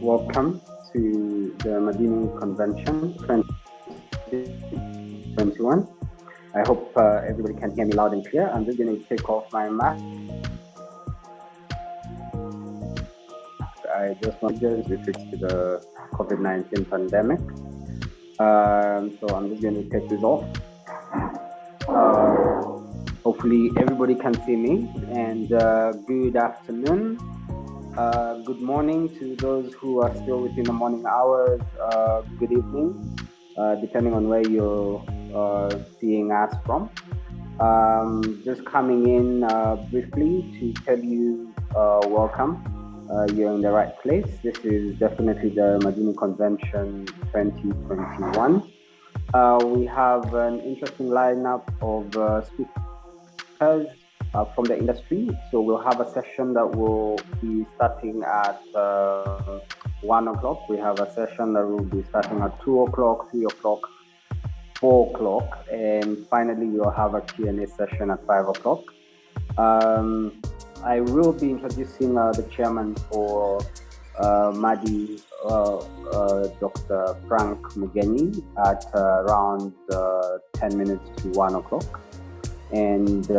welcome to the Madini Convention 2021. I hope everybody can hear me loud and clear. I'm just going to take off my mask. I just want to refer to the COVID-19 pandemic. So I'm just going to take this off. Hopefully everybody can see me, and good afternoon. Good morning to those who are still within the morning hours. Good evening, depending on where you're seeing us from. Just coming in briefly to tell you welcome. You're in the right place. This is definitely the Madini Convention 2021. We have an interesting lineup of speakers from the industry. So we'll have a session that will be starting at 1 o'clock. We have a session that will be starting at 2 o'clock, 3 o'clock, 4 o'clock, and finally we'll have a Q&A session at 5 o'clock. I will be introducing the chairman for MADI, Dr. Frank Mugenyi, at around 10 minutes to 1 o'clock. And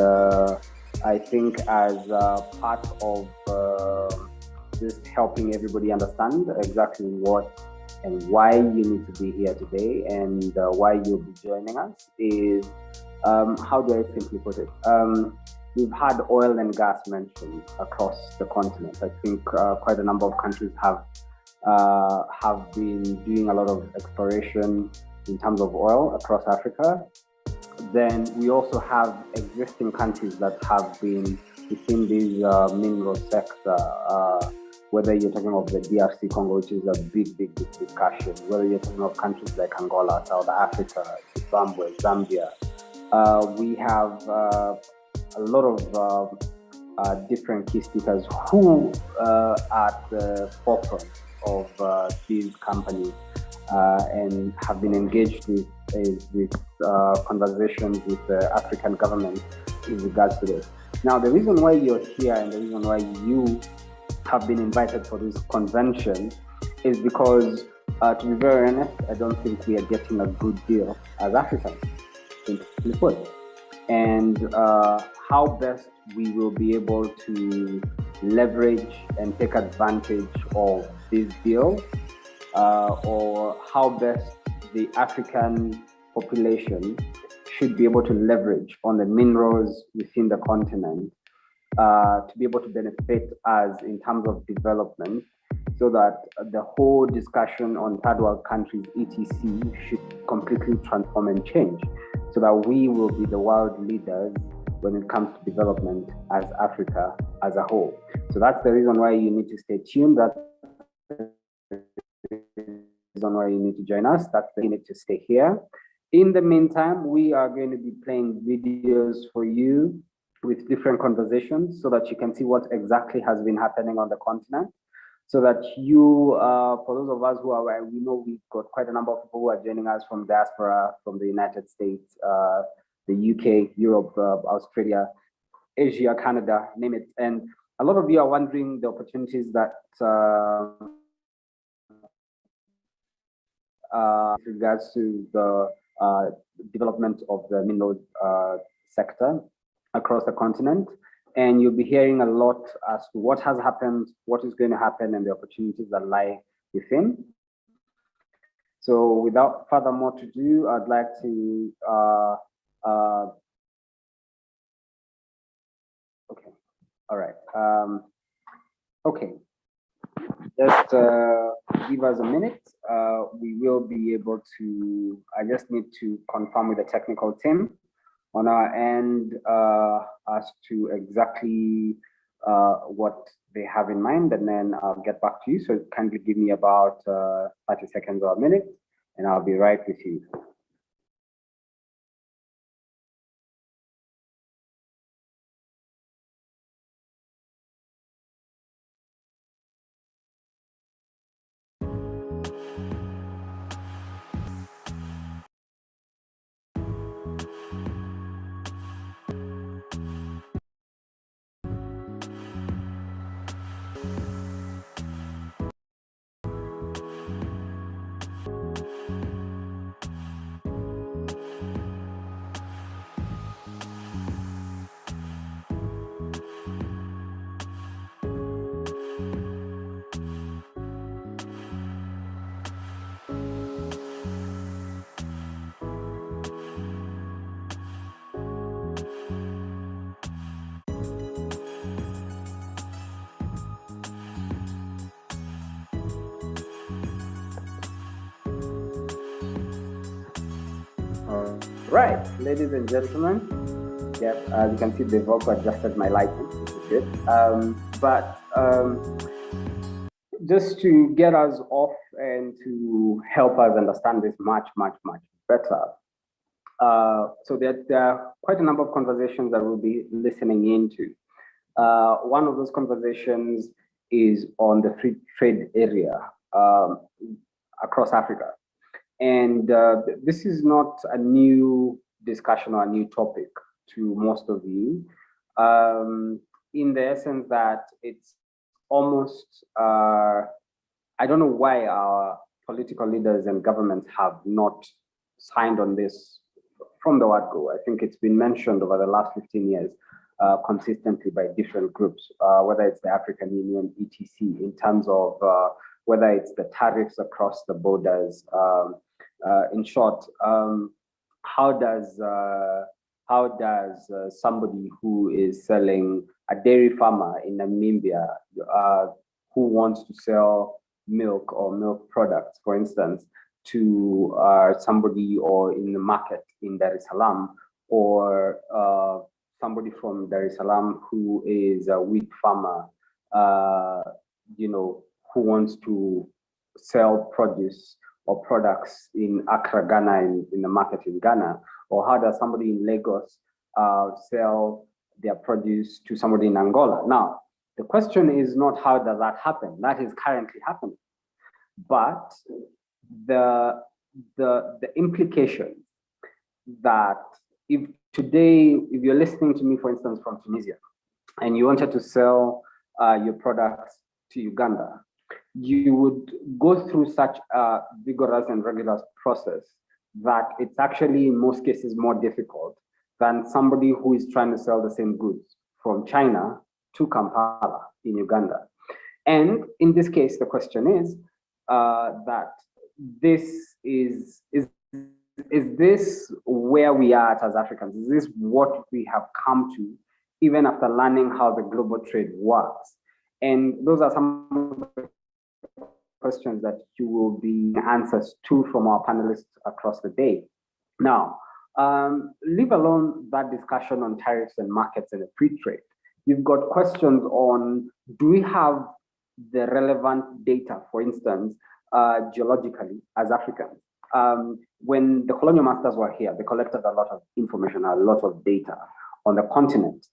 I think as part of just helping everybody understand exactly what and why you need to be here today and why you'll be joining us is, how do I simply put it? We've had oil and gas mentioned across the continent. I think quite a number of countries have been doing a lot of exploration in terms of oil across Africa. Then we also have existing countries that have been within this mineral sector, whether you're talking of the DRC Congo, which is a big discussion, whether you're talking of countries like Angola, South Africa, Zimbabwe, Zambia. We have a lot of different key speakers who are at the forefront of these companies and have been engaged with conversations with the African government in regards to this. Now, the reason why you're here and the reason why you have been invited for this convention is because, to be very honest, I don't think we are getting a good deal as Africans, simply put. And how best we will be able to leverage and take advantage of this deal, or how best the African population should be able to leverage on the minerals within the continent to be able to benefit us in terms of development, so that the whole discussion on third world countries, etc., should completely transform and change, so that we will be the world leaders when it comes to development as Africa as a whole. So that's the reason why you need to stay tuned. That's the reason why you need to join us. That's the reason you need to stay here. In the meantime, we are going to be playing videos for you with different conversations so that you can see what exactly has been happening on the continent. So that you, for those of us who are, we know we've got quite a number of people who are joining us from diaspora, from the United States, the UK, Europe, Australia, Asia, Canada, name it. And a lot of you are wondering the opportunities that with regards to the development of the mineral sector across the continent. And you'll be hearing a lot as to what has happened, what is going to happen, and the opportunities that lie within. So without further more to do, I'd like to, okay, all right. Okay, just give us a minute. We will be able to, I just need to confirm with the technical team on our end as to exactly what they have in mind, and then I'll get back to you. So kindly give me about 30 seconds or a minute, and I'll be right with you. Right, ladies and gentlemen, yes, as you can see, they've also adjusted my lighting, which is good. Just to get us off and to help us understand this much better. So there are quite a number of conversations that we'll be listening into. One of those conversations is on the free trade area across Africa. And this is not a new discussion or a new topic to most of you, in the essence that it's almost, I don't know why our political leaders and governments have not signed on this from the word go. I think it's been mentioned over the last 15 years consistently by different groups, whether it's the African Union, etc., in terms of whether it's the tariffs across the borders. In short, how does somebody who is selling, a dairy farmer in Namibia who wants to sell milk or milk products, for instance, to somebody or in the market in Dar es Salaam, or somebody from Dar es Salaam who is a wheat farmer, who wants to sell produce or products in Accra, Ghana, in the market in Ghana? Or how does somebody in Lagos sell their produce to somebody in Angola? Now, the question is not how does that happen? That is currently happening. But the implication that if you're listening to me, for instance, from Tunisia, and you wanted to sell your products to Uganda, you would go through such a vigorous and rigorous process that it's actually in most cases more difficult than somebody who is trying to sell the same goods from China to Kampala in Uganda. And in this case, the question is that this is this where we are as Africans? Is this what we have come to, even after learning how the global trade works? And those are some of the questions that you will be answers to from our panelists across the day. Now, leave alone that discussion on tariffs and markets and the free trade. You've got questions on, do we have the relevant data, for instance, geologically as Africans? When the colonial masters were here, they collected a lot of information, a lot of data on the continent.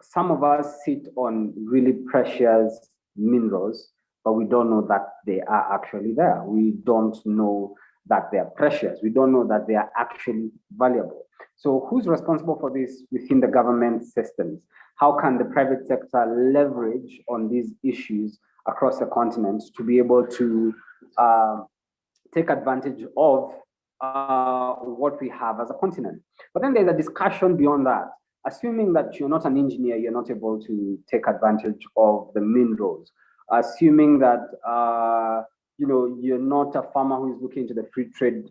Some of us sit on really precious minerals, but we don't know that they are actually there. We don't know that they are precious. We don't know that they are actually valuable. So who's responsible for this within the government systems? How can the private sector leverage on these issues across the continent to be able to take advantage of what we have as a continent? But then there's a discussion beyond that. Assuming that you're not an engineer, you're not able to take advantage of the minerals. Assuming that you're not a farmer who is looking into the free trade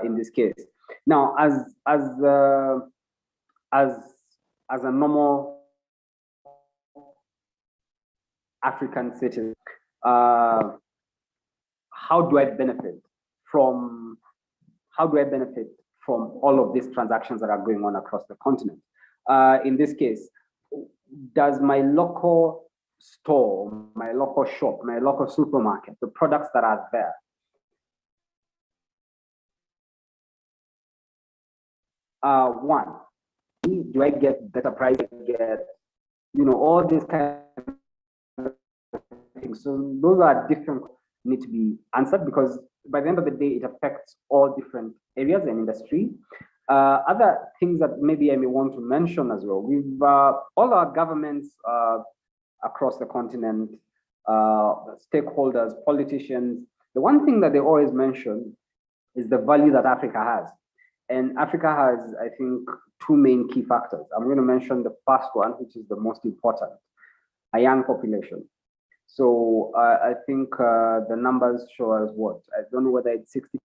in this case. Now, as a normal African citizen, how do I benefit from all of these transactions that are going on across the continent? In this case, does my local store, my local shop, my local supermarket, the products that are there, one, do I get better price? All these kind of things. So those are different, need to be answered, because by the end of the day, it affects all different areas and industry. Other things that maybe I may want to mention as well, we've all our governments across the continent, stakeholders, politicians, the one thing that they always mention is the value that Africa has. And Africa has, I think, two main key factors. I'm going to mention the first one, which is the most important, a young population. So I think the numbers show us what? I don't know whether it's 60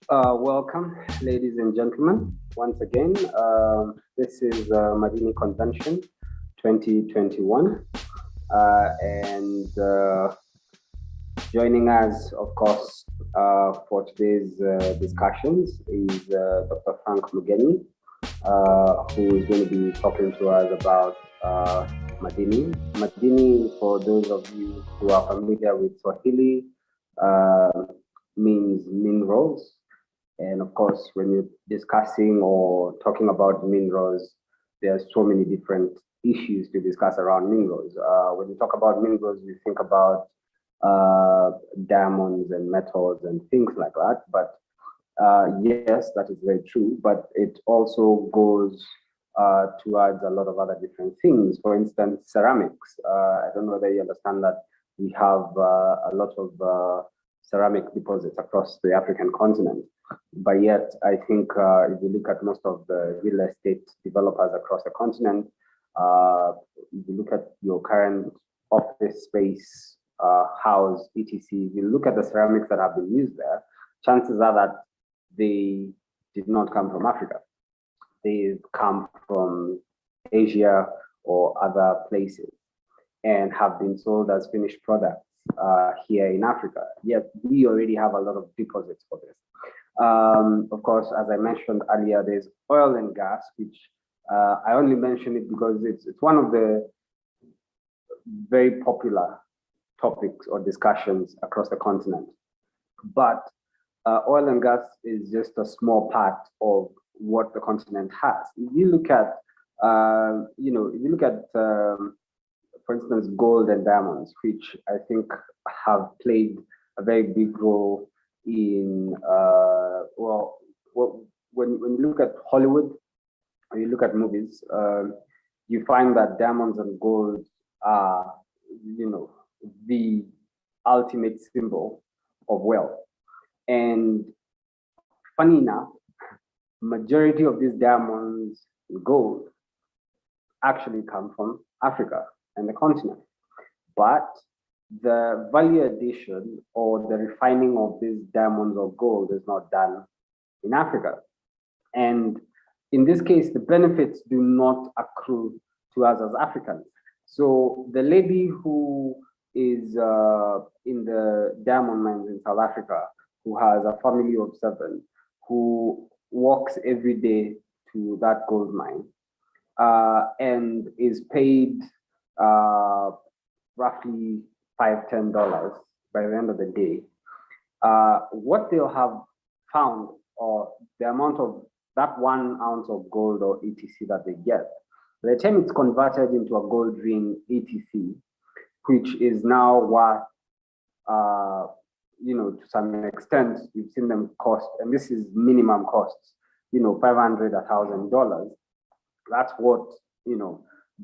Welcome, ladies and gentlemen. Once again, this is Madini Convention 2021. And joining us, of course, for today's discussions is Dr. Frank Mugeni, who is going to be talking to us about Madini. Madini, for those of you who are familiar with Swahili, means minerals. And of course, when you're discussing or talking about minerals, there are so many different issues to discuss around minerals. When you talk about minerals, you think about diamonds and metals and things like that. But yes, that is very true. But it also goes towards a lot of other different things. For instance, ceramics. I don't know whether you understand that we have a lot of ceramic deposits across the African continent. But yet, I think if you look at most of the real estate developers across the continent, if you look at your current office space, house, etc., if you look at the ceramics that have been used there, chances are that they did not come from Africa. They've come from Asia or other places and have been sold as finished products here in Africa. Yet we already have a lot of deposits for this. Of course, as I mentioned earlier, there's oil and gas, which I only mention it because it's one of the very popular topics or discussions across the continent. But oil and gas is just a small part of what the continent has. If you look at, for instance, gold and diamonds, which I think have played a very big role in, when you look at Hollywood, or you look at movies, you find that diamonds and gold are, the ultimate symbol of wealth. And funny enough, majority of these diamonds and gold actually come from Africa and the continent. But the value addition or the refining of these diamonds or gold is not done in Africa. And in this case, the benefits do not accrue to us as Africans. So the lady who is in the diamond mines in South Africa, who has a family of 7, who walks every day to that gold mine and is paid roughly $5-10 by the end of the day, what they'll have found, or the amount of that 1 ounce of gold or etc. that they get, by the time it's converted into a gold ring etc., which is now worth, to some extent, you've seen them cost, and this is minimum costs, $500, $1,000. That's what,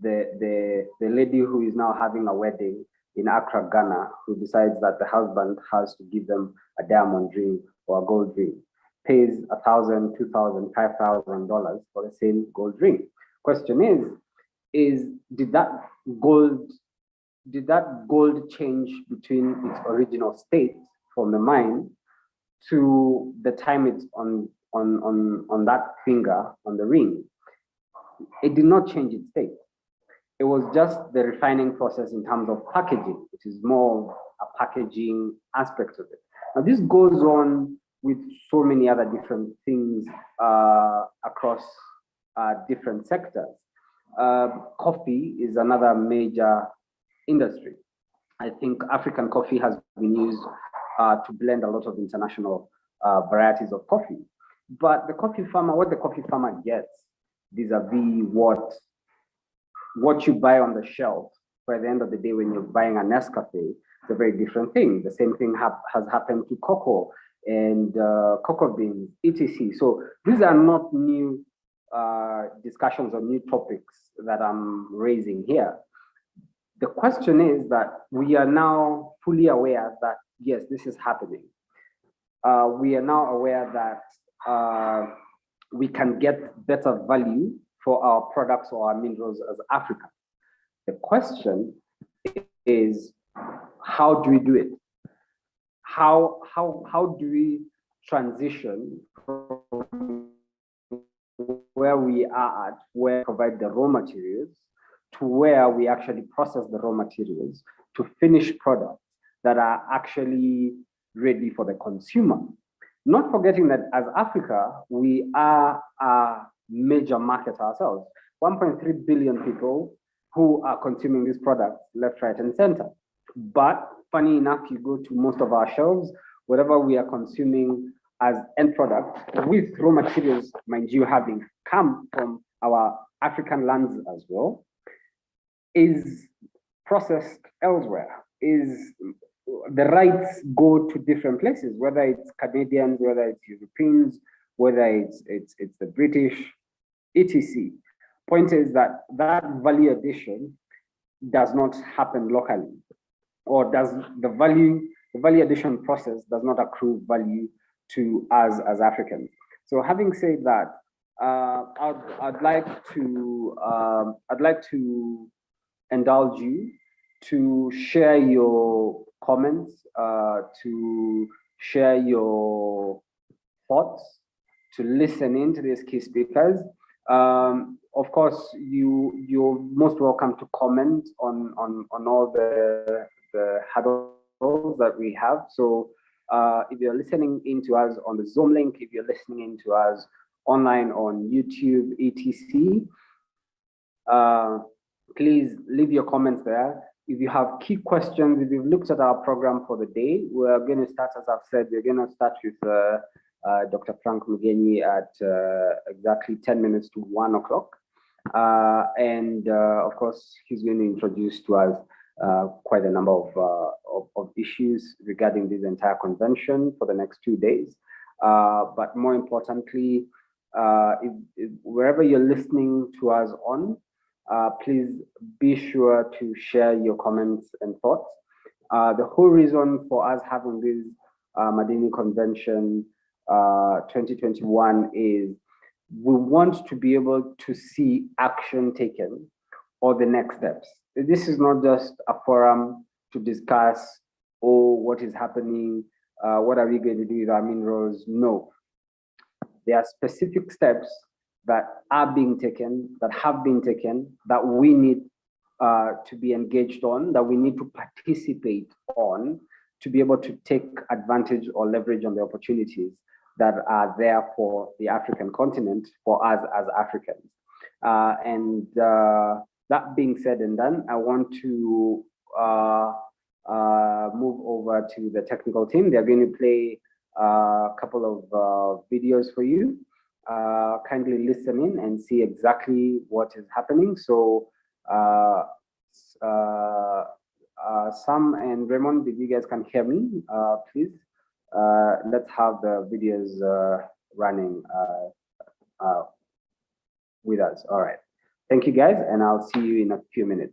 the lady who is now having a wedding in Accra, Ghana, who decides that the husband has to give them a diamond ring or a gold ring, pays $1,000, $2,000, $5,000 for the same gold ring. Question is did that gold change between its original state from the mine to the time it's on that finger on the ring? It did not change its state. It was just the refining process in terms of packaging, which is more a packaging aspect of it. Now, this goes on with so many other different things across different sectors. Coffee is another major industry. I think African coffee has been used to blend a lot of international varieties of coffee. But the coffee farmer, what the coffee farmer gets vis-a-vis what you buy on the shelf, by the end of the day, when you're buying a Nescafe, it's a very different thing. The same thing has happened to cocoa and cocoa beans, etc. So these are not new discussions or new topics that I'm raising here. The question is that we are now fully aware that, yes, this is happening. We are now aware that we can get better value for our products or our minerals as Africa. The question is, how do we do it? How do we transition from where we are at, where we provide the raw materials, to where we actually process the raw materials to finished products that are actually ready for the consumer. Not forgetting that as Africa, we are a major market ourselves. 1.3 billion people who are consuming these products left, right, and center. But funny enough, you go to most of our shelves, whatever we are consuming as end product, with raw materials, mind you, having come from our African lands as well, is processed elsewhere, is the rights go to different places, whether it's Canadians, whether it's Europeans, whether it's the British, etc. Point is that that value addition does not happen locally, or does the value addition process does not accrue value to us as Africans. So having said that, I'd like to indulge you to share your comments, to share your thoughts, to listen in to these key speakers. Of course, you're most welcome to comment on all the huddles that we have. So if you're listening into us on the Zoom link, if you're listening into us online on YouTube, etc., please leave your comments there. If you have key questions, if you've looked at our program for the day, we're going to start, as I've said, we're going to start with Dr. Frank Mugenyi at exactly 10 minutes to 1 o'clock. And of course, he's going to introduce to us quite a number of issues regarding this entire convention for the next 2 days. But more importantly, if wherever you're listening to us on, please be sure to share your comments and thoughts. The whole reason for us having this Madini Convention 2021 is we want to be able to see action taken or the next steps. This is not just a forum to discuss, oh, what is happening, what are we going to do with our minerals? No. There are specific steps that are being taken, that have been taken, that we need to be engaged on, that we need to participate on to be able to take advantage or leverage on the opportunities that are there for the African continent, for us as Africans. That being said and done, I want to move over to the technical team. They're going to play a couple of videos for you. Kindly listen in and see exactly what is happening. So Sam and Raymond, if you guys can hear me, please, let's have the videos running with us. All right. Thank you, guys, and I'll see you in a few minutes.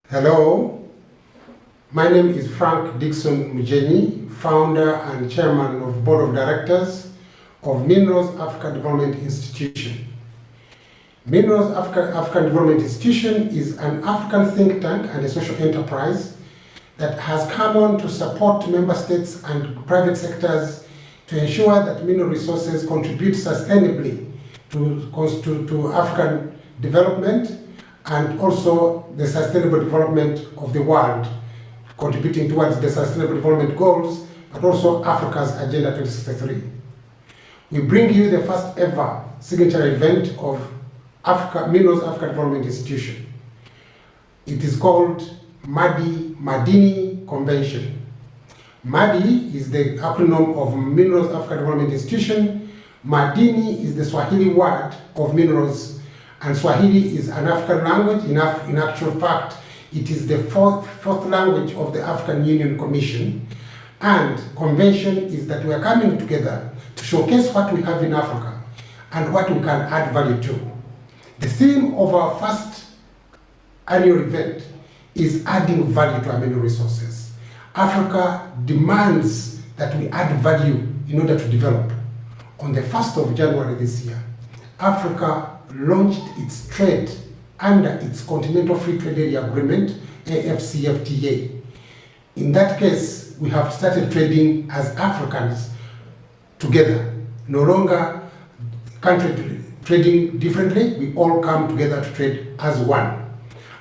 Hello, my name is Frank Dixon Mujeni, founder and chairman of Board of Directors of Minerals Africa Development Institution. Minerals African Development Institution is an African think tank and a social enterprise that has come on to support member states and private sectors to ensure that mineral resources contribute sustainably to African development and also the sustainable development of the world, contributing towards the sustainable development goals, but also Africa's Agenda 2063. We bring you the first ever signature event of Minerals Africa Development Institution. It is called MADI, Madini Convention. MADI is the acronym of Minerals Africa Development Institution. Madini is the Swahili word of minerals, and Swahili is an African language. In actual fact, it is the fourth language of the African Union Commission. And convention is that we are coming together to showcase what we have in Africa and what we can add value to. The theme of our first annual event is adding value to our mineral resources. Africa demands that we add value in order to develop. On the 1st of January this year, Africa launched its trade under its Continental Free Trade Area Agreement, AfCFTA. In that case, we have started trading as Africans together. No longer country trading differently, we all come together to trade as one.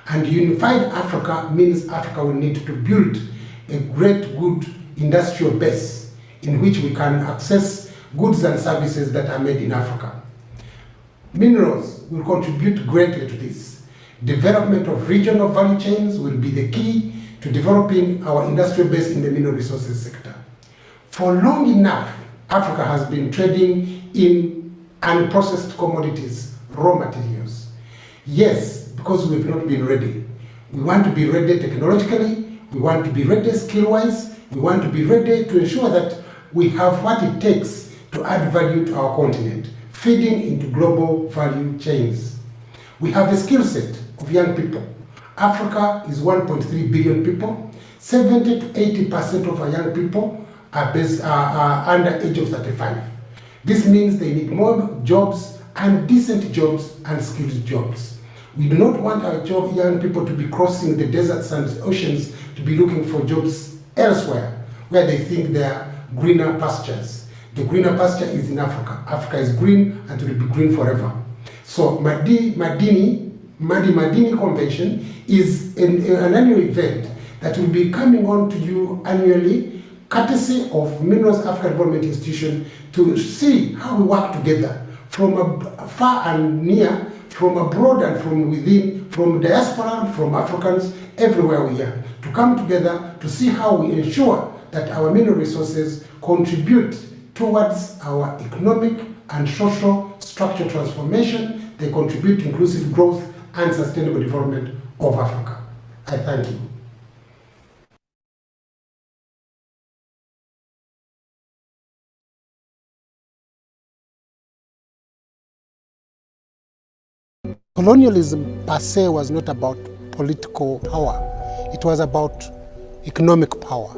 And unified Africa means Africa will need to build a great, good industrial base in which we can access goods and services that are made in Africa. Minerals will contribute greatly to this. Development of regional value chains will be the key to developing our industrial base in the mineral resources sector. For long enough, Africa has been trading in unprocessed commodities, raw materials. Yes, because we've not been ready. We want to be ready technologically, we want to be ready skill-wise, we want to be ready to ensure that we have what it takes to add value to our continent, feeding into global value chains. We have a skill set of young people. Africa is 1.3 billion people. 70 to 80% of our young people are under age of 35. This means they need more jobs and decent jobs and skilled jobs. We do not want our young people to be crossing the deserts and oceans to be looking for jobs elsewhere, where they think there are greener pastures. The greener pasture is in Africa. Africa is green and will be green forever. So Madini Convention is an annual event that will be coming on to you annually, courtesy of Minerals Africa Development Institution, to see how we work together from far and near, from abroad and from within, from diaspora, from Africans, everywhere we are, to come together to see how we ensure that our mineral resources contribute towards our economic and social structure transformation. They contribute to inclusive growth and sustainable development of Africa. I thank you. Colonialism per se was not about political power. It was about economic power.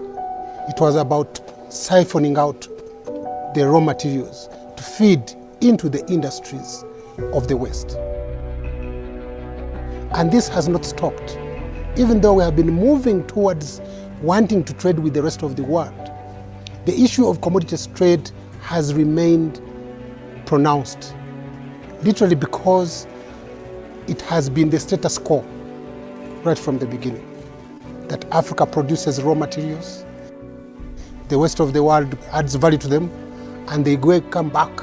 It was about siphoning out the raw materials to feed into the industries of the West. And this has not stopped. Even though we have been moving towards wanting to trade with the rest of the world, the issue of commodities trade has remained pronounced, literally because it has been the status quo right from the beginning, that Africa produces raw materials, the rest of the world adds value to them, and they come back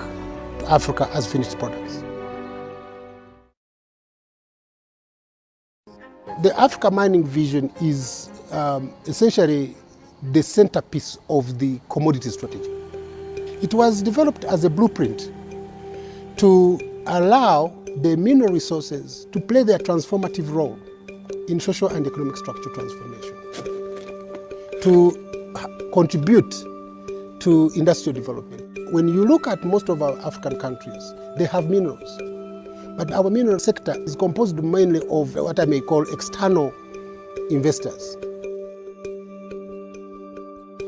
to Africa as finished products. The Africa Mining Vision is essentially the centerpiece of the commodity strategy. It was developed as a blueprint to allow the mineral resources to play their transformative role in social and economic structure transformation, to contribute to industrial development. When you look at most of our African countries, they have minerals. But our mineral sector is composed mainly of what I may call external investors.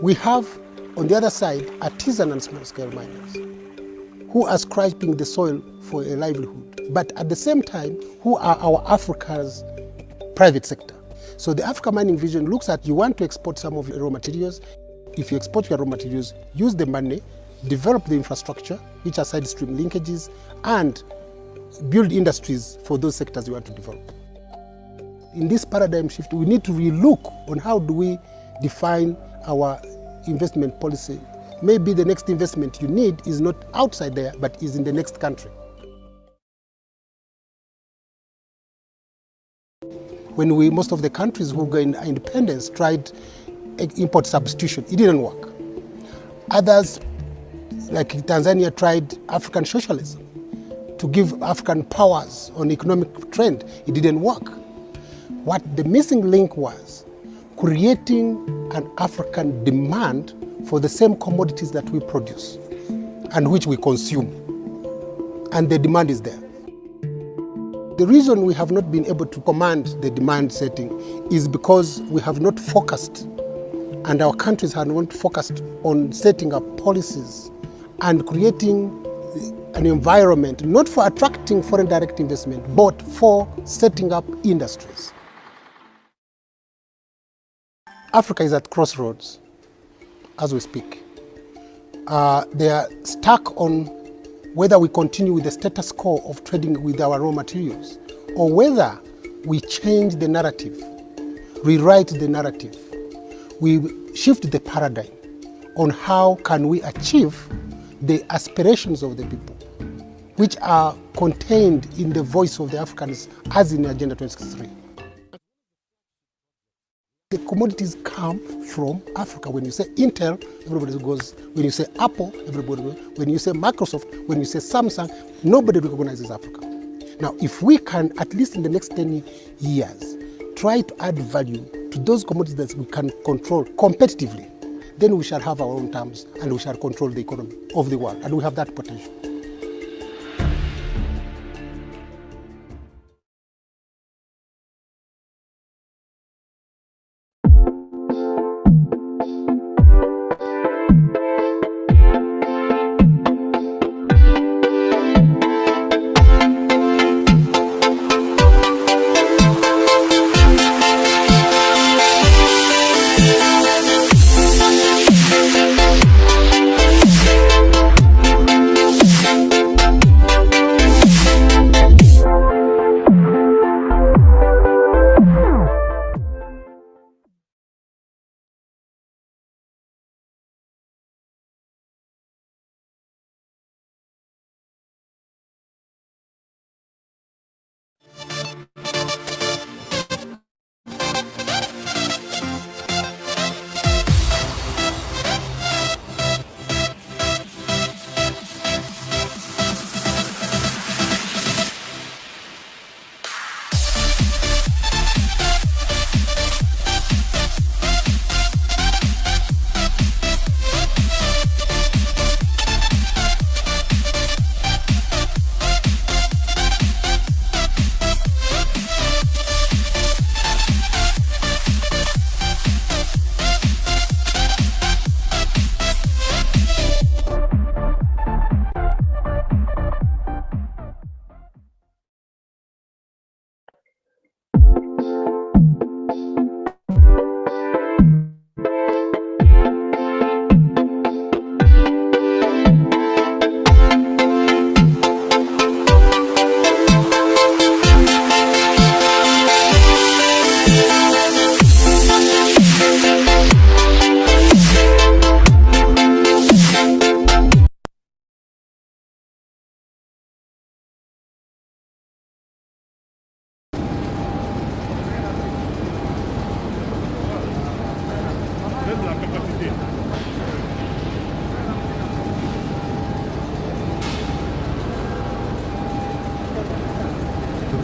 We have, on the other side, artisan and small-scale miners who are scraping the soil for a livelihood, but at the same time, who are our Africa's private sector. So the Africa Mining Vision looks at, you want to export some of your raw materials. If you export your raw materials, use the money, develop the infrastructure, which are side stream linkages, and build industries for those sectors you want to develop. In this paradigm shift, we need to relook on how do we define our investment policy. Maybe the next investment you need is not outside there, but is in the next country. When most of the countries who gained independence tried import substitution, it didn't work. Others, like Tanzania, tried African socialism to give African powers on economic trend. It didn't work. What the missing link was creating an African demand for the same commodities that we produce and which we consume. And the demand is there. The reason we have not been able to command the demand setting is because we have not focused, and our countries have not focused on setting up policies and creating an environment, not for attracting foreign direct investment, but for setting up industries. Africa is at crossroads as we speak. They are stuck on whether we continue with the status quo of trading with our raw materials, or whether we change the narrative, rewrite the narrative. We shift the paradigm on how can we achieve the aspirations of the people, which are contained in the voice of the Africans as in Agenda 2063. The commodities come from Africa. When you say Intel, everybody goes. When you say Apple, everybody goes. When you say Microsoft, when you say Samsung, nobody recognizes Africa. Now, if we can, at least in the next 10 years, try to add value to those commodities that we can control competitively, then we shall have our own terms and we shall control the economy of the world, and we have that potential.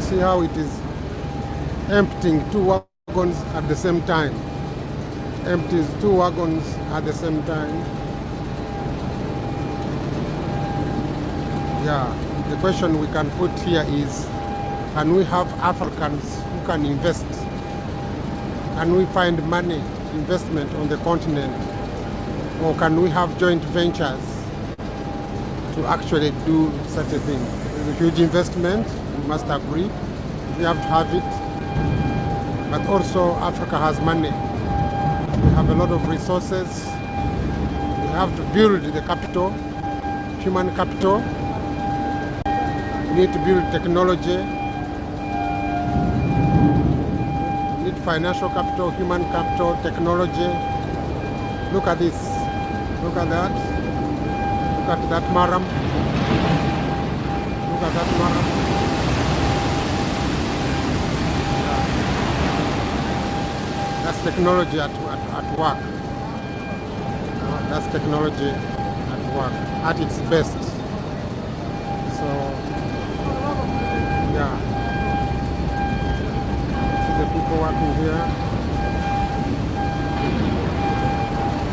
See how it is emptying 2 wagons at the same time. Empties 2 wagons at the same time. Yeah, the question we can put here is, can we have Africans who can invest Can we find money, investment on the continent? Or can we have joint ventures to actually do such a thing? It's a huge investment, we must agree. We have to have it. But also Africa has money. We have a lot of resources. We have to build the capital, human capital. We need to build technology. We need financial capital, human capital, technology. Look at this. Look at that. Look at that maram. Look at that maram. That's technology at work. That's technology at work, at its best. So, yeah. See the people working here.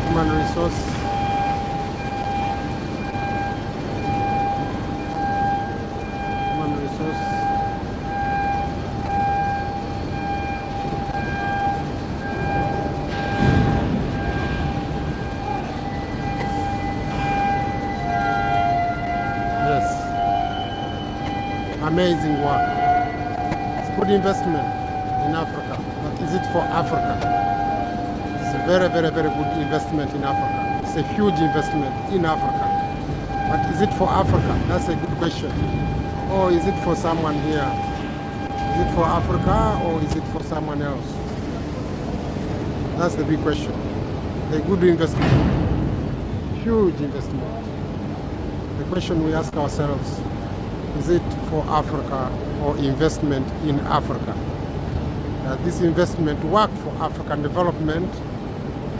Human resource. Human resource. Amazing work. It's good investment in Africa, but is it for Africa? It's a very, very, very good investment in Africa. It's a huge investment in Africa. But is it for Africa? That's a good question. Or is it for someone here? Is it for Africa or is it for someone else? That's the big question. The good investment, huge investment. The question we ask ourselves, is it for Africa or investment in Africa? Does this investment work for African development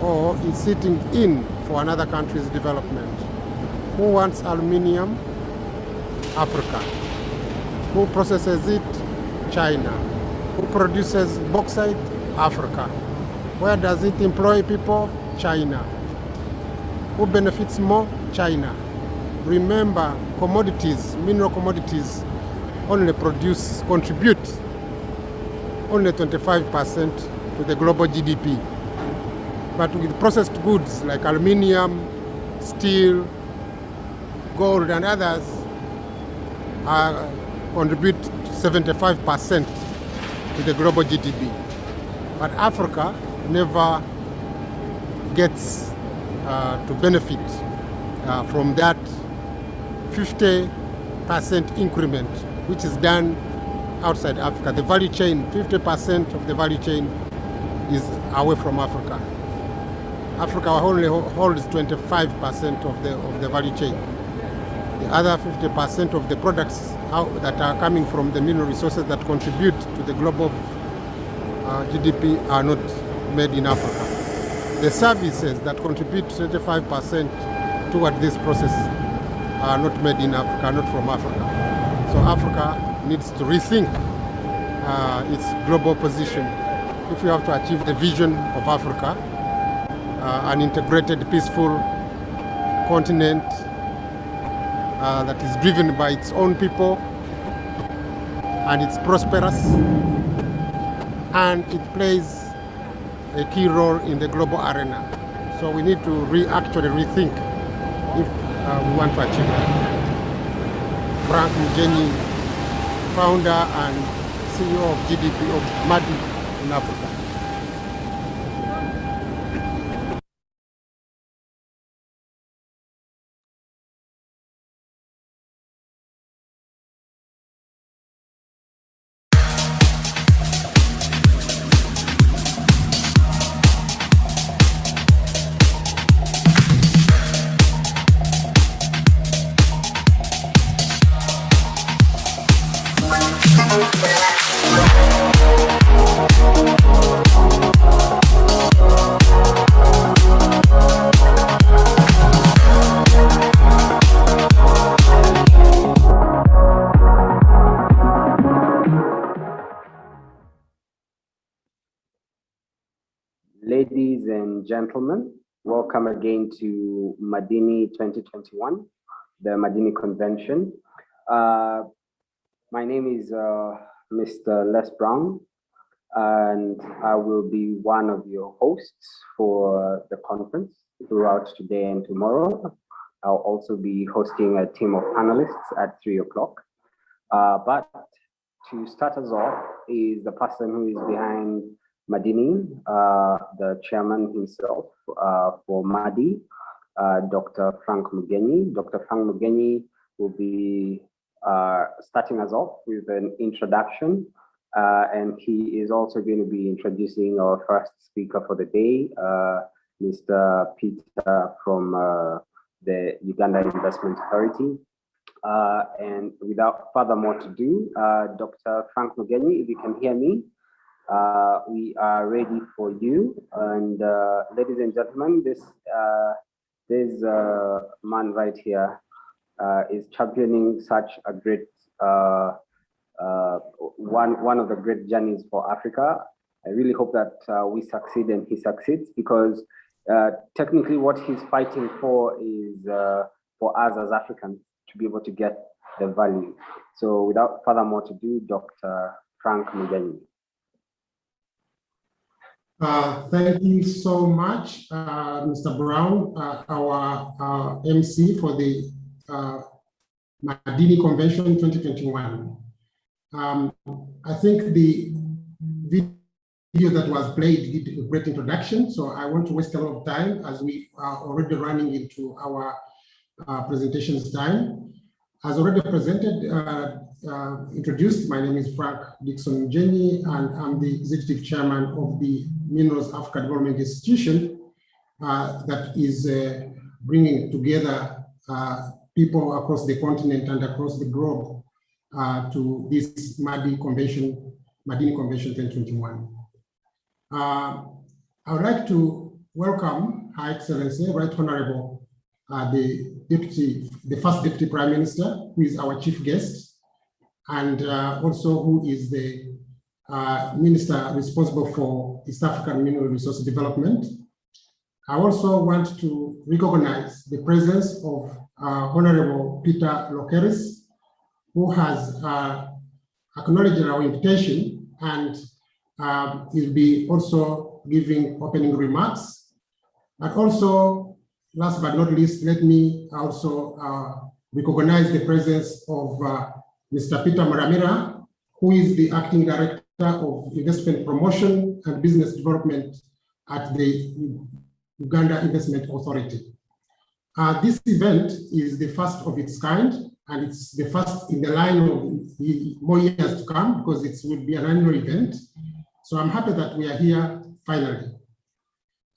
or is sitting in for another country's development? Who wants aluminium? Africa. Who processes it? China. Who produces bauxite? Africa. Where does it employ people? China. Who benefits more? China. Remember, commodities, mineral commodities, only contribute only 25% to the global GDP. But with processed goods like aluminium, steel, gold, and others, contribute 75% to the global GDP. But Africa never gets to benefit from that 50% increment, which is done outside Africa. The value chain, 50% of the value chain is away from Africa. Africa only holds 25% of the value chain. The other 50% of the products that are coming from the mineral resources that contribute to the global GDP are not made in Africa. The services that contribute 25% toward this process are not made in Africa, not from Africa. So Africa needs to rethink its global position if we have to achieve the vision of Africa, an integrated, peaceful continent that is driven by its own people and it's prosperous and it plays a key role in the global arena. So we need to actually rethink if we want to achieve that. Frank Mujeni, founder and CEO of GDP of MADI in Africa. Ladies and gentlemen, welcome again to Madini 2021, the Madini Convention. My name is Mr. Les Brown. and I will be one of your hosts for the conference throughout today and tomorrow. I'll also be hosting a team of panelists at 3 o'clock. But to start us off is the person who is behind Madini, the chairman himself for MADI, Dr. Frank Mugenyi. Dr. Frank Mugenyi will be starting us off with an introduction, and he is also going to be introducing our first speaker for the day, Mr. Peter from the Uganda Investment Authority. And without further more to do, Dr. Frank Mugenyi, if you can hear me, we are ready for you. And ladies and gentlemen, this man right here is championing such a great, one of the great journeys for Africa. I really hope that we succeed and he succeeds, because technically what he's fighting for is for us as Africans to be able to get the value. So without further more to do, Dr. Frank Mugenyi. Thank you so much, Mr. Brown, our MC for the Madini Convention 2021. I think the video that was played did a great introduction, so I want to waste a lot of time as we are already running into our presentations time. As already presented, introduced, my name is Frank Dickson Mugenyi, and I'm the executive chairman of the Minerals Africa Development Institution that is bringing together people across the continent and across the globe to this Madini Convention 2021. I would like to welcome Her Excellency, Right Honorable, the first Deputy Prime Minister, who is our chief guest, and also who is the Minister responsible for East African Mineral Resource Development. I also want to recognize the presence of Honorable Peter Lokeris, who has acknowledged our invitation and will be also giving opening remarks. And also, last but not least, let me also recognize the presence of Mr. Peter Muramira, who is the Acting Director of Investment Promotion and Business Development at the Uganda Investment Authority. This event is the first of its kind, and it's the first in the line of the more years to come, because it will be an annual event. So I'm happy that we are here finally.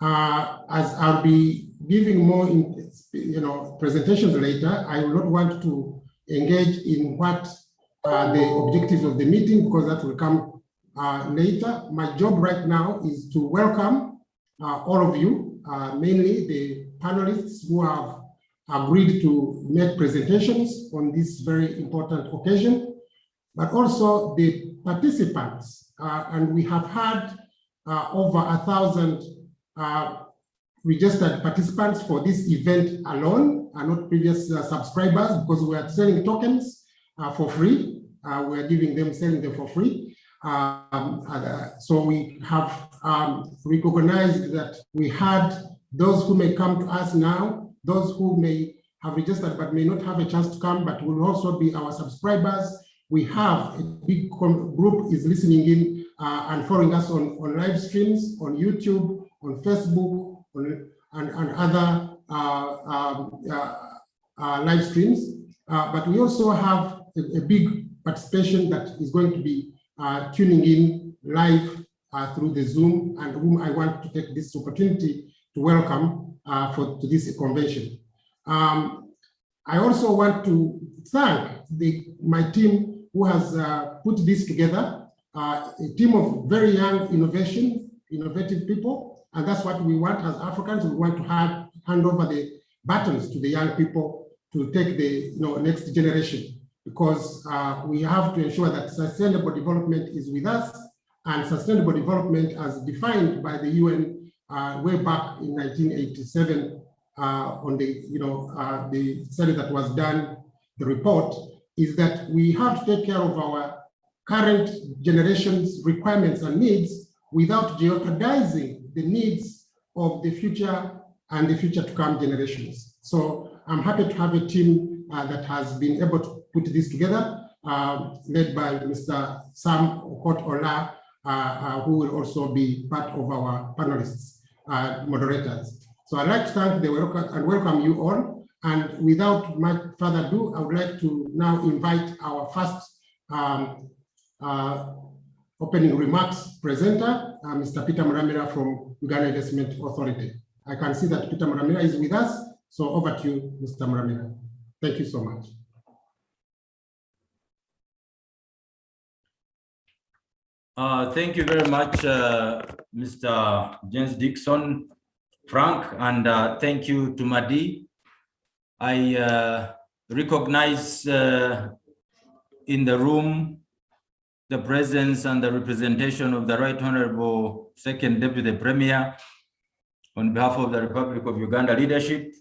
As I'll be giving more presentations later, I will not want to engage in what are the objectives of the meeting, because that will come later. My job right now is to welcome all of you, mainly the panelists who have agreed to make presentations on this very important occasion, but also the participants. And we have had over 1,000 registered participants for this event alone, and not previous subscribers, because we are selling tokens for free. We are selling them for free. So we have recognized that we had those who may come to us now, those who may have registered but may not have a chance to come, but will also be our subscribers. We have a big group is listening in and following us on live streams, on YouTube, on Facebook, and other live streams. But we also have a big participation that is going to be tuning in live through the Zoom, and whom I want to take this opportunity to welcome to this convention. I also want to thank my team who has put this together, a team of very young, innovative people, and that's what we want as Africans. We want to hand over the battons to the young people to take the next generation, because we have to ensure that sustainable development is with us, and sustainable development as defined by the UN way back in 1987 on the study that was done, the report, is that we have to take care of our current generation's requirements and needs without jeopardizing the needs of the future and the future to come generations. So I'm happy to have a team that has been able to put this together, led by Mr. Sam Okot-Ola, who will also be part of our panelists, moderators. So I'd like to thank the welcome you all. And without much further ado, I would like to now invite our first opening remarks presenter, Mr. Peter Muramira from Uganda Investment Authority. I can see that Peter Muramira is with us. So over to you, Mr. Muramira. Thank you so much. Thank you very much, Mr. James Dixon, Frank, and thank you to MADI. I recognize in the room the presence and the representation of the Right Honorable Second Deputy Premier on behalf of the Republic of Uganda leadership,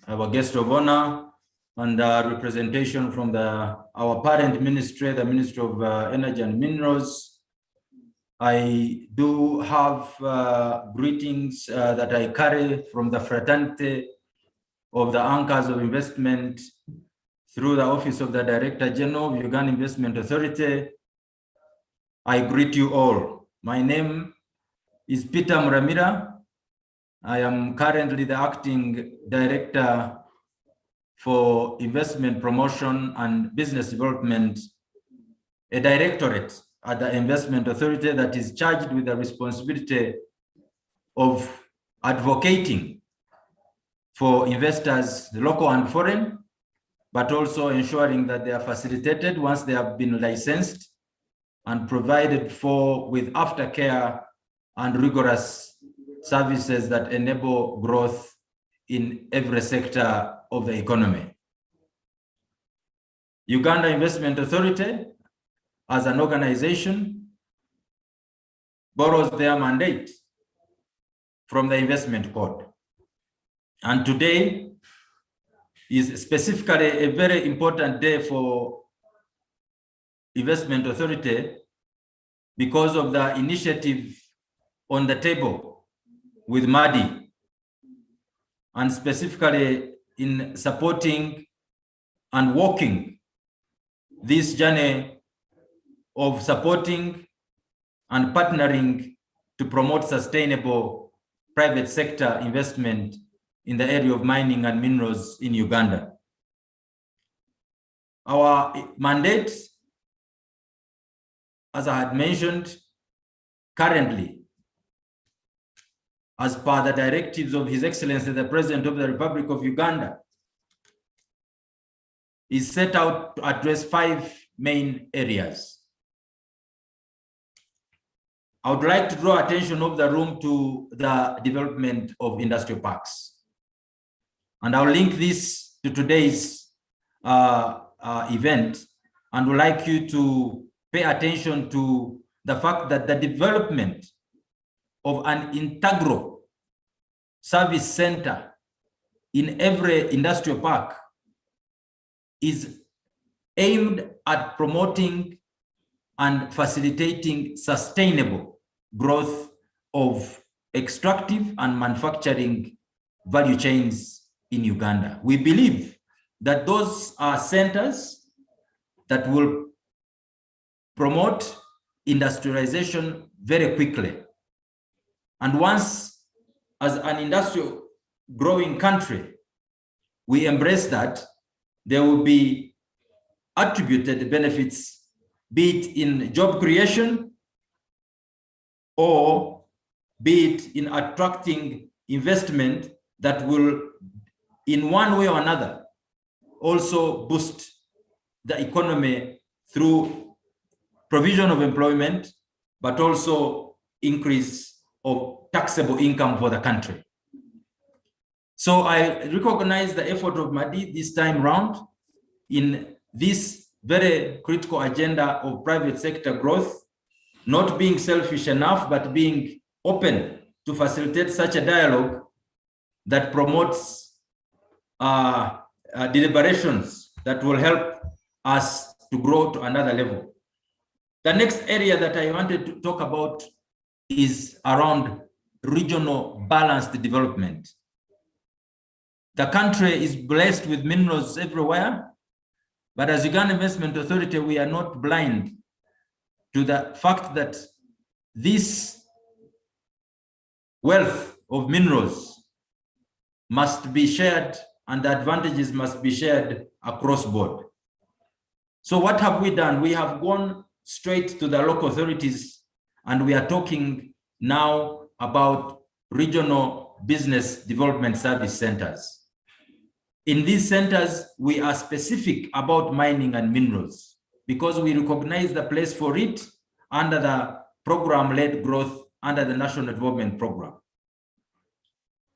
our guest of honor, and representation from our parent ministry, the Ministry of Energy and Minerals. I do have greetings that I carry from the fraternity of the anchors of investment through the Office of the Director General of Uganda Investment Authority. I greet you all. My name is Peter Muramira. I am currently the Acting Director for Investment Promotion and Business Development, a directorate at the Investment Authority that is charged with the responsibility of advocating for investors, local and foreign, but also ensuring that they are facilitated once they have been licensed and provided for with aftercare and rigorous services that enable growth in every sector of the economy. Uganda Investment Authority, as an organization, borrows their mandate from the Investment Code. And today is specifically a very important day for Investment Authority because of the initiative on the table with MADI, and specifically in supporting and walking this journey of supporting and partnering to promote sustainable private sector investment in the area of mining and minerals in Uganda. Our mandate, as I had mentioned, currently, as per the directives of His Excellency, the President of the Republic of Uganda, is set out to address 5 main areas. I would like to draw attention of the room to the development of industrial parks. And I'll link this to today's event, and would like you to pay attention to the fact that the development of an integral service center in every industrial park is aimed at promoting and facilitating sustainable growth of extractive and manufacturing value chains in Uganda. We believe that those are centers that will promote industrialization very quickly. And once, as an industrial growing country, we embrace that, there will be attributed benefits, be it in job creation or be it in attracting investment that will, in one way or another, also boost the economy through provision of employment, but also increase of taxable income for the country. So I recognize the effort of MADI this time round in this very critical agenda of private sector growth, not being selfish enough, but being open to facilitate such a dialogue that promotes deliberations that will help us to grow to another level. The next area that I wanted to talk about is around regional balanced development. The country is blessed with minerals everywhere, but as Uganda Investment Authority, we are not blind to the fact that this wealth of minerals must be shared and the advantages must be shared across board. So what have we done? We have gone straight to the local authorities, and we are talking now about regional business development service centers. In these centers, we are specific about mining and minerals because we recognize the place for it under the program-led growth under the National Development Program.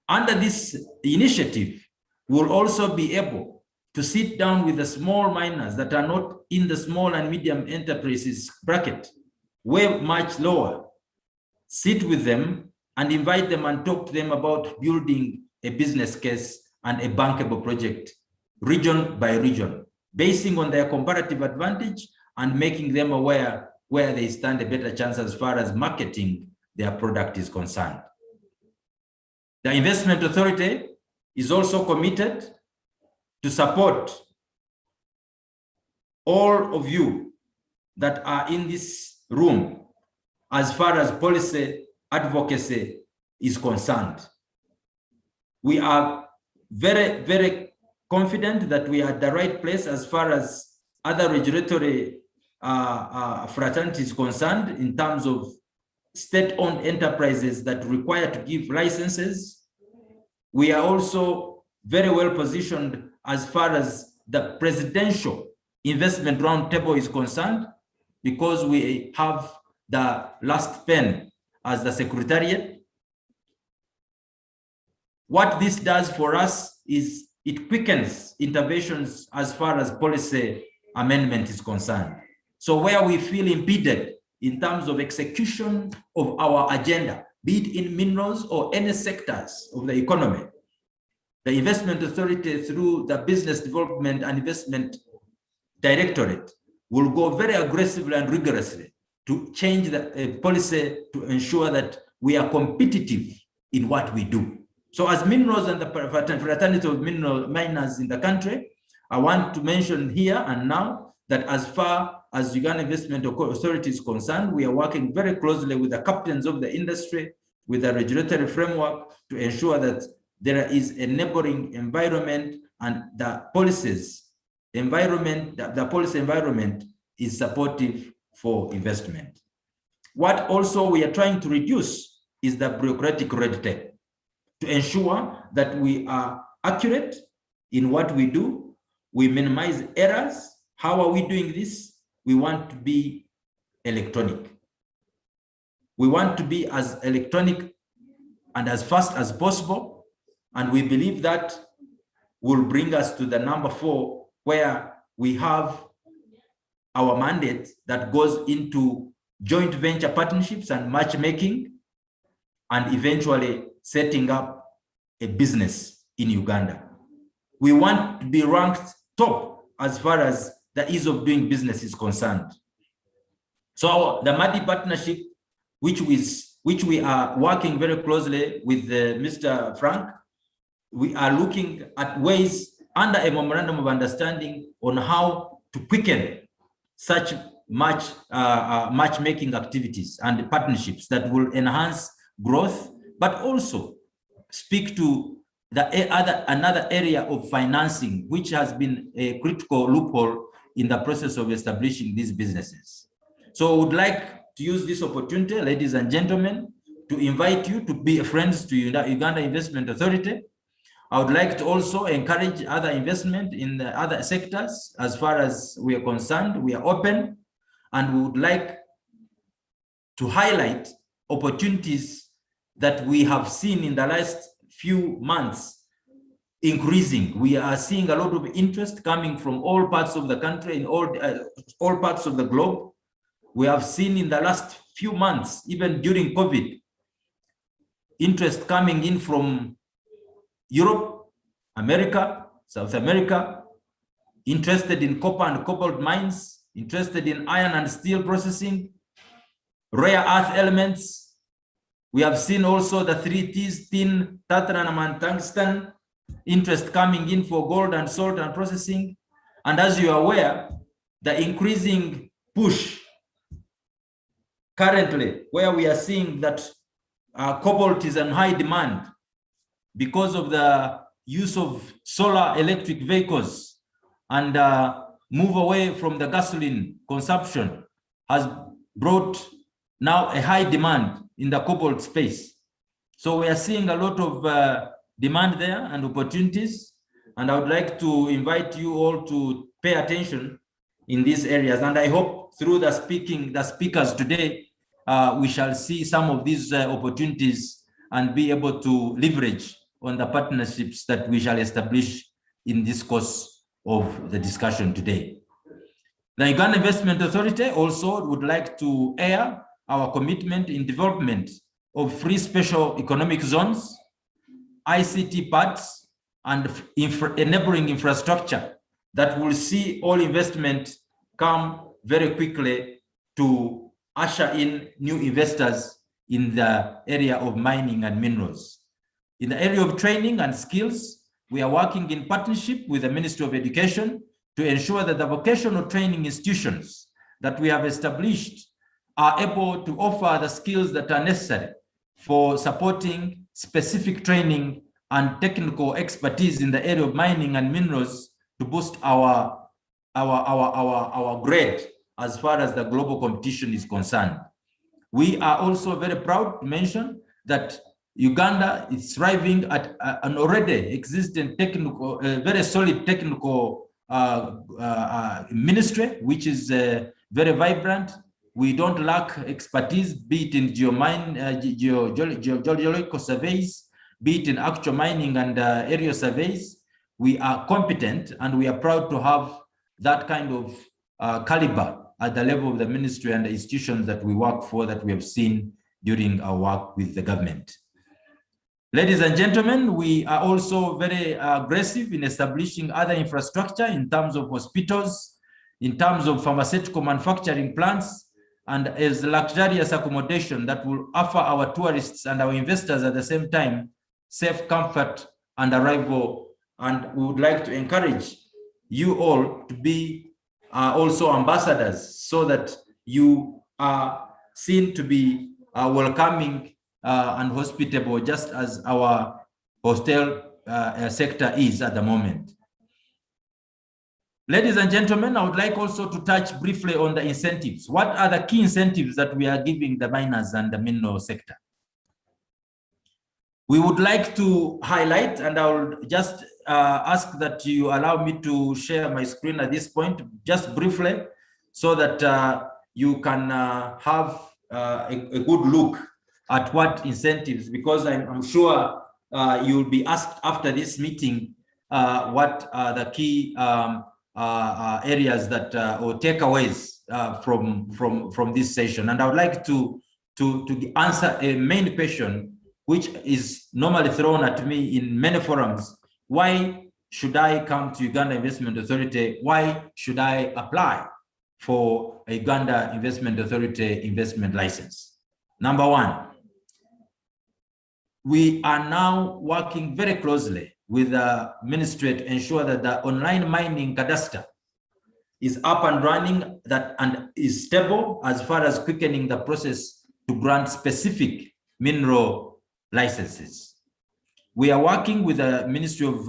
Under this initiative, we'll also be able to sit down with the small miners that are not in the small and medium enterprises bracket, way much lower, sit with them and invite them and talk to them about building a business case and a bankable project, region by region, basing on their comparative advantage and making them aware where they stand a better chance as far as marketing their product is concerned. The Investment Authority is also committed to support all of you that are in this room as far as policy advocacy is concerned. We are very, very confident that we are at the right place as far as other regulatory fraternity is concerned in terms of state-owned enterprises that require to give licenses. We are also very well positioned as far as the presidential investment roundtable is concerned, because we have the last pen as the secretariat. What this does for us is it quickens interventions as far as policy amendment is concerned. So where we feel impeded in terms of execution of our agenda, be it in minerals or any sectors of the economy, the Investment Authority through the Business Development and Investment Directorate will go very aggressively and rigorously to change the policy to ensure that we are competitive in what we do. So as minerals and the fraternity of mineral miners in the country, I want to mention here and now that as far as Uganda Investment Authority is concerned, we are working very closely with the captains of the industry, with the regulatory framework to ensure that there is a neighboring environment and the policies environment, the policy environment is supportive for investment. What also we are trying to reduce is the bureaucratic red tape to ensure that we are accurate in what we do. We minimize errors. How are we doing this? We want to be electronic. We want to be as electronic and as fast as possible. And we believe that will bring us to the number 4, where we have our mandate that goes into joint venture partnerships and matchmaking, and eventually setting up a business in Uganda. We want to be ranked top as far as the ease of doing business is concerned. So the MADI partnership, which we are working very closely with Mr. Frank, we are looking at ways under a memorandum of understanding on how to quicken such matchmaking activities and partnerships that will enhance growth, but also speak to the another area of financing, which has been a critical loophole in the process of establishing these businesses. So I would like to use this opportunity, ladies and gentlemen, to invite you to be friends to Uganda Investment Authority. I would like to also encourage other investment in the other sectors. As far as we are concerned, we are open, and we would like to highlight opportunities that we have seen in the last few months increasing. We are seeing a lot of interest coming from all parts of the country, in all parts of the globe. We have seen in the last few months, even during COVID, interest coming in from Europe, America, South America, interested in copper and cobalt mines, interested in iron and steel processing, rare earth elements. We have seen also the 3 T's, tin, tantalum, and tungsten, interest coming in for gold and salt and processing. And as you are aware, the increasing push currently, where we are seeing that cobalt is in high demand because of the use of solar electric vehicles and move away from the gasoline consumption, has brought now a high demand in the cobalt space. So we are seeing a lot of demand there and opportunities. And I would like to invite you all to pay attention in these areas. And I hope through the speakers today, we shall see some of these opportunities and be able to leverage on the partnerships that we shall establish in this course of the discussion today. The Uganda Investment Authority also would like to air our commitment in development of free special economic zones, ICT parks, and enabling infrastructure that will see all investment come very quickly to usher in new investors in the area of mining and minerals. In the area of training and skills, we are working in partnership with the Ministry of Education to ensure that the vocational training institutions that we have established are able to offer the skills that are necessary for supporting specific training and technical expertise in the area of mining and minerals to boost our grade as far as the global competition is concerned. We are also very proud to mention that Uganda is thriving at an already existing technical, very solid technical ministry, which is very vibrant. We don't lack expertise, be it in geological surveys, be it in actual mining and area surveys. We are competent and we are proud to have that kind of caliber at the level of the ministry and the institutions that we work for, that we have seen during our work with the government. Ladies and gentlemen, we are also very aggressive in establishing other infrastructure in terms of hospitals, in terms of pharmaceutical manufacturing plants, and as luxurious accommodation that will offer our tourists and our investors at the same time safe comfort and arrival. And we would like to encourage you all to be also ambassadors, so that you are seen to be welcoming and hospitable, just as our hotel sector is at the moment. Ladies and gentlemen, I would like also to touch briefly on the incentives. What are the key incentives that we are giving the miners and the mineral sector? We would like to highlight, and I will just ask that you allow me to share my screen at this point, just briefly, so that you can have a good look at what incentives, because I'm sure you'll be asked after this meeting what are the key areas that or takeaways from this session. And I would like to answer a main question, which is normally thrown at me in many forums. Why should I come to Uganda Investment Authority? Why should I apply for a Uganda Investment Authority investment license? Number one, we are now working very closely with the ministry to ensure that the online mining cadastre is up and running, and is stable as far as quickening the process to grant specific mineral licenses. We are working with the Ministry of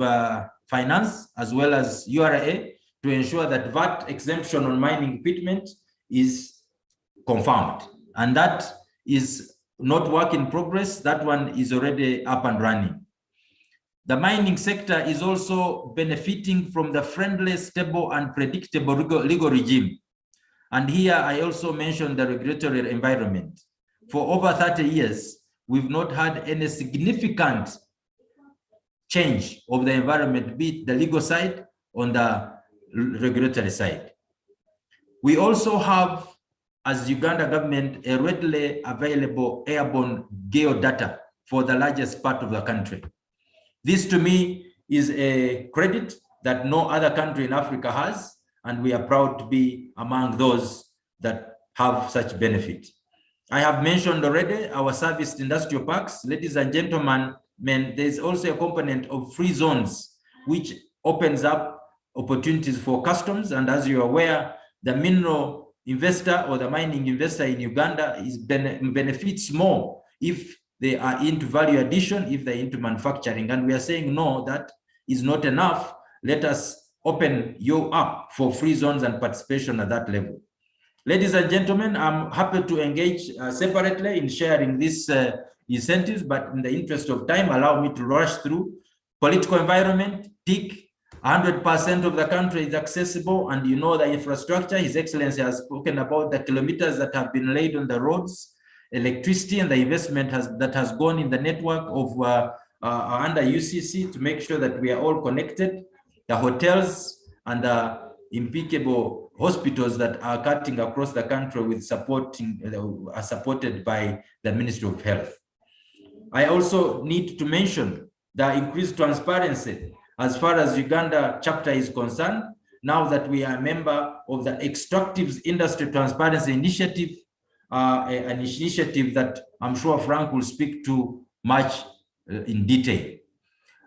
Finance as well as URA to ensure that VAT exemption on mining equipment is confirmed, and that is not work in progress. That one is already up and running. The mining sector is also benefiting from the friendly, stable, and predictable legal regime. And here I also mentioned the regulatory environment. For over 30 years, we've not had any significant change of the environment, be it the legal side on the regulatory side. We also have, as Uganda government, a readily available airborne geodata for the largest part of the country. This to me is a credit that no other country in Africa has, and we are proud to be among those that have such benefit. I have mentioned already our serviced industrial parks. Ladies and gentlemen, there's also a component of free zones, which opens up opportunities for customs. And as you're aware, the mineral investor or the mining investor in Uganda benefits more if they are into value addition, if they're into manufacturing. And we are saying, no, that is not enough. Let us open you up for free zones and participation at that level. Ladies and gentlemen, I'm happy to engage separately in sharing these incentives, but in the interest of time, allow me to rush through. Political environment, TIC, 100% of the country is accessible, and you know the infrastructure. His Excellency has spoken about the kilometers that have been laid on the roads, electricity, and the investment that has gone in the network of under UCC to make sure that we are all connected. The hotels and the impeccable hospitals that are cutting across the country with are supported by the Ministry of Health. I also need to mention the increased transparency as far as Uganda chapter is concerned, now that we are a member of the Extractives Industry Transparency Initiative, an initiative that I'm sure Frank will speak to much in detail.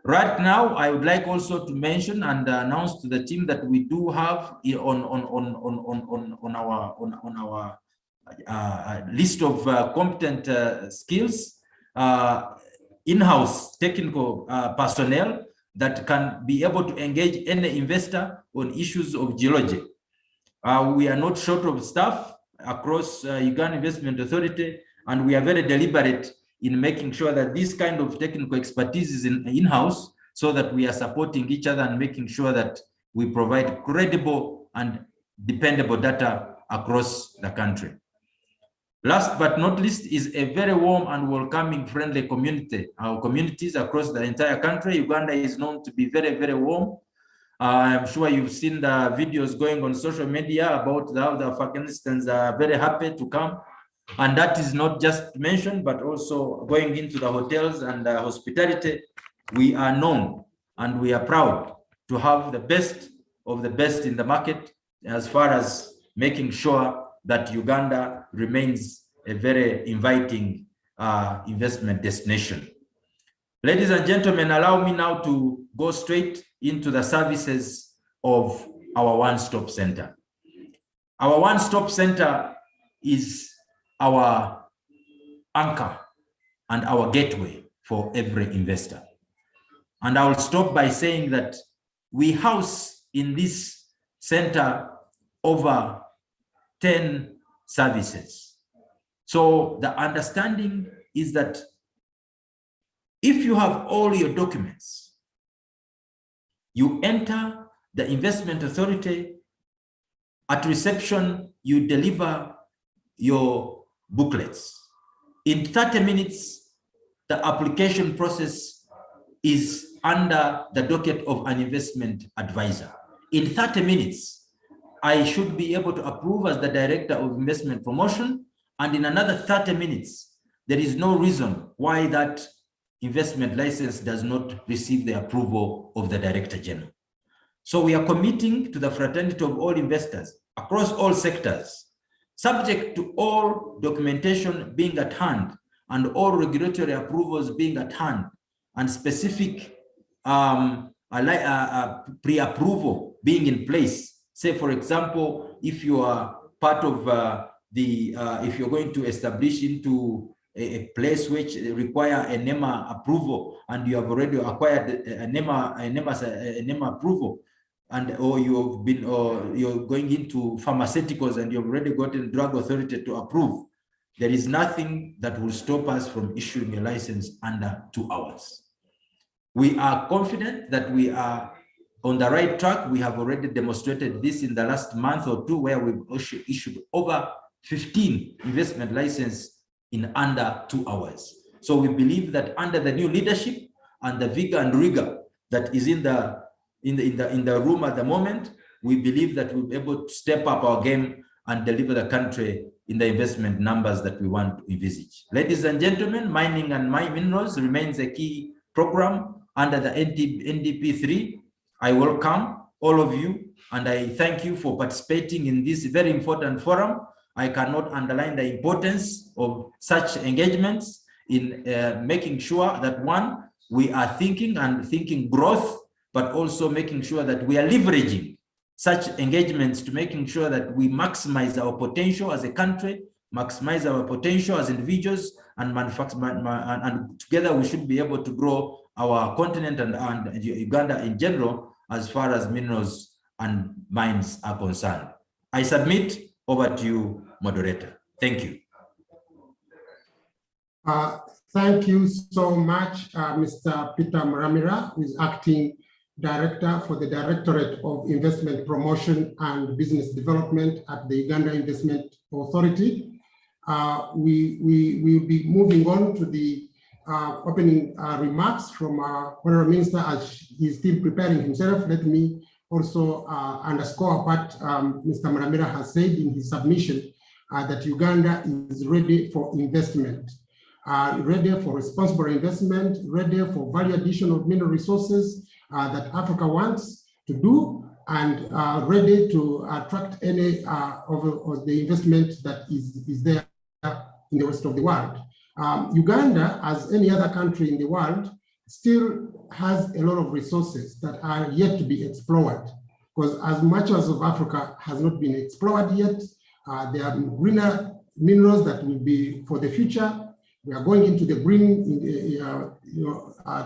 Right now, I would like also to mention and announce to the team that we do have on our list of competent skills, in-house technical personnel that can be able to engage any investor on issues of geology. We are not short of staff across Uganda Investment Authority, and we are very deliberate in making sure that this kind of technical expertise is in-house, so that we are supporting each other and making sure that we provide credible and dependable data across the country. Last but not least is a very warm and welcoming, friendly community. Our communities across the entire country, Uganda is known to be very, very warm. I'm sure you've seen the videos going on social media about how the Afghanistans are very happy to come. And that is not just mentioned, but also going into the hotels and hospitality. We are known and we are proud to have the best of the best in the market as far as making sure that Uganda remains a very inviting investment destination. Ladies and gentlemen, allow me now to go straight into the services of our one-stop center. Our one-stop center is our anchor and our gateway for every investor. And I will stop by saying that we house in this center over 10 services. So the understanding is that if you have all your documents, you enter the investment authority, at reception, you deliver your booklets. In 30 minutes, the application process is under the docket of an investment advisor. In 30 minutes, I should be able to approve as the director of investment promotion, and in another 30 minutes, there is no reason why that investment license does not receive the approval of the Director General. So we are committing to the fraternity of all investors across all sectors, subject to all documentation being at hand and all regulatory approvals being at hand, and specific pre-approval being in place. Say, for example, if you are part of if you're going to establish into a place which require a NEMA approval, and you have already acquired a NEMA approval, or you're going into pharmaceuticals and you've already gotten drug authority to approve, there is nothing that will stop us from issuing a license under 2 hours. We are confident that we are on the right track. We have already demonstrated this in the last month or two, where we've issued over 15 investment licenses in under 2 hours. So we believe that under the new leadership and the vigor and rigor that is in the room at the moment, we believe that we'll be able to step up our game and deliver the country in the investment numbers that we want to envisage. Ladies and gentlemen, mining and minerals remains a key program under the NDP 3. I welcome all of you and I thank you for participating in this very important forum. I cannot underline the importance of such engagements in making sure that, one, we are thinking growth, but also making sure that we are leveraging such engagements to making sure that we maximize our potential as a country, maximize our potential as individuals, and together we should be able to grow our continent and Uganda in general as far as minerals and mines are concerned. I submit. Over to you, moderator. Thank you. Thank you so much, Mr. Peter Muramira, who is acting director for the Directorate of Investment Promotion and Business Development at the Uganda Investment Authority. We will be moving on to the opening remarks from our Honorable Minister as he is still preparing himself. Let me also underscore what Mr. Muramira has said in his submission, that Uganda is ready for investment, ready for responsible investment, ready for value addition of mineral resources that Africa wants to do, and ready to attract any of the investment that is there in the rest of the world. Uganda, as any other country in the world, still has a lot of resources that are yet to be explored, because as much as of Africa has not been explored yet, there are greener minerals that will be for the future. We are going into the green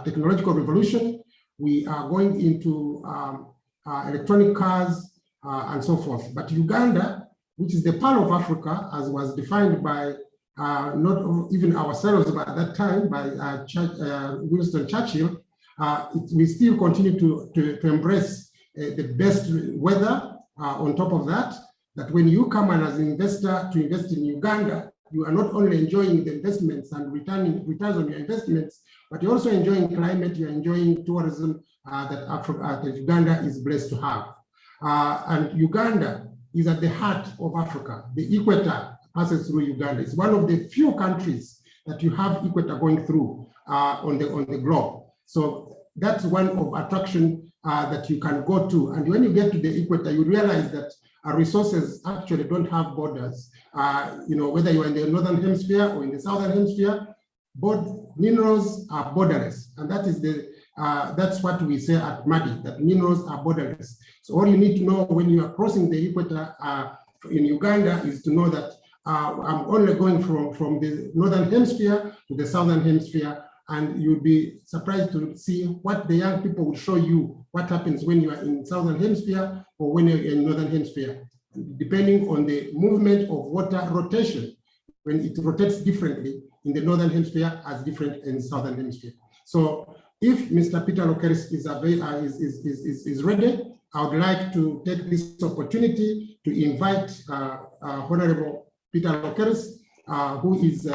technological revolution. We are going into electronic cars and so forth. But Uganda, which is the Pearl of Africa, as was defined by not even ourselves, but at that time by Winston Churchill, we still continue to embrace the best weather. On top of that, that when you come as an investor to invest in Uganda, you are not only enjoying the investments and returns on your investments, but you're also enjoying climate, you're enjoying tourism that Uganda is blessed to have. And Uganda is at the heart of Africa. The equator passes through Uganda. It's one of the few countries that you have equator going through on the globe. So that's one of attraction that you can go to. And when you get to the equator, you realize that resources actually don't have borders. Whether you're in the northern hemisphere or in the southern hemisphere, both minerals are borderless. And that is that's what we say at MADI, that minerals are borderless. So all you need to know when you are crossing the equator in Uganda is to know that I'm only going from the northern hemisphere to the southern hemisphere, and you'll be surprised to see what the young people will show you what happens when you are in southern hemisphere or when you're in northern hemisphere, depending on the movement of water rotation. When it rotates differently in the northern hemisphere as different in the southern hemisphere. So if Mr. Peter Lokeris is ready, I would like to take this opportunity to invite Honorable Peter Lokeris, who is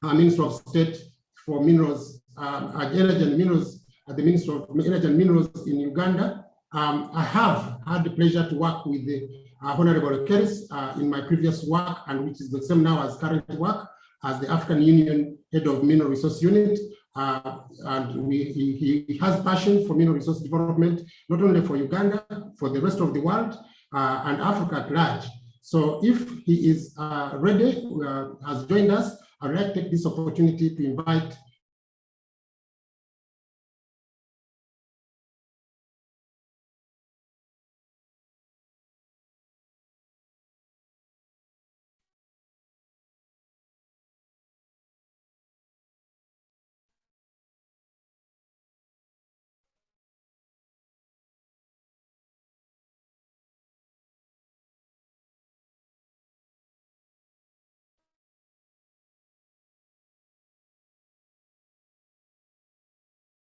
Minister of State for Minerals, Energy and Minerals at the Ministry of Energy and Minerals in Uganda. I have had the pleasure to work with the Honorable Lokeris in my previous work, and which is the same now as current work as the African Union Head of Mineral Resource Unit. And he has passion for mineral resource development, not only for Uganda, for the rest of the world and Africa at large. So if he is ready, has joined us, I'd like to take this opportunity to invite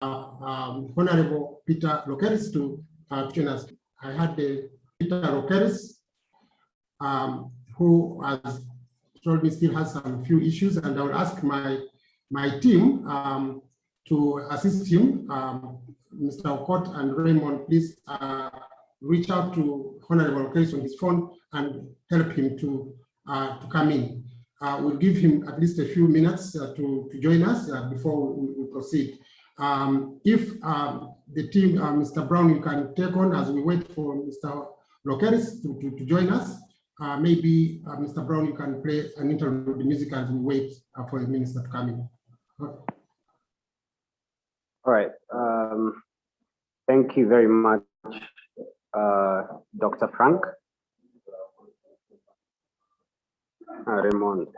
Honorable Peter Lokeris to join us. I had Peter Lokeris, who has told me still has some few issues, and I will ask my team to assist him. Mr. Okot and Raymond, please reach out to Honorable Lokeris on his phone and help him to come in. We'll give him at least a few minutes to join us before we proceed. If the team, Mr. Brown, you can take on as we wait for Mr. Lokeris to join us. Maybe Mr. Brown, you can play an interlude music as we wait for the minister to come in. All right. Thank you very much, Dr. Frank. Raymond.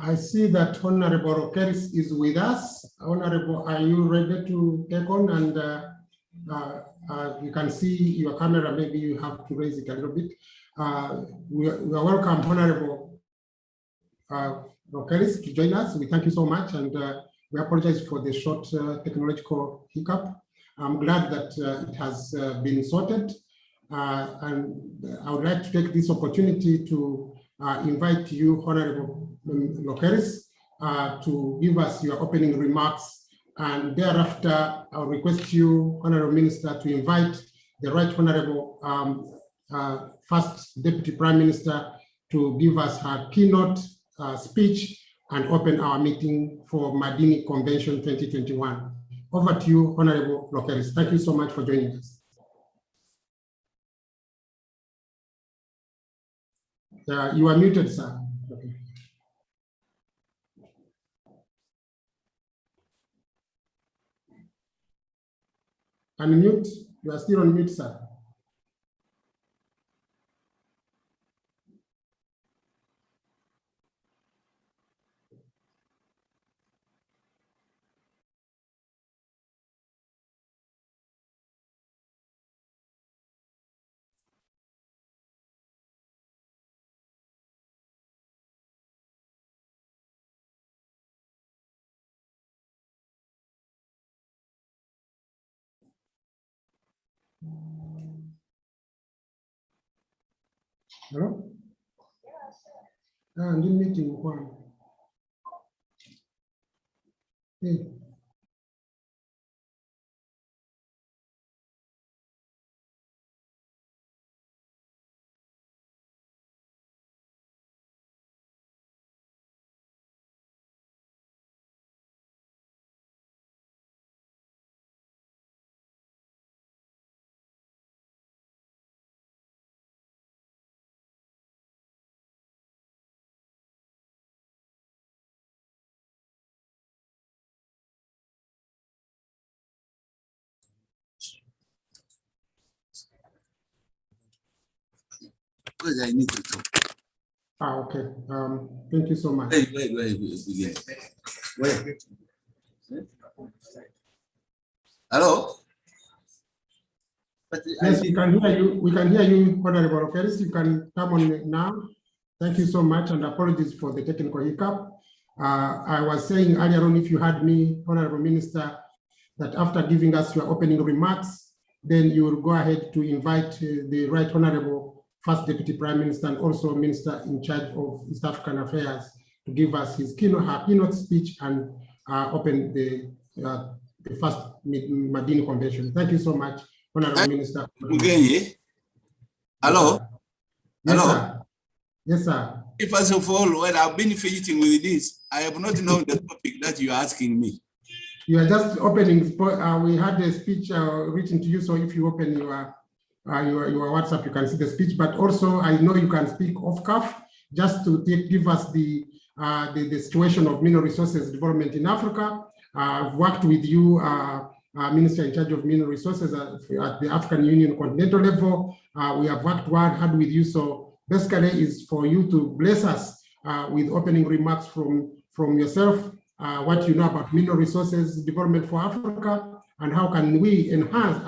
I see that Honorable Lokeris is with us. Honorable, are you ready to take on? And you can see your camera, maybe you have to raise it a little bit. We are welcome, Honorable Lokeris, to join us. We thank you so much, and we apologize for the short technological hiccup. I'm glad that it has been sorted. And I would like to take this opportunity to invite you, Honorable Lokeris, to give us your opening remarks, and thereafter I'll request you, Honorable Minister, to invite the Right Honorable First Deputy Prime Minister to give us her keynote speech and open our meeting for Madini Convention 2021. Over to you, Honorable Lokeris. Thank you so much for joining us. You are muted, sir. Okay. Unmute. You are still on mute, sir. Hello? I'm in meeting one. Hey. Because I need to talk. Okay. Thank you so much. Wait. Hello? But Yes, we can hear you. We can hear you, Honorable Okeris. You can come on now. Thank you so much, and apologies for the technical hiccup. I was saying earlier on, if you had me, Honorable Minister, that after giving us your opening remarks, then you will go ahead to invite the Right Honorable First Deputy Prime Minister and also Minister in charge of East African Affairs to give us her keynote speech and open the first Madini Convention. Thank you so much, Honorable Minister. Mugenyi? Hello? Yes, Hello? sir. Yes, sir. First of all, when I've been fidgeting with this, I have not known the topic that you are asking me. You are just opening. We had a speech written to you, so if you open your WhatsApp, you can see the speech. But also, I know you can speak off cuff, just to give us the situation of mineral resources development in Africa. I've worked with you, Minister in charge of mineral resources at the African Union continental level. We have worked hard with you. So basically, is for you to bless us with opening remarks from yourself. What you know about mineral resources development for Africa, and how can we enhance,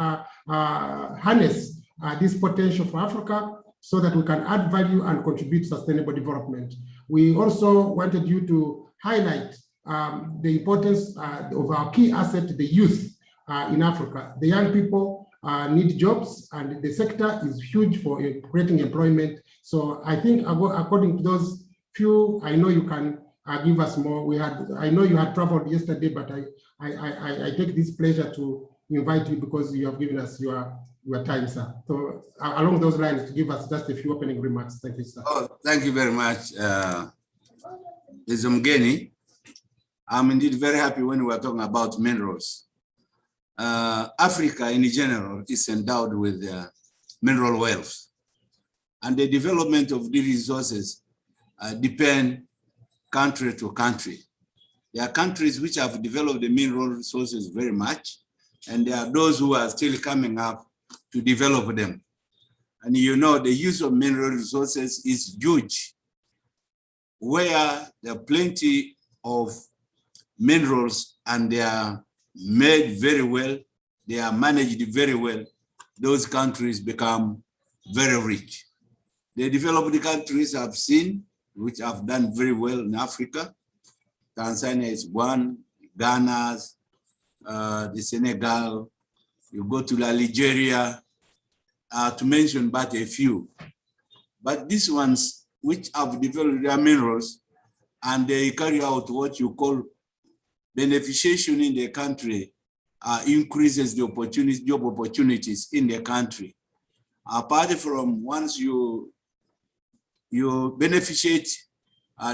harness this potential for Africa so that we can add value and contribute to sustainable development. We also wanted you to highlight the importance of our key asset, the youth in Africa. The young people need jobs, and the sector is huge for creating employment. So I think according to those few, I know you can give us more. I know you had traveled yesterday, but I take this pleasure to invite you because you have given us your time, sir. So along those lines, to give us just a few opening remarks. Thank you, sir. Oh, thank you very much, Mugeni. I'm indeed very happy when we are talking about minerals. Africa in general is endowed with mineral wealth, and the development of these resources depend country to country. There are countries which have developed the mineral resources very much, and there are those who are still coming up to develop them. And you know, the use of mineral resources is huge. Where there are plenty of minerals and they are made very well, they are managed very well, those countries become very rich. The developed countries have seen, which have done very well in Africa. Tanzania is one, Ghana's, the Senegal, you go to Nigeria, to mention but a few. But these ones which have developed their minerals and they carry out what you call beneficiation in the country, increases the opportunities, job opportunities in the country. Apart from once you beneficiate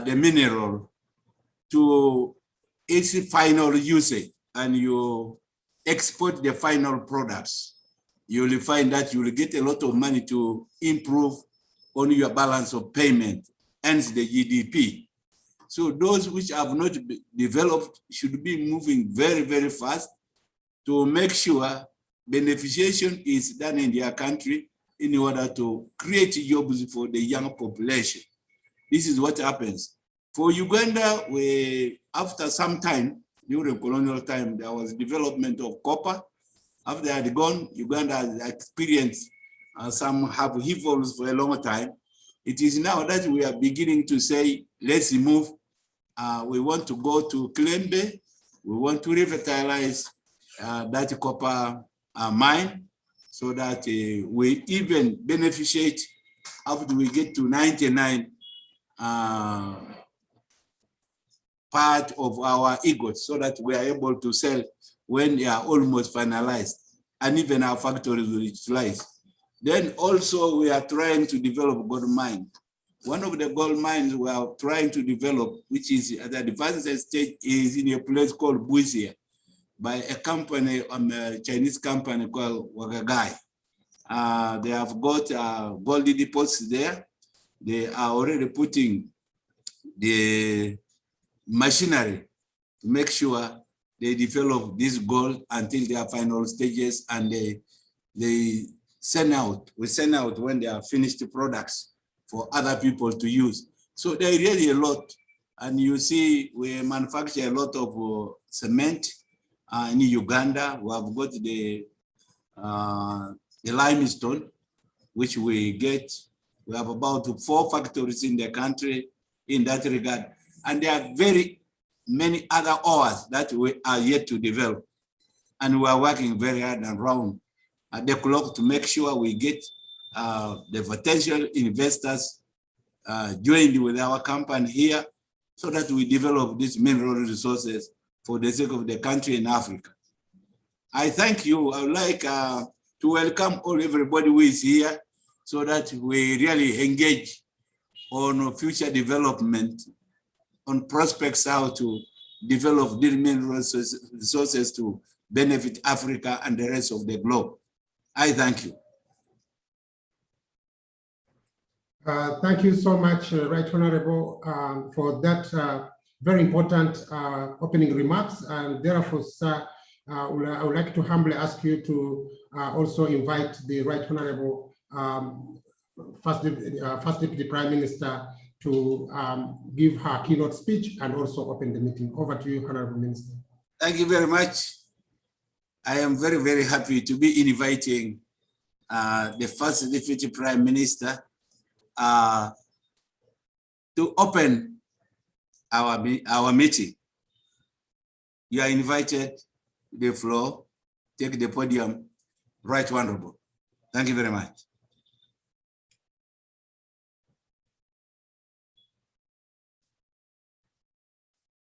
the mineral to its final usage and you export the final products, you will find that you will get a lot of money to improve on your balance of payment, hence the GDP. So those which have not developed should be moving very, very fast to make sure beneficiation is done in their country in order to create jobs for the young population. This is what happens. For Uganda, after some time, during colonial time, there was development of copper. After they had gone, Uganda has experienced some upheavals for a long time. It is now that we are beginning to say, let's move. We want to go to Kilembe. We want to revitalize that copper mine so that we even beneficiate after we get to 99 part of our egos, so that we are able to sell when they are almost finalized, and even our factories will utilize. Then also we are trying to develop gold mine. One of the gold mines we are trying to develop, which is at the advanced stage, is in a place called Buisia by a company, a Chinese company called Wagagai. They have got gold deposits there. They are already putting the machinery to make sure they develop this gold until their final stages, and they send out, we send out when they are finished products for other people to use. So there are really a lot. And you see, we manufacture a lot of cement in Uganda. We have got the limestone, which we get. We have about 4 factories in the country in that regard. And there are very many other ores that we are yet to develop. And we are working very hard and round at the clock to make sure we get the potential investors joined with our company here, so that we develop these mineral resources for the sake of the country in Africa. I thank you. I would like to welcome everybody who is here, so that we really engage on future development, on prospects how to develop these mineral resources to benefit Africa and the rest of the globe. I thank you. Thank you so much, Right Honorable, for that very important opening remarks. And therefore, sir, I would like to humbly ask you to also invite the Right Honorable First Deputy Prime Minister to give her keynote speech and also open the meeting. Over to you, Honorable Minister. Thank you very much. I am very, very happy to be inviting the First Deputy Prime Minister to open our meeting. You are invited to the floor, take the podium, Right Honorable. Thank you very much.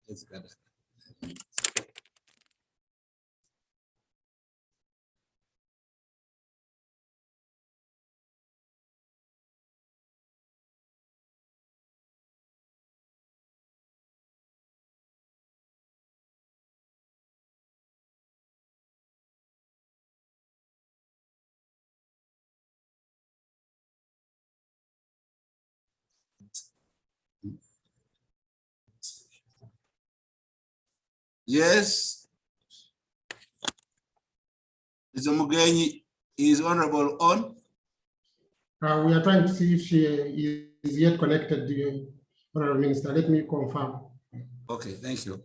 Let's go. Yes. Mr. Mugenyi is honorable on. We are trying to see if she is yet connected to you, Honorable Minister. Let me confirm. Okay, thank you.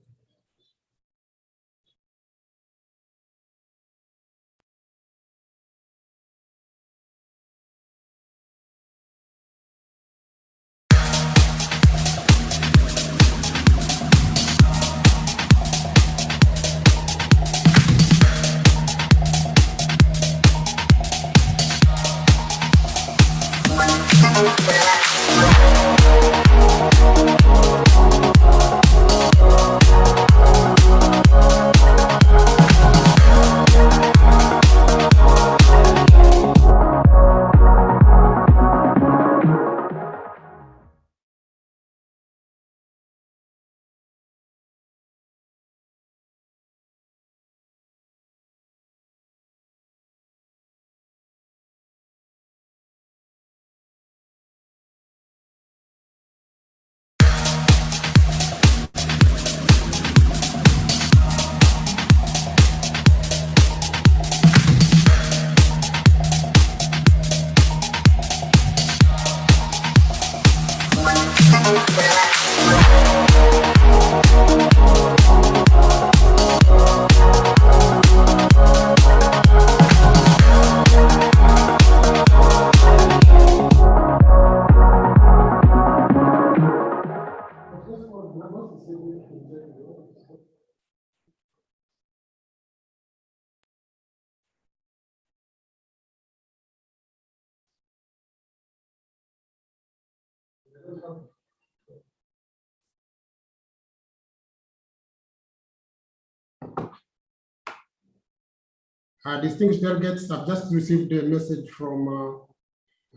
Distinguished delegates, I've just received a message from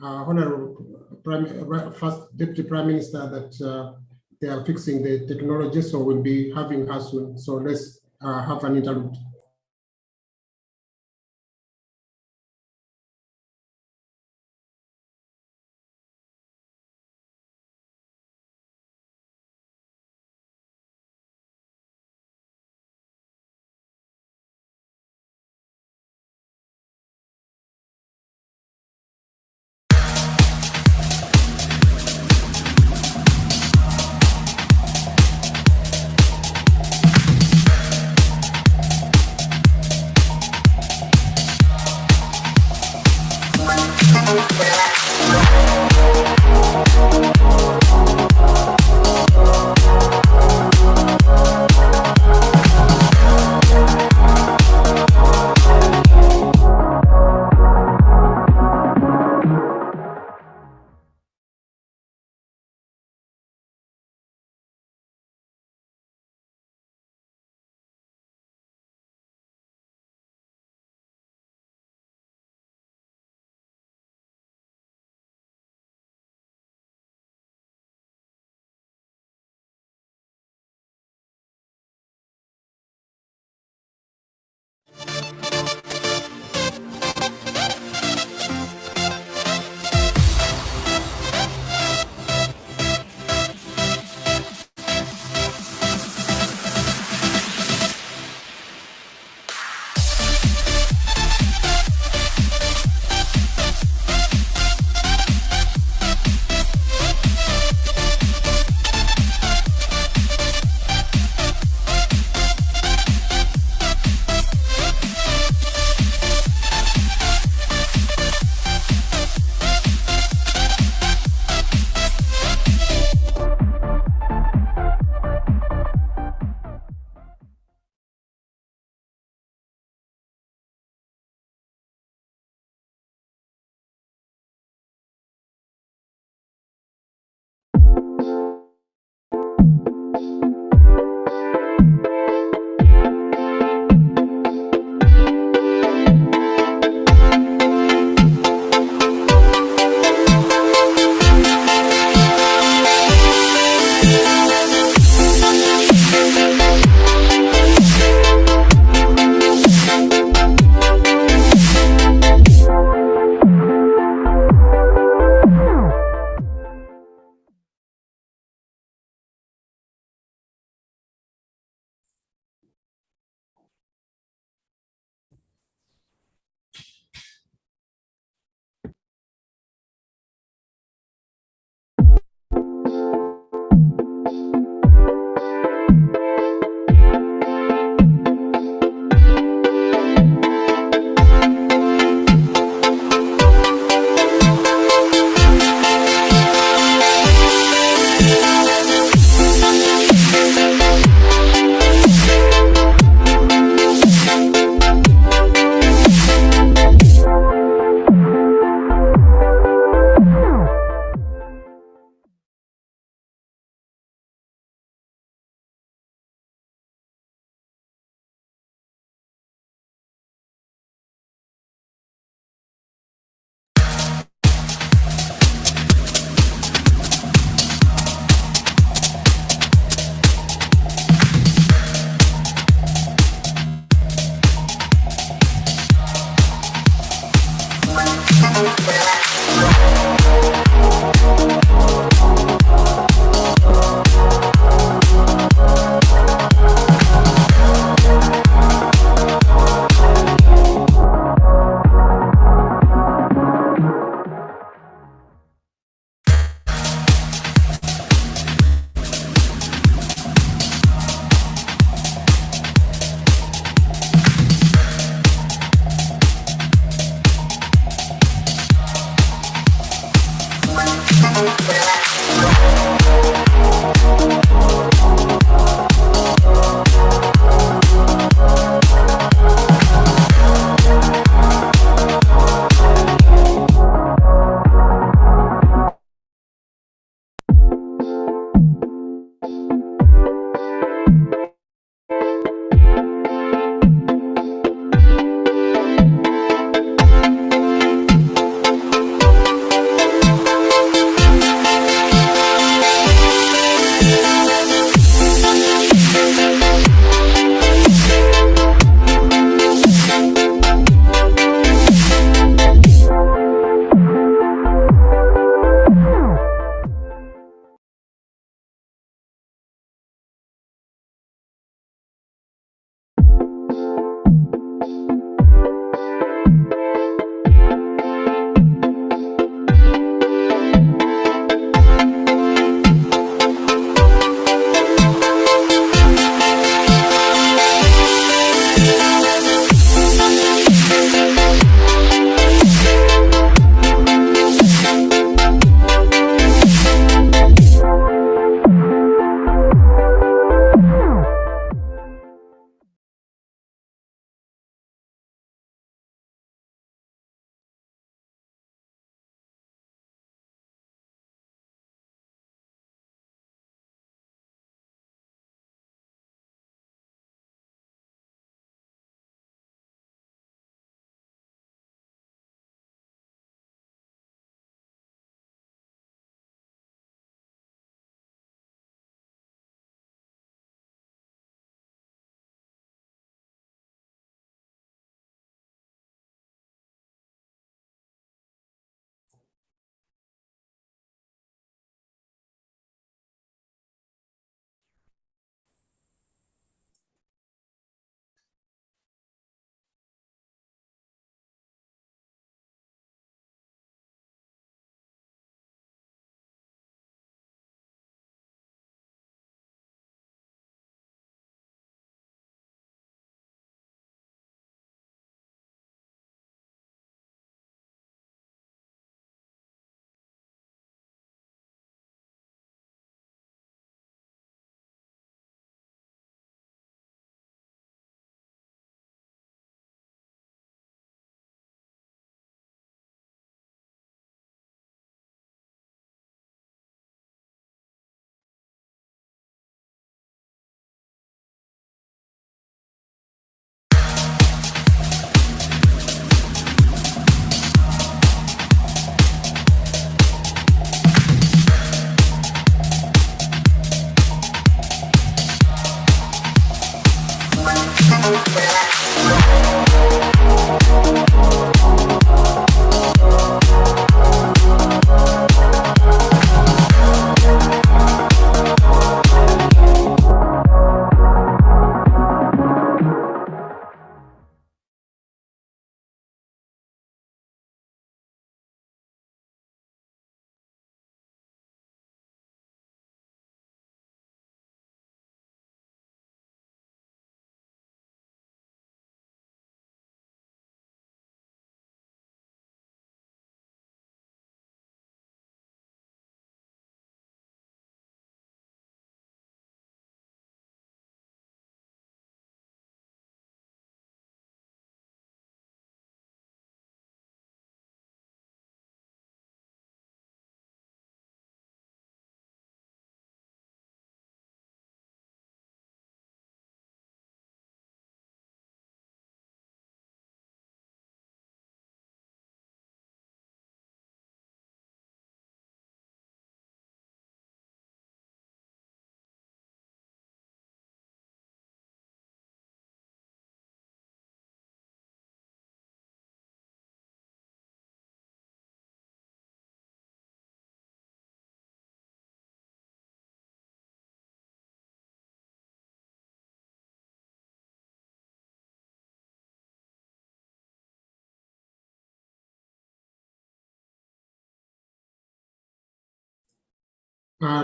Honorable First Deputy Prime Minister that they are fixing the technology, so we'll be having her soon. So let's have an interlude.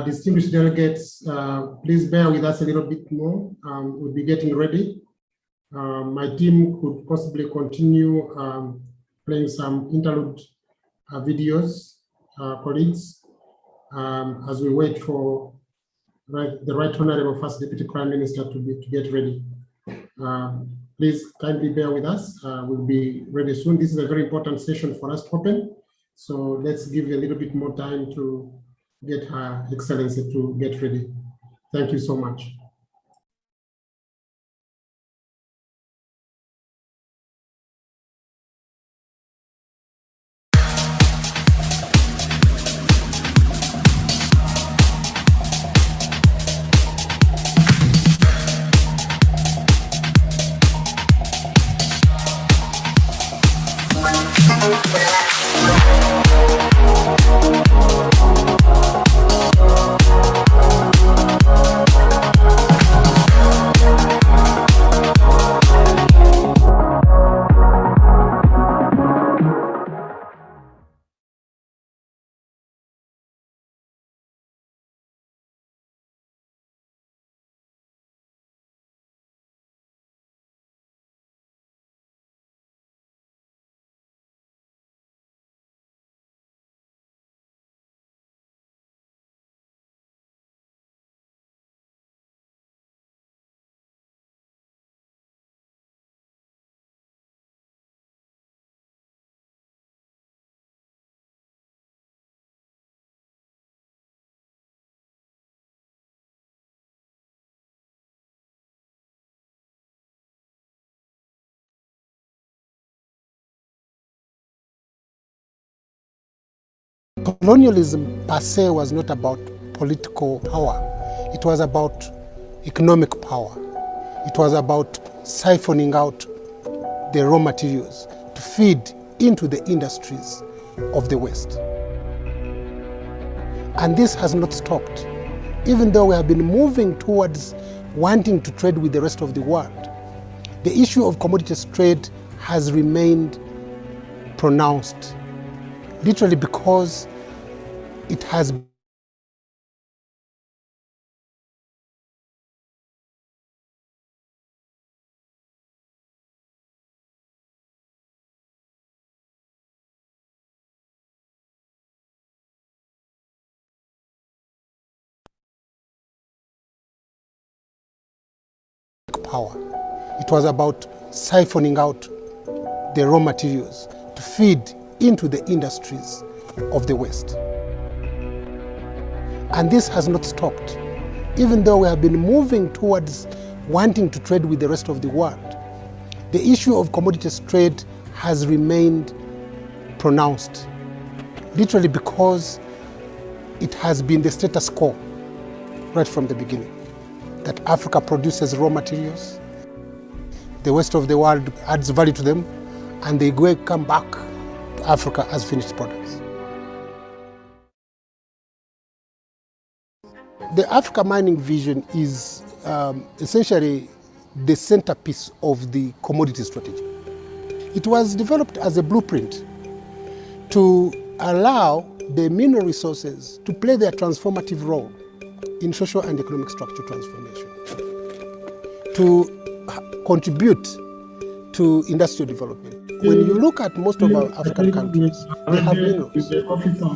Distinguished delegates, please bear with us a little bit more. We'll be getting ready. My team could possibly continue playing some interlude videos, colleagues, as we wait for the Right Honorable First Deputy Prime Minister to get ready. Please kindly bear with us. We'll be ready soon. This is a very important session for us to open. So let's give a little bit more time to get Her Excellency to get ready. Thank you so much. Colonialism per se was not about political power. It was about economic power. It was about siphoning out the raw materials to feed into the industries of the West. And this has not stopped. Even though we have been moving towards wanting to trade with the rest of the world, the issue of commodities trade has remained pronounced, literally because it has power. It was about siphoning out the raw materials to feed into the industries of the West. And this has not stopped. Even though we have been moving towards wanting to trade with the rest of the world, the issue of commodities trade has remained pronounced, literally because it has been the status quo right from the beginning, that Africa produces raw materials, the rest of the world adds value to them, and they come back to Africa as finished products. The Africa mining vision is essentially the centerpiece of the commodity strategy. It was developed as a blueprint to allow the mineral resources to play their transformative role in social and economic structure transformation, to contribute to industrial development. When you look at most of our African countries, they have minerals.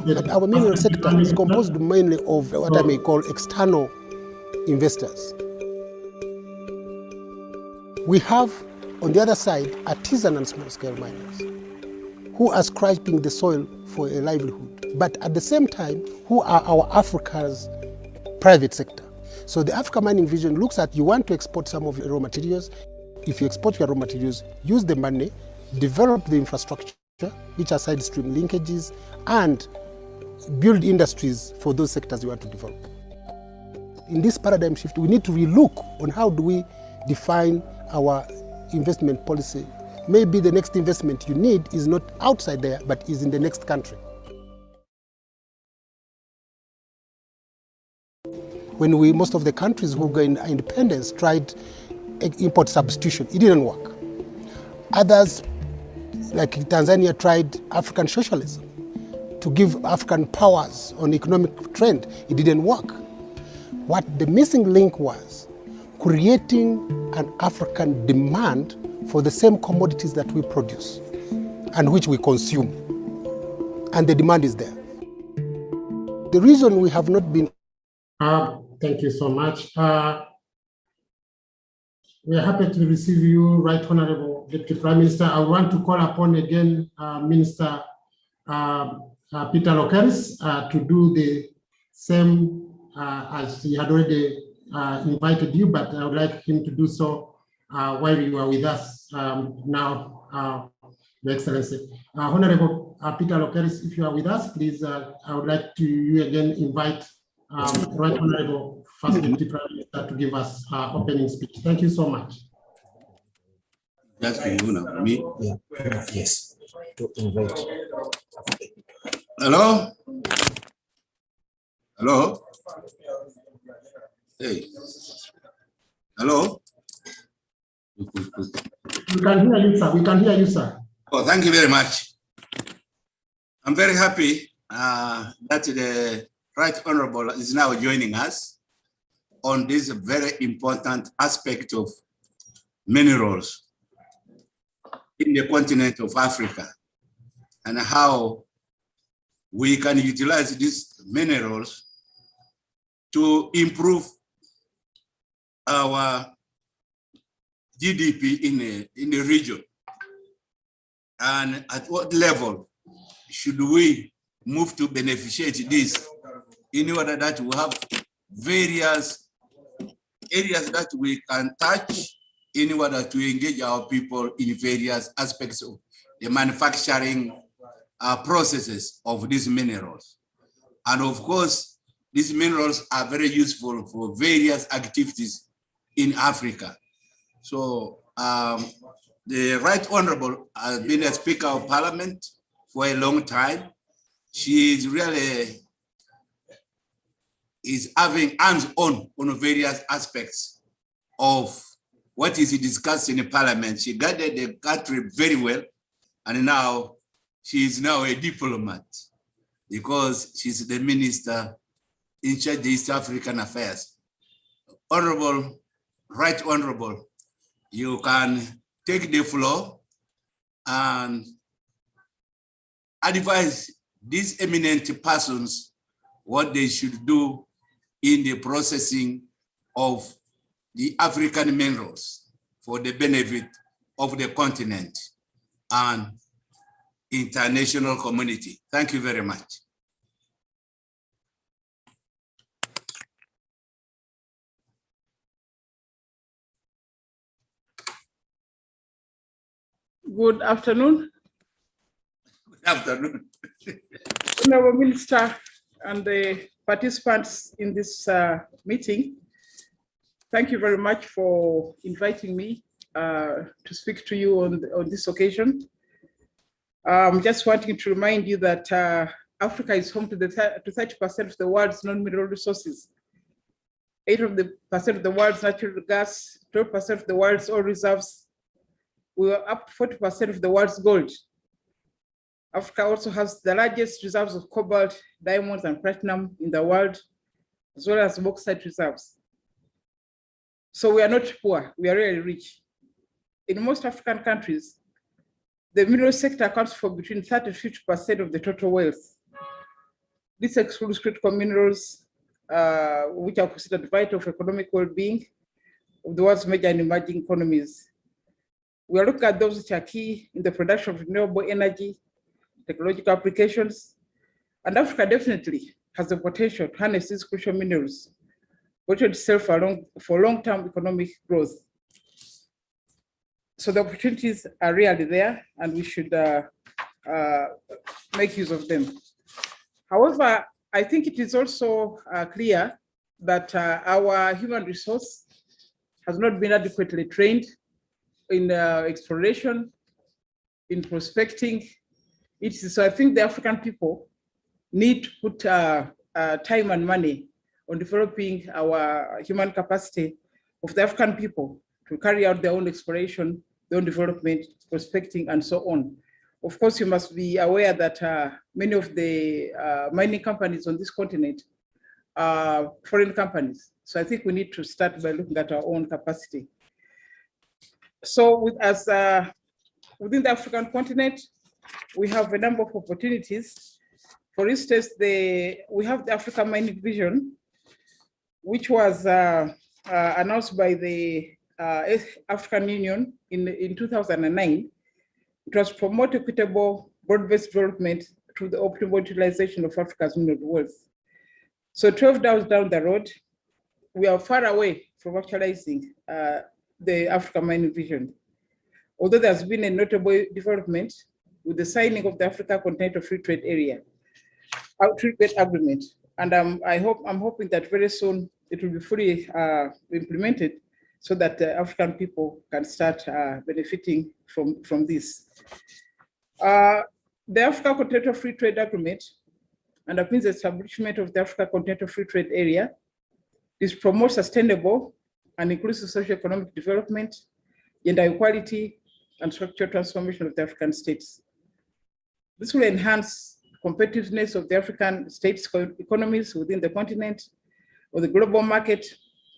But our mineral sector is composed mainly of what I may call external investors. We have, on the other side, artisan and small-scale miners who are scraping the soil for a livelihood, but at the same time, who are our Africa's private sector. So the Africa mining vision looks at, you want to export some of your raw materials. If you export your raw materials, use the money, develop the infrastructure, which are side stream linkages, and build industries for those sectors you want to develop. In this paradigm shift, we need to relook on how do we define our investment policy. Maybe the next investment you need is not outside there, but is in the next country. When most of the countries who gained independence tried import substitution, it didn't work. Others, like Tanzania, tried African socialism to give African powers on economic trend. It didn't work. What the missing link was creating an African demand for the same commodities that we produce and which we consume. And the demand is there. The reason we have not been... Thank you so much. We are happy to receive you, Right Honorable Deputy Prime Minister. I want to call upon again Minister Peter Lokeris to do the same as he had already invited you, but I would like him to do so while you are with us now, Your Excellency. Honorable Peter Lokeris, if you are with us, please, I would like to you again invite Right Honorable First Deputy Prime Minister to give us opening speech. Thank you so much. Just me. Yeah. Yes. To invite. Hello? Hello? Hey. Hello? We can hear you, sir. We can hear you, sir. Oh, thank you very much. I'm very happy that the Right Honorable is now joining us on this very important aspect of minerals in the continent of Africa and how we can utilize these minerals to improve our GDP in the region. And at what level should we move to beneficiate this in order that we have various areas that we can touch in order to engage our people in various aspects of the manufacturing processes of these minerals. And of course, these minerals are very useful for various activities in Africa. So the Right Honorable has been a Speaker of Parliament for a long time. She is really having hands-on on various aspects of what is discussed in the Parliament. She guided the country very well, and now she is now a diplomat because she's the minister in charge of East African affairs. Honorable, Right Honorable, you can take the floor and advise these eminent persons what they should do in the processing of the African minerals for the benefit of the continent and international community. Thank you very much. Good afternoon. Good afternoon. Honorable Minister and the participants in this meeting, thank you very much for inviting me to speak to you on this occasion. Just wanting to remind you that Africa is home to 30% of the world's non-mineral resources, 8% of the world's natural gas, 12% of the world's oil reserves. We are up to 40% of the world's gold. Africa also has the largest reserves of cobalt, diamonds, and platinum in the world, as well as bauxite reserves. So we are not poor, we are really rich. In most African countries, the mineral sector accounts for between 30 to 50% of the total wealth. This excludes critical minerals, which are considered vital for economic well-being of the world's major and emerging economies. We are looking at those which are key in the production of renewable energy, technological applications, and Africa definitely has the potential to harness these crucial minerals, which itself for long-term economic growth. So the opportunities are really there, and we should make use of them. However, I think it is also clear that our human resource has not been adequately trained in exploration, in prospecting. So I think the African people need to put time and money on developing our human capacity of the African people to carry out their own exploration, their own development, prospecting, and so on. Of course, you must be aware that many of the mining companies on this continent are foreign companies. So I think we need to start by looking at our own capacity. So within the African continent, we have a number of opportunities. For instance, we have the Africa Mining Vision, which was announced by the African Union in 2009. It was promote equitable, broad-based development through the optimal utilization of Africa's mineral wealth. So 12 years down the road, we are far away from actualizing the Africa Mining Vision. Although there's been a notable development with the signing of the Africa Continental Free Trade Area, Free Trade Agreement, and I'm hoping that very soon it will be fully implemented, so that the African people can start benefiting from this. The Africa Continental Free Trade Agreement underpins the establishment of the Africa Continental Free Trade Area. This promotes sustainable and inclusive socio-economic development, gender equality, and structural transformation of the African states. This will enhance competitiveness of the African states' economies within the continent or the global market,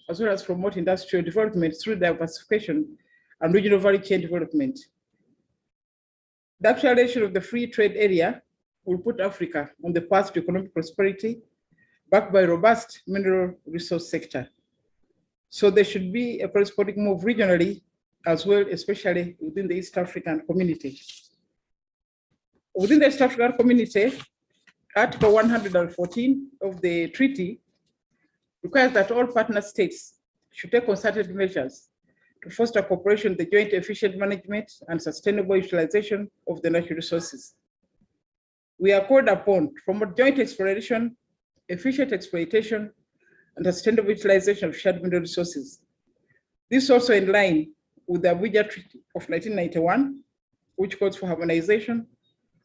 as well as promote industrial development through diversification and regional value chain development. The actualization of the free trade area will put Africa on the path to economic prosperity, backed by a robust mineral resource sector. So there should be a corresponding move regionally as well, especially within the East African community. Within the East African community, Article 114 of the treaty requires that all partner states should take concerted measures to foster cooperation, the joint efficient management and sustainable utilization of the natural resources. We are called upon to promote joint exploration, efficient exploitation, and sustainable utilization of shared mineral resources. This is also in line with the Abuja Treaty of 1991, which calls for harmonization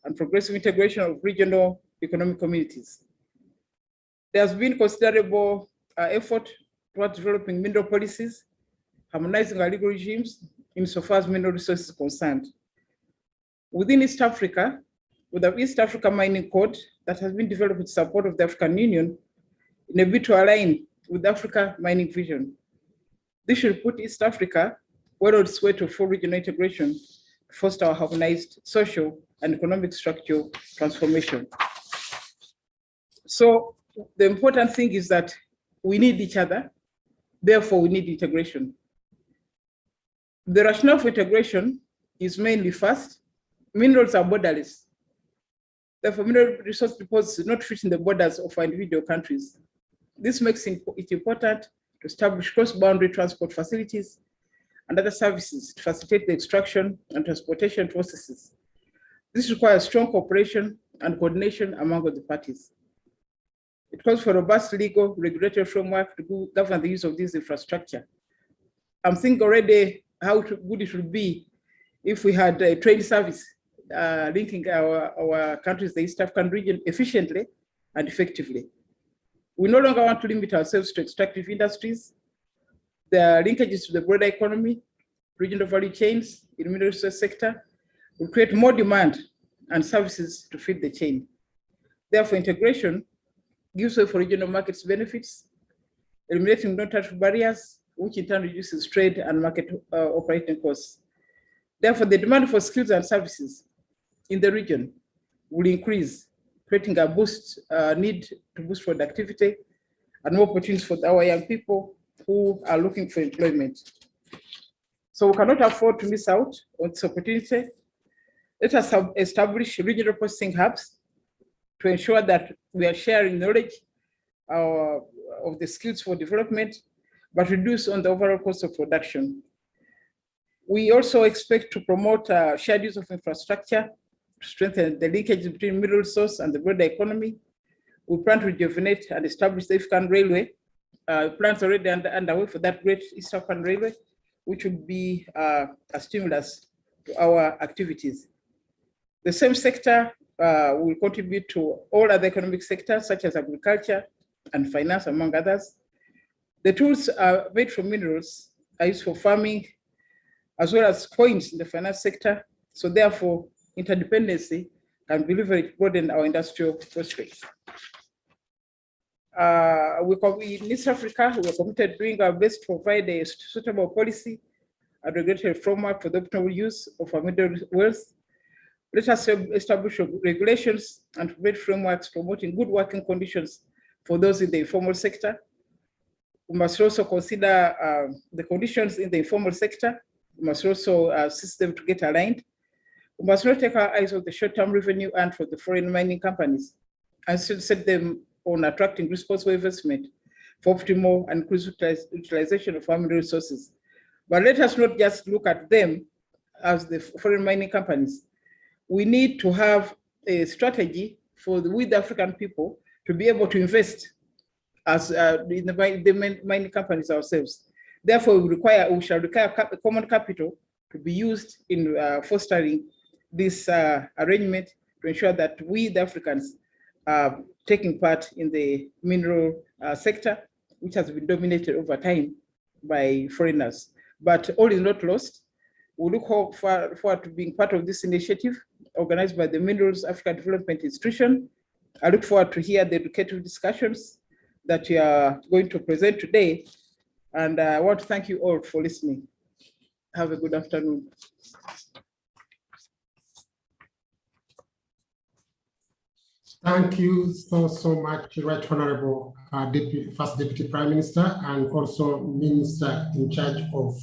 and progressive integration of regional economic communities. There has been considerable effort towards developing mineral policies, harmonizing our legal regimes insofar as mineral resources is concerned. Within East Africa, with the East Africa Mining Code that has been developed with support of the African Union in a bid to align with the Africa Mining Vision. This should put East Africa well on its way to full regional integration to foster our harmonized social and economic structural transformation. So the important thing is that we need each other, therefore we need integration. The rationale for integration is mainly first, minerals are borderless. Therefore, mineral resource deposits do not fit in the borders of our individual countries. This makes it important to establish cross-boundary transport facilities and other services to facilitate the extraction and transportation processes. This requires strong cooperation and coordination among the parties. It calls for a robust legal regulatory framework to govern the use of this infrastructure. I'm thinking already how good it would be if we had a trade service linking our countries, the East African region, efficiently and effectively. We no longer want to limit ourselves to extractive industries. The linkages to the broader economy, regional value chains in the mineral resource sector will create more demand and services to feed the chain. Therefore, integration gives way for regional markets benefits, eliminating non-tariff barriers, which in turn reduces trade and market operating costs. Therefore, the demand for skills and services in the region will increase, creating a need to boost productivity and more opportunities for our young people who are looking for employment. So we cannot afford to miss out on this opportunity. Let us establish regional processing hubs to ensure that we are sharing knowledge of the skills for development, but reduce on the overall cost of production. We also expect to promote shared use of infrastructure to strengthen the linkage between mineral resource and the broader economy. We plan to rejuvenate and establish the African Railway. Plans already underway for that great East African Railway, which will be a stimulus to our activities. The same sector will contribute to all other economic sectors, such as agriculture and finance, among others. The tools made from minerals are used for farming, as well as coins in the finance sector. So therefore, interdependency can be leveraged to broaden our industrial prospects. In East Africa, we are committed to doing our best to provide a suitable policy and regulatory framework for the optimal use of our mineral wealth. Let us establish regulations and provide frameworks promoting good working conditions for those in the informal sector. We must also consider the conditions in the informal sector. We must also assist them to get aligned. We must not take our eyes off the short-term revenue earned from the foreign mining companies and still set them on attracting responsible investment for optimal and inclusive utilization of our mineral resources. But let us not just look at them as the foreign mining companies. We need to have a strategy for the African people to be able to invest as in the mining companies ourselves. Therefore, we shall require common capital to be used in fostering this arrangement to ensure that we, the Africans, are taking part in the mineral sector, which has been dominated over time by foreigners. But all is not lost. We look forward to being part of this initiative organized by the Minerals Africa Development Institution. I look forward to hear the educative discussions that you are going to present today. And I want to thank you all for listening. Have a good afternoon. Thank you so much, Right Honorable First Deputy Prime Minister, and also Minister in charge of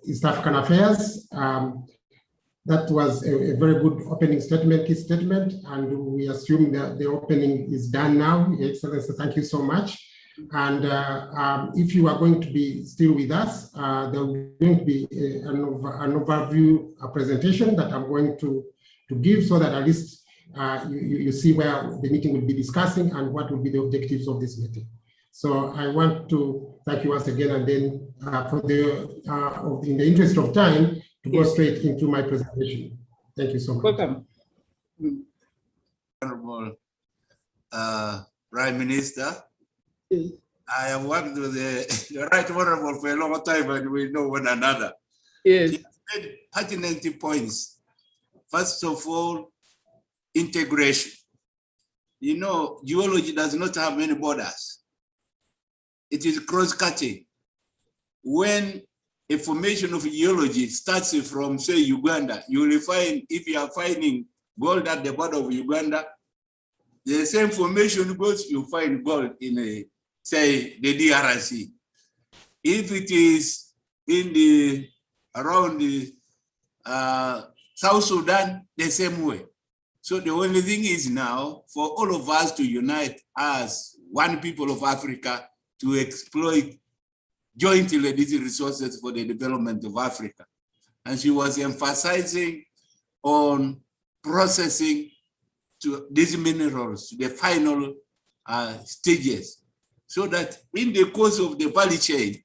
East African Affairs. That was a very good opening statement, and we assume that the opening is done now. Your Excellency, thank you so much. And if you are going to be still with us, there will going to be an overview presentation that I'm going to give, so that at least you see where the meeting will be discussing and what will be the objectives of this meeting. So I want to thank you once again, and then in the interest of time, to go straight into my presentation. Thank you so much. Welcome. Honorable Prime Minister, I have worked with the Right Honorable for a long time, and we know one another. Yes. He made pertinent points. First of all, integration. You know, geology does not have many borders. It is cross-cutting. When a formation of geology starts from, say, Uganda, you will find, if you are finding gold at the border of Uganda, the same formation goes, you find gold in, say, the DRC. If it is in around the South Sudan, the same way. So the only thing is now for all of us to unite as one people of Africa to exploit jointly these resources for the development of Africa. And she was emphasizing on processing to these minerals to the final stages, so that in the course of the value chain,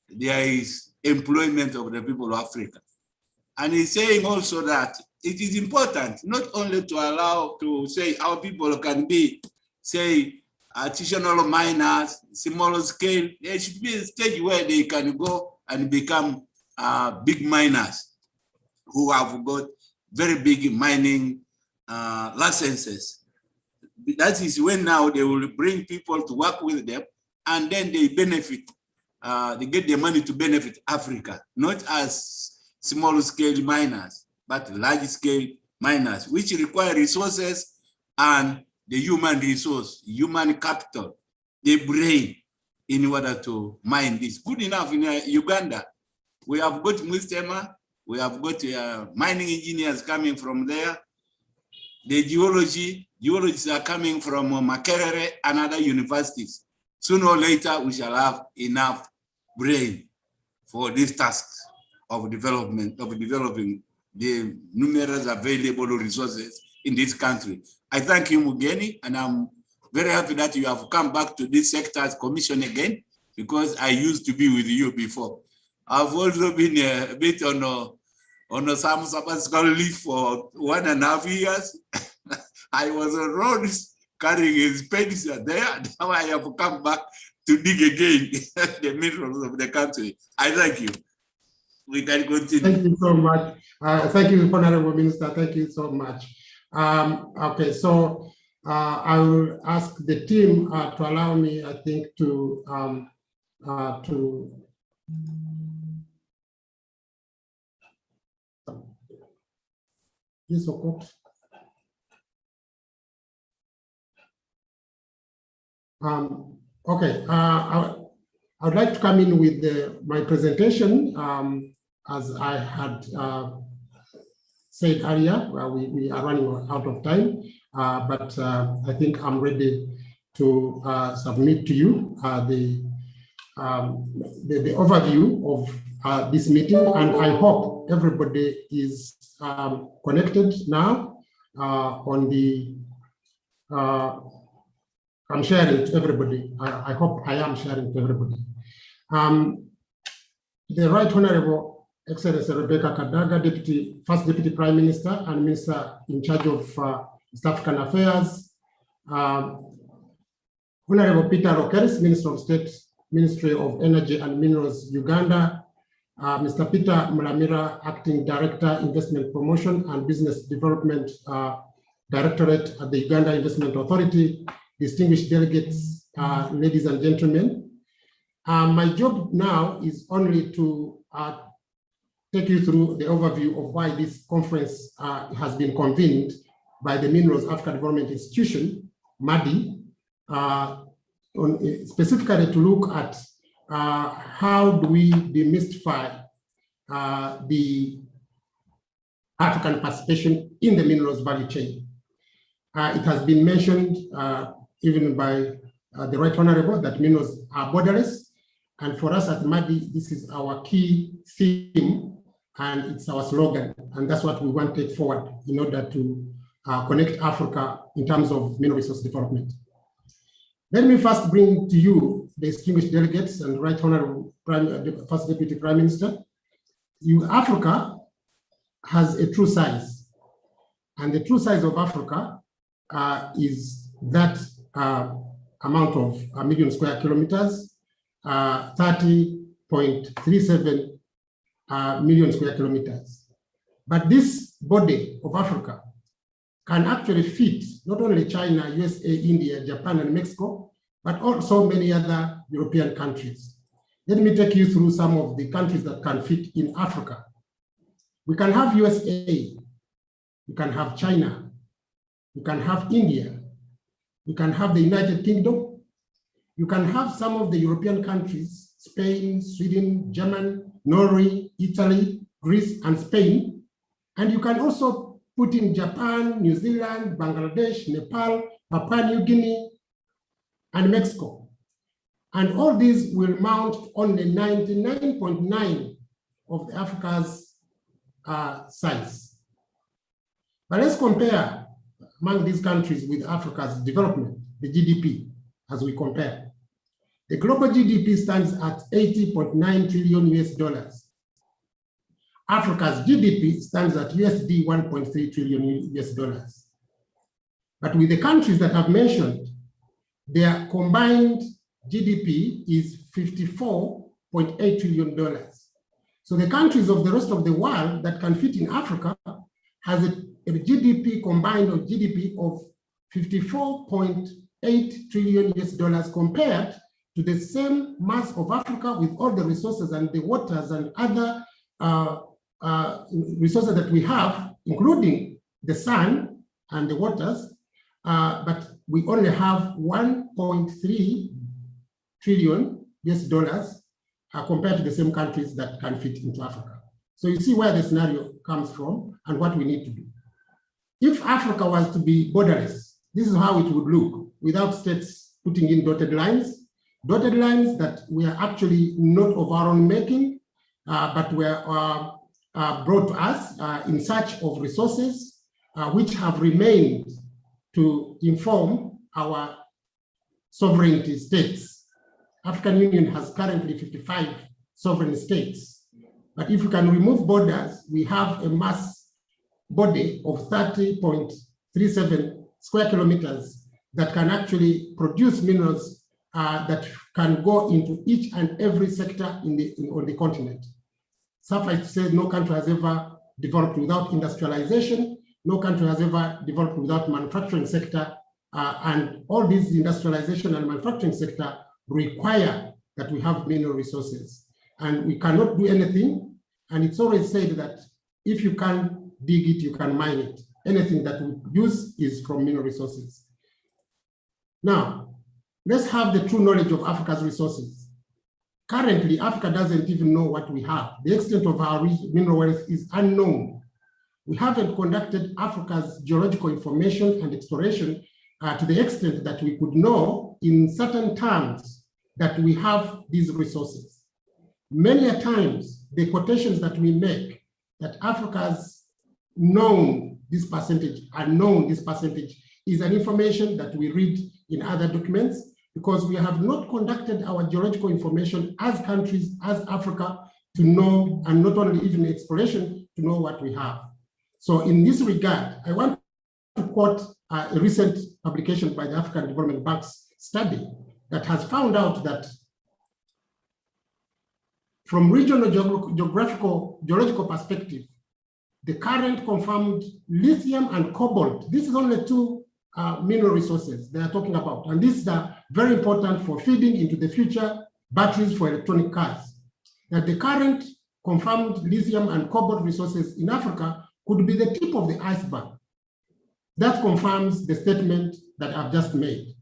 there is employment of the people of Africa. And he's saying also that it is important not only to allow to say our people can be, say, artisanal miners, small scale. There should be a stage where they can go and become big miners who have got very big mining licenses. That is when now they will bring people to work with them, and then they benefit, they get the money to benefit Africa, not as small scale miners, but large scale miners, which require resources and the human resource, human capital, the brain, in order to mine this. Good enough in Uganda, we have got Mustema, we have got mining engineers coming from there. The geologists are coming from Makerere and other universities. Sooner or later, we shall have enough brain for these tasks of development, of developing the numerous available resources in this country. I thank you, Mugeni, and I'm very happy that you have come back to this sector's commission again, because I used to be with you before. I've also been a bit on some sabbatical leave for 1.5 years. I was on roads carrying his spades there. Now I have come back to dig again the minerals of the country. I thank you. We can continue. Thank you so much. Thank you, Honorable Minister. Thank you so much. Okay, so I will ask the team to allow me, I think, to yes, of course. Okay, I would like to come in with my presentation. As I had said earlier, we are running out of time, but I think I'm ready to submit to you the overview of this meeting, and I hope everybody is connected now on the I'm sharing to everybody. I hope I am sharing to everybody. The Right Honorable Excellency Rebecca Kadaga, First Deputy Prime Minister and Minister in charge of East African Affairs. Honorable Peter Rokeris, Minister of State, Ministry of Energy and Minerals, Uganda. Mr. Peter Mulamira, Acting Director, Investment Promotion and Business Development Directorate at the Uganda Investment Authority. Distinguished delegates, ladies and gentlemen. My job now is only to take you through the overview of why this conference has been convened by the Minerals Africa Development Institution, MADI, specifically to look at how do we demystify the African participation in the minerals value chain. It has been mentioned even by the Right Honorable that minerals are borderless. And for us at MADI, this is our key theme and it's our slogan. And that's what we want to take forward in order to connect Africa in terms of mineral resource development. Let me first bring to you the distinguished delegates and Right Honorable First Deputy Prime Minister. Africa has a true size. And the true size of Africa is that amount of 1 million square kilometers, 30.37 million square kilometers. But this body of Africa can actually fit not only China, USA, India, Japan, and Mexico, but also many other European countries. Let me take you through some of the countries that can fit in Africa. We can have USA, we can have China, we can have India, you can have the United Kingdom, you can have some of the European countries, Spain, Sweden, Germany, Norway, Italy, Greece, and Spain. And you can also put in Japan, New Zealand, Bangladesh, Nepal, Papua New Guinea, and Mexico. And all these will mount only 99.9 of Africa's size. But let's compare among these countries with Africa's development, the GDP, as we compare. The global GDP stands at $80.9 trillion. Africa's GDP stands at USD 1.3 trillion. But with the countries that I've mentioned, their combined GDP is $54.8 trillion. So the countries of the rest of the world that can fit in Africa has a GDP combined of GDP of $54.8 trillion compared to the same mass of Africa with all the resources and the waters and other resources that we have, including the sun and the waters, but we only have $1.3 trillion compared to the same countries that can fit into Africa. So you see where the scenario comes from and what we need to do. If Africa was to be borderless, this is how it would look, without states putting in dotted lines that were actually not of our own making, but were brought to us in search of resources which have remained to inform our sovereignty states. African Union has currently 55 sovereign states. But if we can remove borders, we have a mass body of 30.37 square kilometers that can actually produce minerals that can go into each and every sector on the continent. Suffice to say, no country has ever developed without industrialization. No country has ever developed without manufacturing sector. And all these industrialization and manufacturing sector require that we have mineral resources. And we cannot do anything. And it's always said that if you can dig it, you can mine it. Anything that we use is from mineral resources. Now, let's have the true knowledge of Africa's resources. Currently, Africa doesn't even know what we have. The extent of our mineral wealth is unknown. We haven't conducted Africa's geological information and exploration to the extent that we could know in certain terms that we have these resources. Many a times, the quotations that we make that Africa's known this percentage, unknown this percentage, is an information that we read in other documents because we have not conducted our geological information as countries, as Africa, to know, and not only even exploration, to know what we have. So in this regard, I want to quote a recent publication by the African Development Bank's study that has found out that from regional geological perspective, the current confirmed lithium and cobalt, this is only two mineral resources they are talking about. And these are very important for feeding into the future batteries for electronic cars. That the current confirmed lithium and cobalt resources in Africa could be the tip of the iceberg. That confirms the statement that I've just made.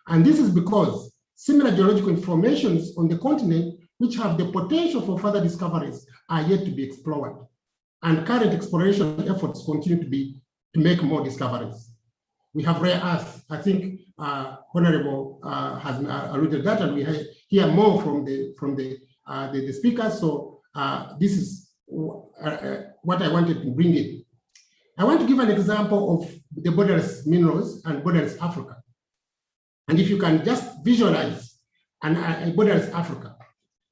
And this is because similar geological informations on the continent which have the potential for further discoveries are yet to be explored. And current exploration efforts continue to make more discoveries. We have rare earth. I think Honorable has alluded to that, and we hear more from the speakers. So this is what I wanted to bring in. I want to give an example of the borderless minerals and borderless Africa. And if you can just visualize a borderless Africa,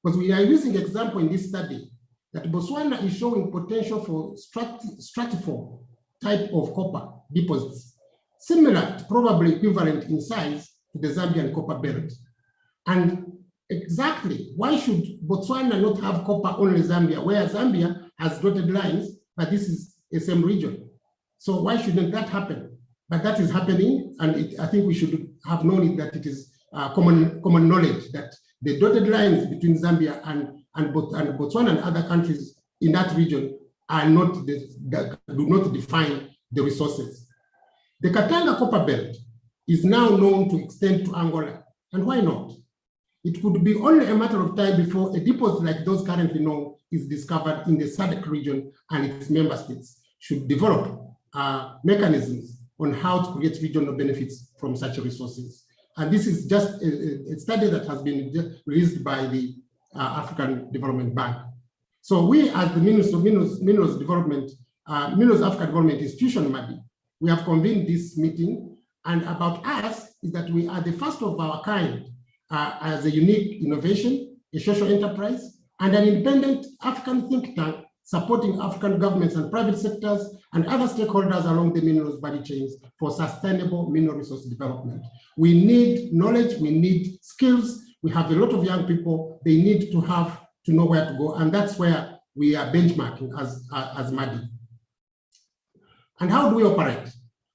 because we are using example in this study that Botswana is showing potential for stratiform type of copper deposits, similar, probably equivalent in size to the Zambian copper belt. And exactly, why should Botswana not have copper only Zambia, where Zambia has dotted lines, but this is the same region? So why shouldn't that happen? But that is happening, and I think we should have known it, that it is common knowledge that the dotted lines between Zambia and Botswana and other countries in that region are not that do not define the resources. The Katanga copper belt is now known to extend to Angola, and why not? It could be only a matter of time before a deposit like those currently known is discovered in the SADC region, and its member states should develop mechanisms on how to create regional benefits from such resources. And this is just a study that has been released by the African Development Bank. So we, as the Minerals Africa Development Institution, MADI, we have convened this meeting, and about us is that we are the first of our kind as a unique innovation, a social enterprise, and an independent African think tank supporting African governments and private sectors and other stakeholders along the minerals value chains for sustainable mineral resource development. We need knowledge, we need skills. We have a lot of young people, they need to know where to go, and that's where we are benchmarking as MADI. And how do we operate?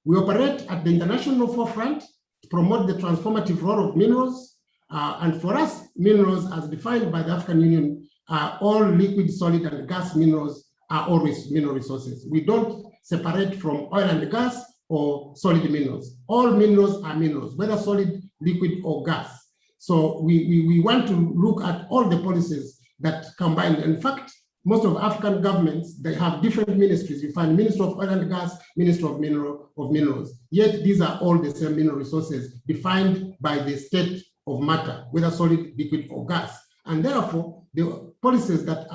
We operate at the international forefront to promote the transformative role of minerals. And for us, minerals as defined by the African Union, all liquid, solid, and gas minerals are always mineral resources. We don't separate from oil and gas or solid minerals. All minerals are minerals, whether solid, liquid, or gas. So we want to look at all the policies that combine. In fact, most of African governments, they have different ministries. You find Minister of Oil and Gas, Minister of Minerals. Yet these are all the same mineral resources defined by the state of matter, whether solid, liquid, or gas. And therefore, the policies that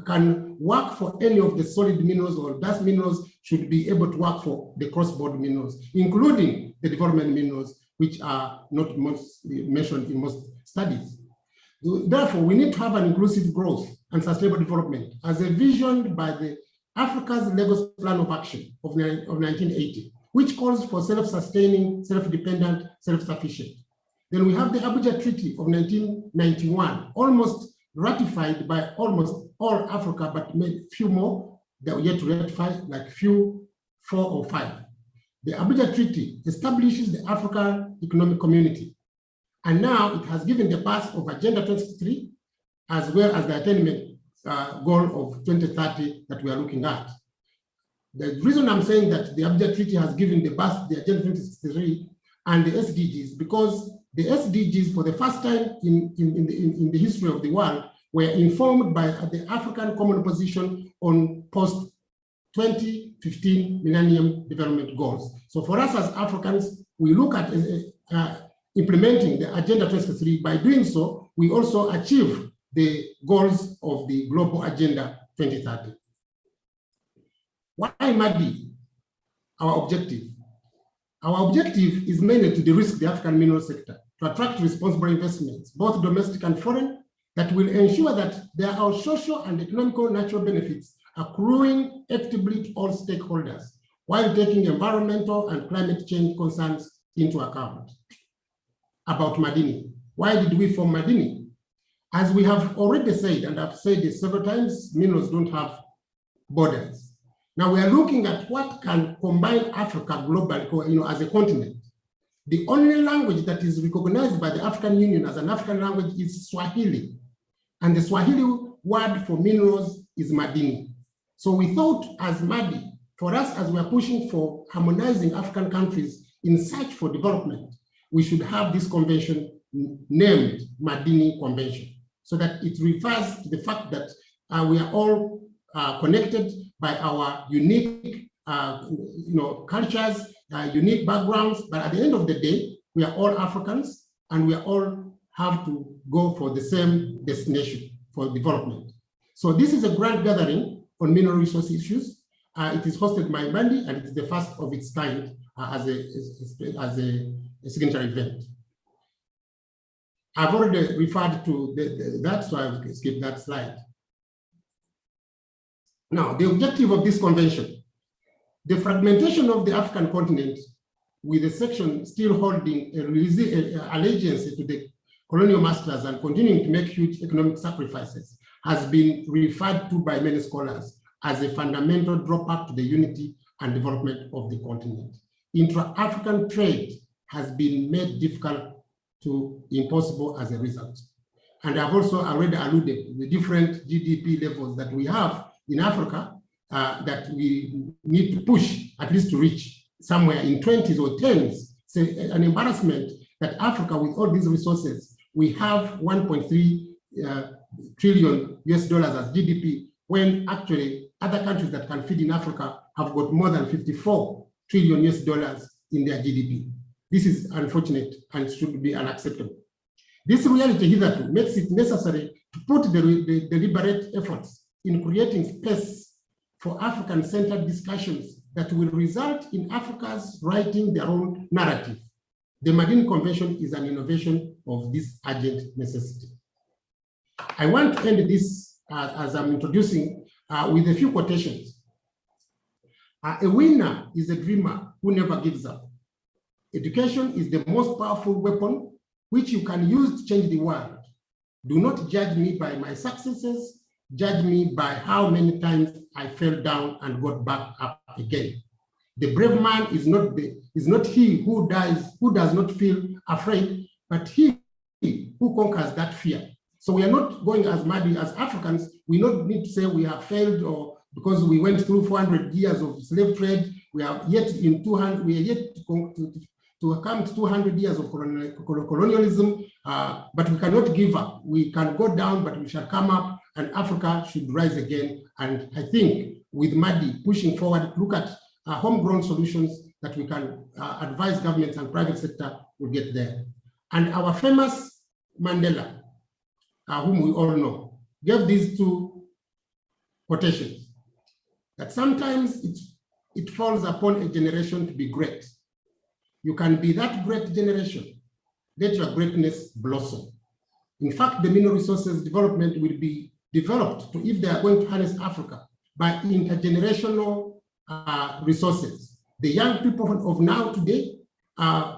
can work for any of the solid minerals or gas minerals should be able to work for the cross-border minerals, including the development minerals, which are not mentioned in most studies. Therefore, we need to have an inclusive growth and sustainable development as envisioned by the Africa's Lagos Plan of Action of 1980, which calls for self-sustaining, self-dependent, self-sufficient. Then we have the Abuja Treaty of 1991, almost ratified by almost all Africa, but few more that we yet to ratify, like 4 or 5. The Abuja Treaty establishes the African Economic Community, and now it has given the path of Agenda 2063, as well as the attainment goal of 2030 that we are looking at. The reason I'm saying that the Abuja Treaty has given the path, the Agenda 2063, and the SDGs, because the SDGs, for the first time in the history of the world, were informed by the African Common Position on post-2015 Millennium Development Goals. So for us as Africans, we look at implementing the Agenda 2063. By doing so, we also achieve the goals of the Global Agenda 2030. Why MADI? Our objective. Our objective is mainly to de-risk the African mineral sector, to attract responsible investments, both domestic and foreign, that will ensure that there are social and economical natural benefits accruing equitably to all stakeholders, while taking environmental and climate change concerns into account. About Madini. Why did we form Madini? As we have already said, and I've said it several times, minerals don't have borders. Now we are looking at what can combine Africa globally, as a continent. The only language that is recognized by the African Union as an African language is Swahili. And the Swahili word for minerals is Madini. So we thought as MADI, for us as we are pushing for harmonizing African countries in search for development, we should have this convention named Madini Convention, so that it refers to the fact that we are all connected by our unique cultures, unique backgrounds, but at the end of the day, we are all Africans and we all have to go for the same destination for development. So this is a grand gathering on mineral resource issues. It is hosted by MADI, and it is the first of its kind as a signature event. I've already referred to that, so I'll skip that slide. Now, the objective of this convention, the fragmentation of the African continent, with a section still holding allegiance to the colonial masters and continuing to make huge economic sacrifices, has been referred to by many scholars as a fundamental drawback to the unity and development of the continent. Intra-African trade has been made difficult to impossible as a result. And I've also already alluded to the different GDP levels that we have in Africa that we need to push at least to reach somewhere in 20s or 10s. It's an embarrassment that Africa, with all these resources, we have 1.3 trillion US dollars as GDP, when actually other countries that can feed in Africa have got more than 54 trillion US dollars in their GDP. This is unfortunate and should be unacceptable. This reality hitherto makes it necessary to put the deliberate efforts in creating space for African-centered discussions that will result in Africa's writing their own narrative, The Madini Convention is an innovation of this urgent necessity. I want to end this as I'm introducing with a few quotations. A winner is a dreamer who never gives up. Education is the most powerful weapon which you can use to change the world. Do not judge me by my successes, judge me by how many times I fell down and got back up again. The brave man is not he who does not feel afraid, but he who conquers that fear. So we are not going as MADI as Africans. We don't need to say we have failed or because we went through 400 years of slave trade. We are yet in 200. We are yet to come to 200 years of colonialism. But we cannot give up. We can go down, but we shall come up, and Africa should rise again. And I think with MADI pushing forward, look at homegrown solutions that we can advise governments and private sector will get there. And our famous Mandela, whom we all know, gave these two quotations, that sometimes it falls upon a generation to be great. You can be that great generation, let your greatness blossom. In fact, the mineral resources development will be developed if they are going to harness Africa by intergenerational resources. The young people of now today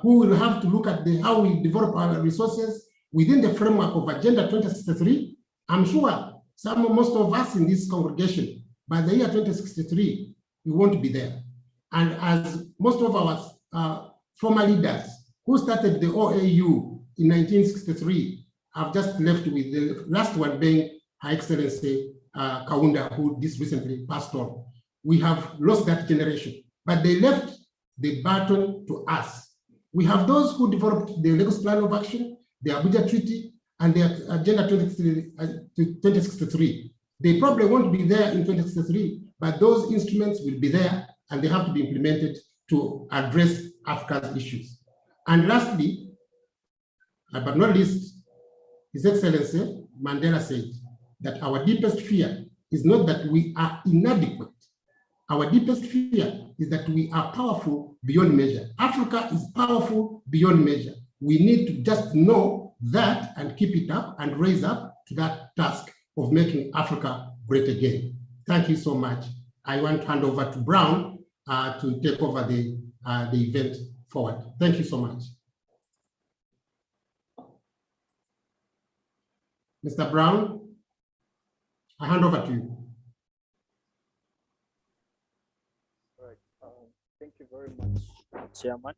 who will have to look at how we develop our resources within the framework of Agenda 2063. I'm sure most of us in this congregation, by the year 2063, we won't be there. And as most of our former leaders who started the OAU in 1963 have just left, with the last one being Her Excellency Kaunda, who just recently passed on. We have lost that generation, but they left the baton to us. We have those who developed the Lagos Plan of Action, the Abuja Treaty, and the Agenda 2063. They probably won't be there in 2063, but those instruments will be there, and they have to be implemented to address Africa's issues. And lastly, but not least, His Excellency Mandela said that our deepest fear is not that we are inadequate. Our deepest fear is that we are powerful beyond measure. Africa is powerful beyond measure. We need to just know that and keep it up and raise up to that task of making Africa great again. Thank you so much. I want to hand over to Brown to take over the event forward. Thank you so much. Mr. Brown, I hand over to you. Thank you very much, Chairman,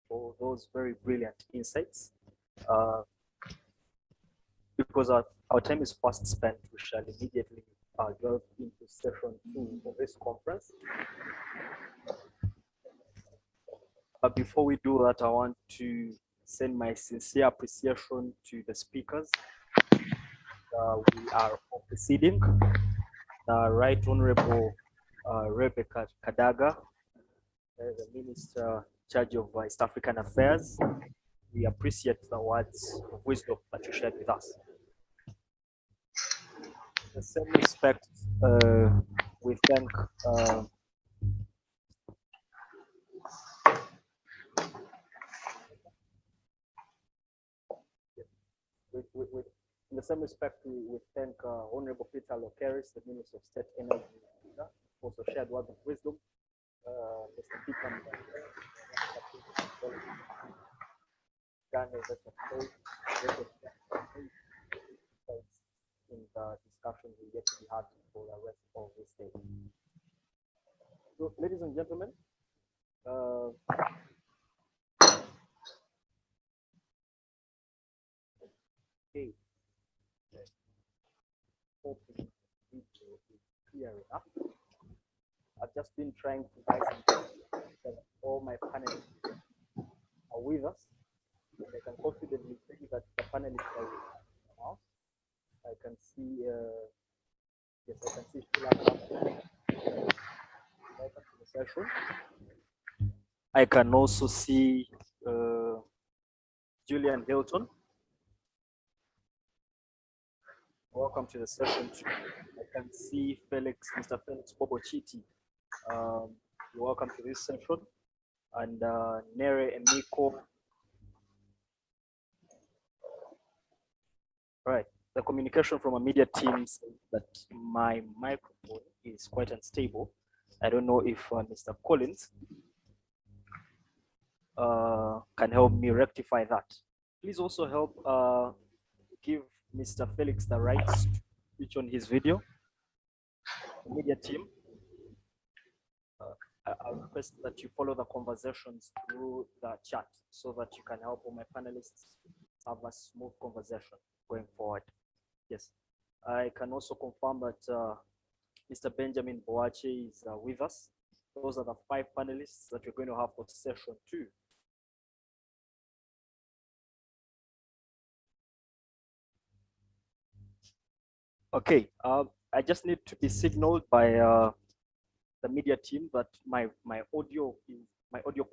for those very brilliant insights. Because our time is fast spent, we shall immediately delve into session 2 of this conference. But before we do that, I want to send my sincere appreciation to the speakers. We are proceeding. Right Honorable Rebecca Kadaga, the Minister in charge of East African Affairs. We appreciate the words of wisdom that you shared with us. In the same respect, we thank in the same respect, we thank Honorable Peter Lokeris, the Minister of State Energy, also shared words of wisdom. Mr. Peter in the discussion we get to be had for the rest of this day. So, ladies and gentlemen, okay. Hoping the video is clear enough. I've just been trying to buy some that all my panelists are with us. And I can confidently say that the panelists are with us now. I can see, yes, I can see welcome to the session. I can also see Julian Hilton. Welcome to the session too. I can see Mr. Felix Bobochiti. You're welcome to this session. And Nere Emiko Right. The communication from a media team says that my microphone is quite unstable. I don't know if Mr. Collins can help me rectify that. Please also help give Mr. Felix the rights to switch on his video. The media team, I request that you follow the conversations through the chat so that you can help all my panelists have a smooth conversation going forward. Yes, I can also confirm that Mr. Benjamin Boache is with us. Those are the 5 panelists that we're going to have for session 2. Okay, I just need to be signaled by the media team that my audio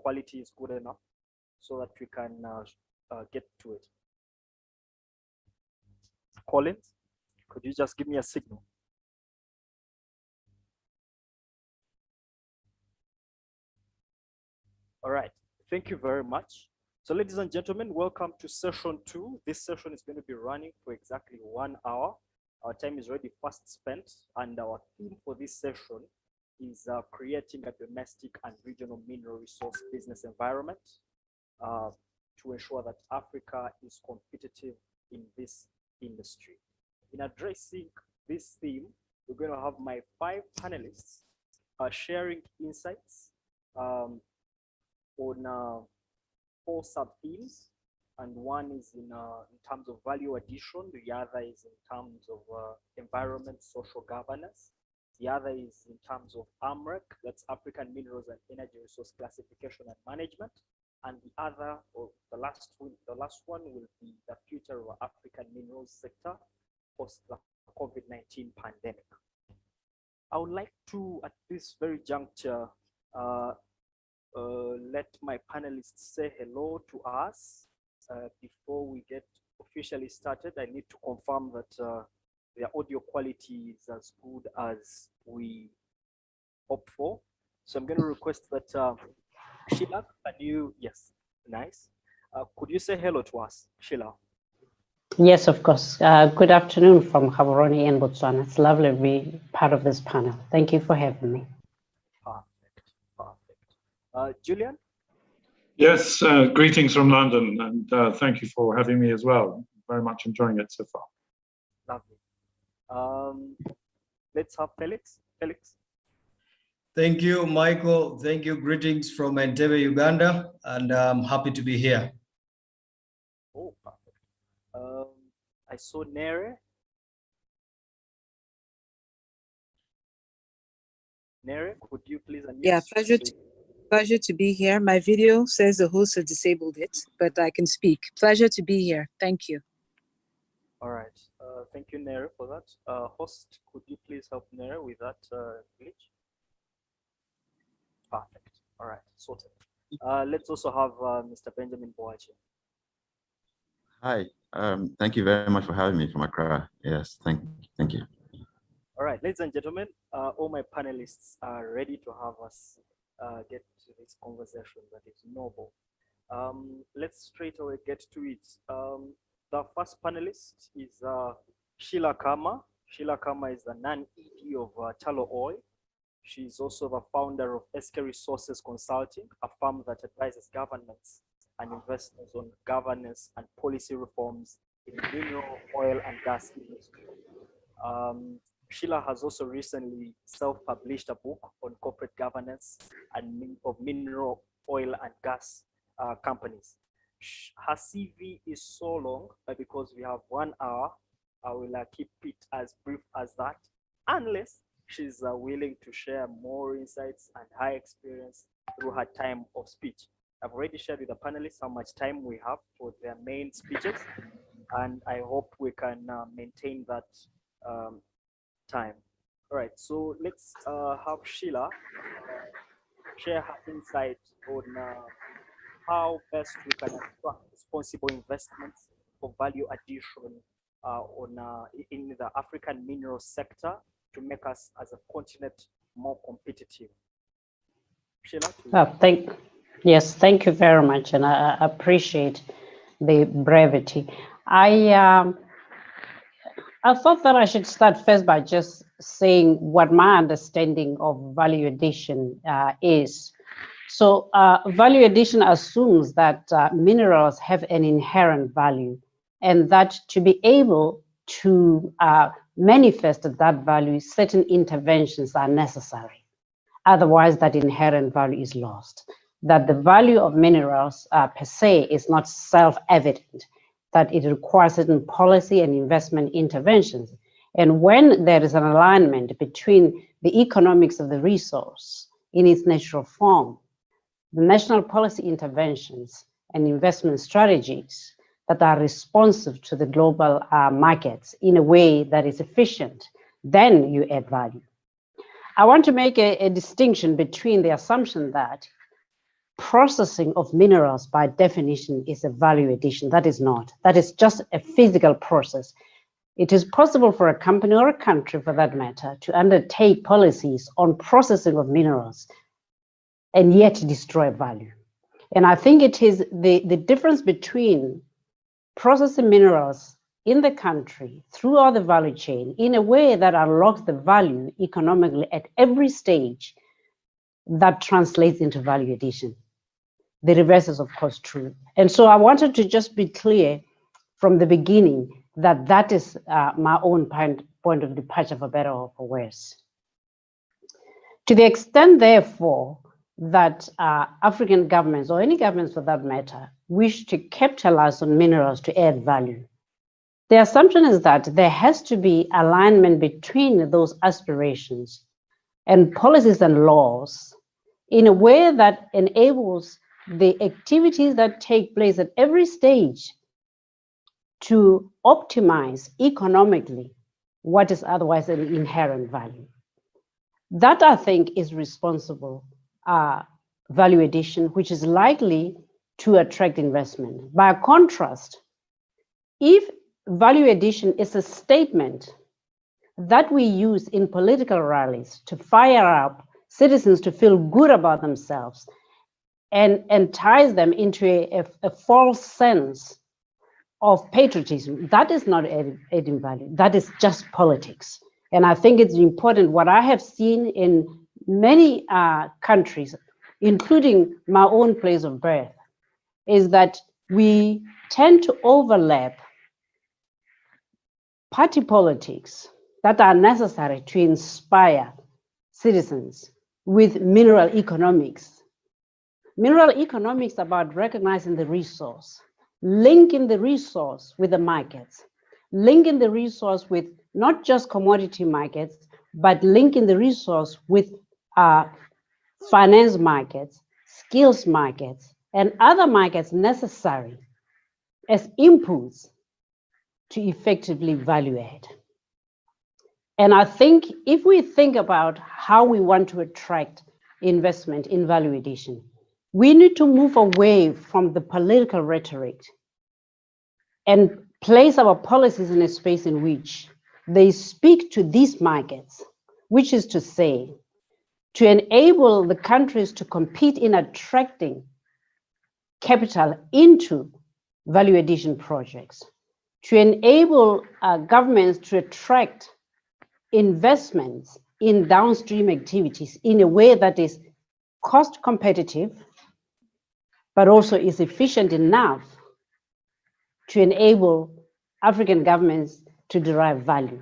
quality is good enough so that we can get to it. Collins, could you just give me a signal? All right, thank you very much. So ladies and gentlemen, welcome to session 2. This session is going to be running for exactly 1 hour. Our time is already fast spent, and our theme for this session is creating a domestic and regional mineral resource business environment to ensure that Africa is competitive in this industry. In addressing this theme, we're going to have my 5 panelists sharing insights on 4 sub-themes, and one is in terms of value addition, the other is in terms of environment, social governance, the other is in terms of AMREC, that's African Minerals and Energy Resource Classification and Management, and the other, or the last one will be the future of African minerals sector post the COVID-19 pandemic. I would like to, at this very juncture, let my panelists say hello to us. Before we get officially started, I need to confirm that their audio quality is as good as we hope for. So I'm going to request that Sheila, can you, yes, nice. Could you say hello to us, Sheila? Yes, of course. Good afternoon from Gaborone in Botswana. It's lovely to be part of this panel. Thank you for having me. Perfect, perfect. Julian? Yes, greetings from London, and thank you for having me as well. Very much enjoying it so far. Lovely. Let's have Felix. Felix. Thank you, Michael. Thank you. Greetings from Entebbe, Uganda, and I'm happy to be here. Oh, perfect. I saw Nere. Nere, could you please unmute? Yeah, pleasure to be here. My video says the host has disabled it, but I can speak. Pleasure to be here. Thank you. All right. Thank you, Nere, for that. Host, could you please help Nere with that glitch? Perfect. All right, sorted. Let's also have Mr. Benjamin Boache. Hi. Thank you very much for having me from Accra. Yes, thank you. All right, ladies and gentlemen, all my panelists are ready to have us get to this conversation that is noble. Let's straight away get to it. The first panelist is Sheila Kama. Sheila Kama is the non-ED of Talo Oil. She's also the founder of SK Resources Consulting, a firm that advises governments and investors on governance and policy reforms in the mineral, oil, and gas industry. Sheila has also recently self-published a book on corporate governance and of mineral, oil, and gas companies. Her CV is so long because we have 1 hour. I will keep it as brief as that, unless she's willing to share more insights and high experience through her time of speech. I've already shared with the panelists how much time we have for their main speeches, and I hope we can maintain that time. All right, so let's have Sheila share her insight on how best we can attract responsible investments for value addition in the African mineral sector to make us as a continent more competitive. Sheila? Yes, thank you very much, and I appreciate the brevity. I I thought that I should start first by just saying what my understanding of value addition is. So value addition assumes that minerals have an inherent value, and that to be able to manifest that value, certain interventions are necessary. Otherwise, that inherent value is lost. That the value of minerals per se is not self-evident, that it requires certain policy and investment interventions. And when there is an alignment between the economics of the resource in its natural form, the national policy interventions and investment strategies that are responsive to the global markets in a way that is efficient, then you add value. I want to make a distinction between the assumption that processing of minerals by definition is a value addition. That is not. That is just a physical process. It is possible for a company or a country, for that matter, to undertake policies on processing of minerals and yet destroy value. And I think it is the difference between processing minerals in the country throughout the value chain in a way that unlocks the value economically at every stage that translates into value addition. The reverse is, of course, true. And so I wanted to just be clear from the beginning that that is my own point of departure, for better or for worse. To the extent, therefore, that African governments, or any governments for that matter, wish to capitalize on minerals to add value, the assumption is that there has to be alignment between those aspirations and policies and laws in a way that enables the activities that take place at every stage to optimize economically what is otherwise an inherent value. That, I think, is responsible value addition, which is likely to attract investment. By contrast, if value addition is a statement that we use in political rallies to fire up citizens to feel good about themselves and ties them into a false sense of patriotism, that is not adding value. That is just politics. And I think it's important. What I have seen in many countries, including my own place of birth, is that we tend to overlap party politics that are necessary to inspire citizens with mineral economics. Mineral economics about recognizing the resource, linking the resource with the markets, linking the resource with not just commodity markets, but linking the resource with finance markets, skills markets, and other markets necessary as inputs to effectively value add. And I think if we think about how we want to attract investment in value addition, we need to move away from the political rhetoric and place our policies in a space in which they speak to these markets, which is to say, to enable the countries to compete in attracting capital into value addition projects, to enable governments to attract investments in downstream activities in a way that is cost competitive, but also is efficient enough to enable African governments to derive value.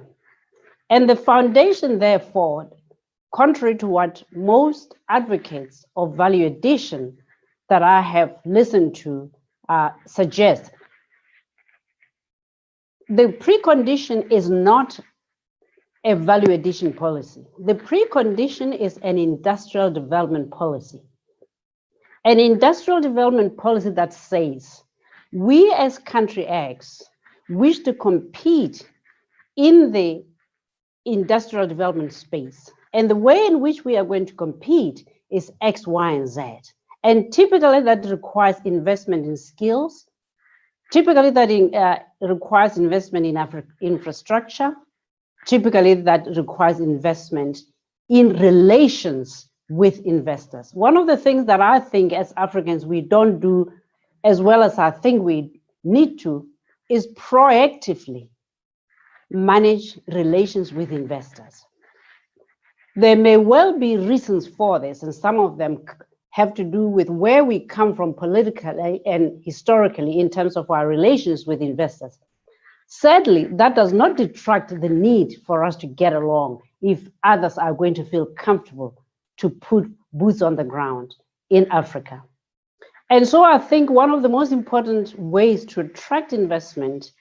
And the foundation, therefore, contrary to what most advocates of value addition that I have listened to suggest, the precondition is not a value addition policy. The precondition is an industrial development policy. An industrial development policy that says, we as country X wish to compete in the industrial development space. And the way in which we are going to compete is X, Y, and Z. And typically that requires investment in skills. Typically that requires investment in infrastructure. Typically that requires investment in relations with investors. One of the things that I think as Africans we don't do as well as I think we need to is proactively manage relations with investors. There may well be reasons for this, and some of them have to do with where we come from politically and historically in terms of our relations with investors. Sadly, that does not detract the need for us to get along if others are going to feel comfortable to put boots on the ground in Africa. And so I think one of the most important ways to attract investment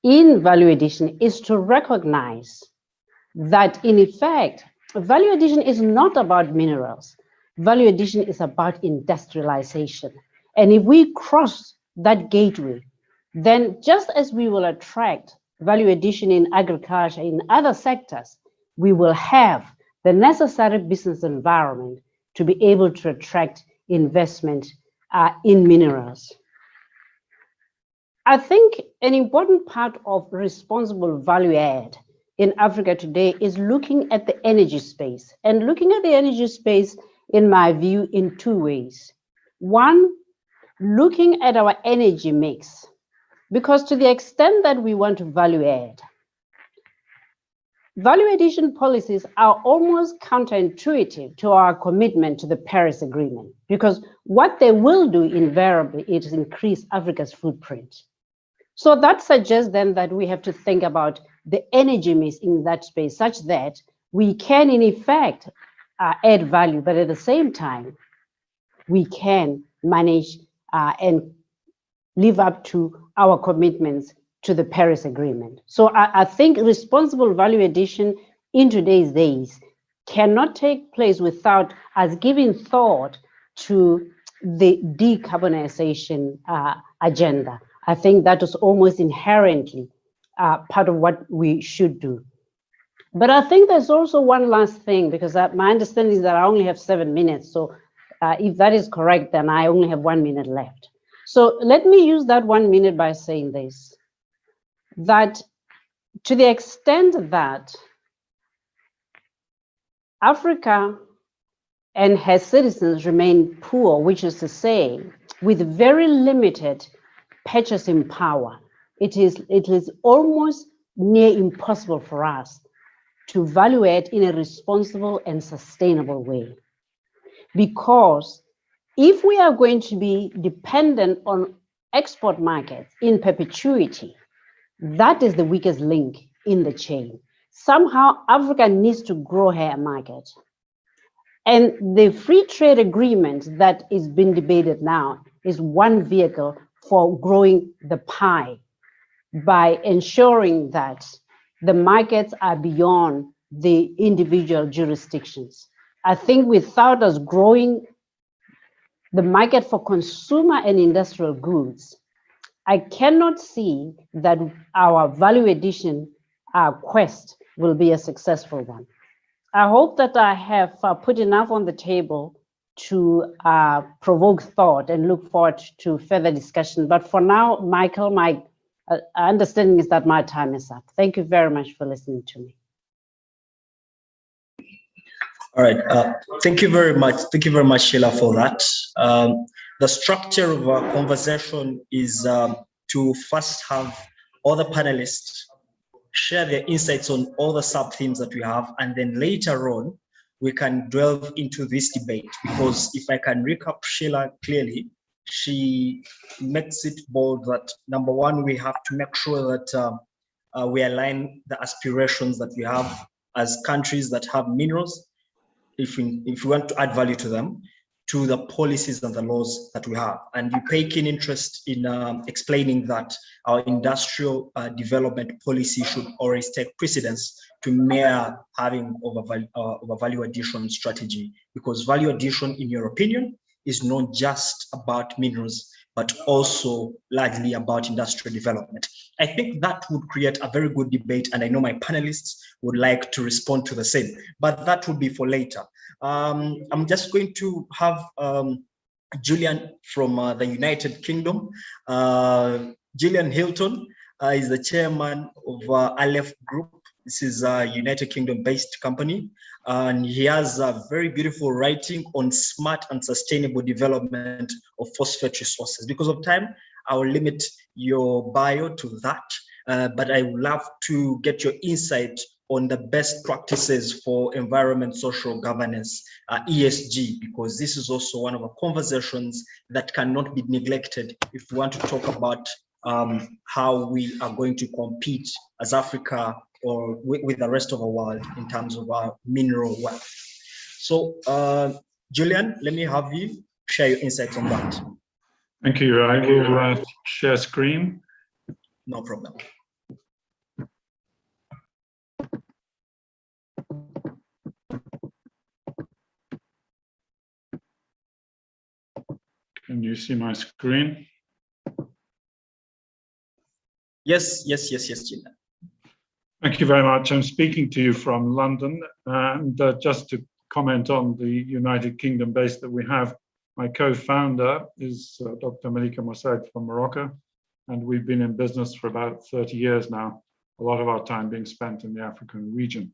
in value addition is to recognize that, in effect, value addition is not about minerals. Value addition is about industrialization. And if we cross that gateway, then just as we will attract value addition in agriculture, in other sectors, we will have the necessary business environment to be able to attract investment in minerals. I think an important part of responsible value add in Africa today is looking at the energy space, and looking at the energy space, in my view, in two ways. One, looking at our energy mix, because to the extent that we want to value add, value addition policies are almost counterintuitive to our commitment to the Paris Agreement, because what they will do invariably is increase Africa's footprint. So that suggests then that we have to think about the energy mix in that space such that we can, in effect, add value, but at the same time, we can manage and live up to our commitments to the Paris Agreement. So I think responsible value addition in today's days cannot take place without us giving thought to the decarbonization agenda. I think that is almost inherently part of what we should do. But I think there's also one last thing, because my understanding is that I only have 7 minutes. So if that is correct, then I only have 1 minute left. So let me use that 1 minute by saying this, that to the extent that Africa and her citizens remain poor, which is to say, with very limited purchasing power, it is almost near impossible for us to value add in a responsible and sustainable way. Because if we are going to be dependent on export markets in perpetuity, that is the weakest link in the chain. Somehow Africa needs to grow her market. And the free trade agreement that is being debated now is one vehicle for growing the pie by ensuring that the markets are beyond the individual jurisdictions. I think without us growing the market for consumer and industrial goods, I cannot see that our value addition quest will be a successful one. I hope that I have put enough on the table to provoke thought and look forward to further discussion. But for now, Michael, my understanding is that my time is up. Thank you very much for listening to me. All right, thank you very much. Thank you very much, Sheila, for that. The structure of our conversation is to first have all the panelists share their insights on all the sub-themes that we have, and then later on, we can delve into this debate, because if I can recap Sheila clearly, she makes it bold that number one, we have to make sure that we align the aspirations that we have as countries that have minerals, if we want to add value to them, to the policies and the laws that we have. And you pay keen interest in explaining that our industrial development policy should always take precedence to mere having over value addition strategy, because value addition, in your opinion, is not just about minerals, but also largely about industrial development. I think that would create a very good debate, and I know my panelists would like to respond to the same, but that would be for later. I'm just going to have Julian from the United Kingdom. Julian Hilton is the chairman of Aleph Group. This is a United Kingdom-based company, and he has a very beautiful writing on smart and sustainable development of phosphate resources. Because of time, I will limit your bio to that. but I would love to get your insight on the best practices for environment, social governance, ESG, because this is also one of the conversations that cannot be neglected if we want to talk about how we are going to compete as Africa or with the rest of the world in terms of our mineral wealth. So, Julian, let me have you share your insights on that. Thank you. I will share screen. No problem. Can you see my screen? Yes, Julian. Thank you very much. I'm speaking to you from London, and just to comment on the United Kingdom base that we have, my co-founder is Dr. Malika Mosaid from Morocco, and we've been in business for about 30 years now, a lot of our time being spent in the African region.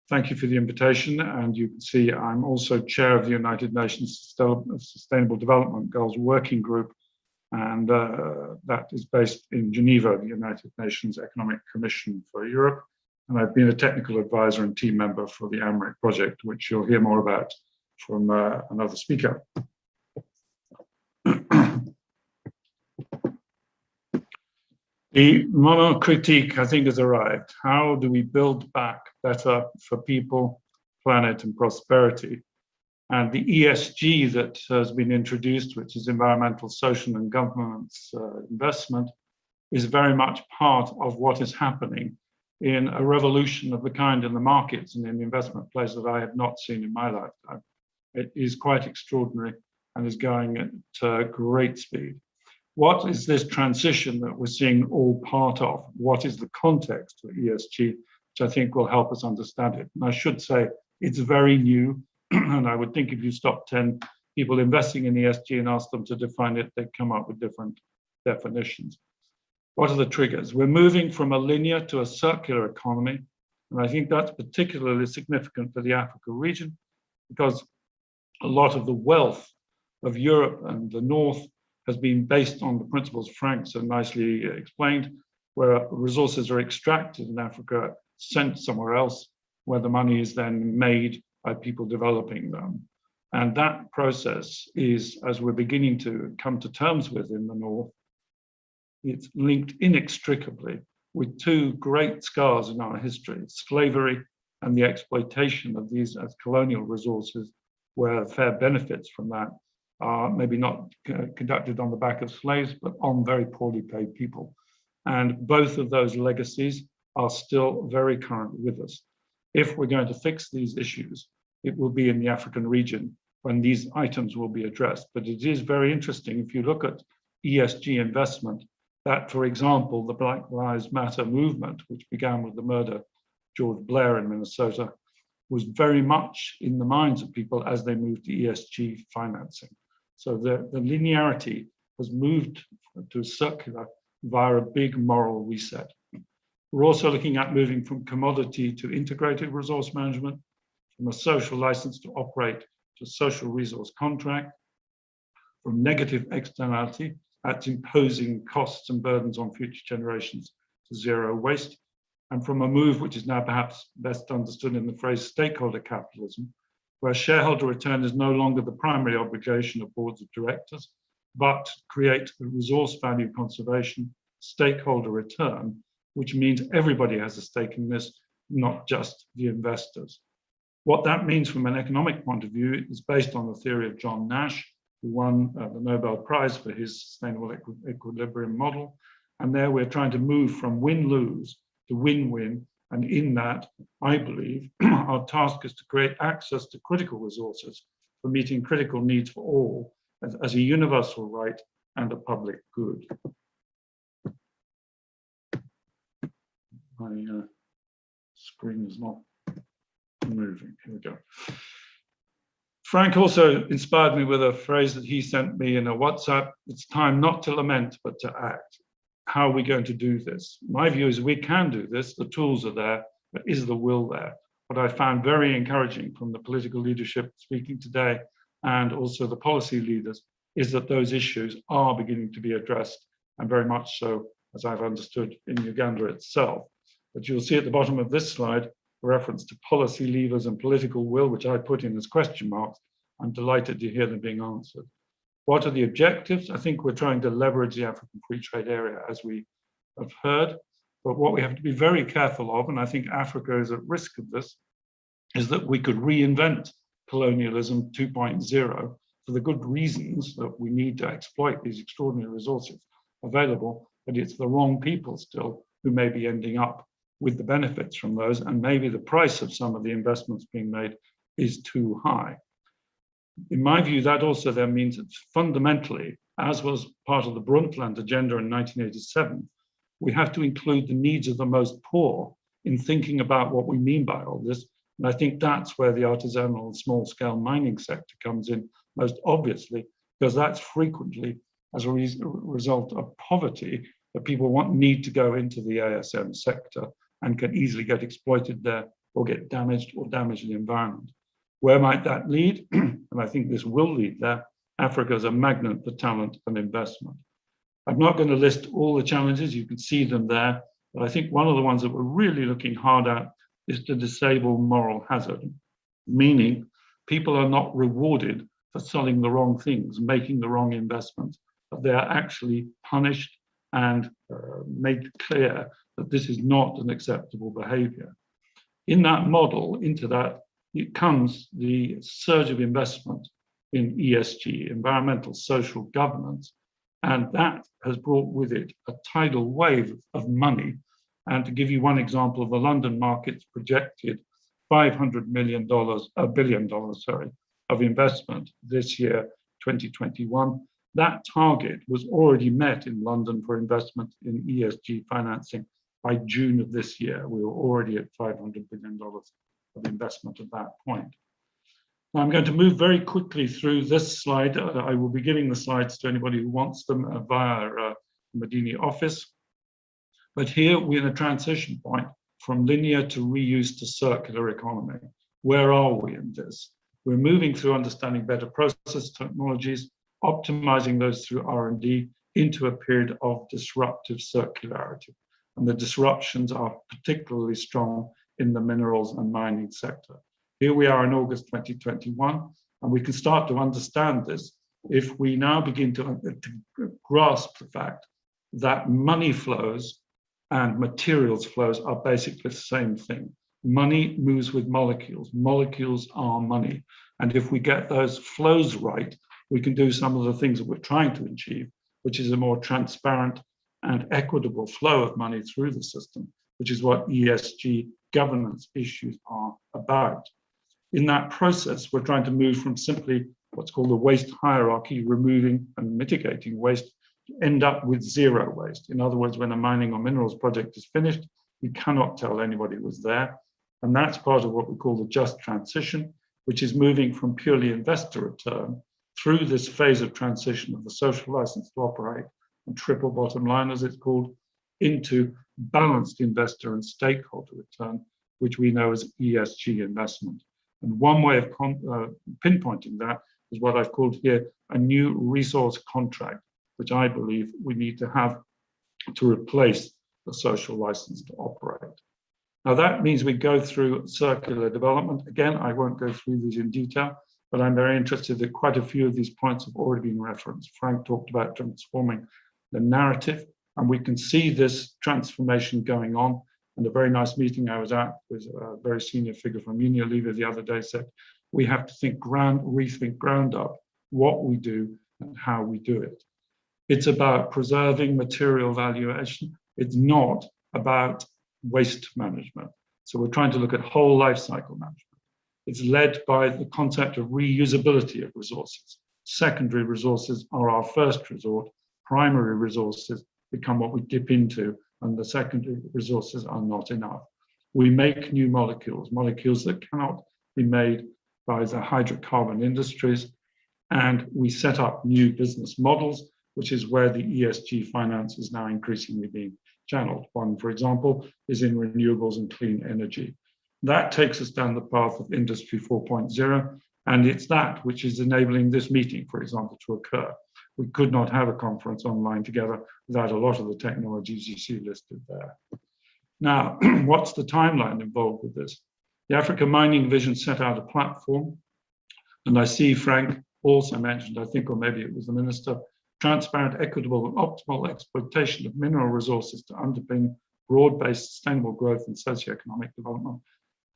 Thank you for the invitation, and you can see I'm also chair of the United Nations Sustainable Development Goals Working Group, and that is based in Geneva, the United Nations Economic Commission for Europe. And I've been a technical advisor and team member for the AMREC project, which you'll hear more about from another speaker. The monocritique, I think, has arrived. How do we build back better for people, planet, and prosperity? And the ESG that has been introduced, which is environmental, social, and governance investment, is very much part of what is happening in a revolution of the kind in the markets and in the investment place that I have not seen in my lifetime. It is quite extraordinary and is going at great speed. What is this transition that we're seeing all part of? What is the context for ESG, which I think will help us understand it? And I should say it's very new, and I would think if you stop 10 people investing in ESG and ask them to define it, they'd come up with different definitions. What are the triggers? We're moving from a linear to a circular economy, and I think that's particularly significant for the Africa region, because a lot of the wealth of Europe and the North has been based on the principles Frank so nicely explained, where resources are extracted in Africa, sent somewhere else, where the money is then made by people developing them. And that process is, as we're beginning to come to terms with in the North, it's linked inextricably with two great scars in our history, slavery and the exploitation of these as colonial resources, where fair benefits from that are maybe not conducted on the back of slaves, but on very poorly paid people. And both of those legacies are still very current with us. If we're going to fix these issues, it will be in the African region when these items will be addressed. But it is very interesting, if you look at ESG investment, that, for example, the Black Lives Matter movement, which began with the murder of George Blair in Minnesota, was very much in the minds of people as they moved to ESG financing. So the linearity has moved to circular via a big moral reset. We're also looking at moving from commodity to integrated resource management, from a social license to operate to social resource contract, from negative externality, that's imposing costs and burdens on future generations, to zero waste, and from a move which is now perhaps best understood in the phrase stakeholder capitalism, where shareholder return is no longer the primary obligation of boards of directors, but create a resource value conservation stakeholder return, which means everybody has a stake in this, not just the investors. What that means from an economic point of view is based on the theory of John Nash, who won the Nobel Prize for his sustainable equilibrium model. And there we're trying to move from win-lose to win-win. And in that, I believe, our task is to create access to critical resources for meeting critical needs for all as a universal right and a public good. My screen is not moving. Here we go. Frank also inspired me with a phrase that he sent me in a WhatsApp. It's time not to lament, but to act. How are we going to do this? My view is we can do this. The tools are there, but is the will there? What I found very encouraging from the political leadership speaking today and also the policy leaders is that those issues are beginning to be addressed, and very much so as I've understood, in Uganda itself. But you'll see at the bottom of this slide a reference to policy levers and political will, which I put in as question marks. I'm delighted to hear them being answered. What are the objectives? I think we're trying to leverage the African Free Trade Area, as we have heard. But what we have to be very careful of, and I think Africa is at risk of this, is that we could reinvent colonialism 2.0 for the good reasons that we need to exploit these extraordinary resources available, but it's the wrong people still who may be ending up with the benefits from those, and maybe the price of some of the investments being made is too high. In my view, that also then means that fundamentally, as was part of the Brundtland agenda in 1987, we have to include the needs of the most poor in thinking about what we mean by all this. And I think that's where the artisanal and small-scale mining sector comes in most obviously, because that's frequently as a result of poverty that people need to go into the ASM sector and can easily get exploited there or get damaged or damage the environment. Where might that lead? And I think this will lead there. Africa is a magnet for talent and investment. I'm not going to list all the challenges, you can see them there, but I think one of the ones that we're really looking hard at is to disable moral hazard, meaning people are not rewarded for selling the wrong things, making the wrong investments, but they are actually punished and made clear that this is not an acceptable behavior. In that model, into that, it comes the surge of investment in ESG, environmental social governance, and that has brought with it a tidal wave of money. And to give you one example of the London market's projected $500 billion, of investment this year, 2021, that target was already met in London for investment in ESG financing by June of this year. We were already at $500 billion of investment at that point. Now I'm going to move very quickly through this slide. I will be giving the slides to anybody who wants them via the Madini office. But here we're in a transition point from linear to reuse to circular economy. Where are we in this? We're moving through understanding better process technologies, optimizing those through R&D into a period of disruptive circularity. And the disruptions are particularly strong in the minerals and mining sector. Here we are in August 2021, and we can start to understand this if we now begin to grasp the fact that money flows and materials flows are basically the same thing. Money moves with molecules. Molecules are money. And if we get those flows right, we can do some of the things that we're trying to achieve, which is a more transparent and equitable flow of money through the system, which is what ESG governance issues are about. In that process, we're trying to move from simply what's called the waste hierarchy, removing and mitigating waste, to end up with zero waste. In other words, when a mining or minerals project is finished, you cannot tell anybody was there. And that's part of what we call the just transition, which is moving from purely investor return through this phase of transition of the social license to operate and triple bottom line, as it's called, into balanced investor and stakeholder return, which we know as ESG investment. And one way of pinpointing that is what I've called here a new resource contract, which I believe we need to have to replace the social license to operate. Now that means we go through circular development. Again, I won't go through these in detail, but I'm very interested that quite a few of these points have already been referenced. Frank talked about transforming the narrative, and we can see this transformation going on. And a very nice meeting I was at with a very senior figure from Unilever the other day said, we have to rethink ground up what we do and how we do it. It's about preserving material valuation. It's not about waste management. So we're trying to look at whole life cycle management. It's led by the concept of reusability of resources. Secondary resources are our first resort. Primary resources become what we dip into, and the secondary resources are not enough. We make new molecules, molecules that cannot be made by the hydrocarbon industries, and we set up new business models, which is where the ESG finance is now increasingly being channeled. One, for example, is in renewables and clean energy. That takes us down the path of Industry 4.0, and it's that which is enabling this meeting, for example, to occur. we could not have a conference online together without a lot of the technologies you see listed there. Now, what's the timeline involved with this? The Africa Mining Vision set out a platform, and I see Frank also mentioned, I think, or maybe it was the minister, transparent, equitable, and optimal exploitation of mineral resources to underpin broad-based sustainable growth and socioeconomic development.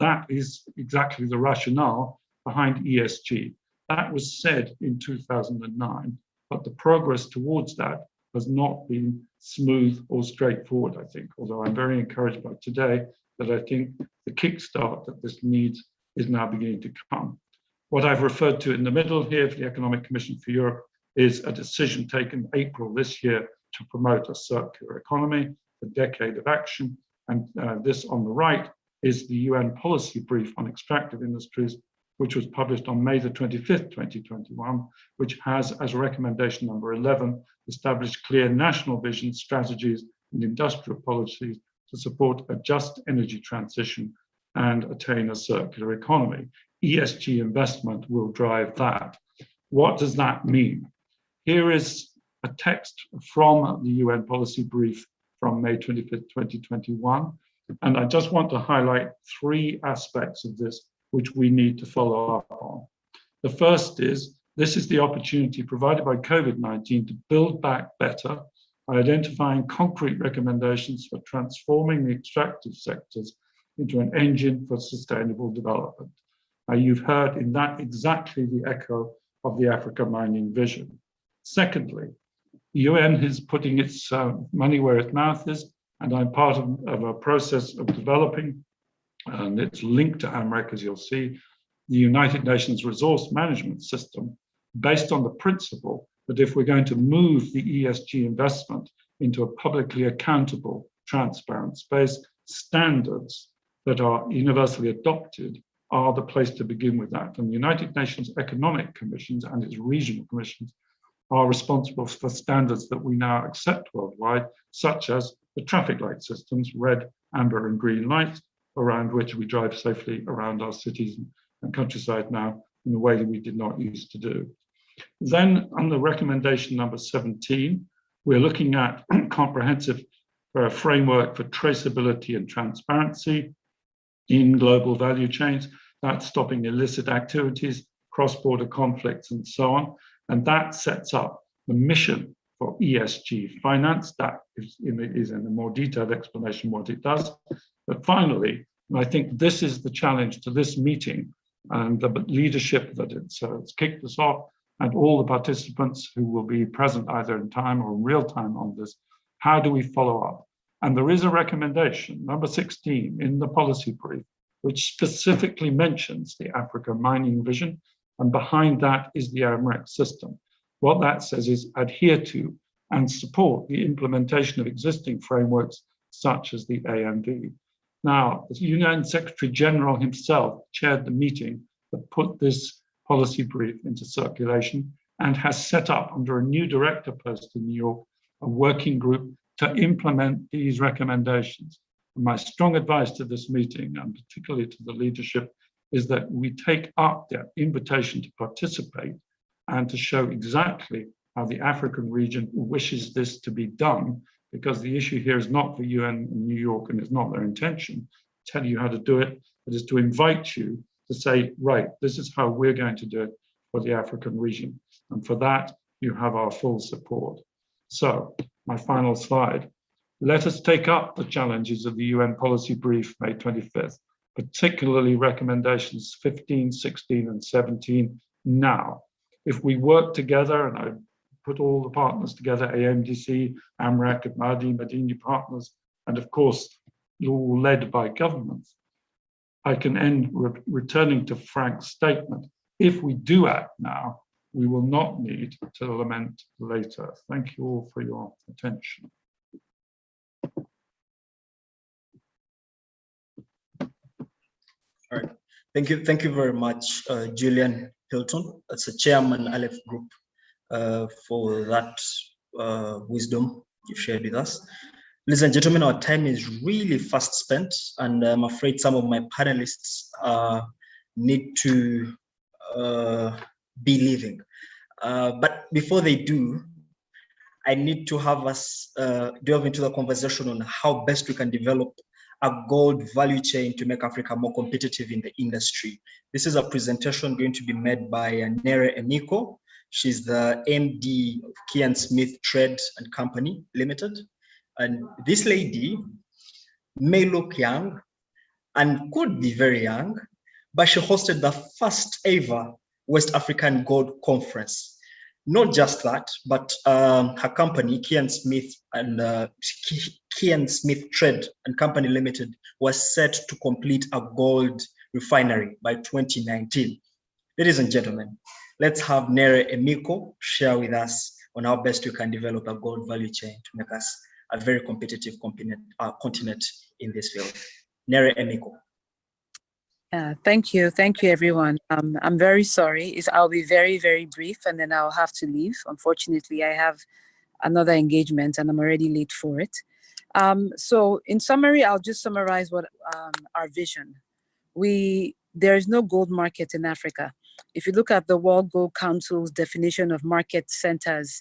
That is exactly the rationale behind ESG. That was said in 2009, but the progress towards that has not been smooth or straightforward, I think, although I'm very encouraged by today that I think the kickstart that this needs is now beginning to come. What I've referred to in the middle here for the Economic Commission for Europe is a decision taken April this year to promote a circular economy, a decade of action. And this on the right is the UN policy brief on extractive industries, which was published on May the 25th, 2021, which has as recommendation number 11, established clear national vision, strategies, and industrial policies to support a just energy transition and attain a circular economy. ESG investment will drive that. What does that mean? Here is a text from the UN policy brief from May 25th, 2021. And I just want to highlight three aspects of this which we need to follow up on. The first is, this is the opportunity provided by COVID-19 to build back better by identifying concrete recommendations for transforming the extractive sectors into an engine for sustainable development. You've heard in that exactly the echo of the Africa Mining Vision. Secondly, the UN is putting its money where its mouth is, and I'm part of a process of developing, and it's linked to AMREC, as you'll see, the United Nations Resource Management System, based on the principle that if we're going to move the ESG investment into a publicly accountable, transparent space, standards that are universally adopted are the place to begin with that. And the United Nations Economic Commissions and its regional commissions are responsible for standards that we now accept worldwide, such as the traffic light systems, red, amber, and green lights, around which we drive safely around our cities and countryside now in a way that we did not used to do. Then on the recommendation number 17, we're looking at comprehensive framework for traceability and transparency in global value chains. That's stopping illicit activities, cross-border conflicts, and so on. And that sets up the mission for ESG finance. That is in a more detailed explanation what it does. But finally, and I think this is the challenge to this meeting and the leadership that it's kicked us off, and all the participants who will be present either in time or in real time on this, how do we follow up? And there is a recommendation, number 16, in the policy brief, which specifically mentions the Africa Mining Vision, and behind that is the AMREC system. What that says is adhere to and support the implementation of existing frameworks such as the AMV. Now, the UN Secretary General himself chaired the meeting that put this policy brief into circulation and has set up under a new director post in New York, a working group to implement these recommendations. And my strong advice to this meeting, and particularly to the leadership, is that we take up their invitation to participate and to show exactly how the African region wishes this to be done, because the issue here is not for UN in New York, and it's not their intention to tell you how to do it. It is to invite you to say, right, this is how we're going to do it for the African region. And for that, you have our full support. So my final slide. Let us take up the challenges of the UN policy brief, May 25th, particularly recommendations 15, 16, and 17 now. If we work together, and I put all the partners together, AMDC, AMREC, MADI, Madini partners, and of course, all led by governments, I can end returning to Frank's statement. If we do act now, we will not need to lament later. Thank you all for your attention. All right. Thank you very much, Julian Hilton. That's the chairman, Aleph Group, for that wisdom you shared with us. Ladies and gentlemen, our time is really fast spent, and I'm afraid some of my panelists need to be leaving. But before they do, I need to have us delve into the conversation on how best we can develop a gold value chain to make Africa more competitive in the industry. This is a presentation going to be made by Nere Emiko. She's the MD of Key & Smith Trade and Company Limited. And this lady may look young and could be very young, but she hosted the first ever West African Gold Conference. Not just that, but her company, Key & Smith and Key & Smith Trade and Company Limited, was set to complete a gold refinery by 2019. Ladies and gentlemen, let's have Nere Emiko share with us on how best we can develop a gold value chain to make us a very competitive continent in this field. Nere Emiko. Thank you, everyone. I'm very sorry. I'll be very, very brief, and then I'll have to leave. Unfortunately, I have another engagement, and I'm already late for it. So, in summary, I'll just summarize what our vision. There is no gold market in Africa. If you look at the World Gold Council's definition of market centers,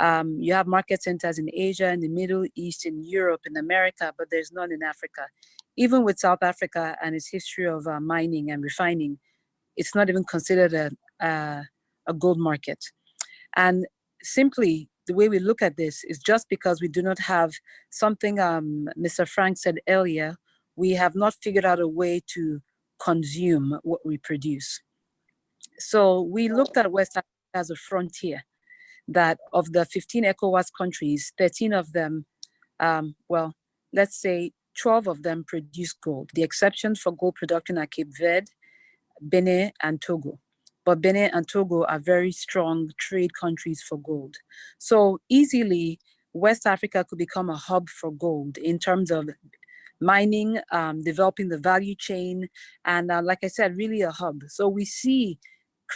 you have market centers in Asia, in the Middle East, in Europe, in America, but there's none in Africa. Even with South Africa and its history of mining and refining, it's not even considered a gold market. And simply, the way we look at this is just because we do not have something Mr. Frank said earlier, we have not figured out a way to consume what we produce. So we looked at West Africa as a frontier, that of the 15 ECOWAS countries, 13 of them, well, let's say 12 of them produce gold. The exceptions for gold production are Cape Verde, Benin, and Togo. But Benin and Togo are very strong trade countries for gold. So easily, West Africa could become a hub for gold in terms of mining, developing the value chain, and like I said, really a hub. So we see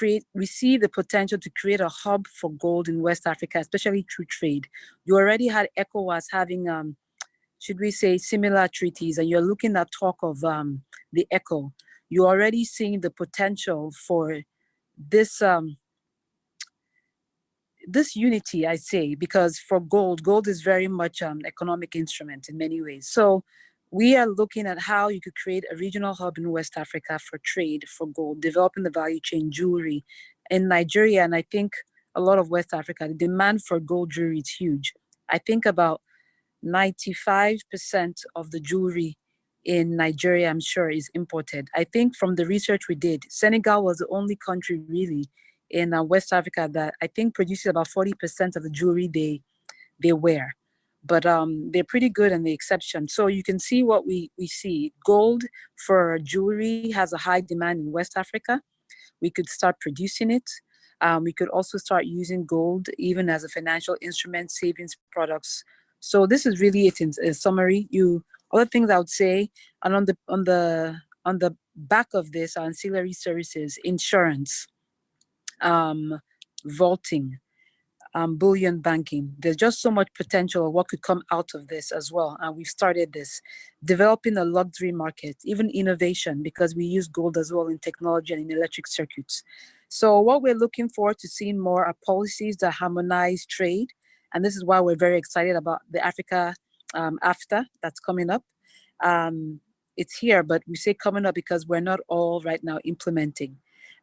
the potential to create a hub for gold in West Africa, especially through trade. You already had ECOWAS having should we say, similar treaties, and you're looking at talk of the ECO, you're already seeing the potential for this this unity, I say, because for gold is very much an economic instrument in many ways. So we are looking at how you could create a regional hub in West Africa for trade, for gold, developing the value chain, jewelry. In Nigeria, and I think a lot of West Africa, the demand for gold jewelry is huge. I think about 95% of the jewelry in Nigeria, I'm sure, is imported. I think from the research we did, Senegal was the only country really in West Africa that I think produces about 40% of the jewelry they wear. But they're pretty good in the exception. So you can see what we see. Gold for jewelry has a high demand in West Africa. We could start producing it. We could also start using gold even as a financial instrument, savings products. So this is really it in summary. Other things I would say, and on the back of this are ancillary services, insurance, vaulting, bullion banking. There's just so much potential of what could come out of this as well. And we've started this, developing a luxury market, even innovation, because we use gold as well in technology and in electric circuits. So what we're looking forward to seeing more are policies that harmonize trade. And this is why we're very excited about the Africa AFTA that's coming up. It's here, but we say coming up because we're not all right now implementing.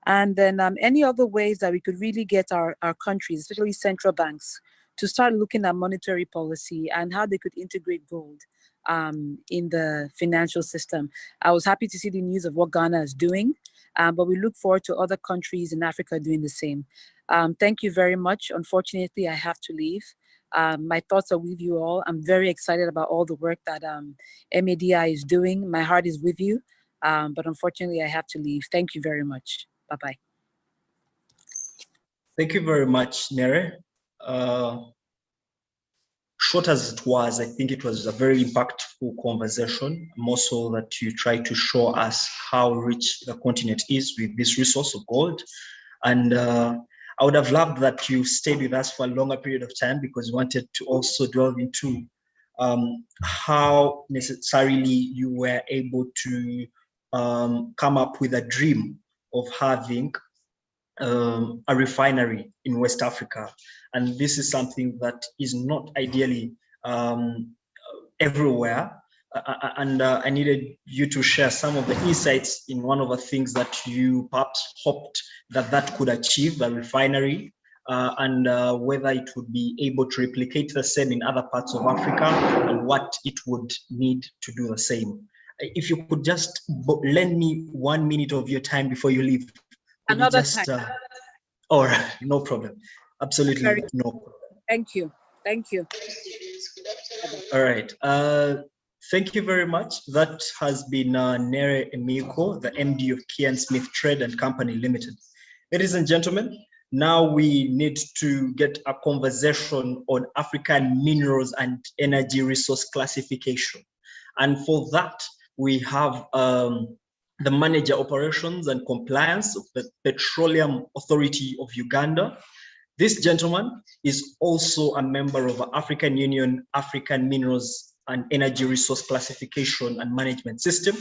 And then any other ways that we could really get our countries, especially central banks, to start looking at monetary policy and how they could integrate gold in the financial system. I was happy to see the news of what Ghana is doing, but we look forward to other countries in Africa doing the same. Thank you very much. Unfortunately, I have to leave. My thoughts are with you all. I'm very excited about all the work that MADI is doing. My heart is with you, but unfortunately, I have to leave. Thank you very much. Bye-bye. Thank you very much, Nere. Short as it was, I think it was a very impactful conversation, more so that you try to show us how rich the continent is with this resource of gold. And I would have loved that you stayed with us for a longer period of time, because we wanted to also delve into how necessarily you were able to come up with a dream of having a refinery in West Africa. And this is something that is not ideally everywhere. I needed you to share some of the insights in one of the things that you perhaps hoped that could achieve, the refinery, and whether it would be able to replicate the same in other parts of Africa and what it would need to do the same. If you could just lend me 1 minute of your time before you leave. Another time. All right, no problem. Absolutely no problem. Thank you. Thank you. All right. Thank you very much. That has been Nere Emiko, the MD of Key and Smith Trade and Company Limited. Ladies and gentlemen, now we need to get a conversation on African minerals and energy resource classification. And for that, we have the Manager Operations and Compliance of the Petroleum Authority of Uganda. This gentleman is also a member of the African Union, African Minerals and Energy Resource Classification and Management System.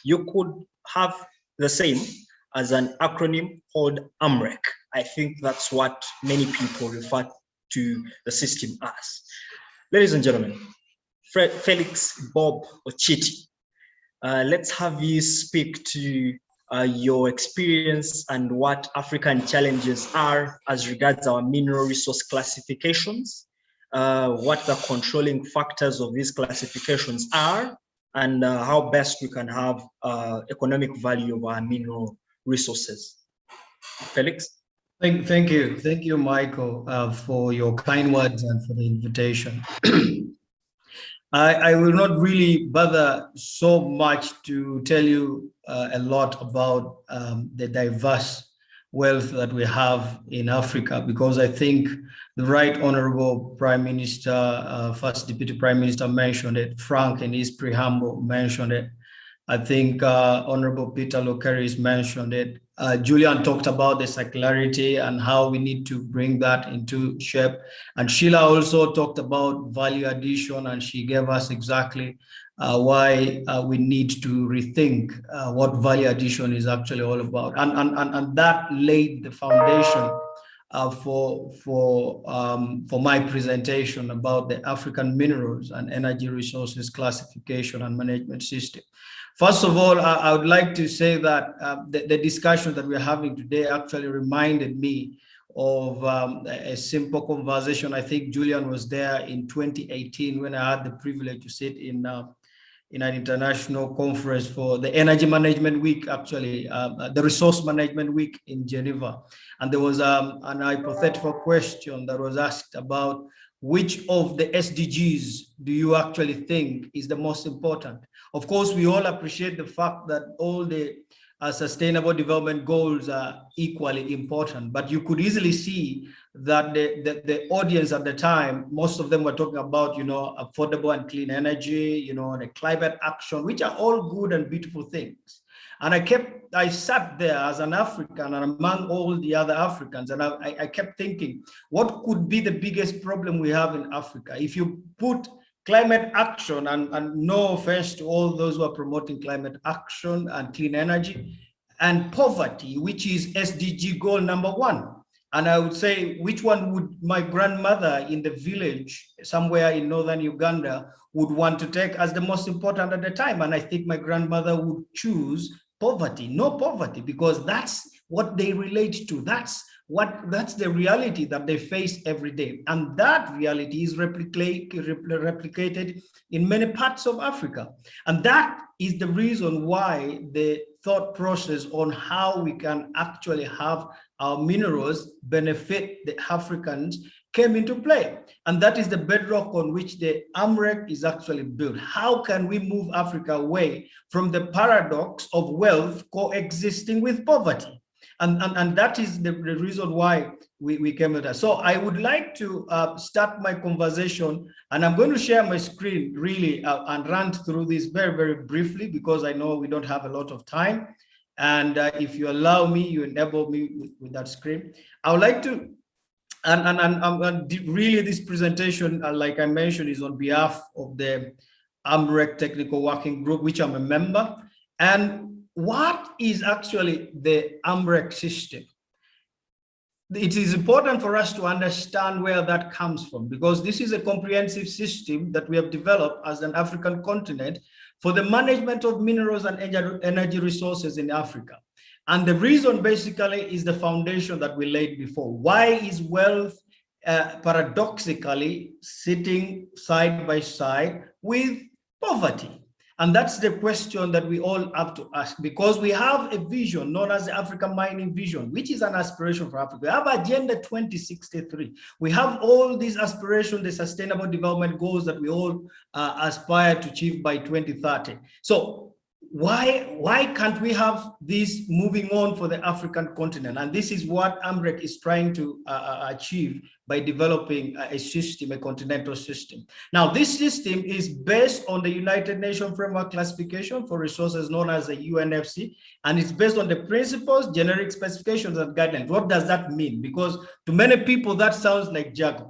You could have the same as an acronym called AMREC. I think that's what many people refer to the system as. Ladies and gentlemen, Felix Bob Ochiti, let's have you speak to your experience and what African challenges are as regards our mineral resource classifications, what the controlling factors of these classifications are, and how best we can have economic value of our mineral resources. Felix? Thank you, Michael, for your kind words and for the invitation. I will not really bother so much to tell you a lot about the diverse wealth that we have in Africa, because I think the Right Honorable Prime Minister, First Deputy Prime Minister mentioned it, Frank in his preamble mentioned it. I think Honorable Peter Lokeris mentioned it. Julian talked about the circularity and how we need to bring that into shape. And Sheila also talked about value addition, and she gave us exactly why we need to rethink what value addition is actually all about. And that laid the foundation for my presentation about the African minerals and energy resources classification and management system. First of all, I would like to say that the discussion that we're having today actually reminded me of a simple conversation. I think Julian was there in 2018 when I had the privilege to sit in an international conference for the Energy Management Week, actually, the Resource Management Week in Geneva. And there was an hypothetical question that was asked about which of the SDGs do you actually think is the most important? Of course, we all appreciate the fact that all the sustainable development goals are equally important, but you could easily see that the audience at the time, most of them were talking about, affordable and clean energy, the climate action, which are all good and beautiful things. And I sat there as an African and among all the other Africans, and I kept thinking, what could be the biggest problem we have in Africa? If you put climate action, and no offense to all those who are promoting climate action and clean energy, and poverty, which is SDG goal number 1. And I would say, which one would my grandmother in the village somewhere in northern Uganda would want to take as the most important at the time? And I think my grandmother would choose poverty, no poverty, because that's what they relate to. That's the reality that they face every day. And that reality is replicated in many parts of Africa. And that is the reason why the thought process on how we can actually have our minerals benefit the Africans came into play. And that is the bedrock on which the AMREC is actually built. How can we move Africa away from the paradox of wealth coexisting with poverty? And that is the reason why we came with that. So I would like to start my conversation, and I'm going to share my screen really and run through this very, very briefly, because I know we don't have a lot of time. And if you allow me, you enable me with that screen. I would like to, and really this presentation, like I mentioned, is on behalf of the AMREC Technical Working Group, which I'm a member. And what is actually the AMREC system? it is important for us to understand where that comes from, because this is a comprehensive system that we have developed as an African continent for the management of minerals and energy resources in Africa. And the reason basically is the foundation that we laid before. Why is wealth paradoxically sitting side by side with poverty? And that's the question that we all have to ask, because we have a vision known as the African Mining Vision, which is an aspiration for Africa. We have Agenda 2063. We have all these aspirations, the Sustainable Development Goals that we all aspire to achieve by 2030. So why can't we have this moving on for the African continent? And this is what AMREC is trying to achieve by developing a system, a continental system. Now, this system is based on the United Nations Framework Classification for Resources known as the UNFC, and it's based on the principles, generic specifications, and guidelines. What does that mean? Because to many people, that sounds like jargon.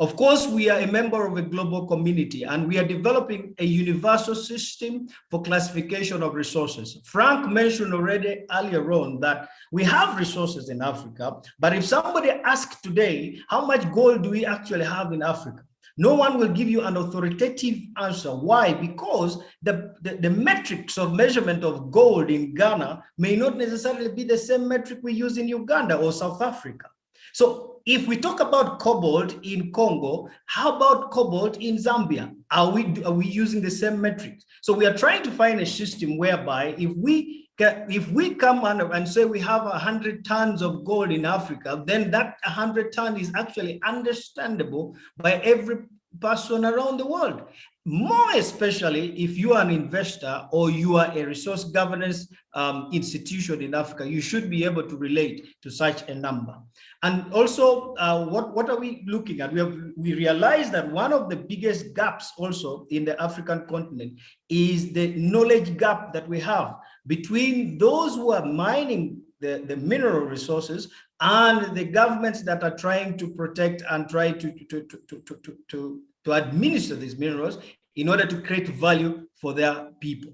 Of course, we are a member of a global community, and we are developing a universal system for classification of resources. Frank mentioned already earlier on that we have resources in Africa, but if somebody asks today, how much gold do we actually have in Africa? No one will give you an authoritative answer. Why? Because the metrics of measurement of gold in Ghana may not necessarily be the same metric we use in Uganda or South Africa. So if we talk about cobalt in Congo, how about cobalt in Zambia? Are we using the same metrics? So we are trying to find a system whereby if we come and say we have 100 tons of gold in Africa, then that 100 tons is actually understandable by every person around the world. More especially if you are an investor or you are a resource governance institution in Africa, you should be able to relate to such a number. And also, what are we looking at? We realize that one of the biggest gaps also in the African continent is the knowledge gap that we have between those who are mining the mineral resources and the governments that are trying to protect and try to administer these minerals in order to create value for their people.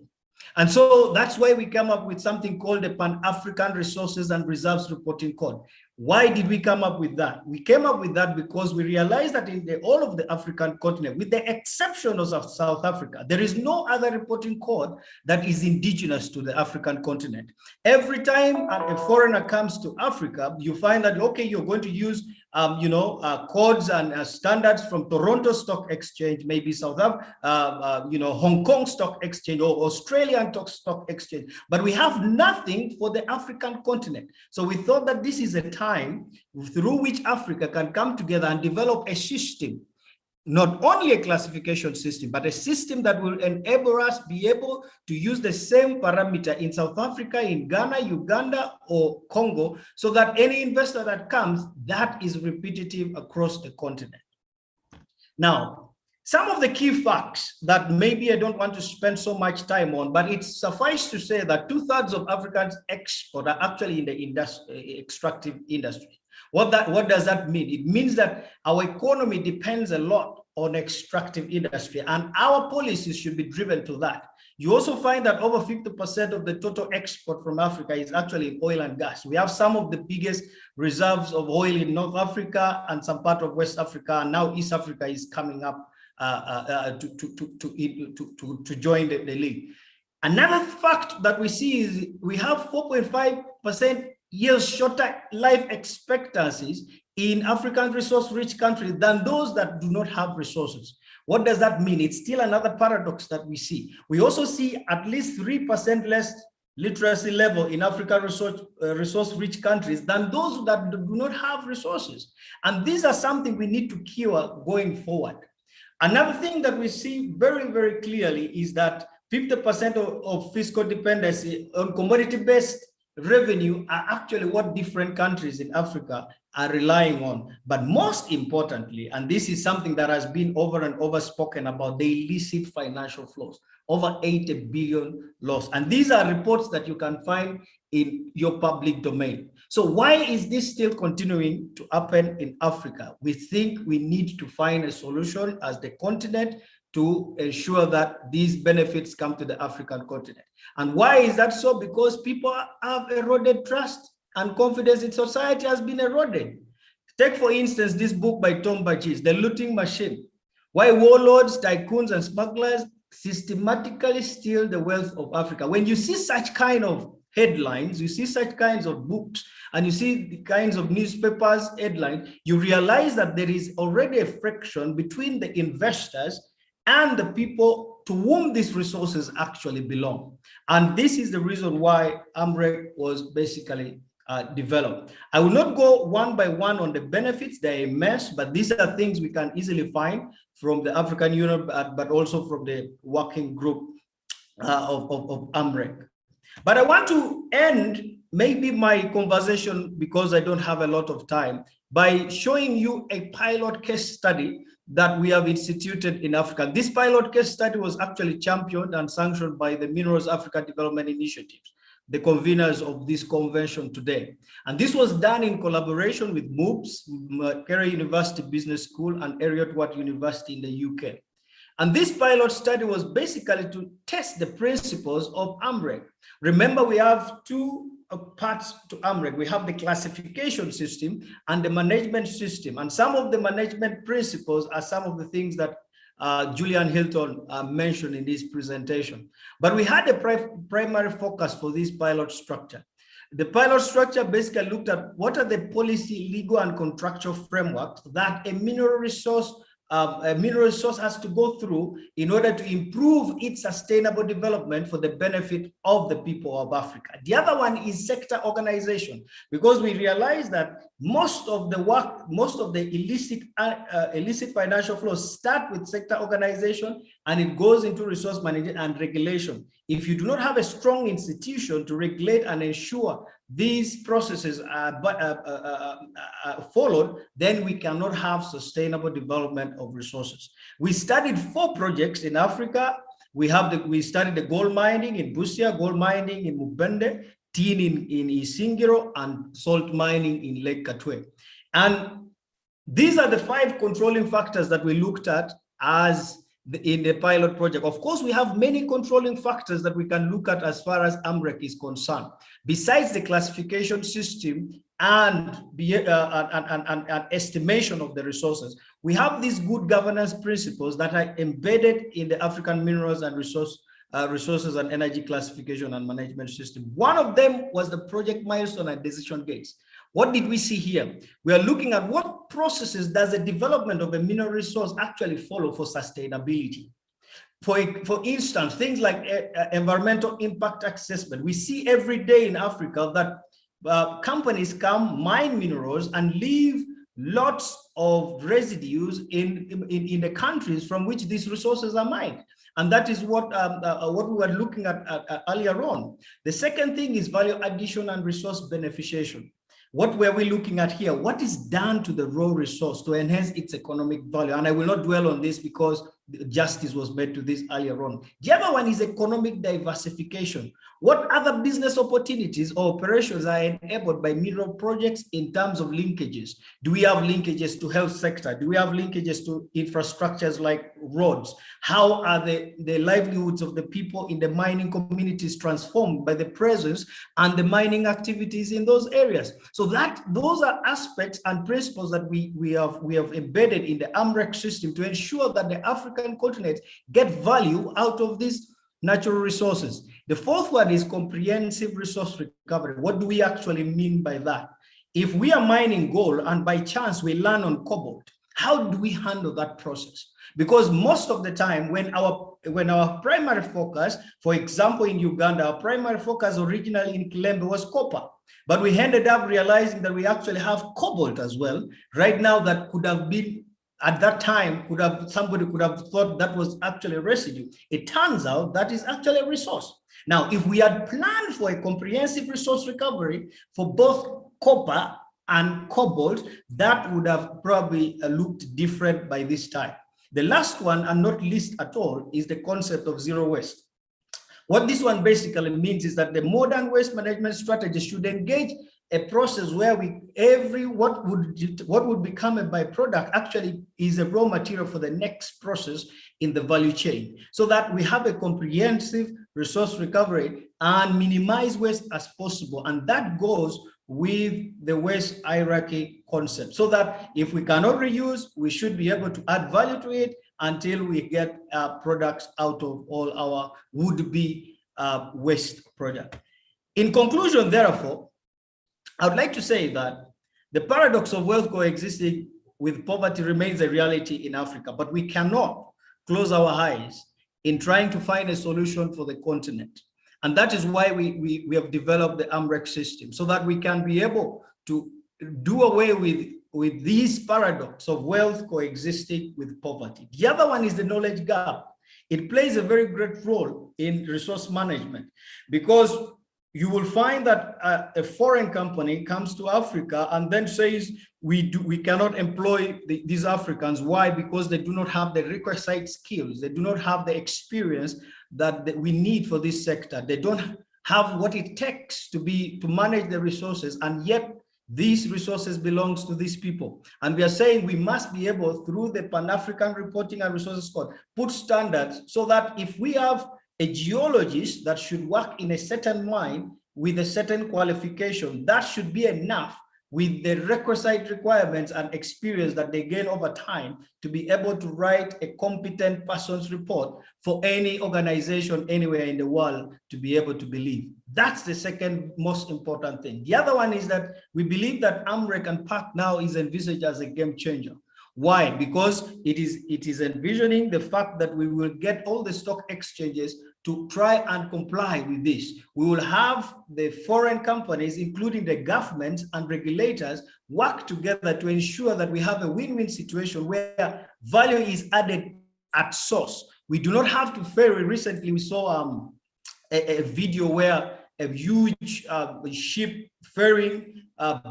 And so that's why we come up with something called the Pan-African Resources and Reserves Reporting Code. Why did we come up with that? We came up with that because we realized that in all of the African continent, with the exception of South Africa, there is no other reporting code that is indigenous to the African continent. Every time a foreigner comes to Africa, you find that, okay, you're going to use codes and standards from Toronto Stock Exchange, maybe Hong Kong Stock Exchange or Australian Stock Exchange, but we have nothing for the African continent. So we thought that this is a time through which Africa can come together and develop a system, not only a classification system, but a system that will enable us be able to use the same parameter in South Africa, in Ghana, Uganda, or Congo, so that any investor that comes, that is repetitive across the continent. Now, some of the key facts that maybe I don't want to spend so much time on, but it's suffice to say that 2/3 of Africans export are actually in the extractive industry. What does that mean? It means that our economy depends a lot on extractive industry, and our policies should be driven to that. You also find that over 50% of the total export from Africa is actually in oil and gas. We have some of the biggest reserves of oil in North Africa and some part of West Africa, and now East Africa is coming up to join the league. Another fact that we see is we have 4.5% years shorter life expectancies in African resource-rich countries than those that do not have resources. What does that mean? It's still another paradox that we see. We also see at least 3% less literacy level in African resource-rich countries than those that do not have resources. And these are something we need to cure going forward. Another thing that we see very, very clearly is that 50% of fiscal dependency on commodity-based revenue are actually what different countries in Africa are relying on. But most importantly, and this is something that has been over and over spoken about, the illicit financial flows, over 80 billion lost. And these are reports that you can find in your public domain. So why is this still continuing to happen in Africa? We think we need to find a solution as the continent to ensure that these benefits come to the African continent. And why is that so? Because people have eroded trust. and confidence in society has been eroded. Take, for instance, this book by Tom Bachis, The Looting Machine, why warlords, tycoons, and smugglers systematically steal the wealth of Africa. When you see such kind of headlines, you see such kinds of books, and you see the kinds of newspapers headlines, you realize that there is already a friction between the investors and the people to whom these resources actually belong. And this is the reason why AMREC was basically developed. I will not go one by one on the benefits, they're immense, but these are things we can easily find from the African Union, but also from the working group of AMREC. But I want to end maybe my conversation, because I don't have a lot of time, by showing you a pilot case study that we have instituted in Africa. This pilot case study was actually championed and sanctioned by the Minerals Africa Development Initiative, the conveners of this convention today. And this was done in collaboration with MOOPS, Makerere University Business School, and Heriot-Watt University in the UK. And this pilot study was basically to test the principles of AMREC. Remember, we have two parts to AMREC. We have the classification system and the management system. And some of the management principles are some of the things that Julian Hilton mentioned in this presentation. But we had a primary focus for this pilot structure. The pilot structure basically looked at what are the policy, legal, and contractual frameworks that a mineral resource has to go through in order to improve its sustainable development for the benefit of the people of Africa. The other one is sector organization, because we realize that most of the work, most of the illicit financial flows start with sector organization, and it goes into resource management and regulation. If you do not have a strong institution to regulate and ensure these processes are followed, then we cannot have sustainable development of resources. We studied 4 projects in Africa. We studied the gold mining in Busia, gold mining in Mubende, tin in Isingiro, and salt mining in Lake Katwe. And these are the 5 controlling factors that we looked at as in the pilot project. Of course, we have many controlling factors that we can look at as far as AMREC is concerned. Besides the classification system and estimation of the resources, we have these good governance principles that are embedded in the African minerals and resources and energy classification and management system. One of them was the project milestone and decision gates. What did we see here? We are looking at what processes does the development of a mineral resource actually follow for sustainability. For instance, things like environmental impact assessment. We see every day in Africa that companies come, mine minerals, and leave lots of residues in the countries from which these resources are mined. And that is what we were looking at earlier on. The second thing is value addition and resource beneficiation. What were we looking at here? What is done to the raw resource to enhance its economic value? And I will not dwell on this because justice was made to this earlier on. The other one is economic diversification. What other business opportunities or operations are enabled by mineral projects in terms of linkages? Do we have linkages to health sector? Do we have linkages to infrastructures like roads? How are the livelihoods of the people in the mining communities transformed by the presence and the mining activities in those areas? So those are aspects and principles that we have embedded in the AMREC system to ensure that the African continent get value out of these natural resources. The fourth one is comprehensive resource recovery. What do we actually mean by that? If we are mining gold and by chance we land on cobalt, how do we handle that process? Because most of the time when our primary focus, for example, in Uganda, our primary focus originally in Kilembe was copper, but we ended up realizing that we actually have cobalt as well. Right now, that could have been, at that time, somebody could have thought that was actually a residue. It turns out that is actually a resource. Now, if we had planned for a comprehensive resource recovery for both copper and cobalt, that would have probably looked different by this time. The last one, and not least at all, is the concept of zero waste. What this one basically means is that the modern waste management strategy should engage a process where what would become a byproduct actually is a raw material for the next process in the value chain, so that we have a comprehensive resource recovery and minimize waste as possible. And that goes with the waste hierarchy concept, so that if we cannot reuse, we should be able to add value to it until we get products out of all our would-be waste product. In conclusion, therefore, I would like to say that the paradox of wealth coexisting with poverty remains a reality in Africa, but we cannot close our eyes in trying to find a solution for the continent. And that is why we have developed the AMREC system, so that we can be able to do away with this paradox of wealth coexisting with poverty. The other one is the knowledge gap. It plays a very great role in resource management, because you will find that a foreign company comes to Africa and then says, we cannot employ these Africans. Why? Because they do not have the requisite skills. They do not have the experience that we need for this sector. They don't have what it takes to manage the resources, and yet these resources belongs to these people. And we are saying we must be able, through the Pan-African Reporting and Resources Code, put standards so that if we have a geologist that should work in a certain mine with a certain qualification, that should be enough with the requisite requirements and experience that they gain over time to be able to write a competent person's report for any organization anywhere in the world to be able to believe. That's the second most important thing. The other one is that we believe that AMREC and PAC now is envisaged as a game changer. Why? Because it is envisioning the fact that we will get all the stock exchanges to try and comply with this. We will have the foreign companies, including the governments and regulators, work together to ensure that we have a win-win situation where value is added at source. We do not have to ferry. Recently, we saw a video where a huge ship ferrying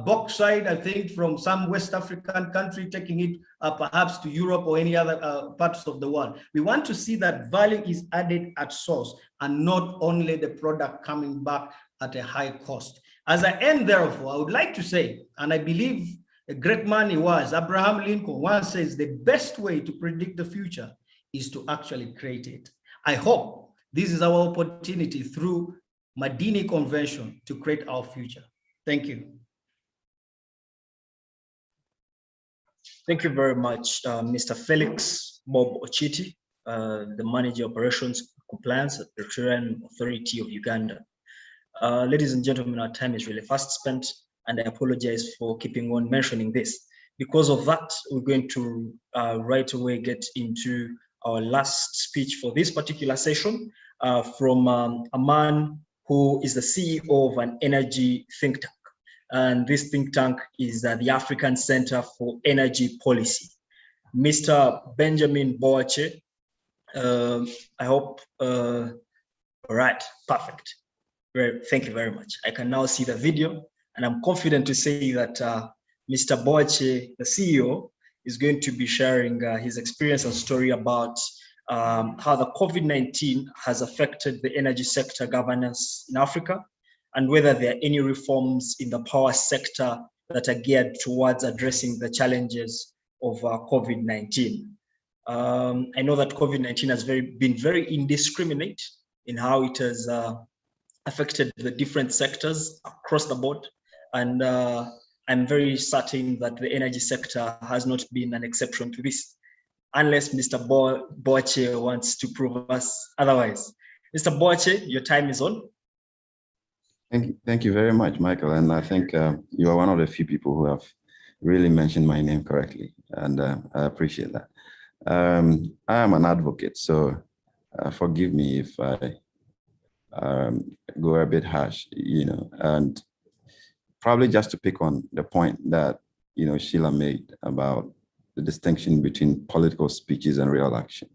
bauxite, I think, from some West African country, taking it perhaps to Europe or any other parts of the world. We want to see that value is added at source and not only the product coming back at a high cost. As I end, therefore, I would like to say, and I believe a great man he was, Abraham Lincoln once says, the best way to predict the future is to actually create it. I hope this is our opportunity through Madini Convention to create our future. Thank you. Thank you very much, Mr. Felix Bob Ochiti, the Manager Operations Compliance at the Petroleum Authority of Uganda. Ladies and gentlemen, our time is really fast spent, and I apologize for keeping on mentioning this. Because of that, we're going to right away get into our last speech for this particular session from a man who is the CEO of an energy think tank. And this think tank is the African Center for Energy Policy. Mr. Benjamin Boache, I hope, all right, perfect. Thank you very much. I can now see the video, and I'm confident to say that Mr. Boache, the CEO, is going to be sharing his experience and story about how the COVID-19 has affected the energy sector governance in Africa, and whether there are any reforms in the power sector that are geared towards addressing the challenges of COVID-19. I know that COVID-19 has been very indiscriminate in how it has affected the different sectors across the board. And I'm very certain that the energy sector has not been an exception to this, unless Mr. Boache wants to prove us otherwise. Mr. Boache, your time is on. Thank you very much, Michael. And I think you are one of the few people who have really mentioned my name correctly, and I appreciate that. I am an advocate, so forgive me if I go a bit harsh, and probably just to pick on the point that, Sheila made about the distinction between political speeches and real action.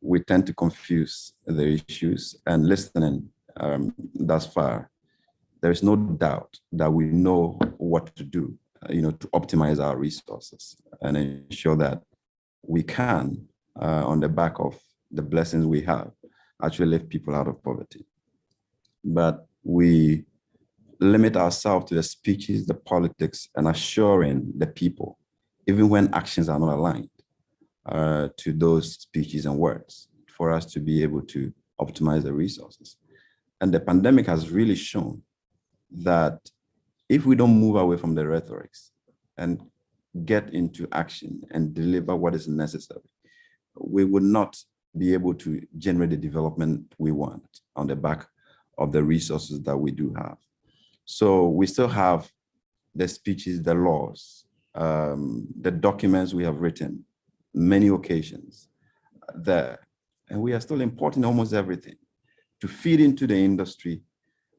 We tend to confuse the issues, and listening thus far, there is no doubt that we know what to do, to optimize our resources and ensure that we can, on the back of the blessings we have, actually lift people out of poverty. But we limit ourselves to the speeches, the politics, and assuring the people, even when actions are not aligned to those speeches and words, for us to be able to optimize the resources. And the pandemic has really shown that if we don't move away from the rhetorics and get into action and deliver what is necessary, we would not be able to generate the development we want on the back of the resources that we do have. So we still have the speeches, the laws, the documents we have written, many occasions there, and we are still importing almost everything to feed into the industry.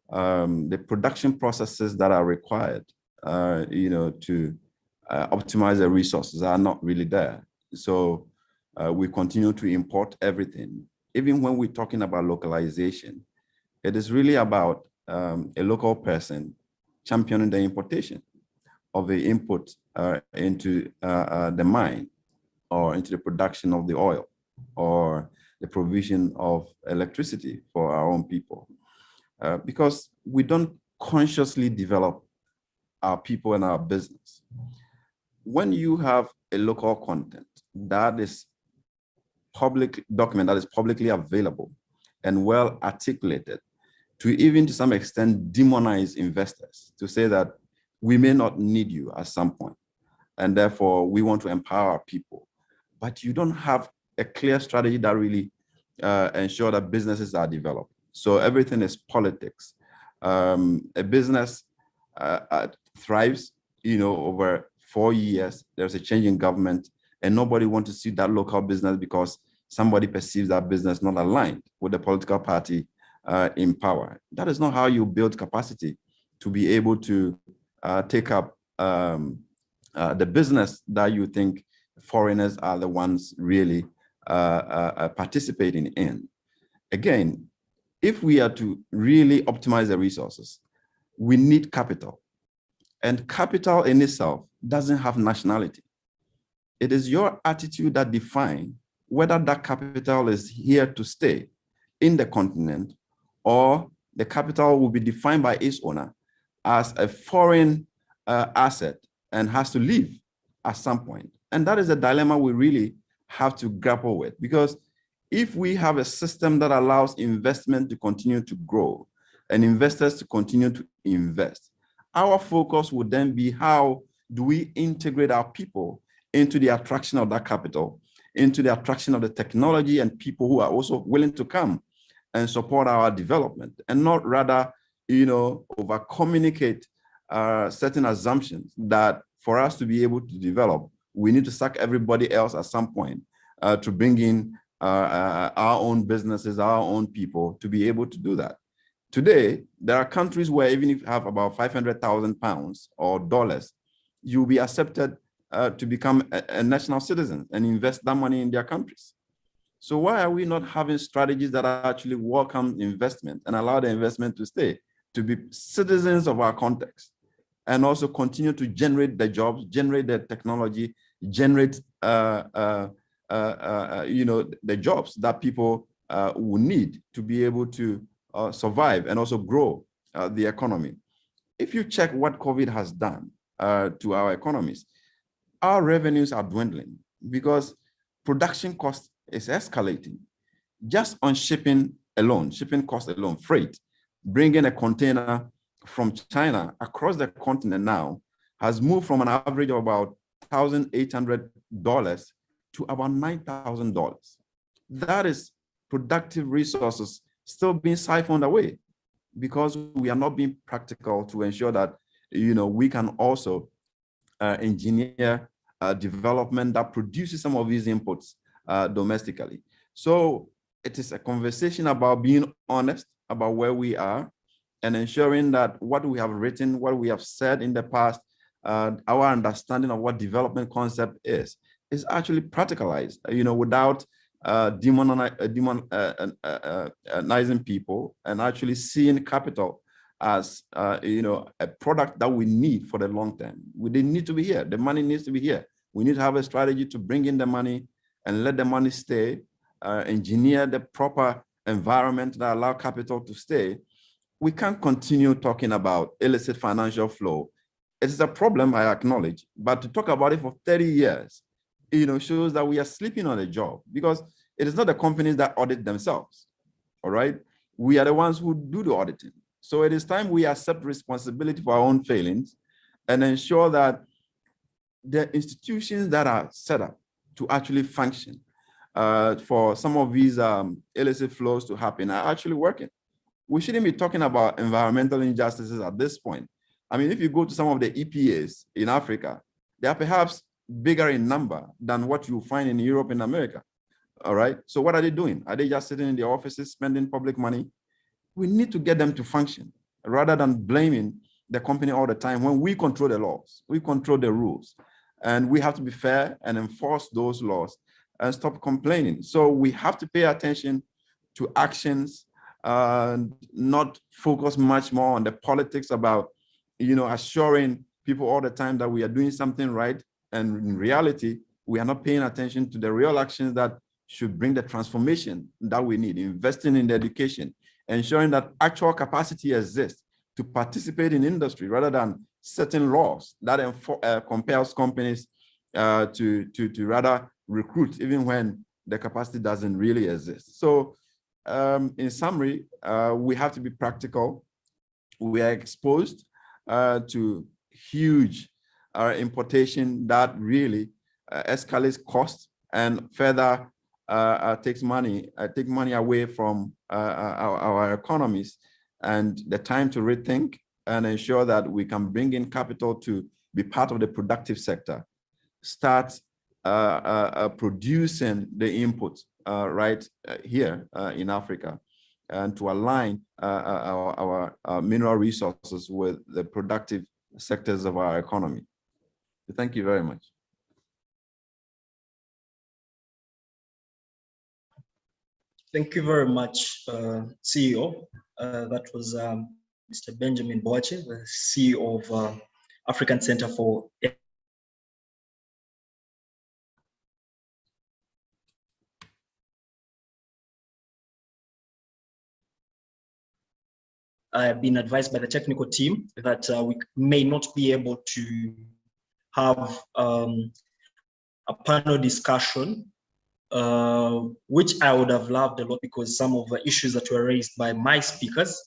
The production processes that are required, to optimize the resources are not really there. So we continue to import everything. Even when we're talking about localization, it is really about a local person championing the importation of the input into the mine or into the production of the oil or the provision of electricity for our own people. Because we don't consciously develop our people and our business. When you have a local content that is public document that is publicly available and well articulated, to even to some extent demonize investors, to say that we may not need you at some point, and therefore we want to empower our people, but you don't have a clear strategy that really ensure that businesses are developed. So everything is politics. A business thrives, over 4 years, there's a change in government, and nobody wants to see that local business because somebody perceives that business not aligned with the political party in power. That is not how you build capacity to be able to take up the business that you think foreigners are the ones really participating in. Again, if we are to really optimize the resources, we need capital. And capital in itself doesn't have nationality. It is your attitude that defines whether that capital is here to stay in the continent, or the capital will be defined by its owner as a foreign asset and has to leave at some point. And that is a dilemma we really have to grapple with, because if we have a system that allows investment to continue to grow and investors to continue to invest, our focus would then be how do we integrate our people into the attraction of that capital, into the attraction of the technology and people who are also willing to come and support our development, and not rather, over communicate certain assumptions that for us to be able to develop, we need to sack everybody else at some point to bring in our own businesses, our own people to be able to do that. Today, there are countries where even if you have about 500,000 pounds or dollars, you'll be accepted to become a national citizen and invest that money in their countries. So why are we not having strategies that actually welcome investment and allow the investment to stay, to be citizens of our context, and also continue to generate the jobs, generate the technology, generate the jobs that people will need to be able to survive and also grow the economy. If you check what COVID has done to our economies, our revenues are dwindling because production cost is escalating. Just on shipping alone, shipping cost alone, freight, bringing a container from China across the continent now has moved from an average of about $1,800 to about $9,000. That is productive resources still being siphoned away because we are not being practical to ensure that we can also engineer development that produces some of these inputs domestically. So it is a conversation about being honest about where we are and ensuring that what we have written, what we have said in the past, our understanding of what development concept is actually practicalized, without demonizing people and actually seeing capital as a product that we need for the long term. They need to be here. The money needs to be here. We need to have a strategy to bring in the money and let the money stay, engineer the proper environment that allow capital to stay. We can't continue talking about illicit financial flow. It is a problem, I acknowledge, but to talk about it for 30 years, shows that we are sleeping on a job, because it is not the companies that audit themselves, all right? We are the ones who do the auditing. So it is time we accept responsibility for our own failings and ensure that the institutions that are set up to actually function for some of these illicit flows to happen are actually working. We shouldn't be talking about environmental injustices at this point. I mean, if you go to some of the EPAs in Africa, they are perhaps bigger in number than what you find in Europe and America. All right. So what are they doing? Are they just sitting in their offices spending public money? We need to get them to function rather than blaming the company all the time when we control the laws, we control the rules, and we have to be fair and enforce those laws and stop complaining. So we have to pay attention to actions, not focus much more on the politics about, assuring people all the time that we are doing something right. And in reality, we are not paying attention to the real actions that should bring the transformation that we need, investing in the education, ensuring that actual capacity exists to participate in industry rather than setting laws that compels companies to rather recruit even when the capacity doesn't really exist. So in summary, we have to be practical. We are exposed to huge importation that really escalates costs and further take money away from our economies, and the time to rethink and ensure that we can bring in capital to be part of the productive sector, start producing the inputs right here in Africa, and to align our mineral resources with the productive sectors of our economy. Thank you very much. Thank you very much, CEO. That was Mr. Benjamin Boache, the CEO of African Center for I have been advised by the technical team that we may not be able to have a panel discussion, which I would have loved a lot, because some of the issues that were raised by my speakers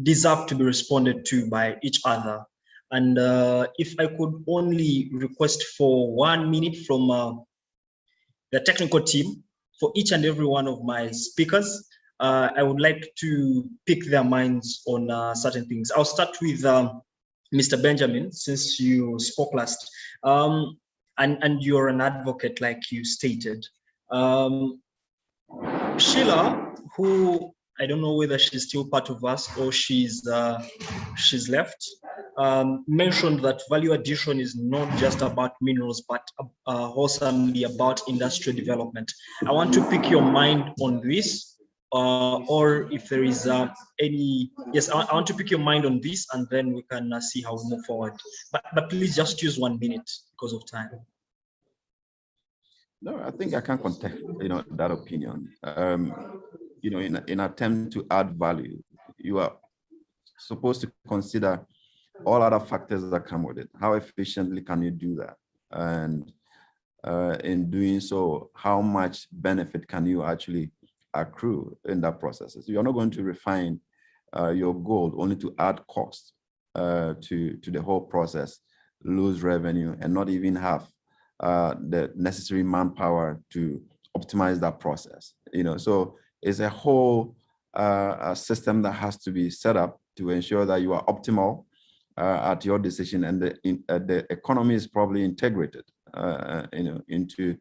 deserve to be responded to by each other. And if I could only request for 1 minute from the technical team for each and every one of my speakers, I would like to pick their minds on certain things. I'll start with Mr. Benjamin, since you spoke last, and you're an advocate, like you stated. Sheila, who I don't know whether she's still part of us or she's left, mentioned that value addition is not just about minerals, but wholesomely about industrial development. I want to pick your mind on this. Or if there is yes, I want to pick your mind on this, and then we can see how we move forward. But please just use 1 minute because of time. No, I think I can contest, that opinion. In attempt to add value, you are supposed to consider all other factors that come with it. How efficiently can you do that? And in doing so, how much benefit can you actually accrue in that process? So you're not going to refine your gold only to add cost to the whole process, lose revenue, and not even have the necessary manpower to optimize that process. So it's a whole system that has to be set up to ensure that you are optimal at your decision, and the economy is probably integrated into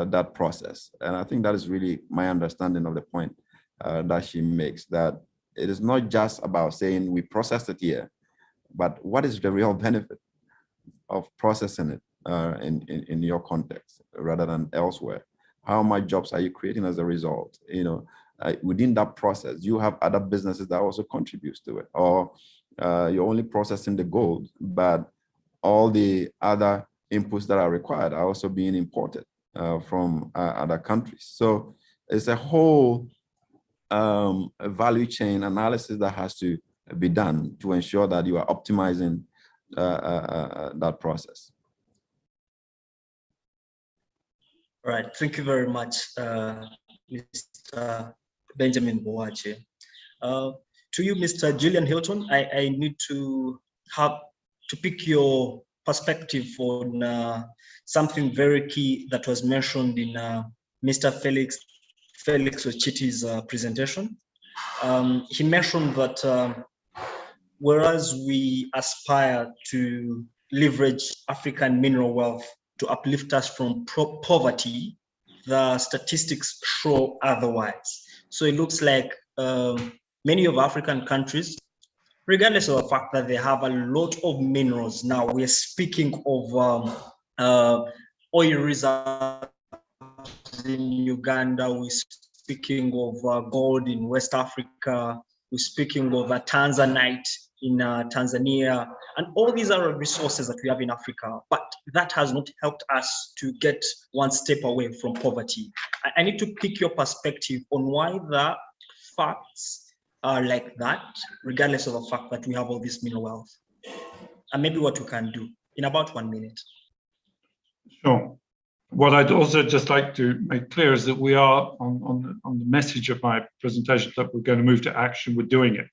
that process. And I think that is really my understanding of the point that she makes, that it is not just about saying we processed it here, but what is the real benefit of processing it in your context rather than elsewhere? How much jobs are you creating as a result? Within that process, you have other businesses that also contributes to it, or you're only processing the gold, but all the other inputs that are required are also being imported from other countries. So it's a whole value chain analysis that has to be done to ensure that you are optimizing that process. All right, thank you very much, Mr. Benjamin Boache. To to you, Mr. Julian Hilton, I need to pick your perspective on something very key that was mentioned in Mr. Felix Ochiti's presentation. He mentioned that whereas we aspire to leverage African mineral wealth to uplift us from poverty, the statistics show otherwise. So it looks like many of African countries, regardless of the fact that they have a lot of minerals now, we're speaking of oil reserves in Uganda, we're speaking of gold in West Africa, we're speaking of Tanzanite in Tanzania, and all these are resources that we have in Africa, but that has not helped us to get one step away from poverty. I need to pick your perspective on why the facts are like that, regardless of the fact that we have all this mineral wealth, and maybe what we can do in about 1 minute. Sure. What I'd also just like to make clear is that we are on the message of my presentation that we're going to move to action. We're doing it.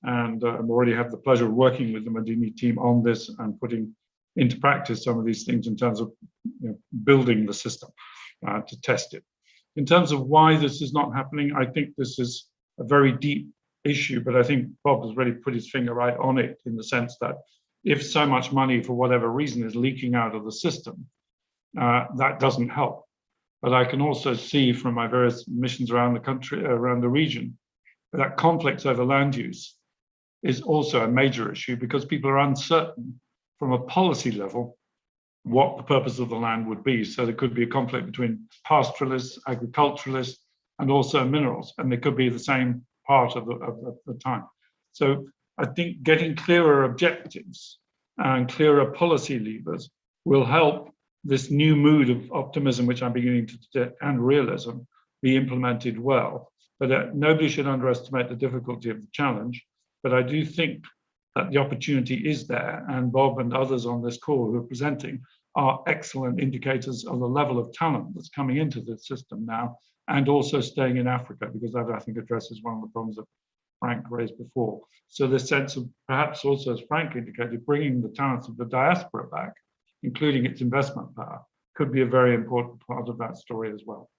And I already have the pleasure of working with the Madini team on this and putting into practice some of these things in terms of building the system to test it. In terms of why this is not happening, I think this is a very deep issue, but I think Bob has really put his finger right on it, in the sense that if so much money, for whatever reason, is leaking out of the system, that doesn't help. But I can also see from my various missions around the country, around the region, that conflicts over land use is also a major issue, because people are uncertain from a policy level what the purpose of the land would be. So there could be a conflict between pastoralists, agriculturalists, and also minerals, and they could be the same part of the time. So I think getting clearer objectives and clearer policy levers will help this new mood of optimism, which I'm beginning to, and realism, be implemented well. But nobody should underestimate the difficulty of the challenge. But I do think that the opportunity is there, and Bob and others on this call who are presenting are excellent indicators of the level of talent that's coming into the system now, and also staying in Africa, because that, I think, addresses one of the problems that Frank raised before. So this sense of, perhaps also, as Frank indicated, bringing the talents of the diaspora back, including its investment power, could be a very important part of that story as well.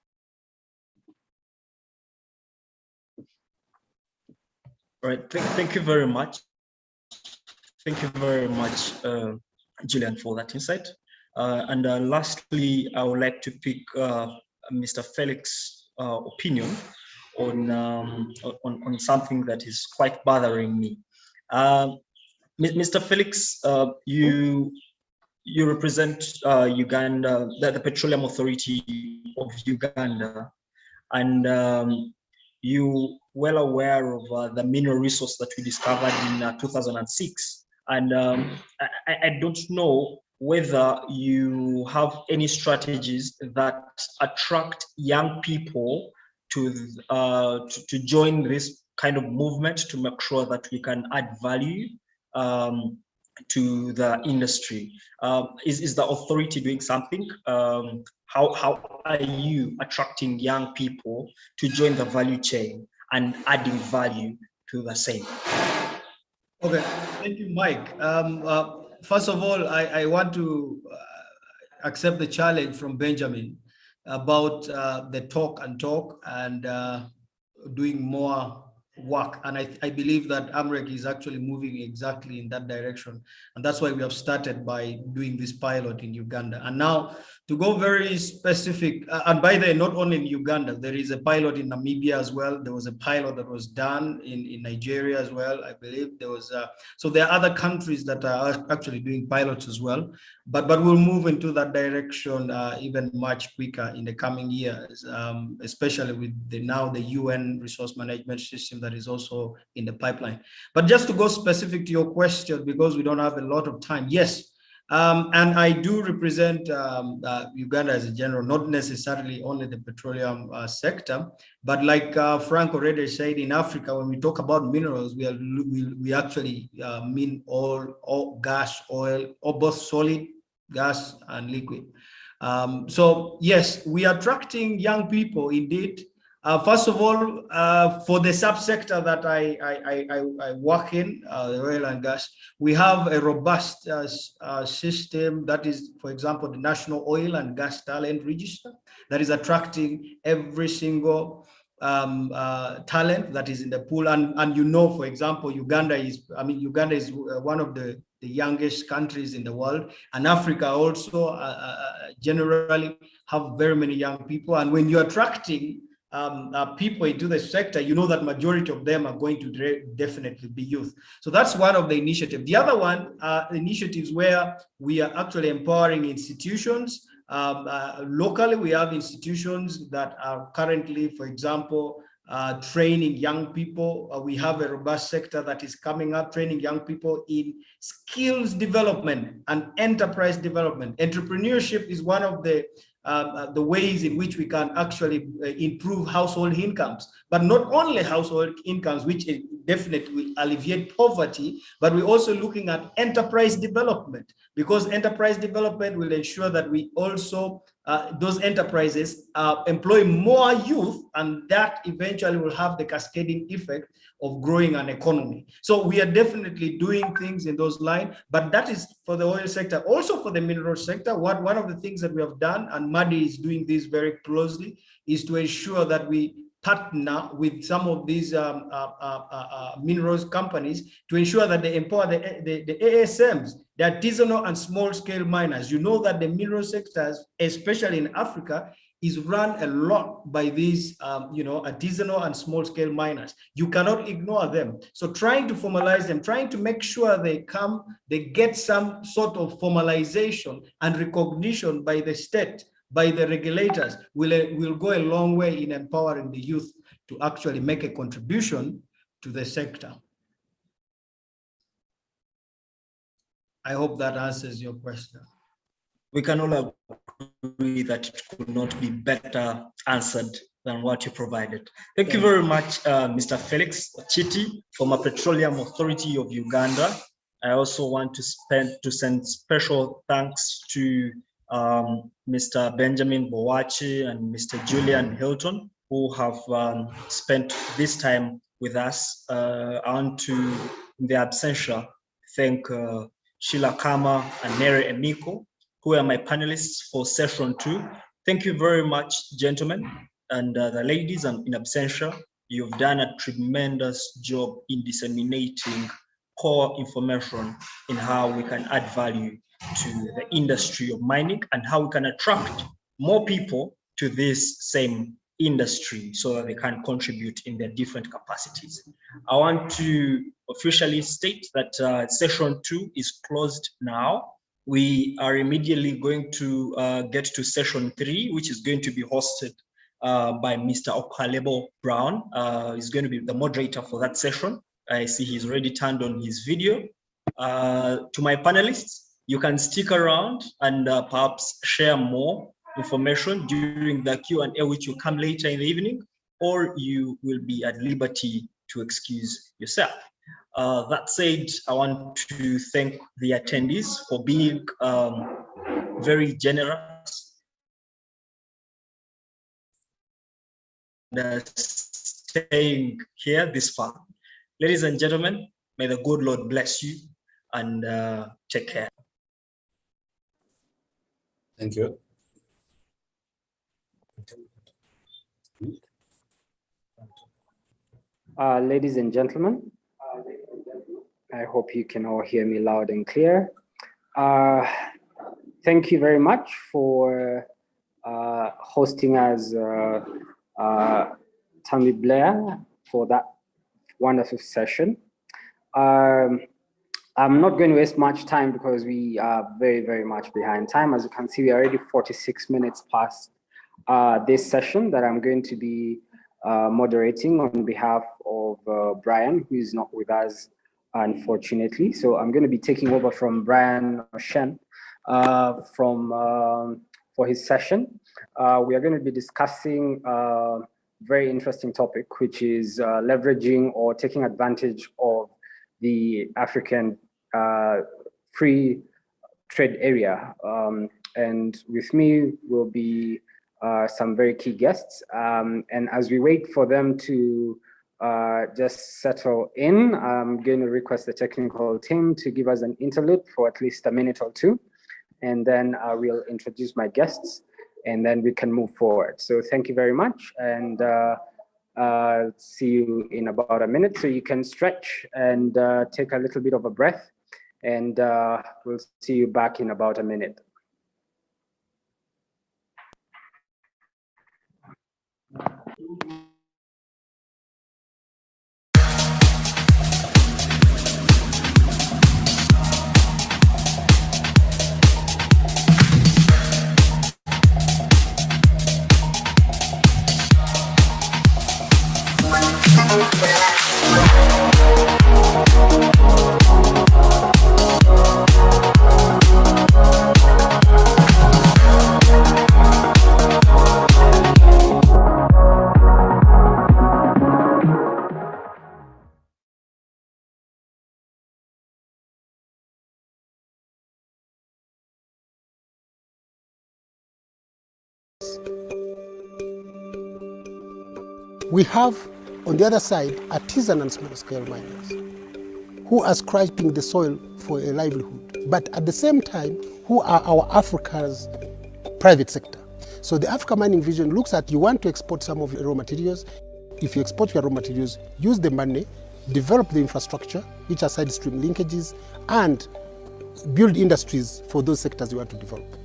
All right, thank you very much. Thank you very much, Julian, for that insight. And lastly, I would like to pick Mr. Felix's opinion on something that is quite bothering me. Mr. Felix, you represent Uganda, the Petroleum Authority of Uganda, and you well aware of the mineral resource that we discovered in 2006. And I don't know whether you have any strategies that attract young people to join this kind of movement, to make sure that we can add value to the industry. Is the authority doing something? How are you attracting young people to join the value chain and adding value to the same? Okay, thank you, Mike. First of all, I want to accept the challenge from Benjamin about the talk and doing more work. And I believe that AMREC is actually moving exactly in that direction. And that's why we have started by doing this pilot in Uganda. And now to go very specific, and by the way, not only in Uganda, there is a pilot in Namibia as well. There was a pilot that was done in Nigeria as well, I believe. There was so there are other countries that are actually doing pilots as well. But we'll move into that direction even much quicker in the coming years, especially with now the UN resource management system that is also in the pipeline. But just to go specific to your question, because we don't have a lot of time, yes. And I do represent Uganda as a general, not necessarily only the petroleum sector, but like Frank already said, in Africa, when we talk about minerals, we actually mean all gas, oil, or both solid gas and liquid. So yes, we are attracting young people indeed. First of all, for the subsector that I work in, the oil and gas, we have a robust system that is, for example, the National Oil and Gas Talent Register that is attracting every single talent that is in the pool. And you know, for example, Uganda is one of the youngest countries in the world, and Africa also generally have very many young people. And when you're attracting people into the sector, you know that majority of them are going to definitely be youth. So that's one of the initiatives. The other one, initiatives where we are actually empowering institutions. Locally, we have institutions that are currently, for example, training young people. We have a robust sector that is coming up, training young people in skills development and enterprise development. Entrepreneurship is one of the ways in which we can actually improve household incomes, but not only household incomes, which definitely will alleviate poverty, but we're also looking at enterprise development, because enterprise development will ensure that we also, those enterprises employ more youth, and that eventually will have the cascading effect of growing an economy. So we are definitely doing things in those lines, but that is for the oil sector. Also for the mineral sector, one of the things that we have done, and MADI is doing this very closely, is to ensure that we partner with some of these minerals companies to ensure that they empower the ASMs, the artisanal and small scale miners. You know that the mineral sectors, especially in Africa, is run a lot by these, artisanal and small scale miners. You cannot ignore them. So trying to formalize them, trying to make sure they get some sort of formalization and recognition by the state, by the regulators, will go a long way in empowering the youth to actually make a contribution to the sector. I hope that answers your question. We can all agree that it could not be better answered than what you provided. Thank you very much, Mr. Felix Chiti, former Petroleum Authority of Uganda. I also want to send special thanks to Mr. Benjamin Bowachi and Mr. Julian Hilton, who have spent this time with us. I want to, in the absentia, thank Sheila Kama and Nere Emiko, who are my panelists for session 2. Thank you very much, gentlemen, and the ladies and in absentia. You've done a tremendous job in disseminating core information in how we can add value to the industry of mining and how we can attract more people to this same industry so that they can contribute in their different capacities. I want to officially state that session 2 is closed now. We are immediately going to get to session 3, which is going to be hosted by Mr. Okalebo Brown. He's going to be the moderator for that session. I see he's already turned on his video. To my panelists, you can stick around and perhaps share more information during the Q&A, which will come later in the evening, or you will be at liberty to excuse yourself. That said, I want to thank the attendees for being very generous and staying here this far. Ladies and gentlemen, may the good Lord bless you and take care. Thank you. Ladies and gentlemen, I hope you can all hear me loud and clear. Thank you very much for hosting us, Tammy Blair, for that wonderful session. I'm not going to waste much time because we are very, very much behind time. As you can see, we're already 46 minutes past this session that I'm going to be moderating on behalf of Brian, who is not with us, unfortunately. So I'm going to be taking over from Brian Oshen for his session. We are going to be discussing a very interesting topic, which is leveraging or taking advantage of the African free trade area. And with me will be some very key guests. And as we wait for them to just settle in, I'm going to request the technical team to give us an interlude for at least a minute or two. And then we'll introduce my guests, and then we can move forward. So thank you very much. And see you in about a minute. So you can stretch and take a little bit of a breath. And we'll see you back in about a minute. We have, on the other side, artisan and small-scale miners who are scraping the soil for a livelihood, but at the same time, who are our Africa's private sector. So the Africa Mining Vision looks at, you want to export some of your raw materials. If you export your raw materials, use the money, develop the infrastructure, which are side stream linkages, and build industries for those sectors you want to develop.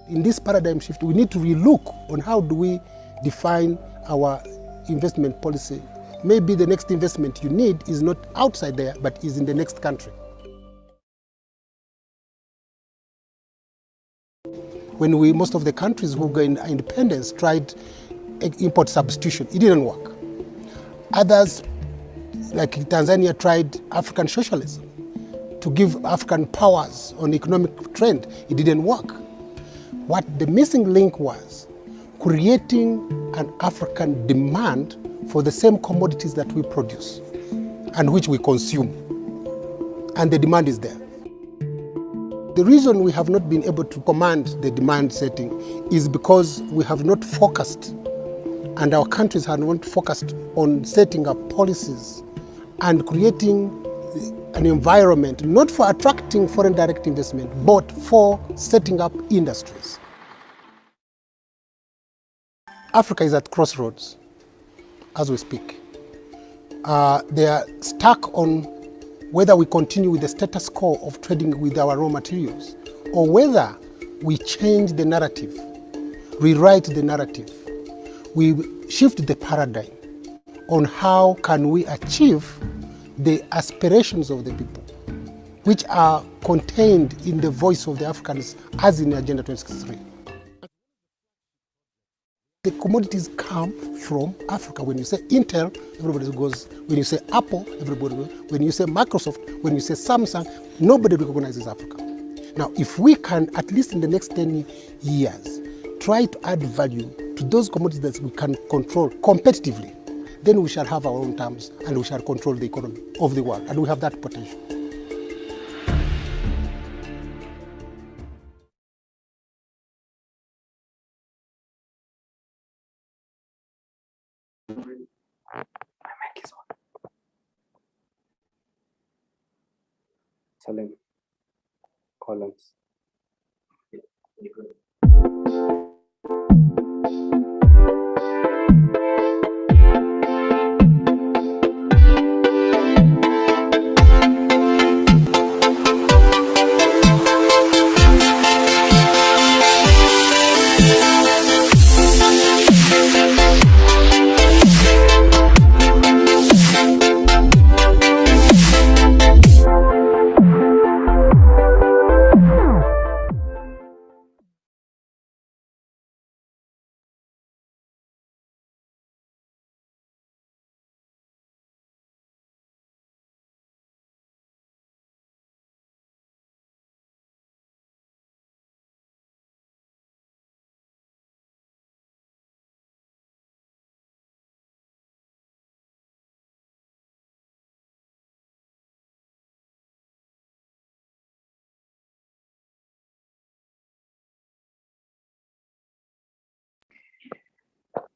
In this paradigm shift, we need to relook on how do we define our investment policy. Maybe the next investment you need is not outside there, but is in the next country. When most of the countries who gained independence tried import substitution, it didn't work. Others, like Tanzania, tried African socialism to give African powers on economic trend. It didn't work. What the missing link was creating an African demand for the same commodities that we produce and which we consume. And the demand is there. The reason we have not been able to command the demand setting is because we have not focused, and our countries have not focused on setting up policies and creating an environment, not for attracting foreign direct investment, but for setting up industries. Africa is at crossroads as we speak. They are stuck on whether we continue with the status quo of trading with our raw materials, or whether we change the narrative, rewrite the narrative, we shift the paradigm on how can we achieve the aspirations of the people, which are contained in the voice of the Africans as in Agenda 2063. The commodities come from Africa. When you say Intel, everybody goes. When you say Apple, everybody goes. When you say Microsoft, when you say Samsung, nobody recognizes Africa. Now, if we can, at least in the next 10 years, try to add value to those commodities that we can control competitively, then we shall have our own terms and we shall control the economy of the world, and we have that potential. Salim Collins.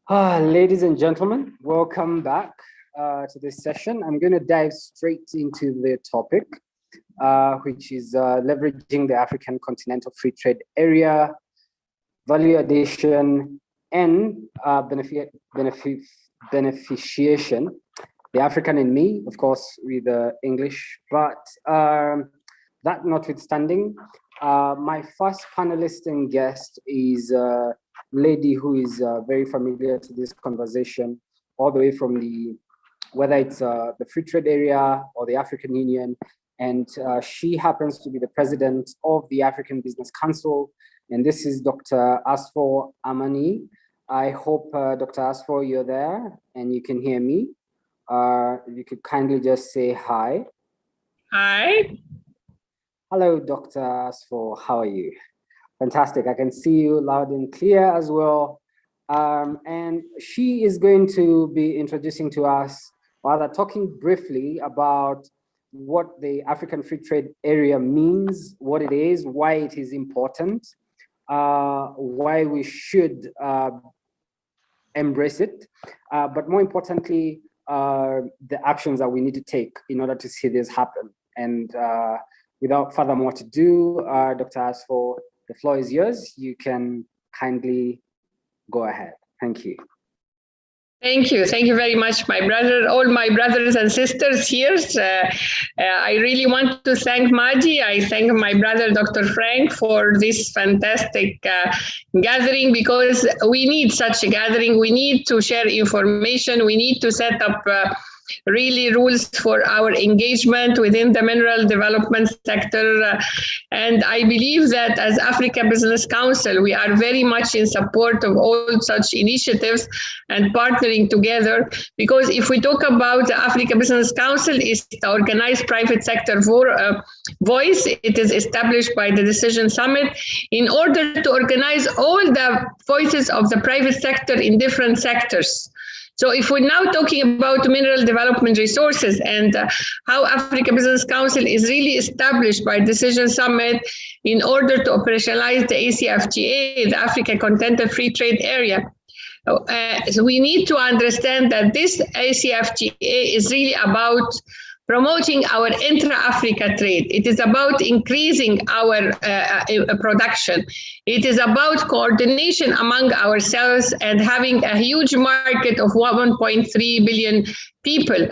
Ladies and gentlemen, welcome back to this session. I'm going to dive straight into the topic, which is leveraging the African Continental Free Trade Area, value addition, and beneficiation. The African in me, of course, with the English, but that notwithstanding, my first panelist and guest is a lady who is very familiar to this conversation, all the way from whether it's the Free Trade Area or the African Union, and she happens to be the president of the African Business Council, and this is Dr. Asfor Amani. I hope, Dr. Asfor, you're there and you can hear me. If you could kindly just say hi. Hi. Hello, Dr. Asfor, how are you? Fantastic, I can see you loud and clear as well. And she is going to be introducing to us, rather talking briefly about what the African Free Trade Area means, what it is, why it is important, why we should embrace it, but more importantly, the actions that we need to take in order to see this happen. And without further more to do, Dr. Asfor, the floor is yours. You can kindly go ahead. Thank you. Thank you. Thank you very much, my brother, all my brothers and sisters here. I really want to thank MADI. I thank my brother, Dr. Frank, for this fantastic gathering, because we need such a gathering. We need to share information. We need to set up really rules for our engagement within the mineral development sector. And I believe that as Africa Business Council, we are very much in support of all such initiatives and partnering together, because if we talk about the Africa Business Council, it's the organized private sector voice. It is established by the Decision Summit in order to organize all the voices of the private sector in different sectors. So if we're now talking about mineral development resources and how Africa Business Council is really established by Decision Summit in order to operationalize the ACFTA, the Africa Continental Free Trade Area, so we need to understand that this ACFTA is really about promoting our intra-Africa trade. It is about increasing our production. It is about coordination among ourselves and having a huge market of 1.3 billion people.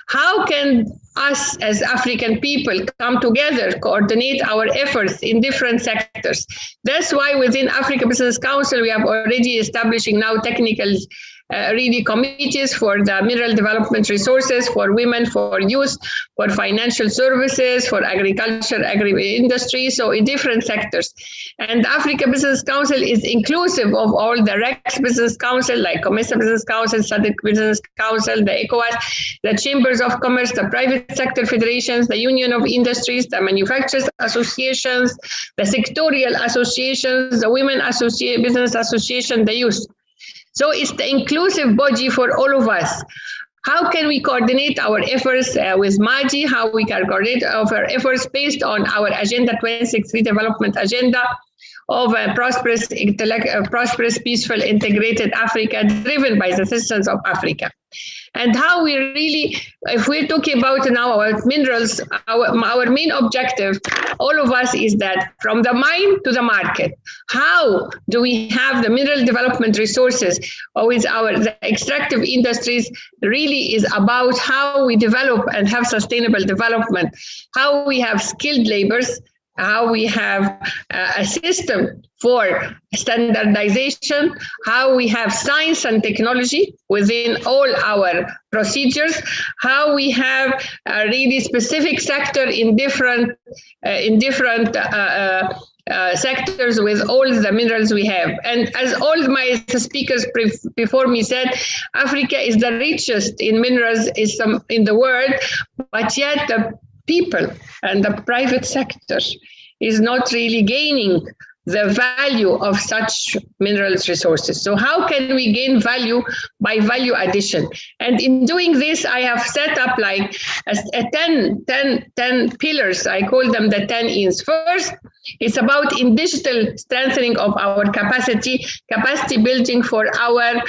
How can us as African people come together, coordinate our efforts in different sectors? That's why within Africa Business Council, we have already establishing now technical really committees for the mineral development resources, for women, for youth, for financial services, for agriculture, agri-industry, so in different sectors. And the Africa Business Council is inclusive of all the REX Business Council, like COMESA Business Council, SADC Business Council, the ECOWAS, the Chambers of Commerce, the private sector federations, the Union of Industries, the manufacturers associations, the sectorial associations, the women business association, the youth. So it's the inclusive body for all of us. How can we coordinate our efforts with MADI? How we can coordinate our efforts based on our Agenda 2063 development agenda of a prosperous, peaceful, integrated Africa driven by the citizens of Africa. And how we really, if we're talking about now our minerals, our main objective, all of us, is that from the mine to the market, how do we have the mineral development resources with the extractive industries really is about how we develop and have sustainable development, how we have skilled laborers, how we have a system for standardization, how we have science and technology within all our procedures, how we have a really specific sector in different sectors with all the minerals we have. And as all my speakers before me said, Africa is the richest in minerals in the world, but yet the people and the private sector is not really gaining the value of such minerals resources. So how can we gain value by value addition? And in doing this, I have set up like a 10 pillars. I call them the 10 E's. First, it's about in digital strengthening of our capacity building for our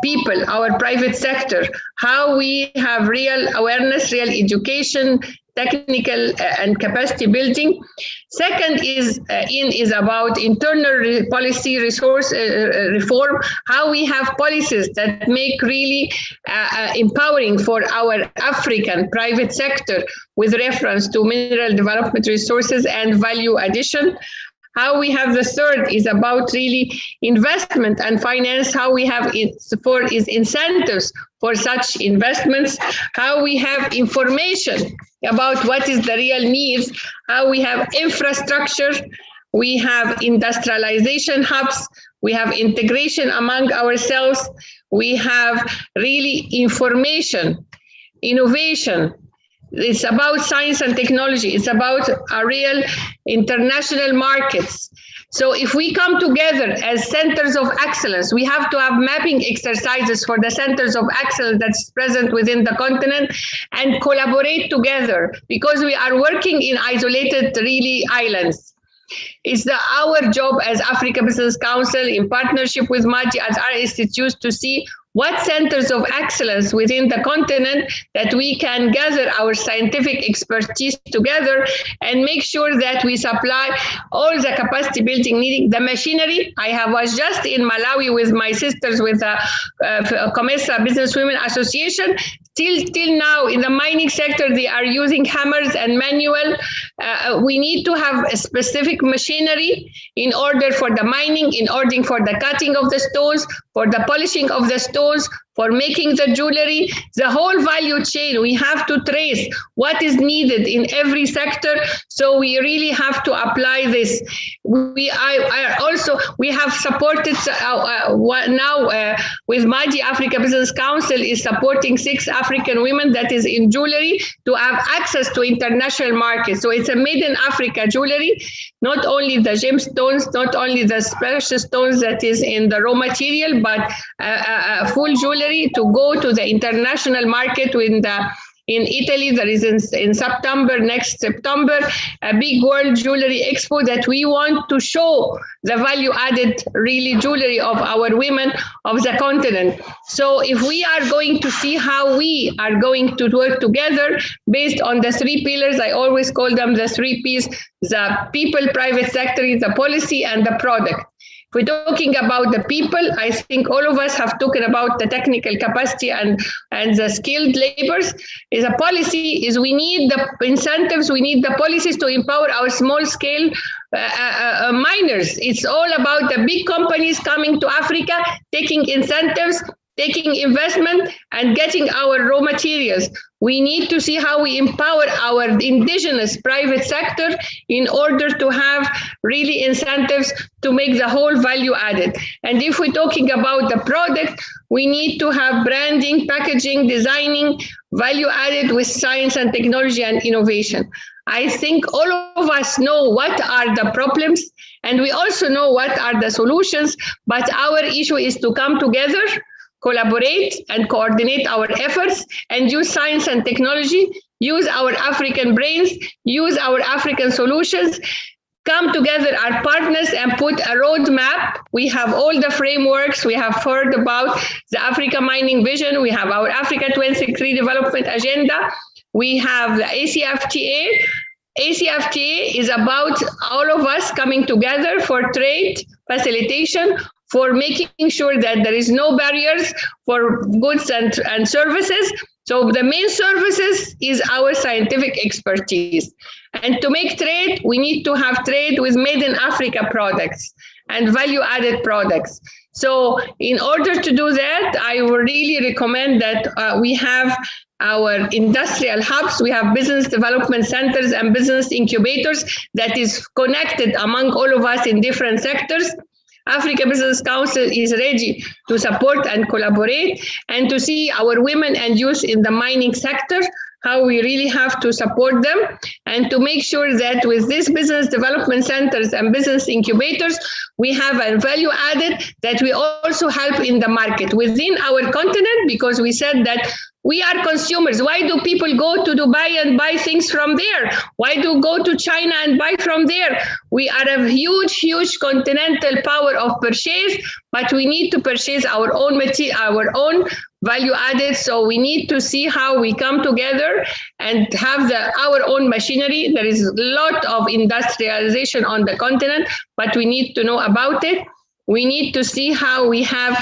people, our private sector, how we have real awareness, real education, technical and capacity building. Second is about internal policy resource reform, how we have policies that make really empowering for our African private sector with reference to mineral development resources and value addition. How we have the third is about really investment and finance, how we have incentives for such investments, how we have information about what is the real needs, how we have infrastructure, we have industrialization hubs, we have integration among ourselves, we have really information, innovation. It's about science and technology. It's about our real international markets. So if we come together as centers of excellence, we have to have mapping exercises for the centers of excellence that's present within the continent and collaborate together, because we are working in isolated really islands. It's our job as Africa Business Council in partnership with MADI as our institutes to see what centers of excellence within the continent that we can gather our scientific expertise together and make sure that we supply all the capacity building needing, the machinery. I was just in Malawi with my sisters with the COMESA Businesswomen Association. Till now, in the mining sector, they are using hammers and manual. We need to have a specific machinery in order for the mining, in order for the cutting of the stones, for the polishing of the stones, for making the jewelry, the whole value chain. We have to trace what is needed in every sector. So we really have to apply this. We have supported now with MADI, Africa Business Council is supporting 6 African women that is in jewelry to have access to international markets. So it's a made in Africa jewelry, not only the gemstones, not only the precious stones that is in the raw material, but full jewelry to go to the international market. In Italy, there is in next September, a big world jewelry expo that we want to show the value added really jewelry of our women of the continent. So if we are going to see how we are going to work together based on the 3 pillars, I always call them the 3 Ps, the people, private sector, the policy, and the product. If we're talking about the people, I think all of us have talked about the technical capacity and the skilled laborers. Is a policy, is we need the incentives, we need the policies to empower our small scale miners. It's all about the big companies coming to Africa, taking incentives, taking investment and getting our raw materials. We need to see how we empower our indigenous private sector in order to have really incentives to make the whole value added. And if we're talking about the product, we need to have branding, packaging, designing, value added with science and technology and innovation. I think all of us know what are the problems, and we also know what are the solutions, but our issue is to come together, collaborate and coordinate our efforts and use science and technology, use our African brains, use our African solutions, come together our partners and put a roadmap. We have all the frameworks. We have heard about the Africa Mining Vision. We have our Africa 2030 Development Agenda. We have the ACFTA. ACFTA is about all of us coming together for trade facilitation, for making sure that there is no barriers for goods and services. So the main services is our scientific expertise. And to make trade, we need to have trade with made in Africa products and value-added products. So in order to do that, I would really recommend that we have our industrial hubs, we have business development centers and business incubators that is connected among all of us in different sectors. Africa Business Council is ready to support and collaborate and to see our women and youth in the mining sector, how we really have to support them and to make sure that with these business development centers and business incubators, we have a value added that we also help in the market within our continent, because we said that we are consumers. Why do people go to Dubai and buy things from there? Why do go to China and buy from there? We are a huge, huge continental power of purchase, but we need to purchase our own material, our own value added. So we need to see how we come together and have our own machinery. There is a lot of industrialization on the continent, but we need to know about it. We need to see how we have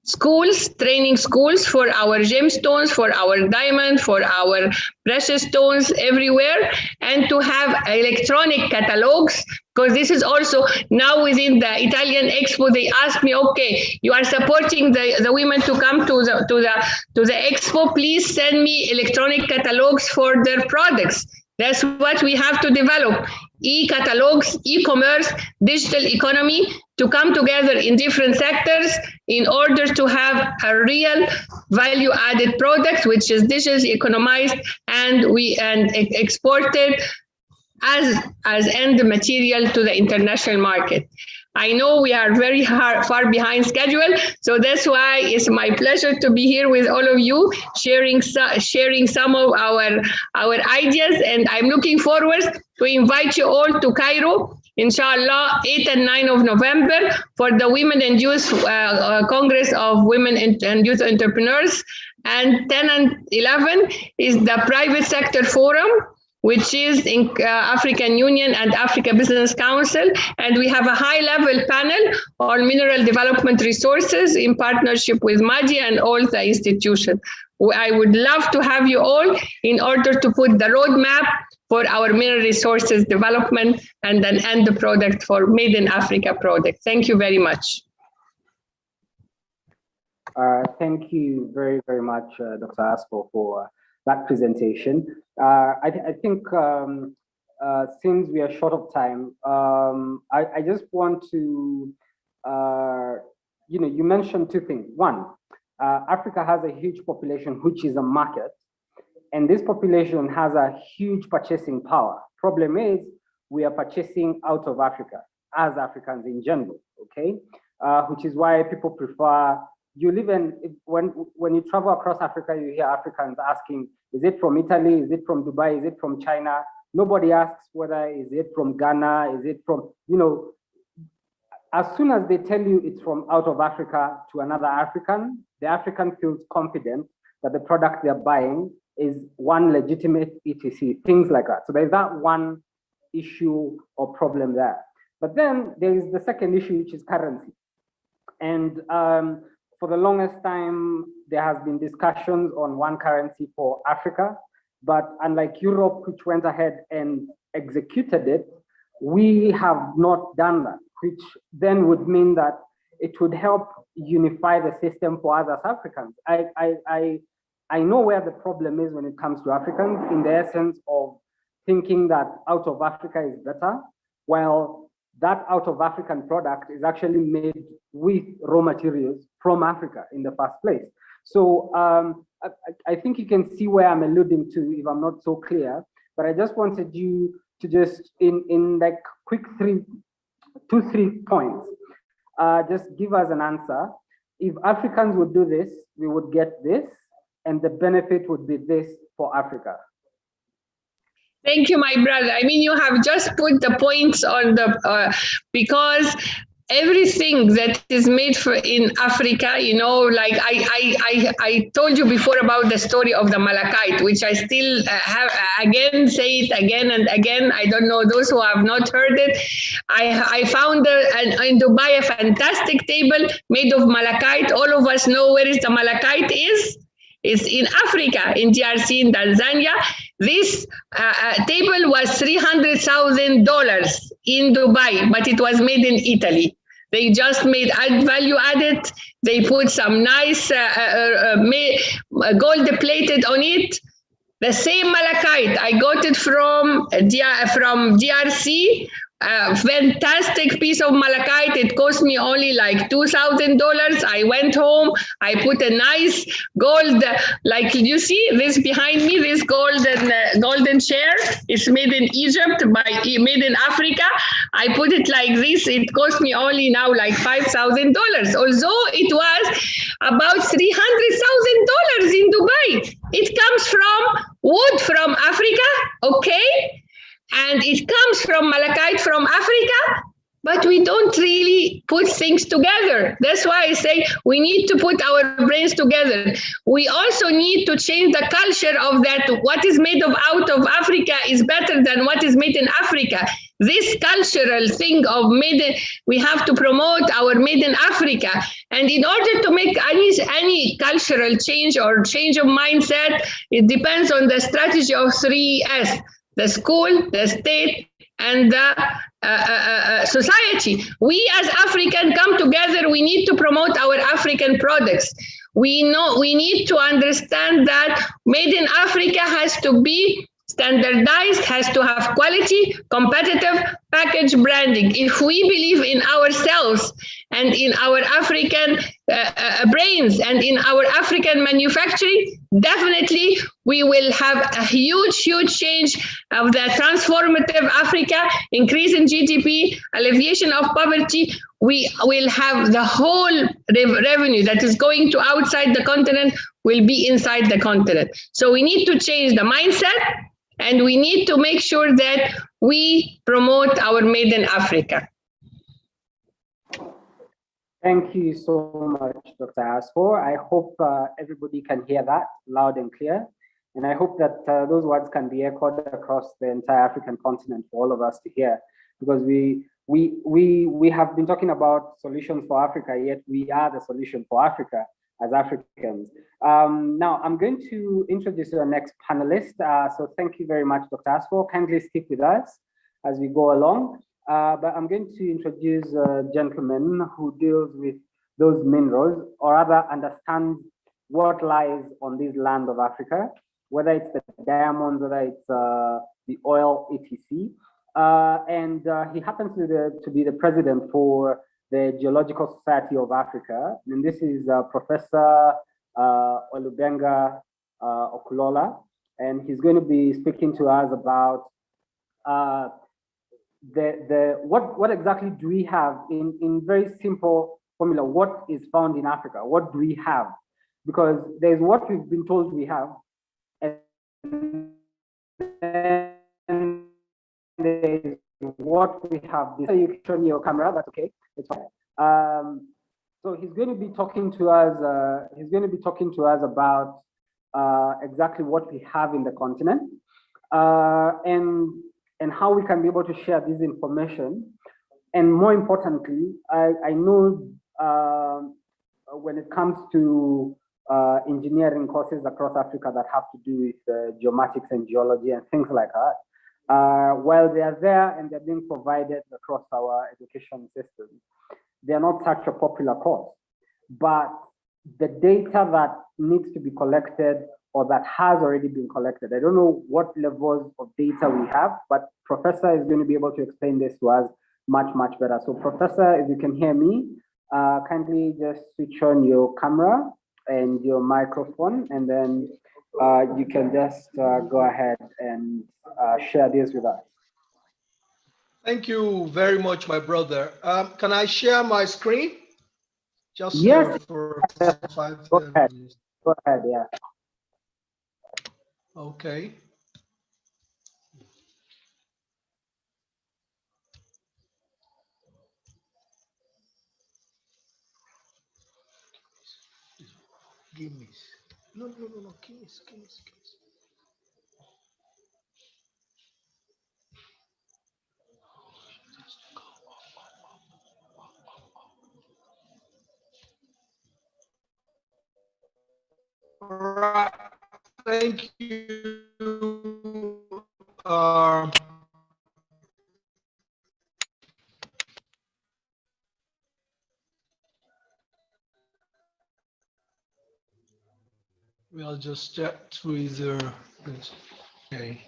schools, training schools for our gemstones, for our diamond, for our precious stones everywhere, and to have electronic catalogs, because this is also now within the Italian Expo. They asked me, okay, you are supporting the women to come to the Expo, please send me electronic catalogs for their products. That's what we have to develop. E-catalogs, e-commerce, digital economy, to come together in different sectors in order to have a real value-added product, which is digitally economized and exported as end material to the international market. I know we are very far behind schedule, so that's why it's my pleasure to be here with all of you, sharing some of our ideas, and I'm looking forward to invite you all to Cairo, inshallah, 8 and 9 of November for the Women and Youth Congress of Women and Youth Entrepreneurs, and 10 and 11 is the Private Sector Forum, which is in African Union and Africa Business Council. And we have a high-level panel on mineral development resources in partnership with MADI and all the institutions. I would love to have you all in order to put the roadmap for our mineral resources development and then end the product for Made in Africa product. Thank you very much. Thank you very, very much, Dr. Aspo, for that presentation. I think since we are short of time, I just want to, you mentioned two things. One, Africa has a huge population, which is a market, and this population has a huge purchasing power. Problem is, we are purchasing out of Africa as Africans in general, okay? Which is why people prefer, when you travel across Africa, you hear Africans asking, is it from Italy? Is it from Dubai? Is it from China? Nobody asks whether is it from Ghana? Is it from, as soon as they tell you it's from out of Africa to another African, the African feels confident that the product they're buying is one legitimate ETC, things like that. So there's that one issue or problem there. But then there is the second issue, which is currency. And for the longest time, there has been discussions on one currency for Africa, but unlike Europe, which went ahead and executed it, we have not done that, which then would mean that it would help unify the system for us as Africans. I know where the problem is when it comes to Africans, in the essence of thinking that out of Africa is better, while that out of African product is actually made with raw materials from Africa in the first place. So I think you can see where I'm alluding to if I'm not so clear, but I just wanted you to just in like quick 2-3 points, just give us an answer. If Africans would do this, we would get this, and the benefit would be this for Africa. Thank you, my brother. I mean, you have just put the points on the, because everything that is made in Africa, like I told you before about the story of the malachite, which I still say it again and again. I don't know those who have not heard it. I found in Dubai a fantastic table made of malachite. All of us know where is the malachite is. It's in Africa, in DRC, in Tanzania. This table was $300,000 in Dubai, but it was made in Italy. They just made value added. They put some nice gold plated on it. The same malachite, I got it from DRC a fantastic piece of malachite. It cost me only like $2,000. I went home, I put a nice gold, like you see this behind me, this golden chair. It's made in Egypt, made in Africa. I put it like this. It cost me only now like $5,000, although it was about $300,000 in Dubai. It comes from wood from Africa, okay? And it comes from malachite from Africa, but we don't really put things together. That's why I say we need to put our brains together. We also need to change the culture of that. What is made out of Africa is better than what is made in Africa. This cultural thing of we have to promote our made in Africa. And in order to make any cultural change or change of mindset, it depends on the strategy of 3S. The school, the state, and the society. We as African come together, we need to promote our African products. We need to understand that made in Africa has to be standardized, has to have quality, competitive package branding. If we believe in ourselves and in our African brains and in our African manufacturing, definitely we will have a huge change of the transformative Africa, increase in GDP, alleviation of poverty. We will have the whole revenue that is going to outside the continent will be inside the continent. So we need to change the mindset, and we need to make sure that we promote our made in Africa. Thank you so much, Dr. Asfor. I hope everybody can hear that loud and clear. And I hope that those words can be echoed across the entire African continent for all of us to hear, because we have been talking about solutions for Africa, yet we are the solution for Africa as Africans. Now, I'm going to introduce our next panelist. So thank you very much, Dr. Asfor. Kindly stick with us as we go along. But I'm going to introduce a gentleman who deals with those minerals, or rather understands what lies on this land of Africa, whether it's the diamonds, whether it's the oil, etc. And he happens to be the president for the Geological Society of Africa. And this is Professor Olubenga Okulola. And he's going to be speaking to us about what exactly do we have in very simple formula. What is found in Africa? What do we have? Because there's what we've been told we have, and there's what we have. So you can show me your camera. That's okay. It's fine. So he's going to be talking to us. He's going to be talking to us about exactly what we have in the continent, and how we can be able to share this information. And more importantly, I know when it comes to engineering courses across Africa that have to do with geomatics and geology and things like that, while they are there and they're being provided across our education system, they're not such a popular course. But the data that needs to be collected, or that has already been collected, I don't know what levels of data we have, but Professor is going to be able to explain this to us much better. So Professor, if you can hear me, kindly just switch on your camera and your microphone, and then you can just go ahead and share this with us. Thank you very much, my brother. Can I share my screen? Just yes. For 5 go ahead. minutes. Go ahead, yeah. Okay. Give me. No, keys. All right. Thank you. We'll just check through the. Okay.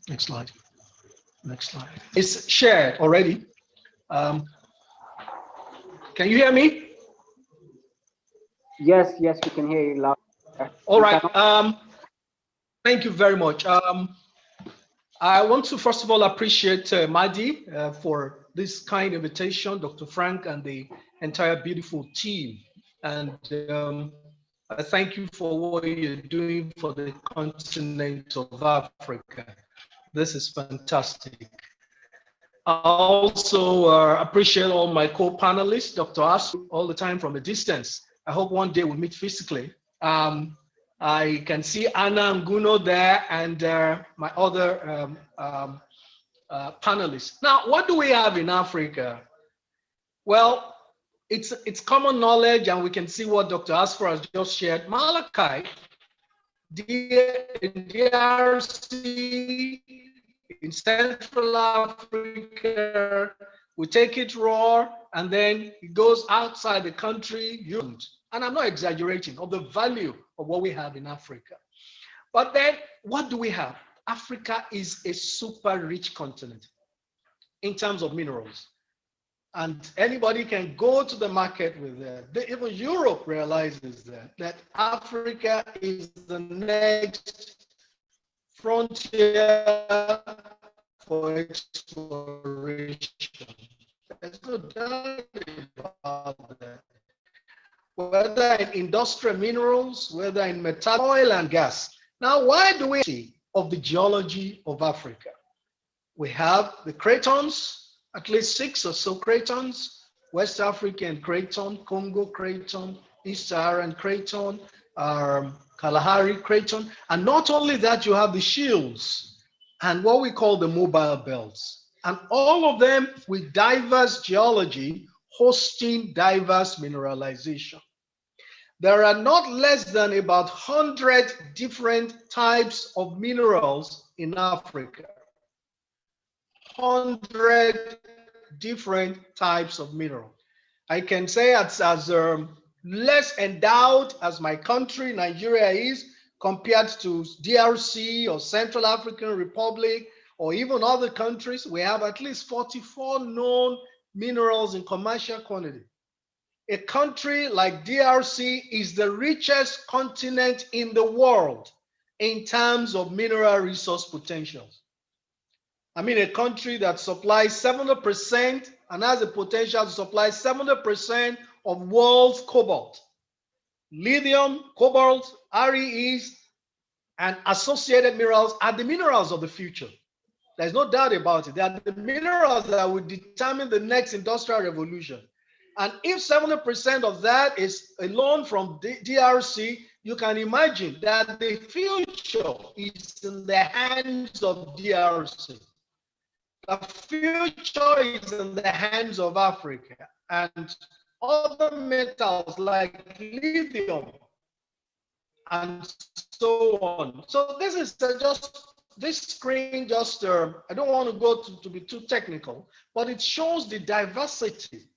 Next slide. Next slide. It's shared already. Can you hear me? Yes, yes, we can hear you loud. All right. Thank you very much. I want to first of all appreciate MADI for this kind invitation, Dr. Frank, and the entire beautiful team. And I thank you for what you're doing for the continent of Africa. This is fantastic. I also appreciate all my co-panelists, Dr. Asu, all the time from a distance. I hope one day we'll meet physically. I can see Anna Nguno there and my other panelists. Now, what do we have in Africa? Well, it's common knowledge, and we can see what Dr. Asfar has just shared. Malachite, DRC, in Central Africa, we take it raw, and then it goes outside the country. And I'm not exaggerating of the value of what we have in Africa. But then what do we have? Africa is a super rich continent in terms of minerals. And anybody can go to the market with that. Even Europe realizes that Africa is the next frontier for exploration. There's no doubt about that. Whether in industrial minerals, whether in metal, oil and gas. Now, why do we see of the geology of Africa? We have the cratons, at least 6 or so cratons, West African craton, Congo craton, East Saharan craton, Kalahari craton. And not only that, you have the shields and what we call the mobile belts. And all of them with diverse geology, hosting diverse mineralization. There are not less than about 100 different types of minerals in Africa. 100 different types of mineral. I can say as less endowed as my country, Nigeria, is compared to DRC or Central African Republic or even other countries. We have at least 44 known minerals in commercial quantity. A country like DRC is the richest continent in the world in terms of mineral resource potentials. I mean, a country that supplies 70% and has the potential to supply 70% of world's cobalt, lithium, cobalt, REEs, and associated minerals are the minerals of the future. There's no doubt about it. They are the minerals that will determine the next industrial revolution. And if 70% of that is a loan from DRC, you can imagine that the future is in the hands of DRC. The future is in the hands of Africa, and other metals like lithium and so on. So this is this screen just, I don't want to go to be too technical, but it shows the diversity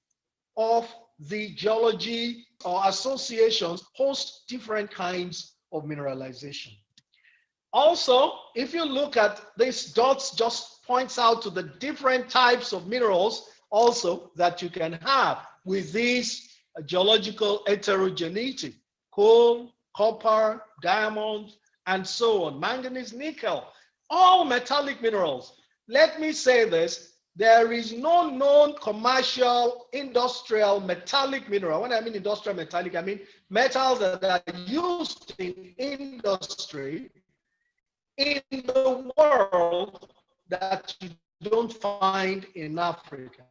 of the geology or associations host different kinds of mineralization. Also, if you look at these dots, just points out to the different types of minerals also that you can have with this geological heterogeneity: coal, copper, diamond, and so on, manganese, nickel, all metallic minerals. Let me say this, there is no known commercial industrial metallic mineral. When I mean industrial metallic, I mean metals that are used in industry in the world that you don't find in Africa.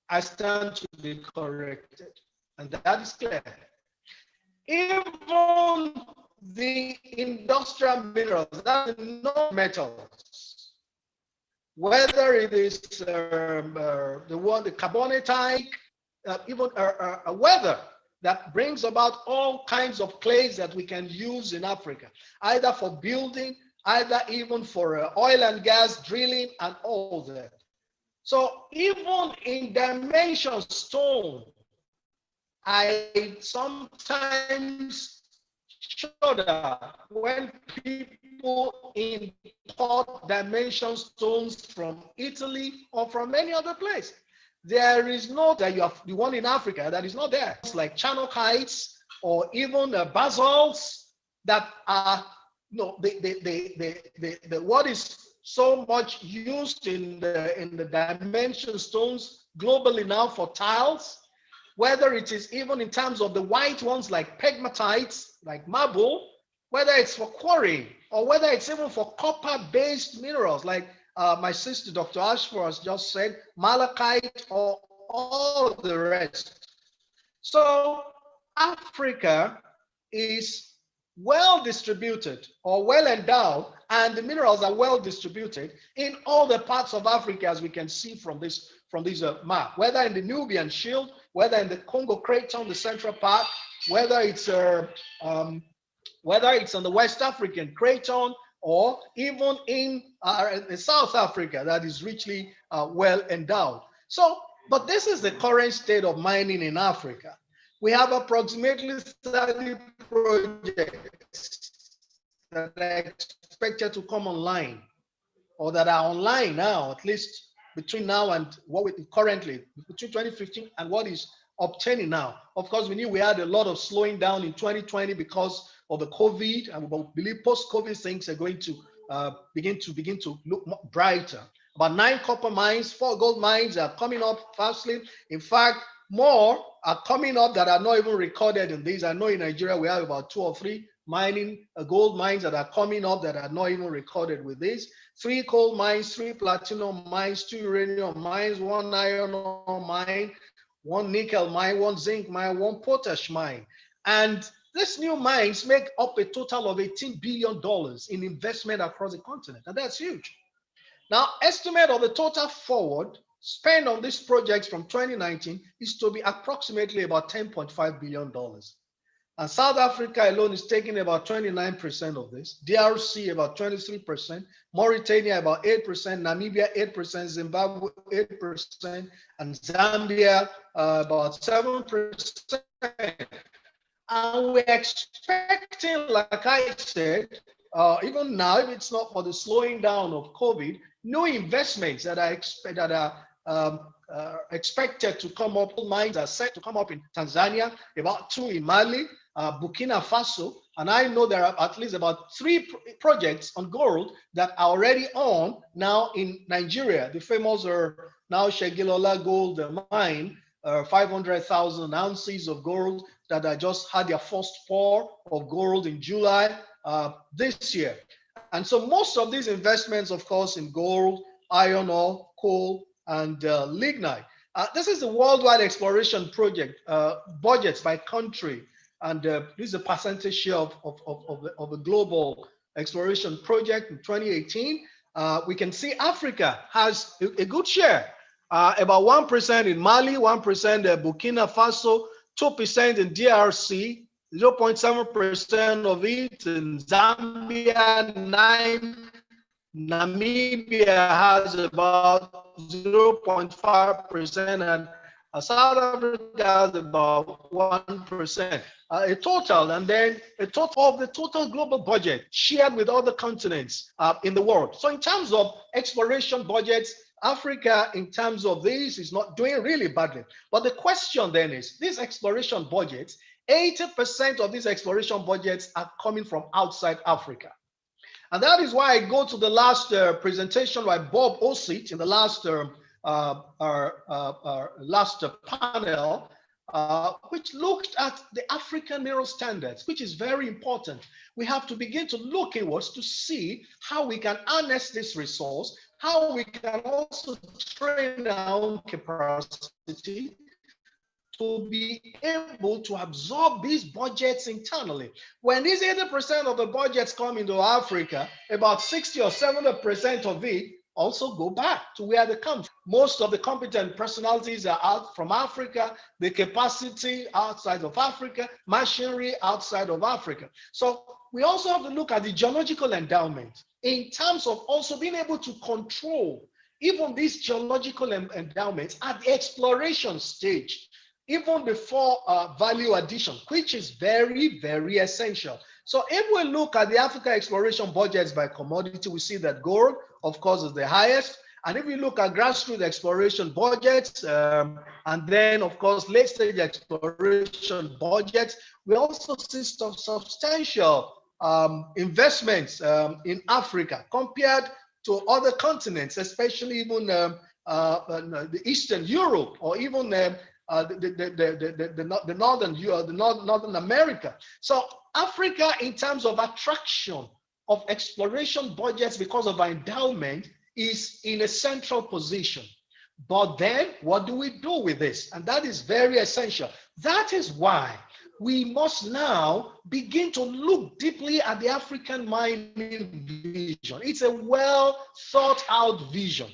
I stand to be corrected, and that is clear. Even the industrial minerals, that are not metals, whether it is the carbonatite, even a weather that brings about all kinds of clays that we can use in Africa, either for building, either even for oil and gas drilling and all that. So even in dimension stone, I sometimes sure that when people import dimension stones from Italy or from any other place, there is no, that you have the one in Africa that is not there. It's like chanokites or even basalts that are, the what is so much used in the dimension stones globally now for tiles, whether it is even in terms of the white ones like pegmatites, like marble, whether it's for quarrying or whether it's even for copper-based minerals, like my sister, Dr. Ashford, has just said, malachite or all the rest. So Africa is well distributed or well endowed, and the minerals are well distributed in all the parts of Africa, as we can see from this map, whether in the Nubian Shield, whether in the Congo Craton, the central part, whether it's on the West African Craton, or even in South Africa that is richly well endowed. So, but this is the current state of mining in Africa. We have approximately 30 projects that are expected to come online, or that are online now, at least between now and what we currently, between 2015 and what is obtaining now. Of course, we knew we had a lot of slowing down in 2020 because of the COVID, and we believe post-COVID things are going to begin to look brighter. About 9 copper mines, 4 gold mines are coming up fastly. In fact, more are coming up that are not even recorded in these. I know in Nigeria we have about 2 or 3 mining gold mines that are coming up that are not even recorded with this. 3 coal mines, 3 platinum mines, 2 uranium mines, 1 iron ore mine, 1 nickel mine, 1 zinc mine, 1 potash mine. And these new mines make up a total of $18 billion in investment across the continent, and that's huge. Now, estimate of the total forward spend on these projects from 2019 is to be approximately about $10.5 billion. And South Africa alone is taking about 29% of this, DRC about 23%, Mauritania about 8%, Namibia 8%, Zimbabwe 8%, and Zambia about 7%. And we're expecting, like I said, even now, if it's not for the slowing down of COVID, new investments that are expected to come up. Mines are set to come up in Tanzania, about 2 in Mali, Burkina Faso, and I know there are at least about 3 projects on gold that are already on now in Nigeria. The famous now Shegilola gold mine, 500,000 ounces of gold that I just had their first pour of gold in July this year. And so most of these investments, of course, in gold, iron ore, coal, and lignite. This is the worldwide exploration project, budgets by country. And this is a percentage share of a global exploration project in 2018. We can see Africa has a good share, about 1% in Mali, 1% in Burkina Faso, 2% in DRC, 0.7% of it in Zambia, 9%. Namibia has about 0.5%, and South Africa has about 1%. A total, and then a total of the total global budget shared with other continents in the world. So in terms of exploration budgets, Africa, in terms of this, is not doing really badly. But the question then is, these exploration budgets, 80% of these exploration budgets are coming from outside Africa. And that is why I go to the last presentation by Bob Osit in the last panel, which looked at the African mineral standards, which is very important. We have to begin to look inwards to see how we can harness this resource, how we can also train our own capacity to be able to absorb these budgets internally. When these 80% of the budgets come into Africa, about 60 or 70% of it also go back to where they come from. Most of the competent personalities are out from Africa, the capacity outside of Africa, machinery outside of Africa. So we also have to look at the geological endowment in terms of also being able to control even these geological endowments at the exploration stage, even before value addition, which is very, very essential. So if we look at the Africa exploration budgets by commodity, we see that gold, of course, is the highest. And if we look at grassroots exploration budgets, and then, of course, late-stage exploration budgets, we also see some substantial investments in Africa compared to other continents, especially even the Eastern Europe, or even Northern America. So Africa, in terms of attraction of exploration budgets because of our endowment, is in a central position. But then what do we do with this? And that is very essential. That is why we must now begin to look deeply at the African mining vision. It's a well thought out vision.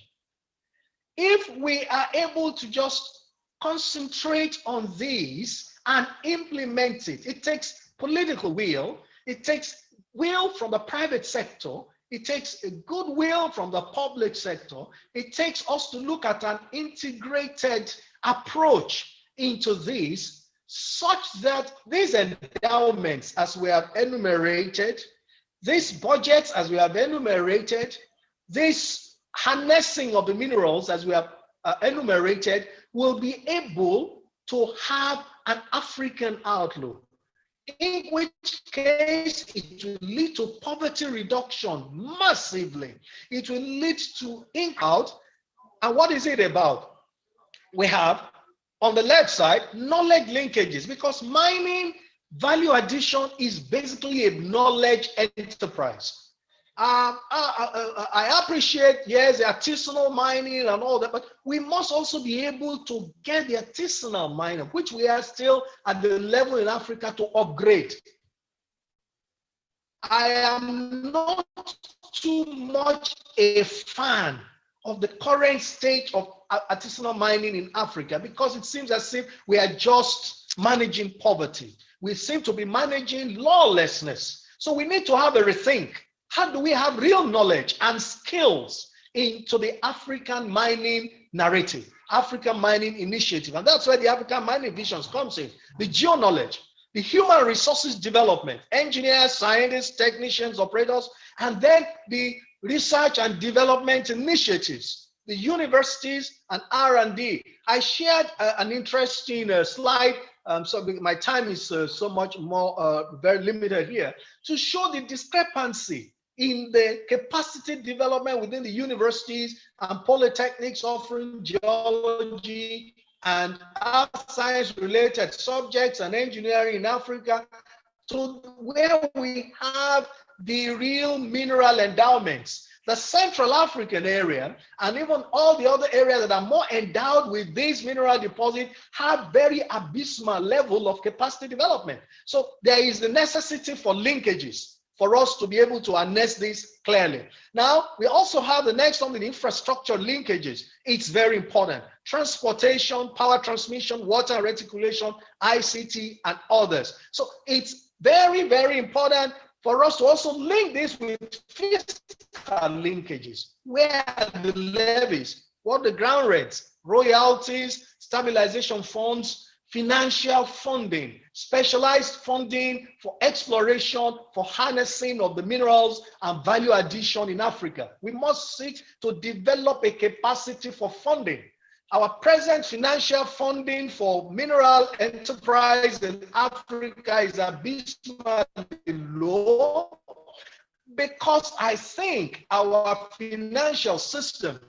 If we are able to just concentrate on these and implement it, it takes political will, it takes will from the private sector, it takes a goodwill from the public sector. It takes us to look at an integrated approach into this, such that these endowments, as we have enumerated, these budgets, as we have enumerated, this harnessing of the minerals, as we have enumerated, will be able to have an African outlook, in which case it will lead to poverty reduction massively. It will lead to income. And what is it about? We have on the left side knowledge linkages, because mining value addition is basically a knowledge enterprise. I appreciate, yes, the artisanal mining and all that, but we must also be able to get the artisanal mining, which we are still at the level in Africa, to upgrade. I am not too much a fan of the current state of artisanal mining in Africa, because it seems as if we are just managing poverty. We seem to be managing lawlessness. So we need to have a rethink. How do we have real knowledge and skills into the African mining narrative, African mining initiative? And that's where the African mining visions comes in. The geo-knowledge, the human resources development, engineers, scientists, technicians, operators, and then the research and development initiatives, the universities and R&D. I shared an interesting slide, so my time is so much more very limited here, to show the discrepancy in the capacity development within the universities and polytechnics offering geology and earth science related subjects and engineering in Africa, to where we have the real mineral endowments. The Central African area and even all the other areas that are more endowed with these mineral deposits have very abysmal level of capacity development. So there is the necessity for linkages for us to be able to harness this clearly. Now, we also have the next one, the infrastructure linkages. It's very important. Transportation, power transmission, water reticulation, ICT, and others. So it's very, very important for us to also link this with fiscal linkages. Where are the levies? What the ground rates, royalties, stabilization funds, financial funding, specialized funding for exploration, for harnessing of the minerals and value addition in Africa. We must seek to develop a capacity for funding. Our present financial funding for mineral enterprise in Africa is abysmally low, because I think our financial systems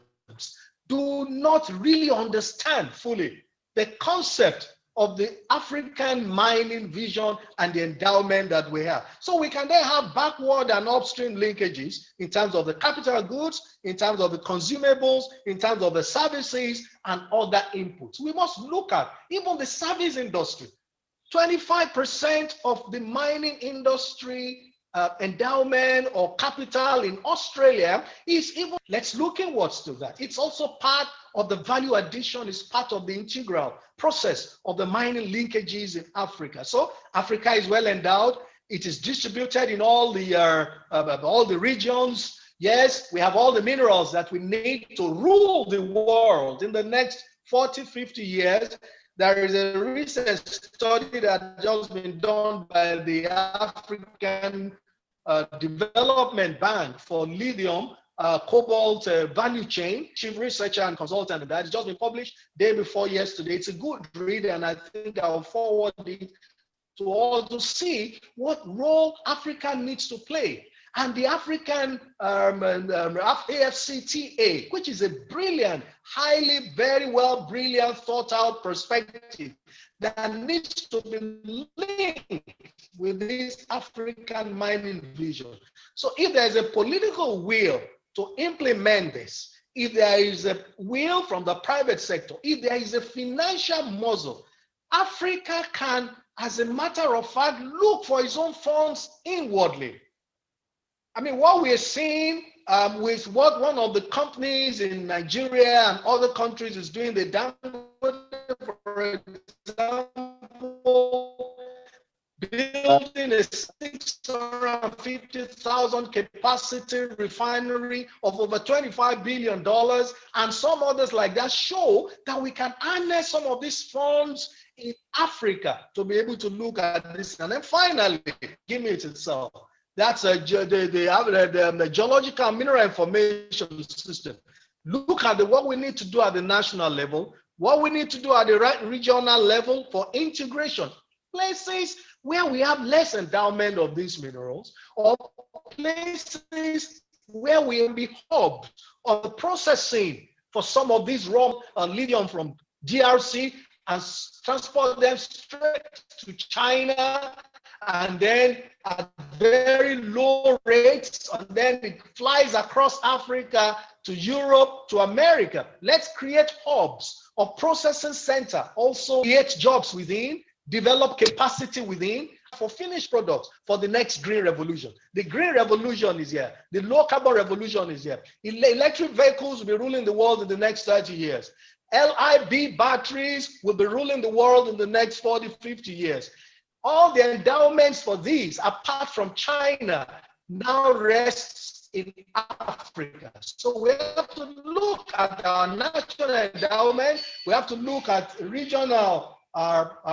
do not really understand fully the concept of the African mining vision and the endowment that we have. So we can then have backward and upstream linkages in terms of the capital goods, in terms of the consumables, in terms of the services and other inputs. We must look at even the service industry. 25% of the mining industry endowment or capital in Australia is even, let's look inwards to that. It's also part of the value addition, is part of the integral process of the mining linkages in Africa. So Africa is well endowed. It is distributed in all the regions. Yes, we have all the minerals that we need to rule the world in the next 40, 50 years. There is a recent study that just been done by the African Development Bank for lithium cobalt value chain, chief researcher and consultant. That has just been published day before yesterday. It's a good read, and I think I'll forward it to all to see what role Africa needs to play. And the African AFCTA, which is a brilliant, very brilliant, thought out perspective that needs to be linked with this African mining vision. So if there's a political will to implement this, if there is a will from the private sector, if there is a financial muscle, Africa can, as a matter of fact, look for its own funds inwardly. I mean, what we're seeing with what one of the companies in Nigeria and other countries is doing, the Dangote, for example, building a 650,000 capacity refinery of over $25 billion, and some others like that, show that we can harness some of these funds in Africa to be able to look at this. And then finally, give me it itself. That's the geological and mineral information system. Look at what we need to do at the national level, what we need to do at the regional level for integration. Places where we have less endowment of these minerals, or places where we will be hubs of the processing for some of these raw lithium from DRC and transport them straight to China, and then at very low rates, and then it flies across Africa to Europe, to America. Let's create hubs or processing center, also create jobs within, develop capacity within for finished products for the next green revolution. The green revolution is here. The low carbon revolution is here. Electric vehicles will be ruling the world in the next 30 years. LIB batteries will be ruling the world in the next 40, 50 years. All the endowments for these, apart from China, now rests in Africa. So we have to look at our national endowment. We have to look at regional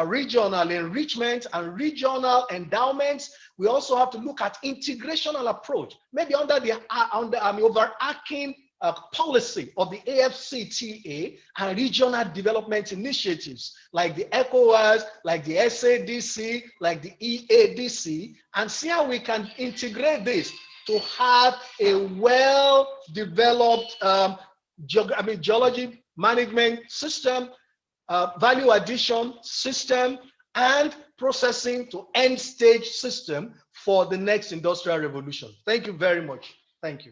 regional enrichment and regional endowments. We also have to look at integrational approach, maybe under the overarching policy of the AFCTA and regional development initiatives like the ECOWAS, like the SADC, like the EADC, and see how we can integrate this to have a well-developed geology management system, value addition system, and processing to end stage system for the next industrial revolution. Thank you very much. Thank you.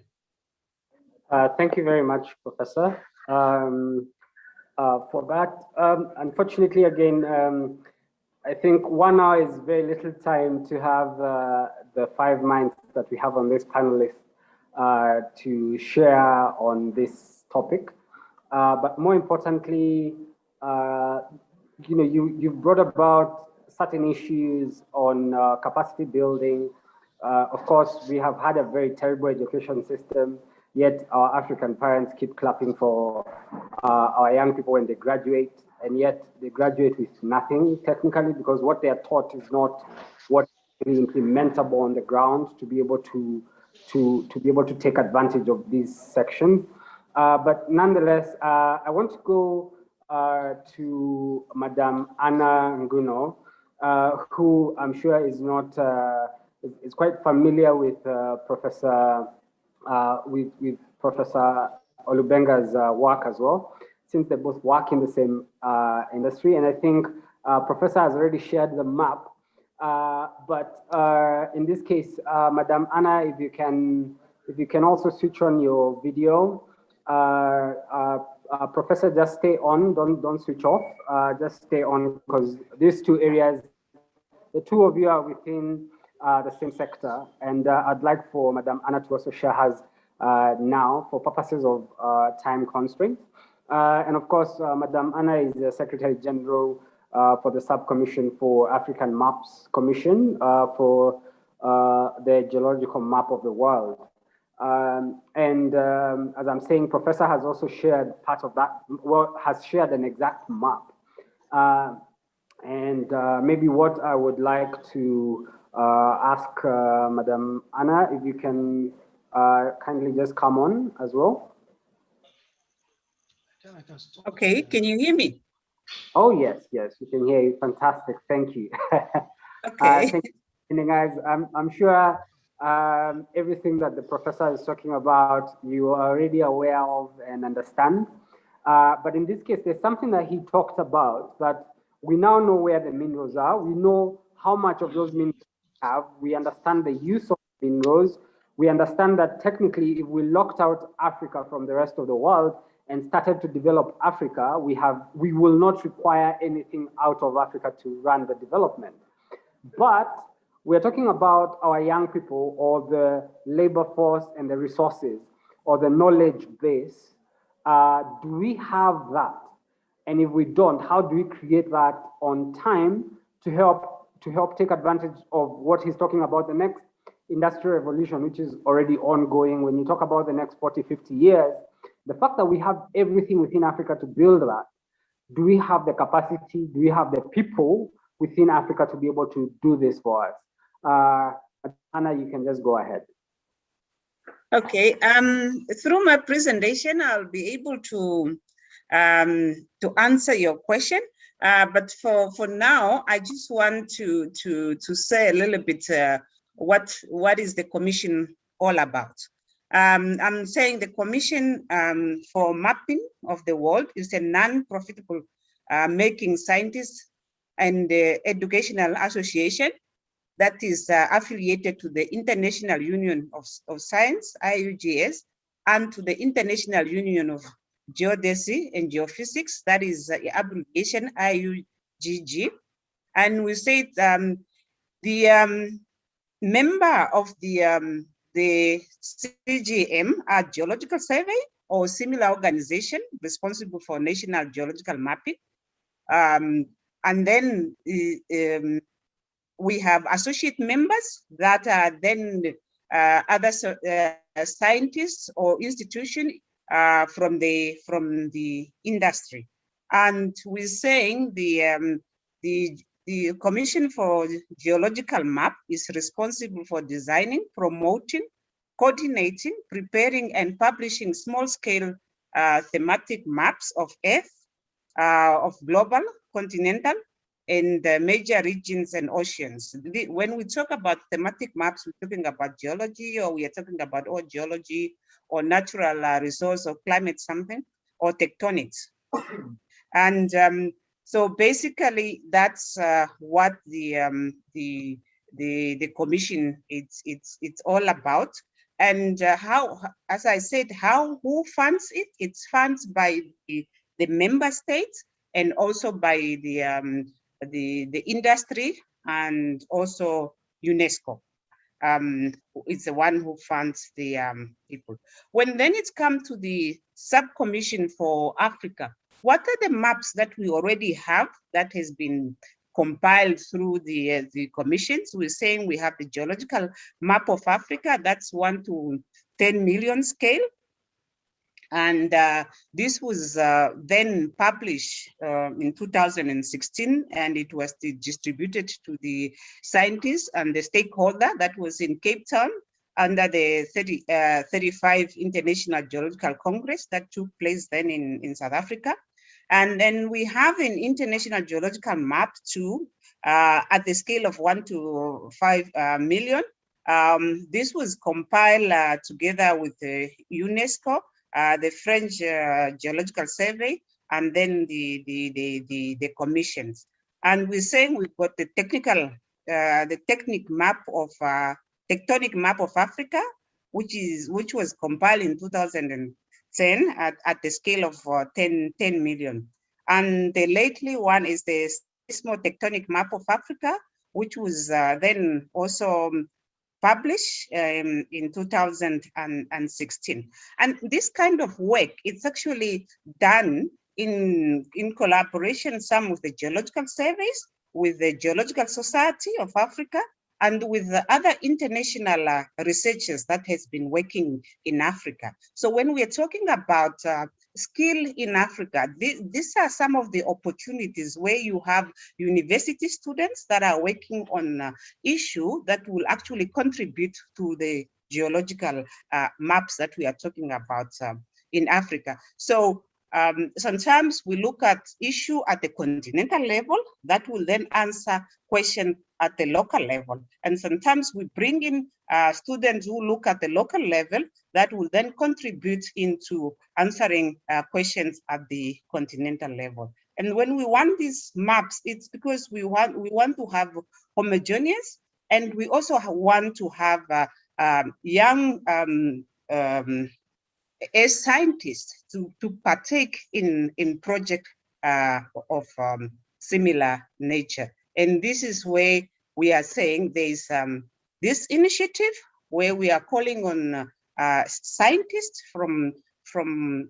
Thank you very much, Professor, for that. Unfortunately, again, I think 1 hour is very little time to have the 5 minds that we have on this panelist to share on this topic. But more importantly, you've brought about certain issues on capacity building. Of course, we have had a very terrible education system, yet our African parents keep clapping for our young people when they graduate, and yet they graduate with nothing technically, because what they are taught is not what is implementable on the ground to be able to take advantage of these sections. But nonetheless, I want to go to Madame Anna Nguno, who I'm sure is not is quite familiar with Professor Olubenga's work as well, since they both work in the same industry. And I think Professor has already shared the map. But in this case, Madame Anna, if you can also switch on your video. Professor, just stay on, don't switch off, just stay on, because these two areas, the two of you are within the same sector, and I'd like for Madame Anna to also share hers now for purposes of time constraints. And of course, Madame Anna is the Secretary General for the Subcommission for African Maps Commission for the geological map of the world. As I'm saying, Professor has also shared part of that, well, has shared an exact map. And maybe what I would like to ask Madam Anna, if you can kindly just come on as well. Okay, can you hear me? Oh, yes, yes, we can hear you. Fantastic, thank you. Okay. Thank you, guys. I'm sure everything that the professor is talking about, you are already aware of and understand. But in this case, there's something that he talked about, that we now know where the minerals are. We know how much of those minerals we have. We understand the use of minerals. We understand that technically, if we locked out Africa from the rest of the world and started to develop Africa, we will not require anything out of Africa to run the development. But we're talking about our young people, or the labor force and the resources, or the knowledge base. Do we have that? And if we don't, how do we create that on time to help take advantage of what he's talking about, the next industrial revolution, which is already ongoing? When you talk about the next 40, 50 years, the fact that we have everything within Africa to build that, do we have the capacity, do we have the people within Africa to be able to do this for us? Anna, you can just go ahead. Okay, through my presentation, I'll be able to answer your question. But for now, I just want to say a little bit what is the commission all about. I'm saying the Commission for Mapping of the World is a non-profitable making scientists and educational association that is affiliated to the International Union of Science, IUGS, and to the International Union of Geodesy and Geophysics, that is abbreviation IUGG. And we say the member of the CGM are Geological Survey or similar organization responsible for national geological mapping. And then we have associate members that are then other scientists or institutions from the industry. And we're saying the Commission for Geological Map is responsible for designing, promoting, coordinating, preparing, and publishing small-scale thematic maps of Earth, of global, continental, and major regions and oceans. When we talk about thematic maps, we're talking about geology, or we are talking about geology, or natural resource, or climate something, or tectonics. And so basically, that's what the commission it's all about. And how, as I said, who funds it? It's funded by the member states and also by the industry and also UNESCO. It's the one who funds the people. When then it's come to the subcommission for Africa, what are the maps that we already have that has been compiled through the commissions? We're saying we have the geological map of Africa, that's 1 to 10 million scale. And this was then published in 2016, and it was distributed to the scientists and the stakeholder that was in Cape Town under the 35 International Geological Congress that took place then in South Africa. And then we have an international geological map too, at the scale of 1 to 5 million. This was compiled together with the UNESCO, the French Geological Survey, and then the commissions. And we're saying we've got the technical, the tectonic map of Africa, which was compiled in 2010 at the scale of 10 million. And the lately one is the seismotectonic map of Africa, which was then also published in 2016. And this kind of work, it's actually done in collaboration, some with the geological surveys, with the Geological Society of Africa, and with the other international researchers that has been working in Africa. So when we are talking about skill in Africa. These are some of the opportunities where you have university students that are working on issue that will actually contribute to the geological maps that we are talking about in Africa. So sometimes we look at issue at the continental level that will then answer questions at the local level. And sometimes we bring in students who look at the local level that will then contribute into answering questions at the continental level. And when we want these maps, it's because we want to have homogeneous, and we also want to have young as scientists to partake in project of similar nature. And this is where we are saying there's this initiative where we are calling on scientists from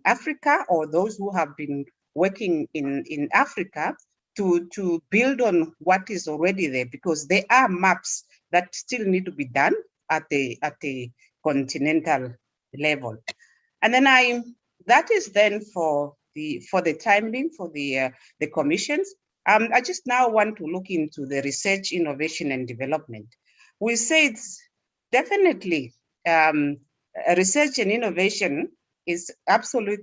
Africa, or those who have been working in Africa, to build on what is already there, because there are maps that still need to be done at the continental level. And then that is then for the time being for the commissions. I just now want to look into the research, innovation, and development. We say it's definitely research and innovation is absolute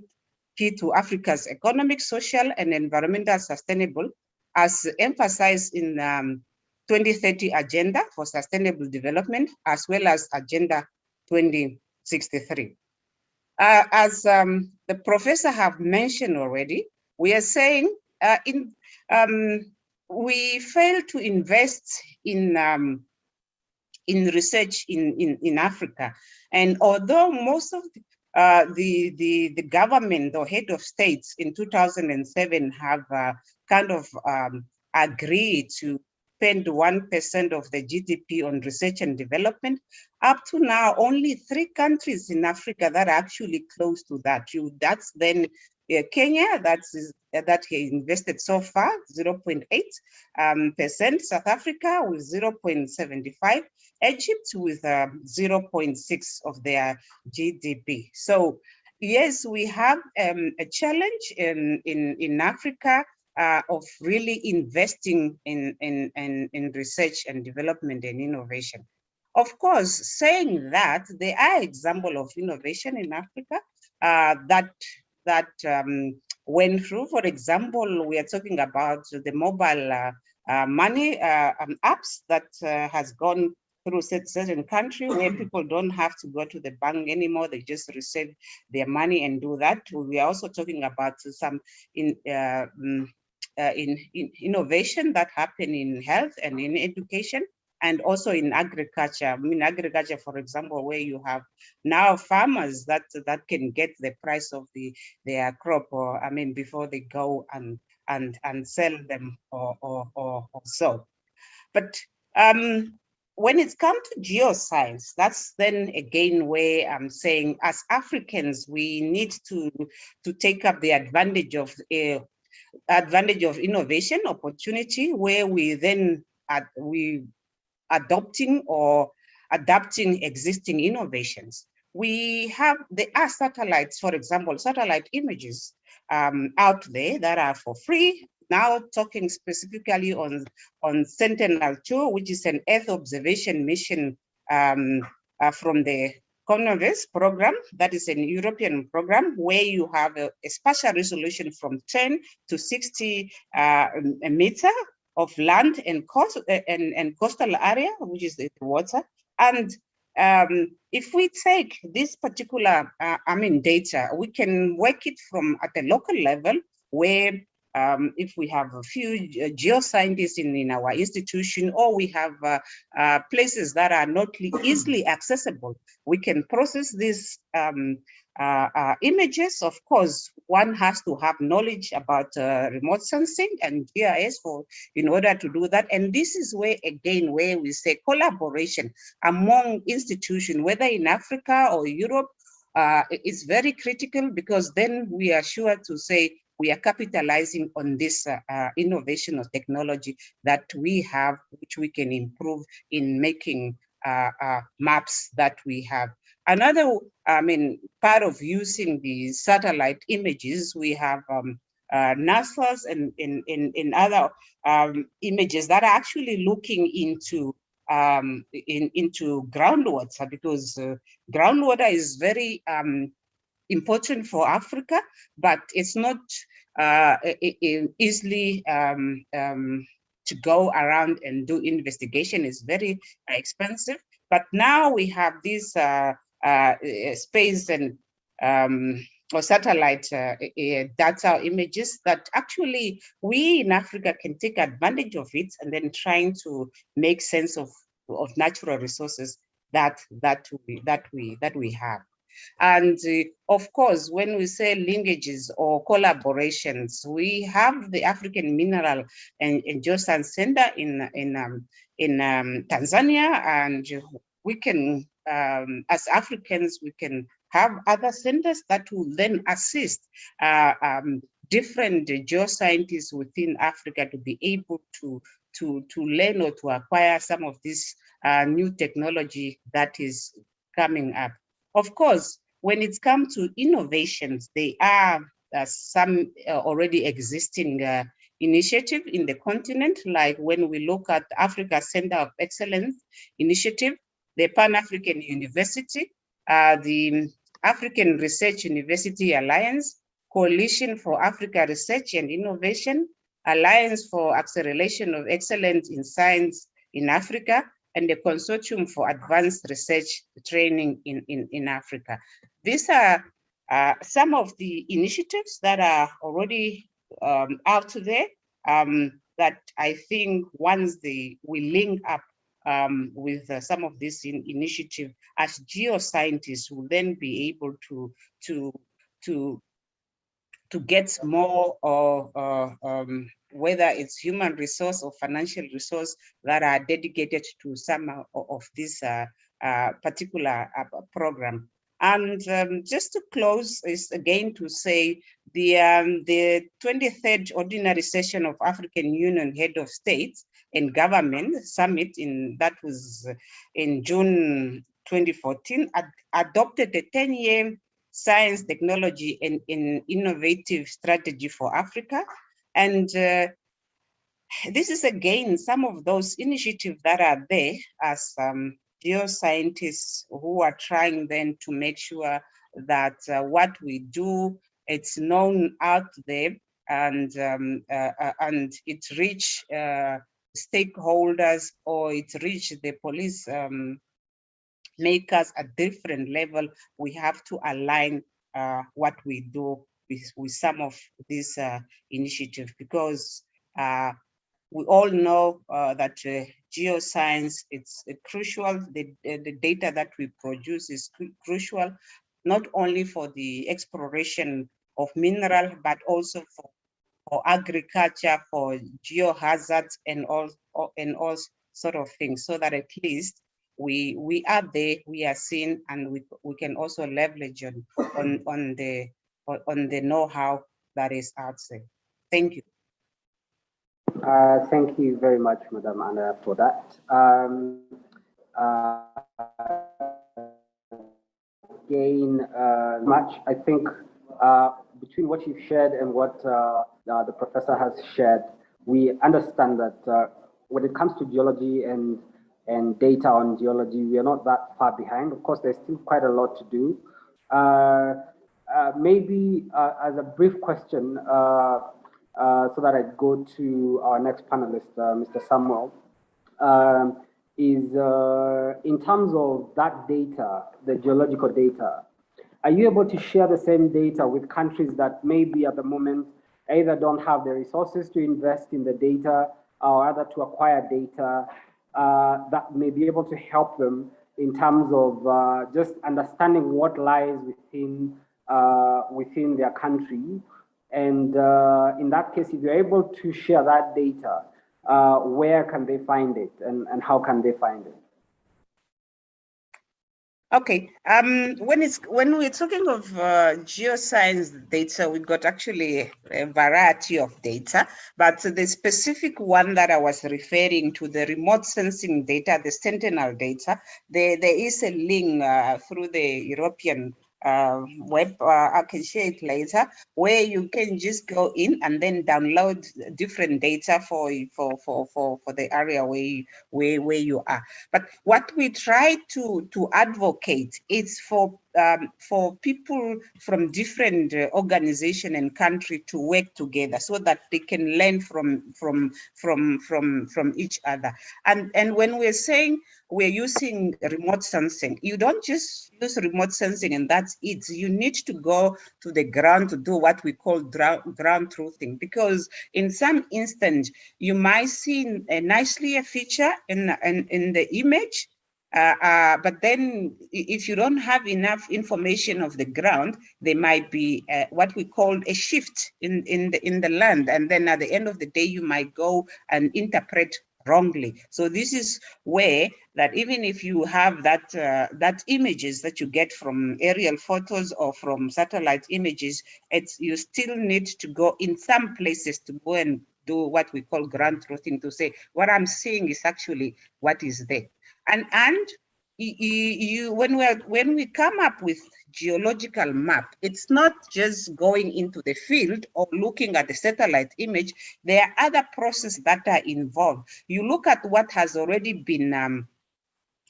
key to Africa's economic, social, and environmental sustainable, as emphasized in 2030 Agenda for Sustainable Development, as well as Agenda 2063. As the professor have mentioned already, we are saying we fail to invest in research in Africa. And although most of the government or head of states in 2007 have kind of agreed to spend 1% of the GDP on research and development, up to now, only 3 countries in Africa that are actually close to that. That's then Kenya, that he invested so far 0.8%, South Africa with 0.75%, Egypt with 0.6% of their GDP. So yes, we have a challenge in Africa of really investing in research and development and innovation. Of course, saying that, there are examples of innovation in Africa that went through. For example, we are talking about the mobile money apps that has gone through certain country where people don't have to go to the bank anymore. They just receive their money and do that. We are also talking about some innovation that happen in health and in education, and also in agriculture. I mean, agriculture, for example, where you have now farmers that can get the price of their crop, or I mean, before they go and sell them or so. But when it comes to geoscience, that's then again where I'm saying, as Africans, we need to take up the advantage of innovation opportunity, where we then adopting or adapting existing innovations. There are satellites, for example, satellite images out there that are for free. Now talking specifically on Sentinel-2, which is an Earth observation mission from the Colonialism program, that is a European program, where you have a spatial resolution from 10 to 60 meter of land and coastal area, which is the water. And if we take this particular data, we can work it from at the local level, where if we have a few geoscientists in our institution, or we have places that are not easily accessible, we can process these images. Of course, one has to have knowledge about remote sensing and GIS in order to do that. And this is where, again, where we say collaboration among institutions, whether in Africa or Europe, is very critical, because then we are sure to say we are capitalizing on this innovation of technology that we have, which we can improve in making maps that we have. Another, part of using the satellite images, we have NASA's and other images that are actually looking into groundwater, because groundwater is very important for Africa, but it's not easily to go around and do investigation. Is very expensive. But now we have this space and or satellite data images that actually we in Africa can take advantage of it, and then trying to make sense of natural resources that we have. And of course, when we say linkages or collaborations, we have the African Mineral and Geoscience Center in Tanzania, and we can, as Africans, we can have other centers that will then assist different geoscientists within Africa to be able to learn or to acquire some of this new technology that is coming up. Of course, when it comes to innovations, there are some already existing initiative in the continent, like when we look at Africa Center of Excellence initiative, the Pan-African University, the African Research University Alliance, Coalition for Africa Research and Innovation, Alliance for Acceleration of Excellence in Science in Africa, and the Consortium for Advanced Research Training in Africa. These are some of the initiatives that are already out there that I think once we link up with some of this initiative, as geoscientists will then be able to get more whether it's human resource or financial resource that are dedicated to some of this particular program. And just to close is again to say the 23rd Ordinary Session of African Union Head of States and Government Summit that was in June 2014 adopted a 10-year science, technology, and innovative strategy for Africa. And this is again some of those initiatives that are there as geoscientists who are trying then to make sure that what we do, it's known out there, and it reach stakeholders, or it reach the police makers at different level. We have to align what we do with some of these initiatives, because we all know that geoscience, it's crucial. The data that we produce is crucial, not only for the exploration of mineral, but also for agriculture, for geohazards, and all sort of things, so that at least we are there, we are seen, and we can also leverage on the know-how that is out there. Thank you. Thank you very much, Madam Anna, for that. Again, much, I think, between what you've shared and what the professor has shared, we understand that when it comes to geology and data on geology, we are not that far behind. Of course, there's still quite a lot to do. Maybe as a brief question, so that I go to our next panelist, Mr. Samuel, is in terms of that data, the geological data, are you able to share the same data with countries that maybe at the moment either don't have the resources to invest in the data or rather to acquire data that may be able to help them in terms of just understanding what lies within their country? And in that case, if you're able to share that data, where can they find it, and how can they find it? Okay. When we're talking of geoscience data, we've got actually a variety of data, but the specific one that I was referring to, the remote sensing data, the Sentinel data, there is a link through the European web. I can share it later, where you can just go in and then download different data for the area where you are. But what we try to advocate is for people from different organization and country to work together so that they can learn from each other. And when we're saying we're using remote sensing, you don't just use remote sensing and that's it. You need to go to the ground to do what we call ground truthing, because in some instance you might see a feature in the image, but then if you don't have enough information of the ground, there might be what we call a shift in the land, and then at the end of the day you might go and interpret wrongly. So this is where that even if you have that images that you get from aerial photos or from satellite images, you still need to go in some places to go and do what we call ground truthing, to say what I'm seeing is actually what is there. And when we come up with geological map, it's not just going into the field or looking at the satellite image. There are other processes that are involved. You look at what has already been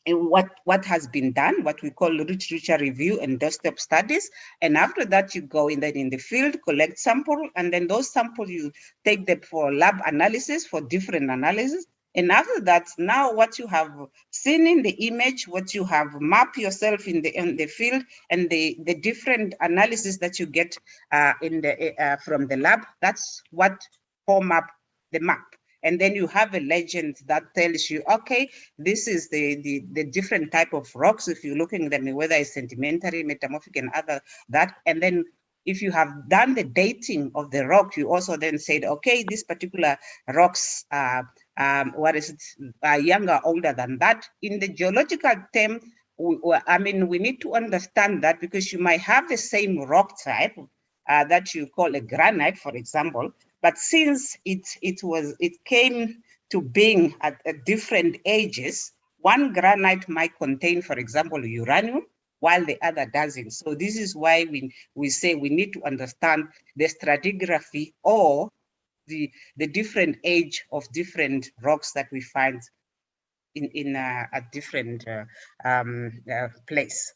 what has been done, what we call literature review and desktop studies. And after that, you go in the field, collect sample, and then those samples you take them for lab analysis, for different analysis. And after that, now what you have seen in the image, what you have mapped yourself in the field, and the different analysis that you get from the lab, that's what form up the map. And then you have a legend that tells you, okay, this is the different type of rocks, if you're looking at them, whether it's sedimentary, metamorphic, and other that. And then if you have done the dating of the rock, you also then said, okay, this particular rocks are younger, older than that. In the geological term, we need to understand that, because you might have the same rock type that you call a granite, for example, but since it came to being at different ages, one granite might contain, for example, uranium, while the other doesn't. So this is why we say we need to understand the stratigraphy or the different age of different rocks that we find in a different place.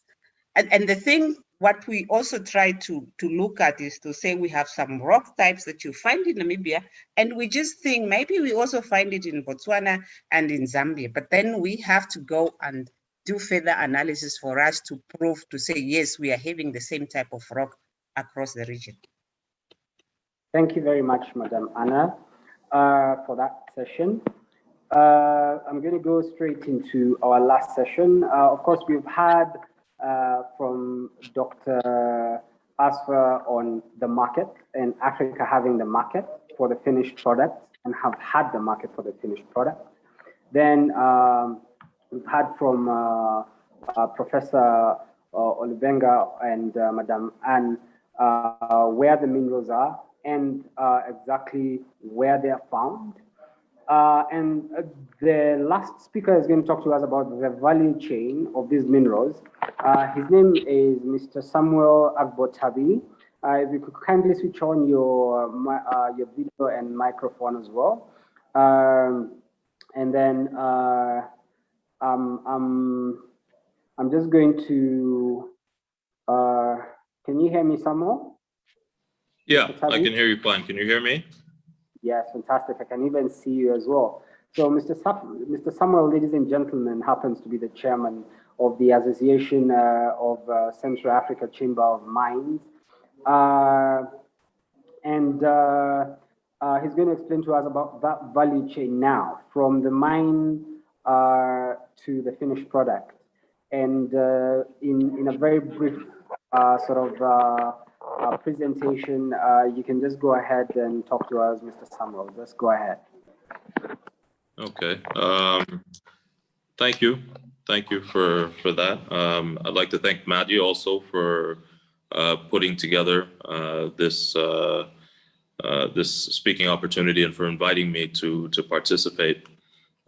And the thing, what we also try to look at is to say we have some rock types that you find in Namibia, and we just think maybe we also find it in Botswana and in Zambia, but then we have to go and do further analysis for us to prove, to say, yes, we are having the same type of rock across the region. Thank you very much, Madam Anna, for that session. I'm going to go straight into our last session. Of course, we've had from Dr. Asfa on the market and Africa having the market for the finished product and have had the market for the finished product. Then we've had from Professor Olubenga and Madam Anne where the minerals are and exactly where they are found. And the last speaker is going to talk to us about the value chain of these minerals. His name is Mr. Samuel Agbotabi. If you could kindly switch on your video and microphone as well. And then I'm just going to, can you hear me, Samuel? Yeah, I can hear you fine. Can you hear me? Yes, fantastic. I can even see you as well. So Mr. Samuel, ladies and gentlemen, happens to be the chairman of the Association of Central Africa Chamber of Mines. And he's going to explain to us about that value chain now, from the mine to the finished product. And in a very brief presentation, you can just go ahead and talk to us, Mr. Samuel. Just go ahead. Okay. Thank you. Thank you for that. I'd like to thank MADI also for putting together this speaking opportunity and for inviting me to participate.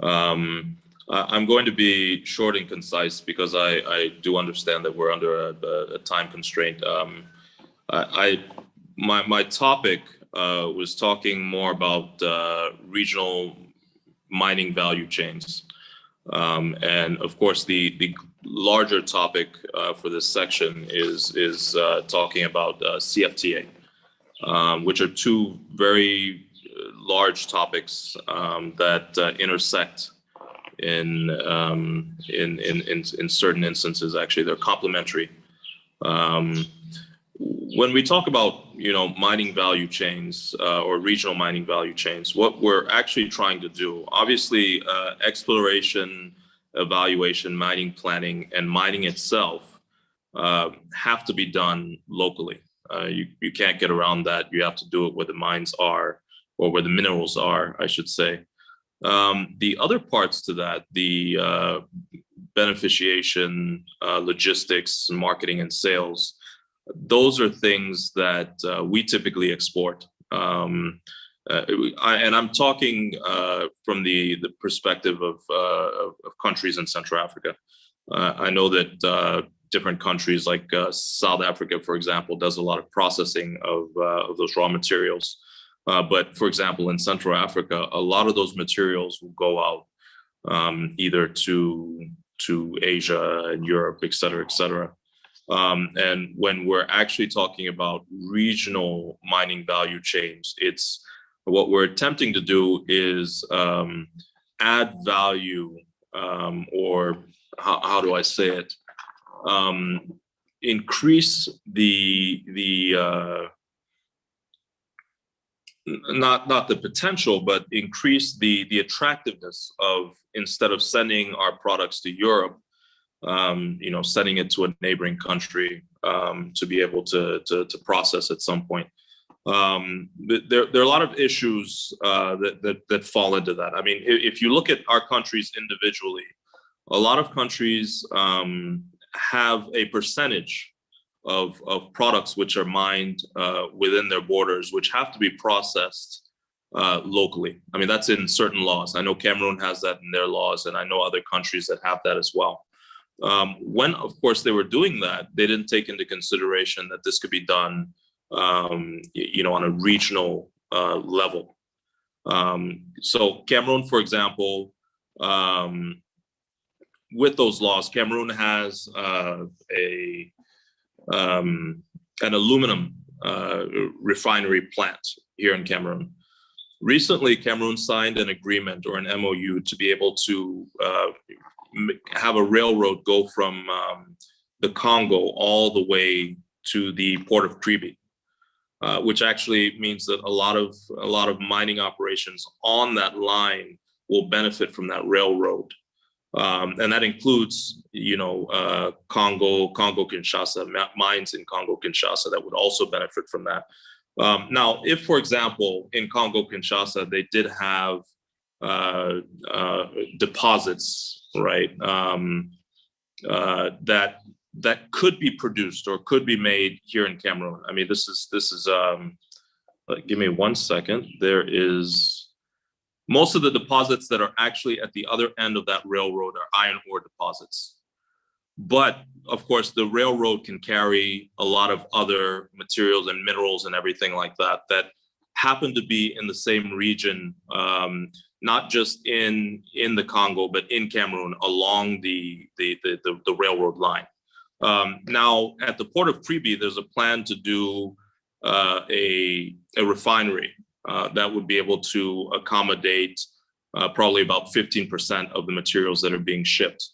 I'm going to be short and concise because I do understand that we're under a time constraint. My topic was talking more about regional mining value chains. And of course, the larger topic for this section is talking about CFTA, which are two very large topics that intersect in certain instances. Actually, they're complementary. When we talk about mining value chains or regional mining value chains, what we're actually trying to do, obviously, exploration, evaluation, mining planning, and mining itself have to be done locally. You can't get around that. You have to do it where the mines are, or where the minerals are, I should say. The other parts to that, the beneficiation, logistics, marketing, and sales, those are things that we typically export. And I'm talking from the perspective of countries in Central Africa. I know that different countries like South Africa, for example, does a lot of processing of those raw materials. But for example, in Central Africa, a lot of those materials will go out either to Asia and Europe, et cetera, et cetera. And when we're actually talking about regional mining value chains, it's what we're attempting to do is add value, or how do I say it? Increase not the potential, but increase the attractiveness of, instead of sending our products to Europe, sending it to a neighboring country to be able to process at some point. There are a lot of issues that fall into that. I mean, if you look at our countries individually, a lot of countries have a percentage of products which are mined within their borders, which have to be processed locally. I mean, that's in certain laws. I know Cameroon has that in their laws, and I know other countries that have that as well. When, of course, they were doing that, they didn't take into consideration that this could be done, on a regional level. So Cameroon, for example, with those laws, Cameroon has an aluminum refinery plant here in Cameroon. Recently, Cameroon signed an agreement or an MOU to be able to have a railroad go from the Congo all the way to the port of Kribi, which actually means that a lot of mining operations on that line will benefit from that railroad. And that includes, Congo-Kinshasa, mines in Congo-Kinshasa that would also benefit from that. Now, if, for example, in Congo-Kinshasa, they did have deposits, right, that could be produced or could be made here in Cameroon. I mean, this is give me 1 second. There is, most of the deposits that are actually at the other end of that railroad are iron ore deposits. But of course, the railroad can carry a lot of other materials and minerals and everything like that happen to be in the same region, not just in the Congo, but in Cameroon along the railroad line. Now, at the port of Kribi, there's a plan to do a refinery that would be able to accommodate probably about 15% of the materials that are being shipped.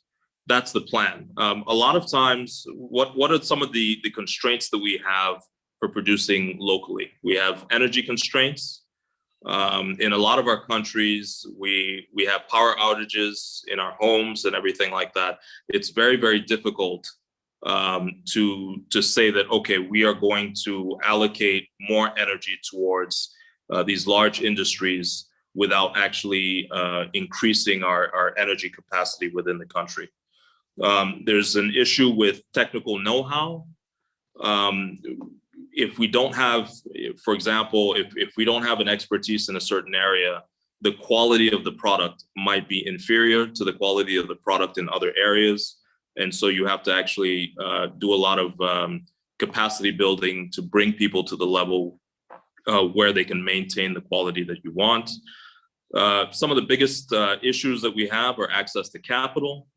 That's the plan. A lot of times, what are some of the constraints that we have for producing locally? We have energy constraints. In a lot of our countries, we have power outages in our homes and everything like that. It's very, very difficult to say that, okay, we are going to allocate more energy towards these large industries without actually increasing our energy capacity within the country. There's an issue with technical know-how. If we don't have, for example, if we don't have an expertise in a certain area, the quality of the product might be inferior to the quality of the product in other areas. And so you have to actually do a lot of capacity building to bring people to the level where they can maintain the quality that you want. Some of the biggest issues that we have are access to capital.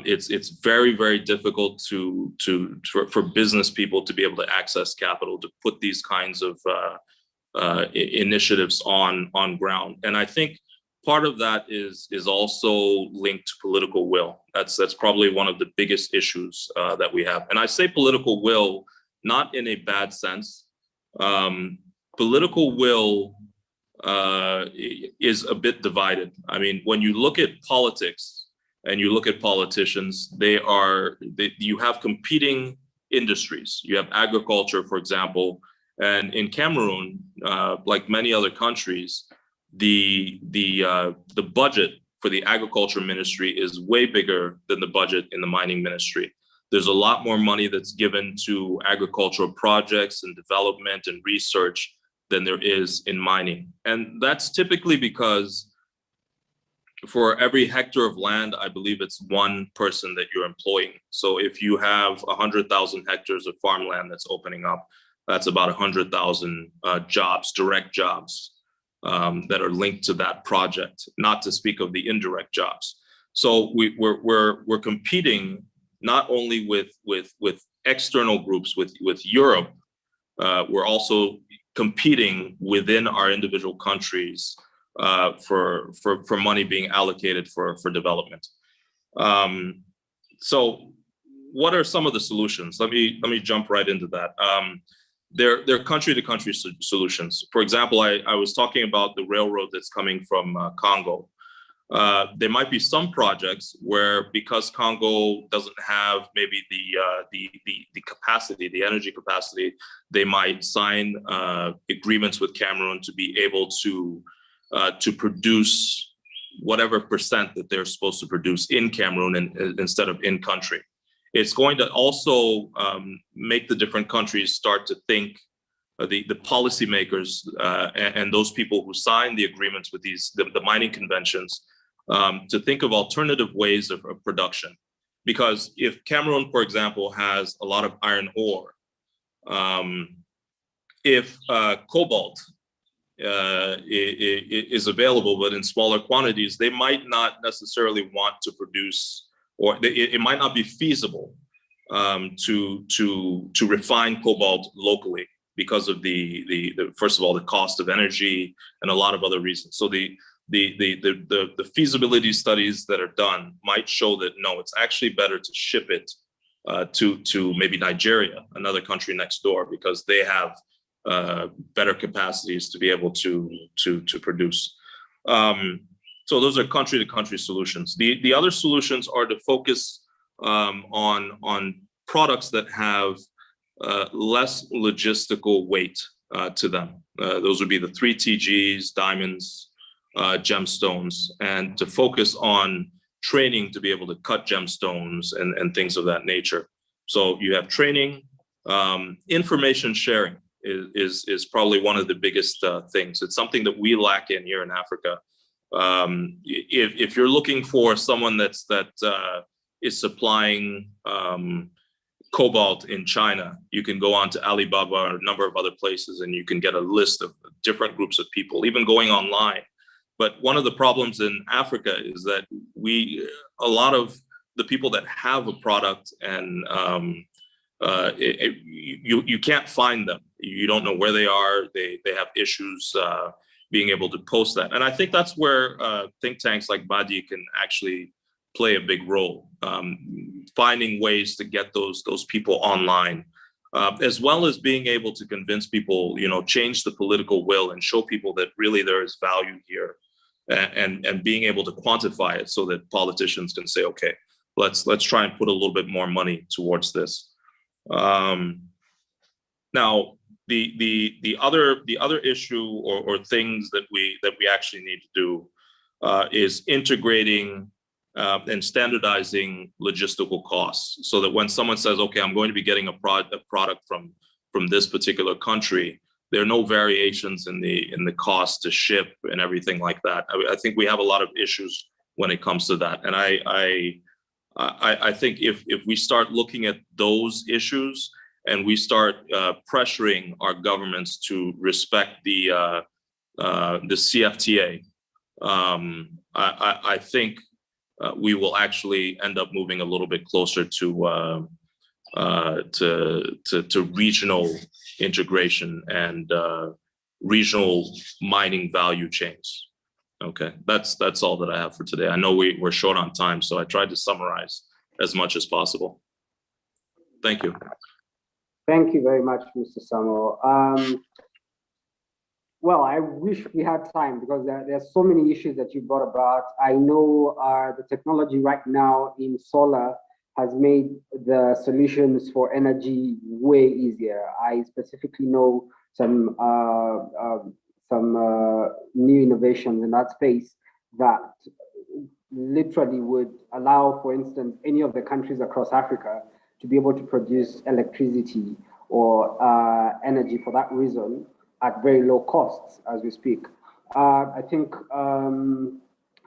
It's very, very difficult for business people to be able to access capital to put these kinds of initiatives on ground. And I think part of that is also linked to political will. That's probably one of the biggest issues that we have. And I say political will not in a bad sense. Political will is a bit divided. I mean, when you look at politics and you look at politicians, you have competing industries. You have agriculture, for example, and in Cameroon, like many other countries, the budget for the agriculture ministry is way bigger than the budget in the mining ministry. There's a lot more money that's given to agricultural projects and development and research than there is in mining. And that's typically because for every hectare of land, I believe it's one person that you're employing. So if you have 100,000 hectares of farmland that's opening up, that's about 100,000 jobs, direct jobs that are linked to that project, not to speak of the indirect jobs. So we're competing not only with external groups, with Europe, we're also competing within our individual countries for money being allocated for development. So what are some of the solutions? Let me jump right into that. They're country-to-country solutions. For example, I was talking about the railroad that's coming from Congo. There might be some projects where, because Congo doesn't have maybe the capacity, the energy capacity, they might sign agreements with Cameroon to be able to produce whatever percent that they're supposed to produce in Cameroon instead of in country. It's going to also make the different countries start to think, the policymakers and those people who sign the agreements with the mining conventions, to think of alternative ways of production. Because if Cameroon, for example, has a lot of iron ore, if cobalt is available, but in smaller quantities, they might not necessarily want to produce, or it might not be feasible to refine cobalt locally because of the first of all, the cost of energy and a lot of other reasons. So the feasibility studies that are done might show that no, it's actually better to ship it to maybe Nigeria, another country next door, because they have better capacities to be able to produce. So those are country-to-country solutions. The other solutions are to focus on products that have less logistical weight to them. Those would be the 3 TGs, diamonds, gemstones, and to focus on training to be able to cut gemstones and things of that nature. So you have training, information sharing is probably one of the biggest things. It's something that we lack in here in Africa. If you're looking for someone that is supplying cobalt in China, you can go on to Alibaba or a number of other places and you can get a list of different groups of people, even going online. But one of the problems in Africa is that a lot of the people that have a product and you can't find them. You don't know where they are. They have issues being able to post that. And I think that's where think tanks like MADI can actually play a big role, finding ways to get those people online, as well as being able to convince people, change the political will and show people that really there is value here, and being able to quantify it so that politicians can say, okay, let's try and put a little bit more money towards this. Now, the other issue or things that we actually need to do is integrating and standardizing logistical costs, so that when someone says, okay, I'm going to be getting a product from this particular country, there are no variations in the cost to ship and everything like that. I think we have a lot of issues when it comes to that. And I think if we start looking at those issues and we start pressuring our governments to respect the CFTA, I think we will actually end up moving a little bit closer to regional integration and regional mining value chains. Okay, that's all that I have for today. I know we're short on time, so I tried to summarize as much as possible. Thank you. Thank you very much, Mr. Samuel. Well, I wish we had time, because there are so many issues that you brought about. I know the technology right now in solar has made the solutions for energy way easier. I specifically know some new innovations in that space that literally would allow, for instance, any of the countries across Africa to be able to produce electricity or energy for that reason at very low costs as we speak. I think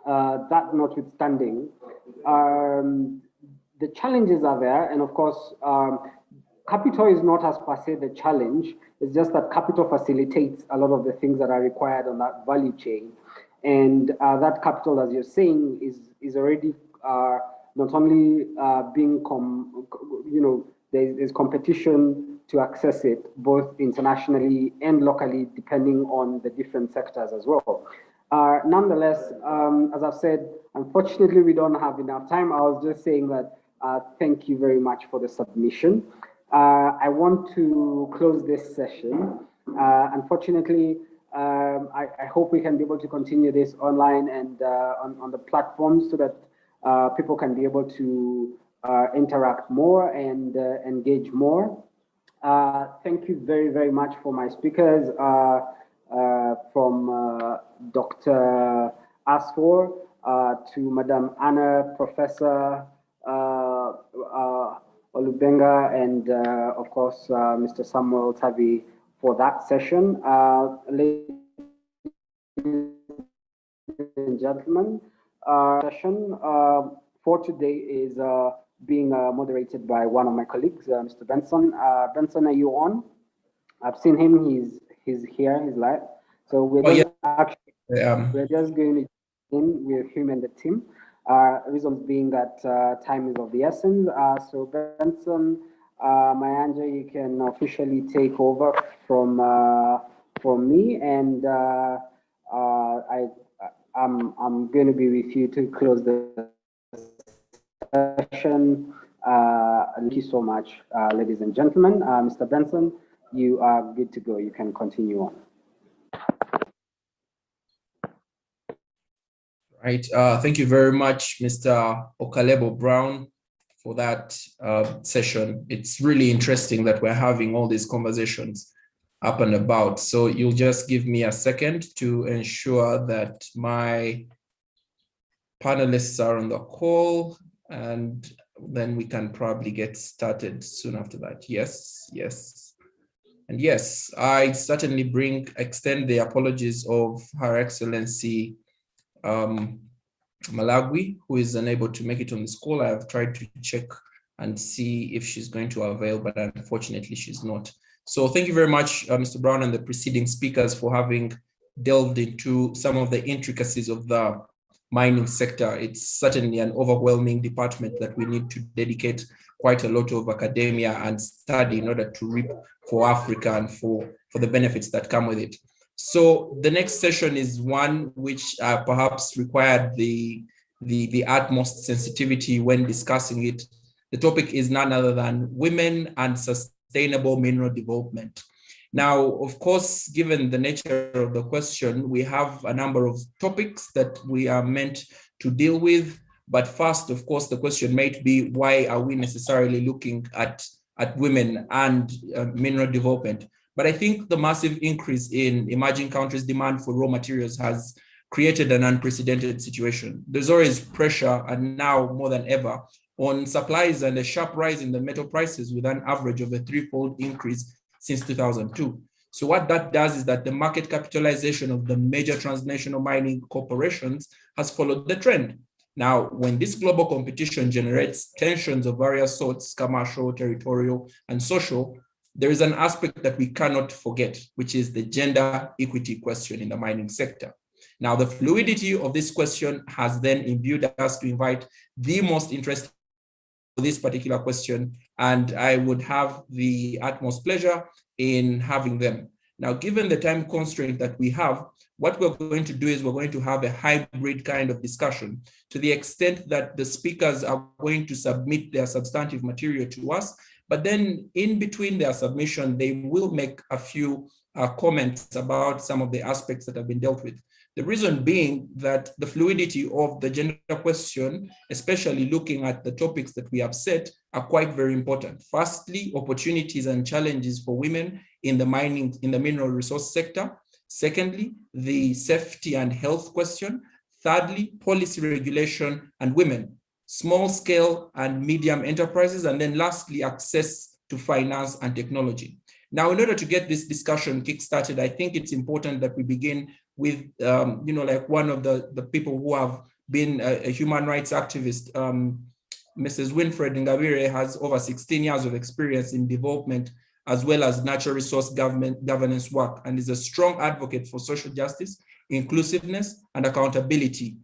that notwithstanding, the challenges are there, and of course, capital is not as per se the challenge. It's just that capital facilitates a lot of the things that are required on that value chain, and that capital, as you're saying, is already not only being there's competition to access it both internationally and locally, depending on the different sectors as well. Nonetheless, as I've said, unfortunately, we don't have enough time. I was just saying that thank you very much for the submission. I want to close this session. Unfortunately, I hope we can be able to continue this online and on the platform, so that people can be able to interact more and engage more. Thank you very, very much for my speakers, from Dr. Asfor to Madam Anna, Professor Olubenga, and of course, Mr. Samuel Tavi for that session. Ladies and gentlemen, session for today is being moderated by one of my colleagues, Mr. Benson. Benson, are you on? I've seen him. He's here. He's live. So we're we're just going to begin with him and the team. Reasons being that time is of the essence. So Benson, Mayanja, you can officially take over from me, and I'm going to be with you to close the session. Thank you so much, ladies and gentlemen. Mr. Benson, you are good to go. You can continue on. Right. Thank you very much, Mr. Okalebo Brown, for that session. It's really interesting that we're having all these conversations up and about. So you'll just give me a second to ensure that my panelists are on the call, and then we can probably get started soon after that. Yes, yes. And yes, I certainly extend the apologies of Her Excellency Malagwi, who is unable to make it on this call. I have tried to check and see if she's going to avail, but unfortunately she's not. So thank you very much, Mr. Brown and the preceding speakers, for having delved into some of the intricacies of the mining sector. It's certainly an overwhelming department that we need to dedicate quite a lot of academia and study in order to reap for Africa and for the benefits that come with it. So the next session is one which perhaps required the utmost sensitivity when discussing it. The topic is none other than women and sustainable mineral development. Now, of course, given the nature of the question, we have a number of topics that we are meant to deal with. But first, of course, the question might be, why are we necessarily looking at women and mineral development? But I think the massive increase in emerging countries' demand for raw materials has created an unprecedented situation. There's always pressure, and now more than ever, on supplies and a sharp rise in the metal prices with an average of a threefold increase since 2002. So what that does is that the market capitalization of the major transnational mining corporations has followed the trend. Now, when this global competition generates tensions of various sorts, commercial, territorial, and social, there is an aspect that we cannot forget, which is the gender equity question in the mining sector. Now, the fluidity of this question has then imbued us to invite the most interested for this particular question, and I would have the utmost pleasure in having them. Now, given the time constraint that we have, what we're going to do is we're going to have a hybrid kind of discussion to the extent that the speakers are going to submit their substantive material to us, but then in between their submission, they will make a few comments about some of the aspects that have been dealt with. The reason being that the fluidity of the gender question, especially looking at the topics that we have set, are quite very important. Firstly, opportunities and challenges for women in the mineral resource sector. Secondly, the safety and health question. Thirdly, policy regulation and women, small scale and medium enterprises. And then lastly, access to finance and technology. Now, in order to get this discussion kickstarted, I think it's important that we begin with, like one of the people who have been a human rights activist, Mrs. Winfred Ngabire has over 16 years of experience in development as well as natural resource governance work, and is a strong advocate for social justice, inclusiveness, and accountability.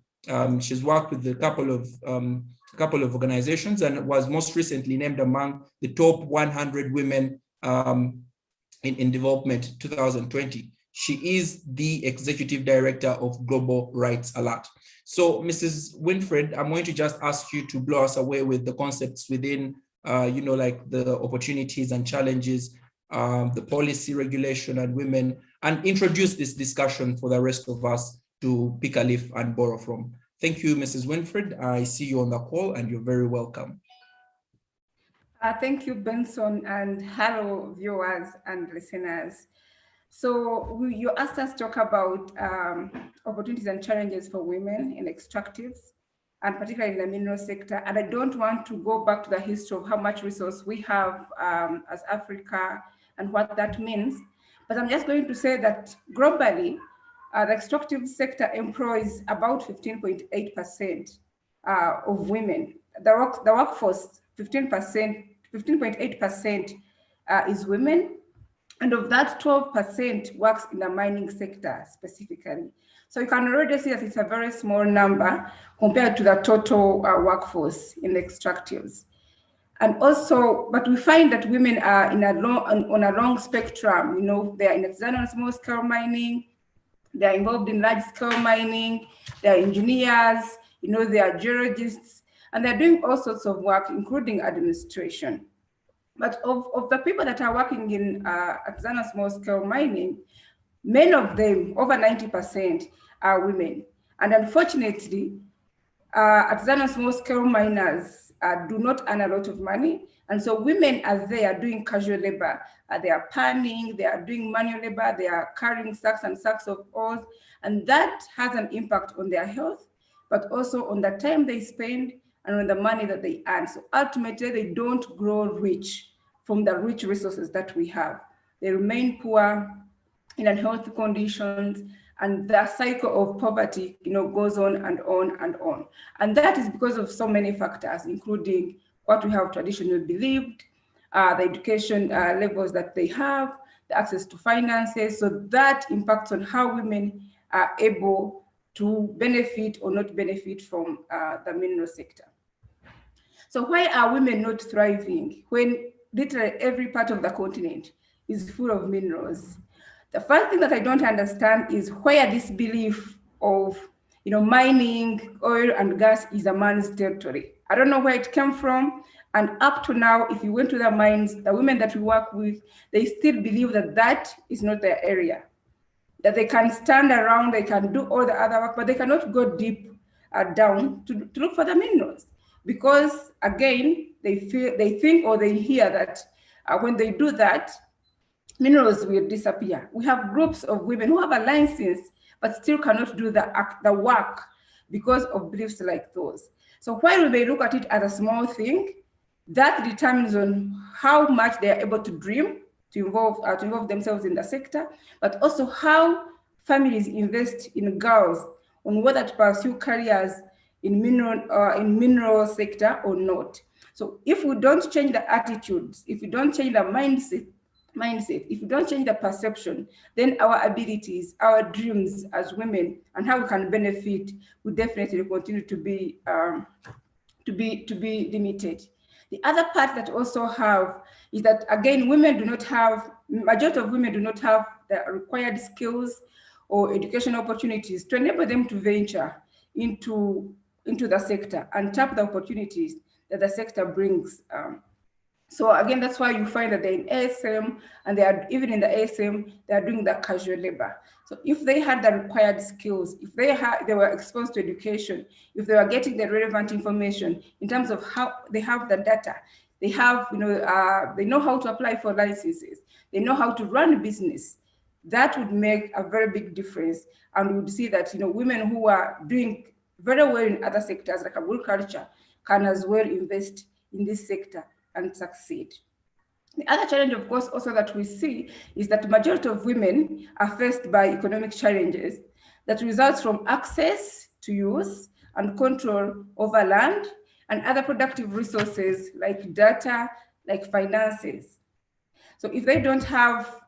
She's worked with a couple of organizations and was most recently named among the top 100 women in development 2020. She is the executive director of Global Rights Alert. So, Mrs. Winfred, I'm going to just ask you to blow us away with the concepts within, like the opportunities and challenges, the policy regulation and women, and introduce this discussion for the rest of us to pick a leaf and borrow from. Thank you, Mrs. Winfred. I see you on the call and you're very welcome. Thank you, Benson, and hello, viewers and listeners. So you asked us to talk about opportunities and challenges for women in extractives, and particularly in the mineral sector. And I don't want to go back to the history of how much resource we have as Africa and what that means. But I'm just going to say that globally, the extractive sector employs about 15.8% of women. The workforce, 15.8% is women. And of that, 12% works in the mining sector specifically. So you can already see that it's a very small number compared to the total workforce in the extractives. And also, but we find that women are on a long spectrum. They're in artisanal small scale mining, they're involved in large scale mining, they're engineers, they are geologists, and they're doing all sorts of work, including administration. But of the people that are working in artisanal small scale mining, many of them, over 90%, are women. And unfortunately, artisanal small scale miners do not earn a lot of money. And so women are there doing casual labor. They are panning, they are doing manual labor, they are carrying sacks and sacks of ores. And that has an impact on their health, but also on the time they spend and on the money that they earn. So ultimately, they don't grow rich from the rich resources that we have. They remain poor in unhealthy conditions, and the cycle of poverty, goes on and on and on. And that is because of so many factors, including what we have traditionally believed, the education levels that they have, the access to finances. So that impacts on how women are able to benefit or not benefit from the mineral sector. So why are women not thriving when literally every part of the continent is full of minerals? The first thing that I don't understand is where this belief of mining oil and gas is a man's territory. I don't know where it came from. And up to now, if you went to the mines, the women that we work with, they still believe that that is not their area, that they can stand around, they can do all the other work, but they cannot go deep down to look for the minerals. Because again, they think or they hear that when they do that, minerals will disappear. We have groups of women who have a license, but still cannot do the work because of beliefs like those. So while we may look at it as a small thing, that determines on how much they are able to dream, to involve themselves in the sector, but also how families invest in girls on whether to pursue careers in mineral sector or not. So if we don't change the attitudes, if we don't change the mindset, if we don't change the perception, then our abilities, our dreams as women, and how we can benefit will definitely continue to be limited. The other part that also have is that, again, majority of women do not have the required skills or educational opportunities to enable them to venture into the sector and tap the opportunities that the sector brings. So again, that's why you find that they're in ASM, and they are, even in the ASM, they are doing the casual labor. So if they had the required skills, if they were exposed to education, if they were getting the relevant information in terms of how they have the data, they have, they know how to apply for licenses, they know how to run a business, that would make a very big difference. And we would see that, women who are doing very well in other sectors like agriculture can as well invest in this sector and succeed. The other challenge, of course, also that we see is that the majority of women are faced by economic challenges that results from access to use and control over land and other productive resources like data, like finances. So if they don't have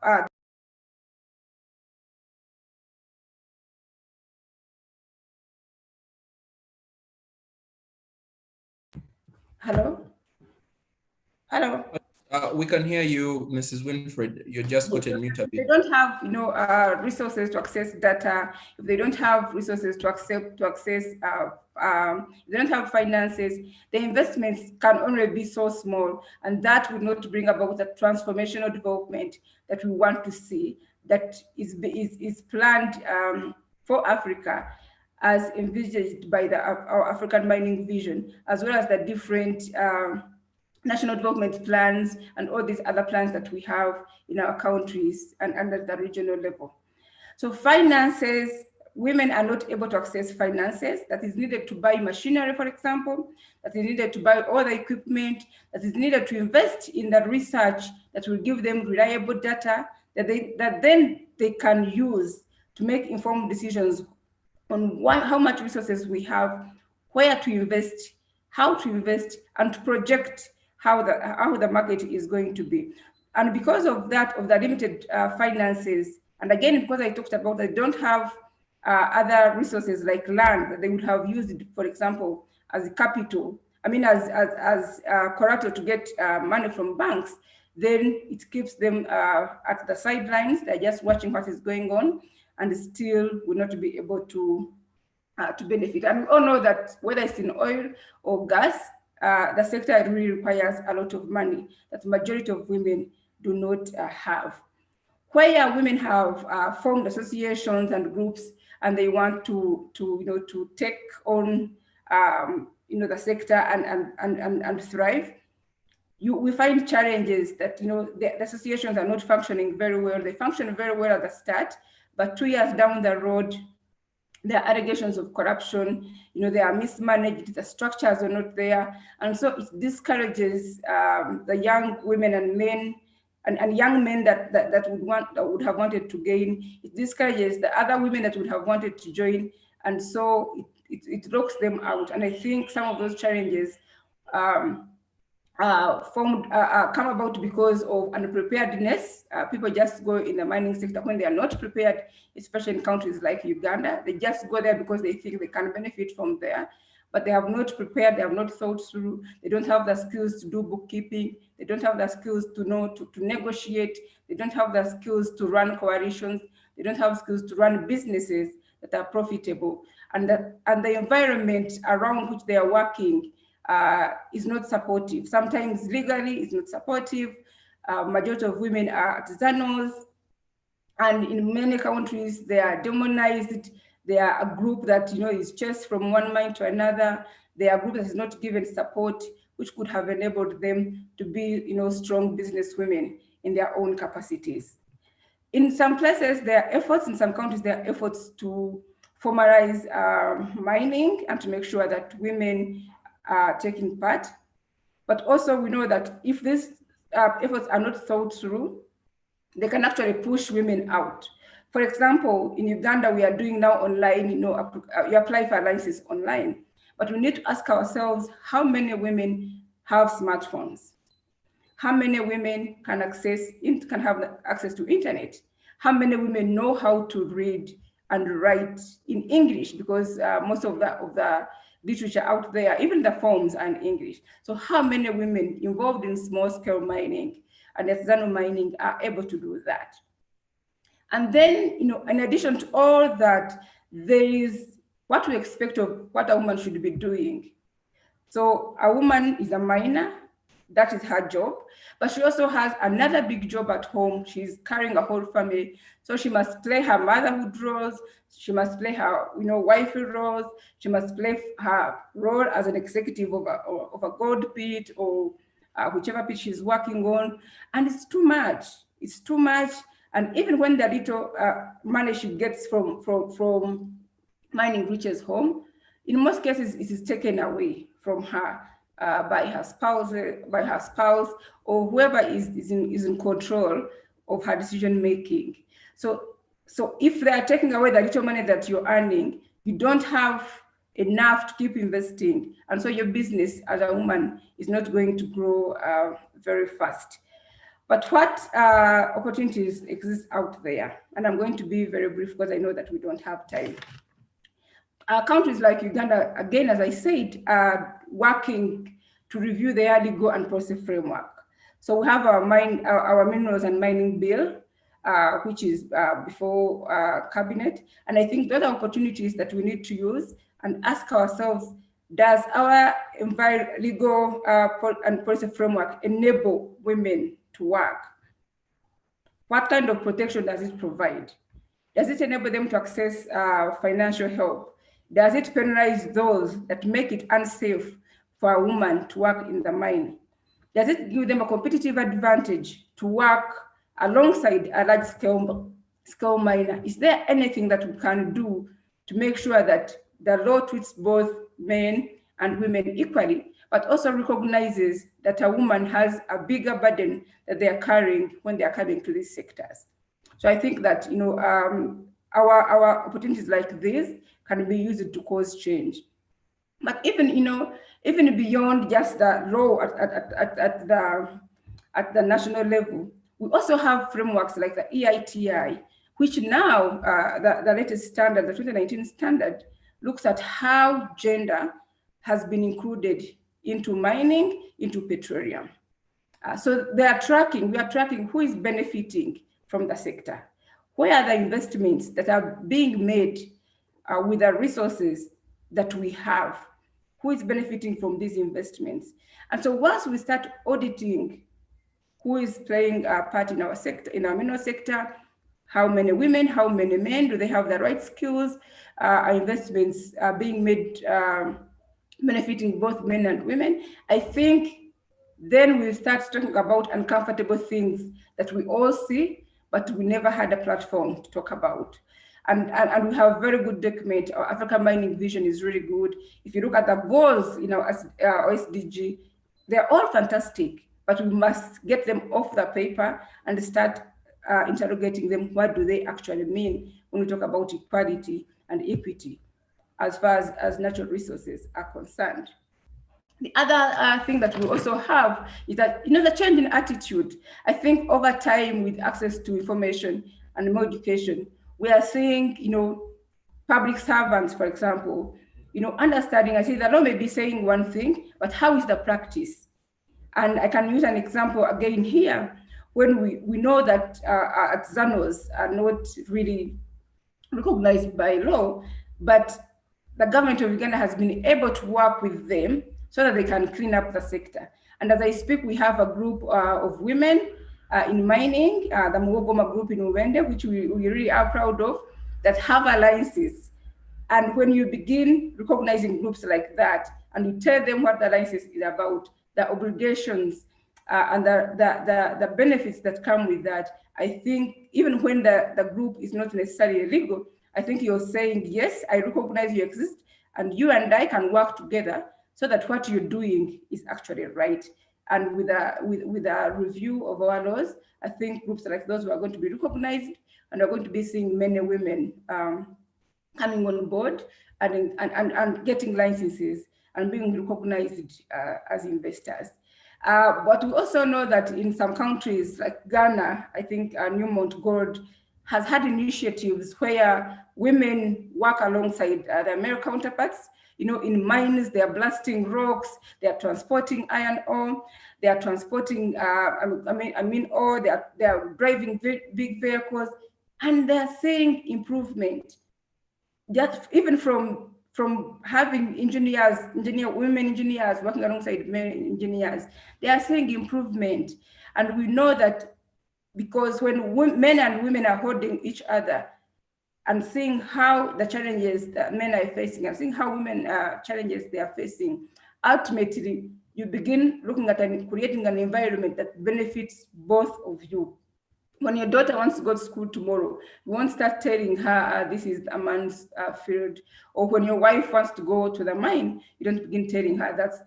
Hello? Hello? We can hear you, Mrs. Winfred. You just got a mute a bit. They don't have, resources to access data. If they don't have resources to access, they don't have finances. The investments can only be so small, and that will not bring about the transformational development that we want to see, that is planned for Africa, as envisaged by our African Mining Vision, as well as the different national development plans and all these other plans that we have in our countries and under the regional level. So finances, women are not able to access finances that is needed to buy machinery, for example, that is needed to buy all the equipment, that is needed to invest in the research that will give them reliable data that then they can use to make informed decisions on how much resources we have, where to invest, how to invest, and to project how the market is going to be. And because of that, of the limited finances, and again, because I talked about they don't have other resources like land that they would have used, for example, as capital, as collateral to get money from banks, then it keeps them at the sidelines. They're just watching what is going on, and still will not be able to benefit. And we all know that whether it's in oil or gas, the sector really requires a lot of money that the majority of women do not have. Where women have formed associations and groups, and they want to take on the sector and thrive, we find challenges that the associations are not functioning very well. They function very well at the start, but 2 years down the road, there are allegations of corruption, they are mismanaged, the structures are not there. And so it discourages the young women and men and young men that would have wanted to gain. It discourages the other women that would have wanted to join. And so it locks them out. And I think some of those challenges come about because of unpreparedness. People just go in the mining sector when they are not prepared, especially in countries like Uganda. They just go there because they think they can benefit from there, but they have not prepared, they have not thought through, they don't have the skills to do bookkeeping, they don't have the skills to know to negotiate, they don't have the skills to run coalitions, they don't have skills to run businesses that are profitable. And the environment around which they are working is not supportive. Sometimes legally it's not supportive. Majority of women are artisanals, and in many countries they are demonized. They are a group that is chased from one mine to another. They are a group that is not given support, which could have enabled them to be strong business women in their own capacities. In some places, there are efforts, in some countries, there are efforts to formalize mining and to make sure that women are taking part. But also we know that if these efforts are not thought through, they can actually push women out. For example, in Uganda, we are doing now online, you apply for license online, but we need to ask ourselves how many women have smartphones? How many women can have access to internet? How many women know how to read and write in English? Because most of the literature out there, even the forms are in English. So how many women involved in small-scale mining and artisanal mining are able to do that? And then, in addition to all that, there is what we expect of what a woman should be doing. So a woman is a miner, that is her job, but she also has another big job at home. She's carrying a whole family. So she must play her motherhood roles. She must play her, wifey roles. She must play her role as an executive of a gold pit or whichever pit she's working on. And it's too much. It's too much. And even when the little money she gets from mining reaches home, in most cases, it is taken away from her by her spouse, or whoever is in control of her decision making. So if they are taking away the little money that you're earning, you don't have enough to keep investing, and so your business as a woman is not going to grow very fast. But what opportunities exist out there? And I'm going to be very brief because I know that we don't have time. Countries like Uganda, again, as I said, are working to review their legal and policy framework. So we have our minerals and mining bill, which is before cabinet. And I think those are opportunities that we need to use and ask ourselves, does our legal and policy framework enable women to work? What kind of protection does it provide? Does it enable them to access financial help? Does it penalize those that make it unsafe for a woman to work in the mine? Does it give them a competitive advantage to work alongside a large-scale miner? Is there anything that we can do to make sure that the law treats both men and women equally, but also recognizes that a woman has a bigger burden that they are carrying when they are coming to these sectors? So I think that our opportunities like this can be used to cause change. But even beyond just the law at the national level, we also have frameworks like the EITI, which now the latest standard, the 2019 standard, looks at how gender has been included into mining, into petroleum. So we are tracking who is benefiting from the sector. Where are the investments that are being made with the resources that we have? Who is benefiting from these investments? And so once we start auditing who is playing a part in our sector, in our mineral sector, how many women, how many men, do they have the right skills? Are investments being made benefiting both men and women? I think then we start talking about uncomfortable things that we all see, but we never had a platform to talk about. And we have a very good document. Our African Mining Vision is really good. If you look at the goals, as OSDG, they're all fantastic, but we must get them off the paper and start interrogating them. What do they actually mean when we talk about equality and equity as far as natural resources are concerned? The other thing that we also have is that, the change in attitude. I think over time, with access to information and more education, we are seeing, public servants, for example, understanding, I say the law may be saying one thing, but how is the practice? And I can use an example again here, when we know that artisanals are not really recognized by law, but the government of Uganda has been able to work with them so that they can clean up the sector. And as I speak, we have a group of women in mining, the Muogoma group in Uwende, which we really are proud of, that have alliances. And when you begin recognizing groups like that, and you tell them what the alliances is about, the obligations and the benefits that come with that. I think even when the group is not necessarily legal, I think you're saying, yes, I recognize you exist, and you and I can work together so that what you're doing is actually right. And with a review of our laws, I think groups like those are going to be recognized, and are going to be seeing many women coming on board and getting licenses and being recognized as investors. But we also know that in some countries like Ghana, I think Newmont Gold has had initiatives where women work alongside their male counterparts. You know, in mines, they are blasting rocks, they are transporting iron ore, they are transporting, ore, they are driving big vehicles, and they are seeing improvement. Just even from having women engineers working alongside male engineers, they are seeing improvement. And we know that because when men and women are holding each other and seeing how the challenges that men are facing and seeing how women challenges they are facing, ultimately you begin looking at and creating an environment that benefits both of you. When your daughter wants to go to school tomorrow, you won't start telling her this is a man's field. Or when your wife wants to go to the mine, you don't begin telling her that's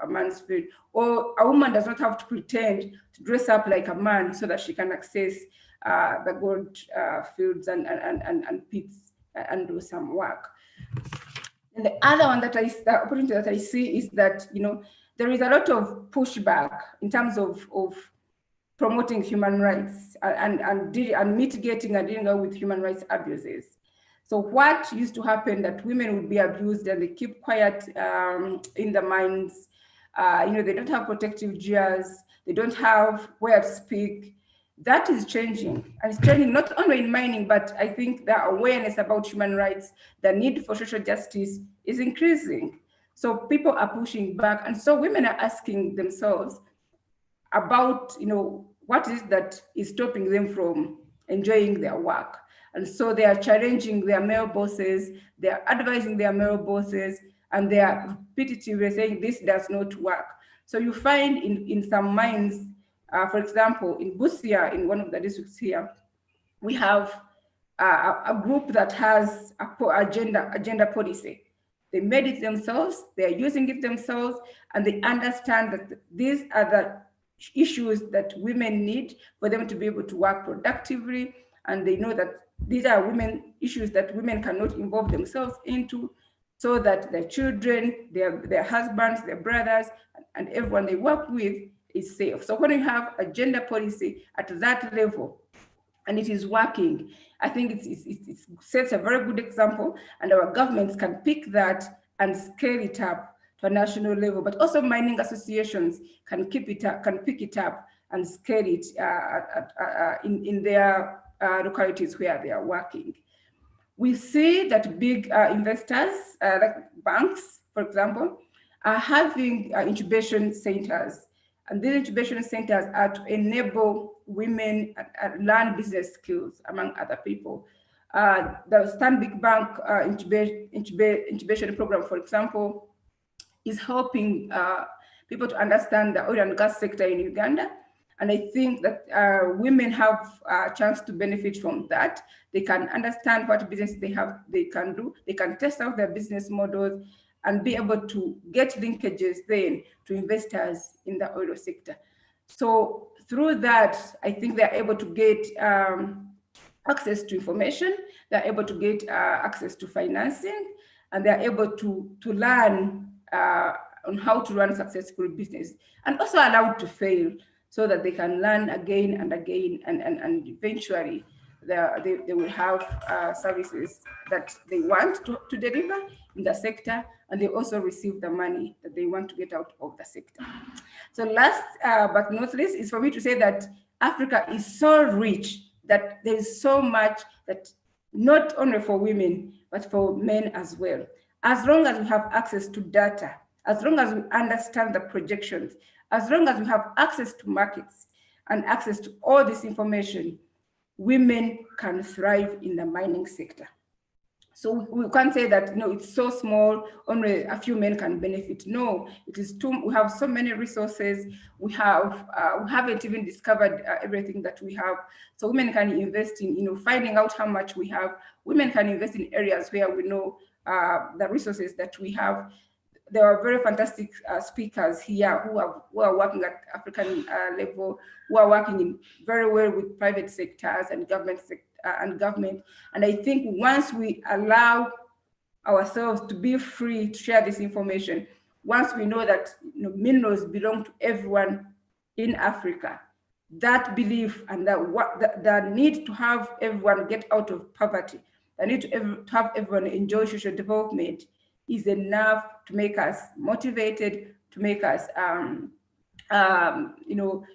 a man's field. Or a woman does not have to pretend to dress up like a man so that she can access the gold fields and pits and do some work. And the other one that opportunity that I see is that, you know, there is a lot of pushback in terms of promoting human rights and mitigating and dealing with human rights abuses. So what used to happen that women would be abused and they keep quiet in the mines, you know, they don't have protective gears, they don't have where to speak. That is changing, and it's changing not only in mining, but I think the awareness about human rights, the need for social justice is increasing. So people are pushing back, and so women are asking themselves about, you know, what is that is stopping them from enjoying their work. And so they are challenging their male bosses, they are advising their male bosses, and they are repetitively saying this does not work. So you find in some mines, for example, in Busia, in one of the districts here, we have a group that has a gender policy. They made it themselves, they are using it themselves, and they understand that these are the issues that women need for them to be able to work productively. And they know that these are issues that women cannot involve themselves into, so that their children, their husbands, their brothers, and everyone they work with is safe. So when you have a gender policy at that level, and it is working, I think it sets a very good example, and our governments can pick that and scale it up to a national level. But also mining associations can pick it up and scale it in their localities where they are working. We see that big investors, like banks, for example, are having incubation centers. And these incubation centers are to enable women learn business skills, among other people. The Stanbic Bank incubation program, for example, is helping people to understand the oil and gas sector in Uganda. And I think that women have a chance to benefit from that. They can understand what business they can do. They can test out their business models and be able to get linkages then to investors in the oil sector. So through that, I think they're able to get access to information, they're able to get access to financing, and they're able to learn on how to run successful business, and also allowed to fail so that they can learn again and again, and eventually they will have services that they want to deliver in the sector, and they also receive the money that they want to get out of the sector. So last but not least is for me to say that Africa is so rich that there is so much that not only for women, but for men as well. As long as we have access to data, as long as we understand the projections, as long as we have access to markets and access to all this information, women can thrive in the mining sector. So we can't say that, no, it's so small, only a few men can benefit. No, it is too, we have so many resources. We haven't even discovered everything that we have. So women can invest in, finding out how much we have. Women can invest in areas where we know the resources that we have. There are very fantastic speakers here who are working at African level, who are working very well with private sectors and government. And I think once we allow ourselves to be free to share this information, once we know that minerals belong to everyone in Africa, that belief and the need to have everyone get out of poverty, the need to have everyone enjoy social development is enough to make us motivated, to make us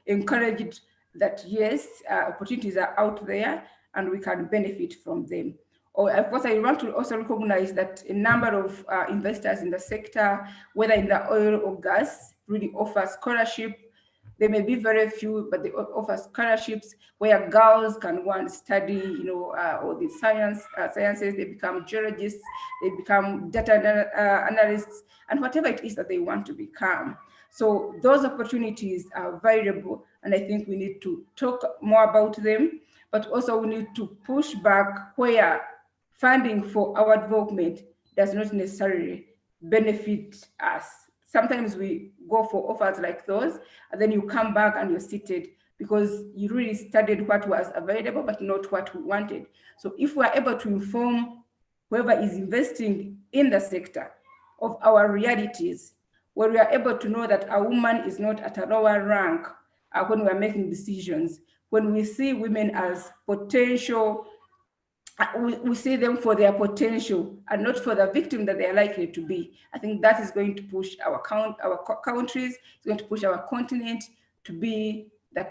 encouraged that yes, opportunities are out there and we can benefit from them. Or of course, I want to also recognize that a number of investors in the sector, whether in the oil or gas, really offer scholarship. There may be very few, but they offer scholarships where girls can go and study, all the sciences. They become geologists, they become data analysts, and whatever it is that they want to become. So those opportunities are available, and I think we need to talk more about them, but also we need to push back where funding for our development does not necessarily benefit us. Sometimes we go for offers like those, and then you come back and you're seated because you really studied what was available, but not what we wanted. So if we're able to inform whoever is investing in the sector of our realities, where we are able to know that a woman is not at a lower rank when we are making decisions, when we see women as potential, we see them for their potential and not for the victim that they are likely to be. I think that is going to push our countries, it's going to push our continent to be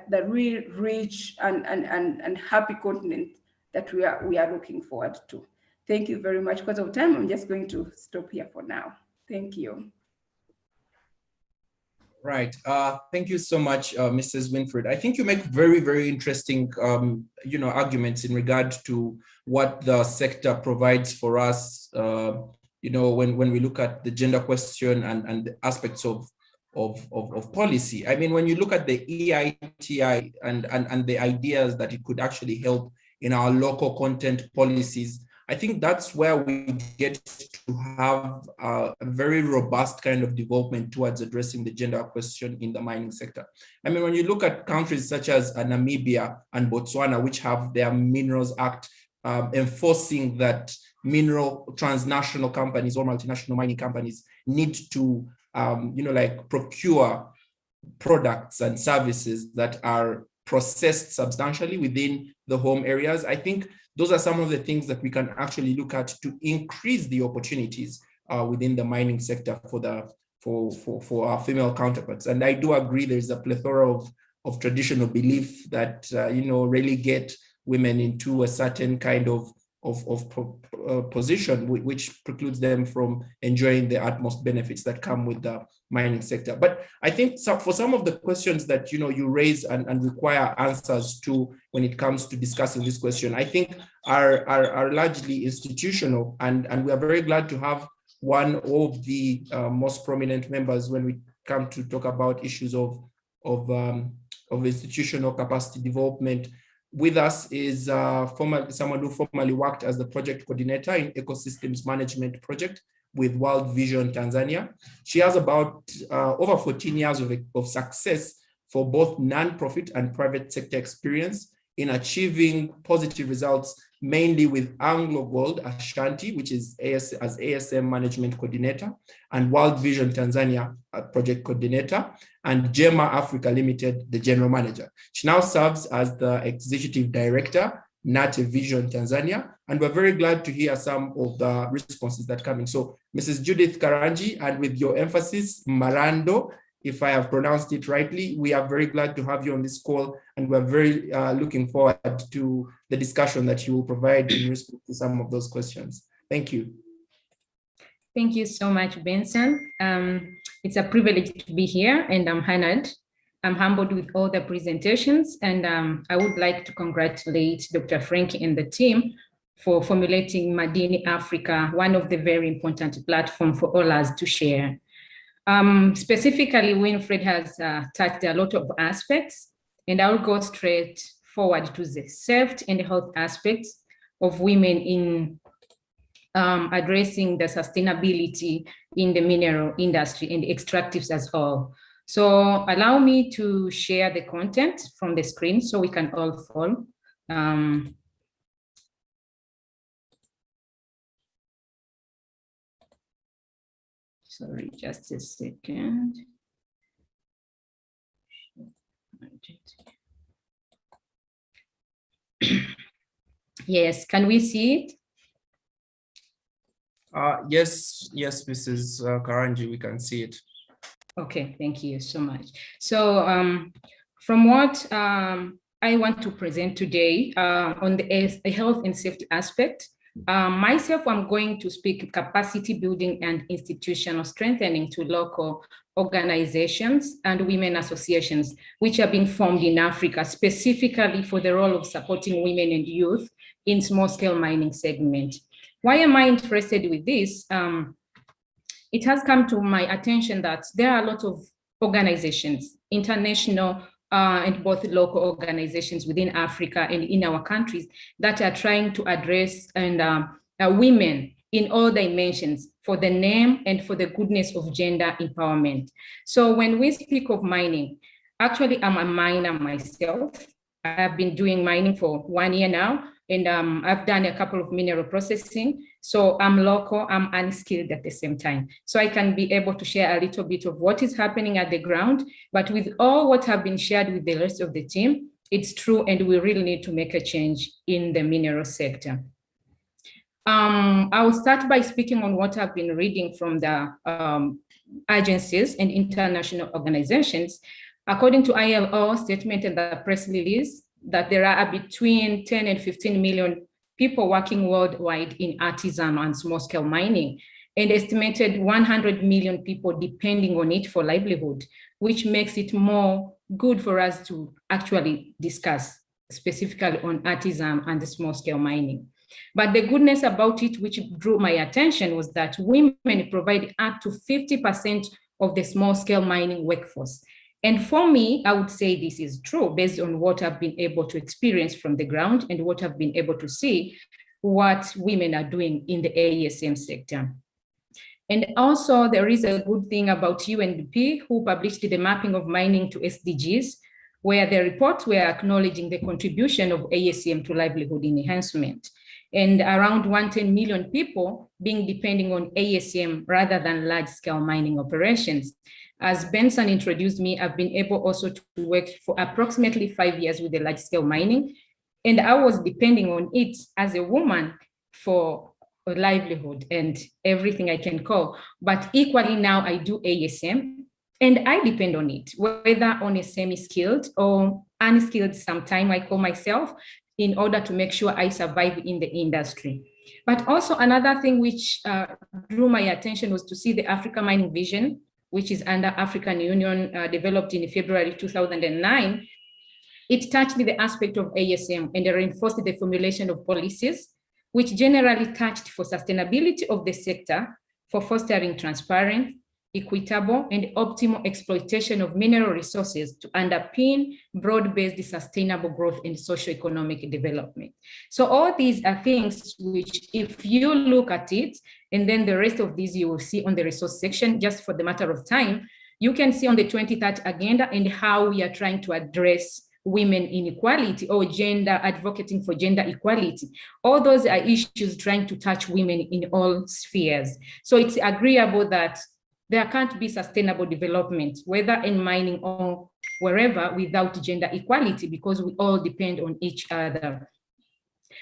the real rich and happy continent that we are looking forward to. Thank you very much. Because of time, I'm just going to stop here for now. Thank you. Right. Thank you so much, Mrs. Winfred. I think you make very, very interesting, arguments in regard to what the sector provides for us. When we look at the gender question and the aspects of policy. I mean, when you look at the EITI and the ideas that it could actually help in our local content policies, I think that's where we get to have a very robust kind of development towards addressing the gender question in the mining sector. I mean, when you look at countries such as Namibia and Botswana, which have their Minerals Act enforcing that mineral transnational companies or multinational mining companies need to, procure products and services that are processed substantially within the home areas. I think those are some of the things that we can actually look at to increase the opportunities within the mining sector for our female counterparts. And I do agree there's a plethora of traditional belief that relegate women into a certain kind of position, which precludes them from enjoying the utmost benefits that come with the mining sector. But I think for some of the questions that you raise and require answers to when it comes to discussing this question, I think are largely institutional, and we are very glad to have one of the most prominent members when we come to talk about issues of institutional capacity development. With us is someone who formerly worked as the project coordinator in ecosystems management project with World Vision Tanzania. She has about over 14 years of success for both non-profit and private sector experience in achieving positive results, mainly with Anglo Gold Ashanti, which is as ASM management coordinator, and World Vision Tanzania project coordinator, and GEMA Africa Limited, the general manager. She now serves as the executive director, NATE Vision Tanzania, and we're very glad to hear some of the responses that are coming. So Mrs. Judith Karanji, and with your emphasis, Marando, if I have pronounced it rightly, we are very glad to have you on this call, and we're very looking forward to the discussion that you will provide in response to some of those questions. Thank you. Thank you so much, Benson. It's a privilege to be here, and I'm honored. I'm humbled with all the presentations, and I would like to congratulate Dr. Frank and the team for formulating Madini Africa, one of the very important platforms for all us to share. Specifically, Winfred has touched a lot of aspects, and I'll go straight forward to the safety and health aspects of women in addressing the sustainability in the mineral industry and extractives as well. So allow me to share the content from the screen so we can all follow. Sorry, just a second. Yes, can we see it? Yes, Mrs. Karanji, we can see it. Okay, thank you so much. So from what I want to present today on the health and safety aspect, myself, I'm going to speak capacity building and institutional strengthening to local organizations and women associations, which are being formed in Africa, specifically for the role of supporting women and youth in small-scale mining segment. Why am I interested with this? It has come to my attention that there are a lot of organizations, international and both local organizations within Africa and in our countries that are trying to address women in all dimensions for the name and for the goodness of gender empowerment. So when we speak of mining, actually I'm a miner myself. I've been doing mining for 1 year now, and I've done a couple of mineral processing. So I'm local, I'm unskilled at the same time. So I can be able to share a little bit of what is happening at the ground, but with all what have been shared with the rest of the team, it's true, and we really need to make a change in the mineral sector. I will start by speaking on what I've been reading from the agencies and international organizations. According to ILO statement and the press release, that there are between 10 and 15 million people working worldwide in artisan and small-scale mining, and estimated 100 million people depending on it for livelihood, which makes it more good for us to actually discuss specifically on artisan and the small-scale mining. But the goodness about it, which drew my attention, was that women provide up to 50% of the small-scale mining workforce. And for me, I would say this is true based on what I've been able to experience from the ground and what I've been able to see what women are doing in the ASM sector. And also there is a good thing about UNDP, who published the mapping of mining to SDGs, where the reports were acknowledging the contribution of ASM to livelihood enhancement. And around 110 million people being depending on ASM rather than large-scale mining operations. As Benson introduced me, I've been able also to work for approximately 5 years with the large-scale mining, and I was depending on it as a woman for a livelihood and everything I can call. But equally now I do ASM, and I depend on it, whether on a semi-skilled or unskilled, sometime I call myself, in order to make sure I survive in the industry. But also another thing which drew my attention was to see the Africa Mining Vision, which is under African Union, developed in February 2009. It touched the aspect of ASM and reinforced the formulation of policies, which generally touched for sustainability of the sector, for fostering transparent, equitable, and optimal exploitation of mineral resources to underpin broad-based sustainable growth and socio-economic development. So all these are things which, if you look at it, and then the rest of these you will see on the resource section, just for the matter of time, you can see on the 2030 agenda and how we are trying to address women inequality or gender, advocating for gender equality. All those are issues trying to touch women in all spheres. So it's agreeable that there can't be sustainable development, whether in mining or wherever, without gender equality, because we all depend on each other.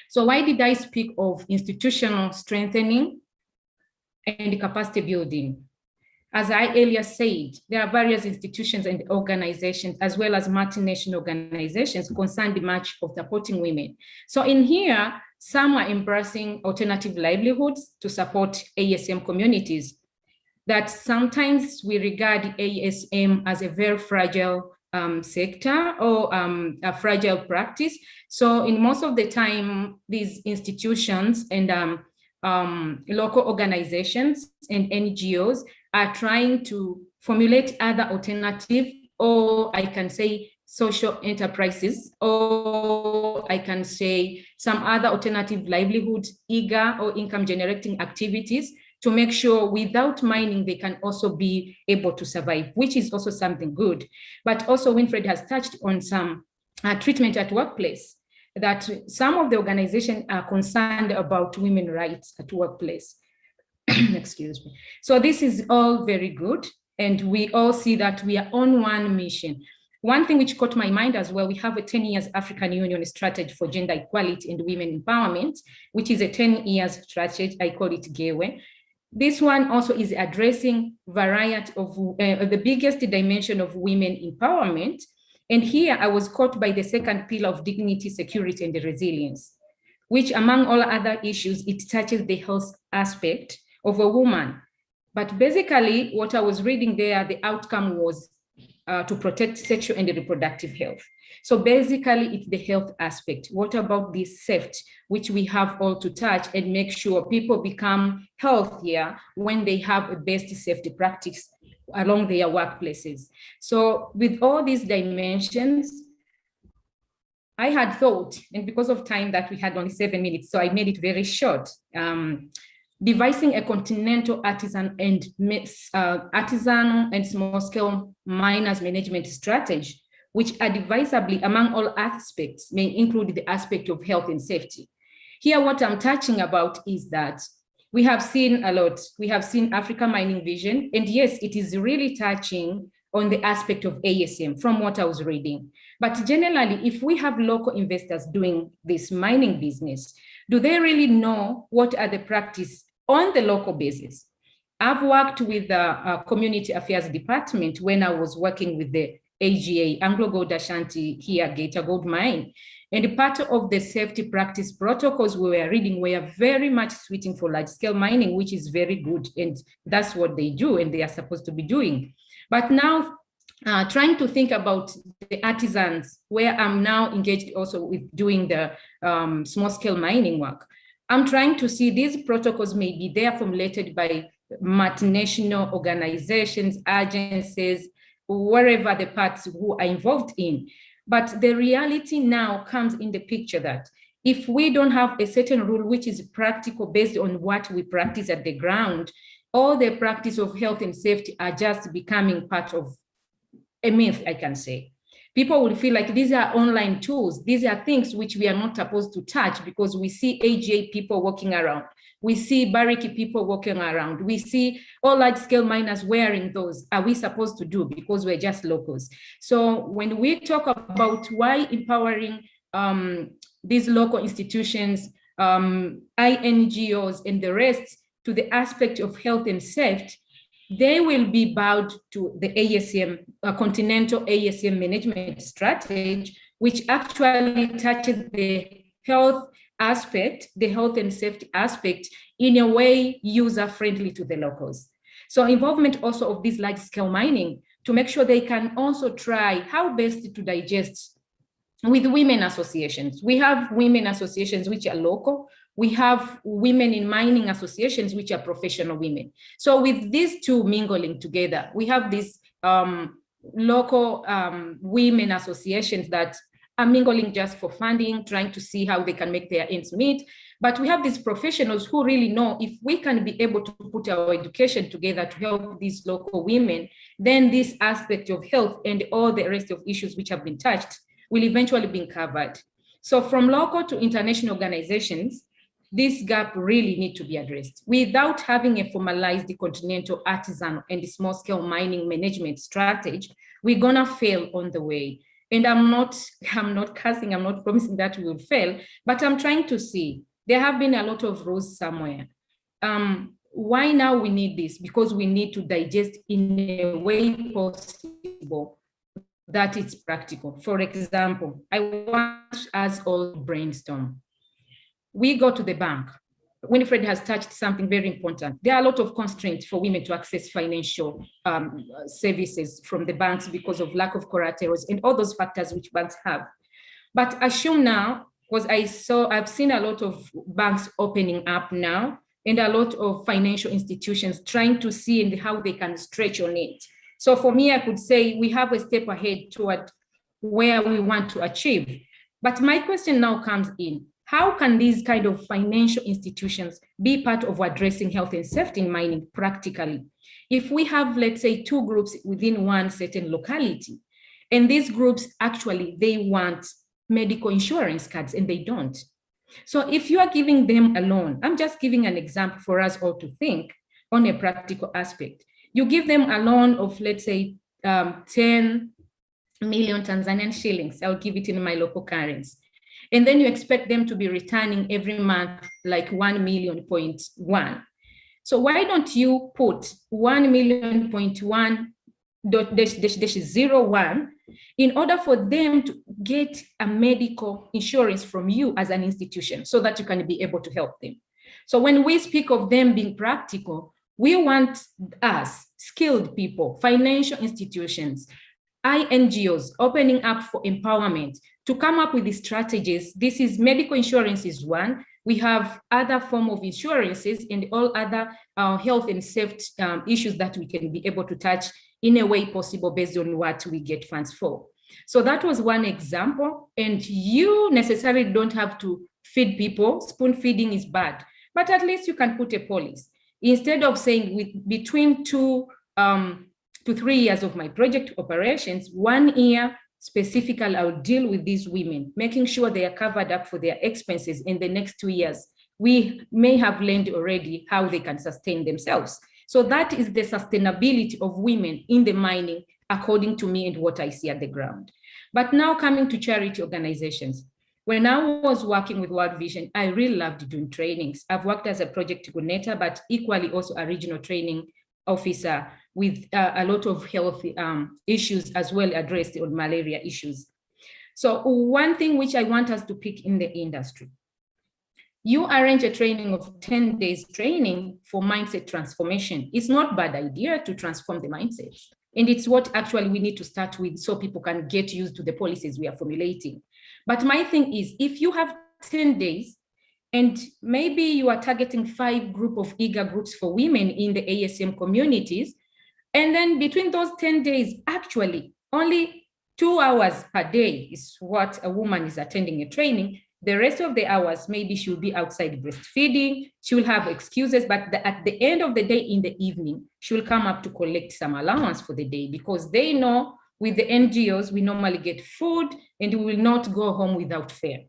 So why did I speak of institutional strengthening and capacity building? As I earlier said, there are various institutions and organizations, as well as multinational organizations concerned much of supporting women. So in here, some are embracing alternative livelihoods to support ASM communities, that sometimes we regard ASM as a very fragile sector or a fragile practice. So in most of the time, these institutions and local organizations and NGOs are trying to formulate other alternative, or I can say social enterprises, or I can say some other alternative livelihood, eager or income generating activities to make sure without mining, they can also be able to survive, which is also something good. But also Winfred has touched on some treatment at workplace, that some of the organizations are concerned about women's rights at workplace. Excuse me. So this is all very good. And we all see that we are on one mission. One thing which caught my mind as well, we have a 10 years African Union strategy for gender equality and women empowerment, which is a 10 years strategy. I call it GEWE. This one also is addressing variety of the biggest dimension of women empowerment. And here I was caught by the second pillar of dignity, security, and resilience, which among all other issues, it touches the health aspect of a woman. But basically what I was reading there, the outcome was to protect sexual and reproductive health. So basically it's the health aspect. What about this safety, which we have all to touch and make sure people become healthier when they have a best safety practice along their workplaces. So with all these dimensions, I had thought, and because of time that we had only 7 minutes, so I made it very short, devising a continental artisanal and small-scale miners management strategy, which advisably among all aspects may include the aspect of health and safety. Here, what I'm touching about is that we have seen a lot. We have seen Africa Mining Vision, and yes, it is really touching on the aspect of ASM from what I was reading. But generally, if we have local investors doing this mining business, do they really know what are the practices on the local basis? I've worked with the Community Affairs Department when I was working with the AGA, Anglo Gold Ashanti here at Geita Gold Mine. And part of the safety practice protocols we were reading were very much suiting for large scale mining, which is very good. And that's what they do and they are supposed to be doing. But now trying to think about the artisans, where I'm now engaged also with doing the small scale mining work. I'm trying to see these protocols may be there formulated by multinational organizations, agencies, wherever the parts who are involved in. But the reality now comes in the picture that if we don't have a certain rule which is practical based on what we practice at the ground, all the practice of health and safety are just becoming part of a myth, I can say. People will feel like these are online tools. These are things which we are not supposed to touch because we see AGA people walking around. We see Bariki people walking around. We see all large-scale miners wearing those. Are we supposed to do because we're just locals? So when we talk about why empowering these local institutions, INGOs and the rest to the aspect of health and safety, they will be bowed to the ASM, continental ASM management strategy, which actually touches the health aspect, the health and safety aspect in a way user-friendly to the locals. So involvement also of this large-scale mining to make sure they can also try how best to digest with women associations. We have women associations which are local. We have women in mining associations which are professional women. So with these two mingling together, we have these local women associations that are mingling just for funding, trying to see how they can make their ends meet. But we have these professionals who really know if we can be able to put our education together to help these local women, then this aspect of health and all the rest of issues which have been touched will eventually be covered. So from local to international organizations, this gap really need to be addressed. Without having a formalized continental artisanal and small-scale mining management strategy, we're gonna fail on the way. And I'm not cursing, I'm not promising that we will fail, but I'm trying to see, there have been a lot of rules somewhere. Why now we need this? Because we need to digest in a way possible that it's practical. For example, I want us all brainstorm. We go to the bank. Winifred has touched something very important. There are a lot of constraints for women to access financial services from the banks because of lack of collaterals and all those factors which banks have. But assume now, because I've seen a lot of banks opening up now and a lot of financial institutions trying to see and how they can stretch on it. So for me, I could say we have a step ahead toward where we want to achieve. But my question now comes in, how can these kind of financial institutions be part of addressing health and safety in mining practically? If we have, let's say, two groups within one certain locality, and these groups actually, they want medical insurance cards and they don't. So if you are giving them a loan, I'm just giving an example for us all to think on a practical aspect. You give them a loan of, let's say, 10 million Tanzanian shillings. I'll give it in my local currency. And then you expect them to be returning every month like 1.1 million. So why don't you put 1.1.01 in order for them to get a medical insurance from you as an institution so that you can be able to help them. So when we speak of them being practical, we want us, skilled people, financial institutions, NGOs opening up for empowerment to come up with the strategies. This is medical insurance is one. We have other form of insurances and all other health and safety issues that we can be able to touch in a way possible based on what we get funds for. So that was one example. And you necessarily don't have to feed people. Spoon feeding is bad, but at least you can put a policy. Instead of saying between 2 to 3 years of my project operations, 1 year specifically, I'll deal with these women, making sure they are covered up for their expenses in the next 2 years. We may have learned already how they can sustain themselves. So that is the sustainability of women in the mining, according to me and what I see at the ground. But now coming to charity organizations. When I was working with World Vision, I really loved doing trainings. I've worked as a project coordinator, but equally also a regional training officer with a lot of health issues as well addressed on malaria issues. So one thing which I want us to pick in the industry, you arrange a training of 10 days training for mindset transformation. It's not a bad idea to transform the mindset. And it's what actually we need to start with so people can get used to the policies we are formulating. But my thing is, if you have 10 days and maybe you are targeting 5 group of eager groups for women in the ASM communities, and then between those 10 days, actually only 2 hours per day is what a woman is attending a training. The rest of the hours, maybe she'll be outside breastfeeding, she will have excuses, but at the end of the day, in the evening, she will come up to collect some allowance for the day because they know with the NGOs, we normally get food and we will not go home without fare.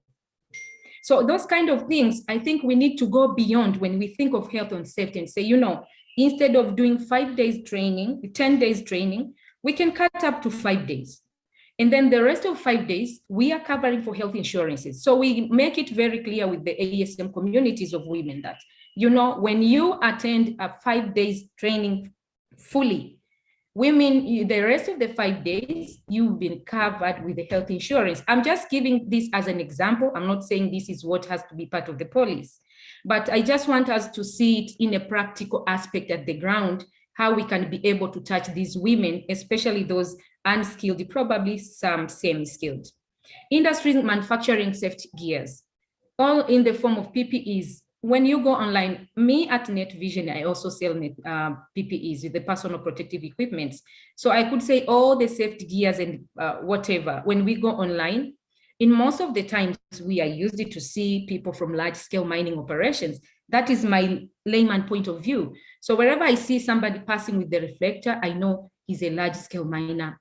So those kind of things, I think we need to go beyond when we think of health and safety and say, you know, instead of doing 5 days training, 10 days training, we can cut up to 5 days. And then the rest of 5 days, we are covering for health insurances. So we make it very clear with the ASM communities of women that, you know, when you attend a 5 days training fully, women, the rest of the 5 days, you've been covered with the health insurance. I'm just giving this as an example. I'm not saying this is what has to be part of the policy, but I just want us to see it in a practical aspect at the ground, how we can be able to touch these women, especially those unskilled, probably some semi-skilled. Industry manufacturing safety gears, all in the form of PPEs. When you go online, me at Net Vision, I also sell PPEs with the personal protective equipment. So I could say all the safety gears and whatever, when we go online, in most of the times we are used to see people from large scale mining operations. That is my layman point of view. So wherever I see somebody passing with the reflector, I know he's a large scale miner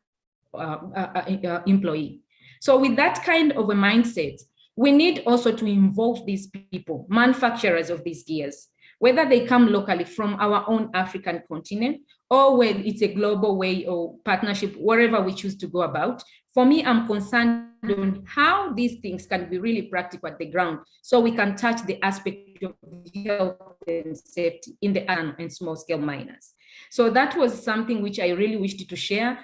employee. So with that kind of a mindset, we need also to involve these people, manufacturers of these gears, whether they come locally from our own African continent or whether it's a global way or partnership, wherever we choose to go about. For me, I'm concerned on how these things can be really practical at the ground so we can touch the aspect of health and safety in the and small scale miners. So that was something which I really wished to share.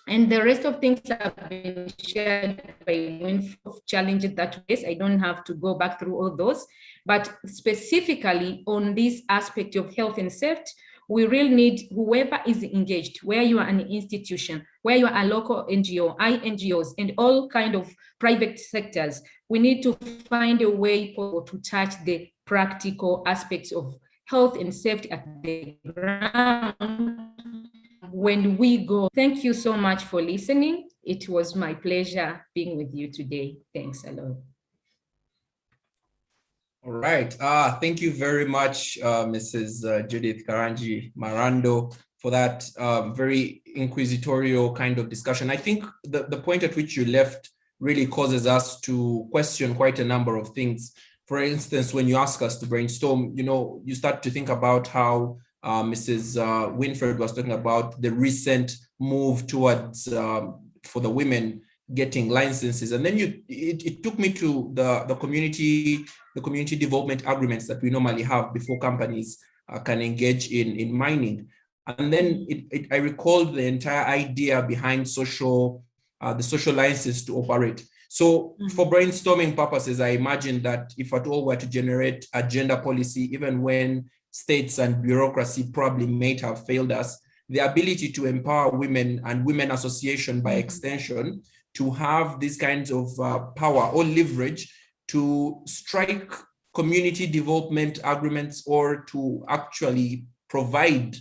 And the rest of things have been shared by Winfred, challenges that we face. I don't have to go back through all those, but specifically on this aspect of health and safety, we really need whoever is engaged, where you are an institution, where you are a local NGO, INGOs, and all kind of private sectors. We need to find a way to touch the practical aspects of health and safety at the ground when we go. Thank you so much for listening. It was my pleasure being with you today. Thanks a lot. All right. Thank you very much, Mrs. Judith Karanji Marando, for that very inquisitorial kind of discussion. I think the point at which you left really causes us to question quite a number of things. For instance, when you ask us to brainstorm, you start to think about how Mrs. Winfred was talking about the recent move towards for the women getting licenses, and then it took me to the community development agreements that we normally have before companies can engage in mining, and then I recalled the entire idea behind the social license to operate. So for brainstorming purposes, I imagine that if at all were to generate a gender policy, even when states and bureaucracy probably may have failed us, the ability to empower women and women association by extension to have these kinds of power or leverage to strike community development agreements or to actually provide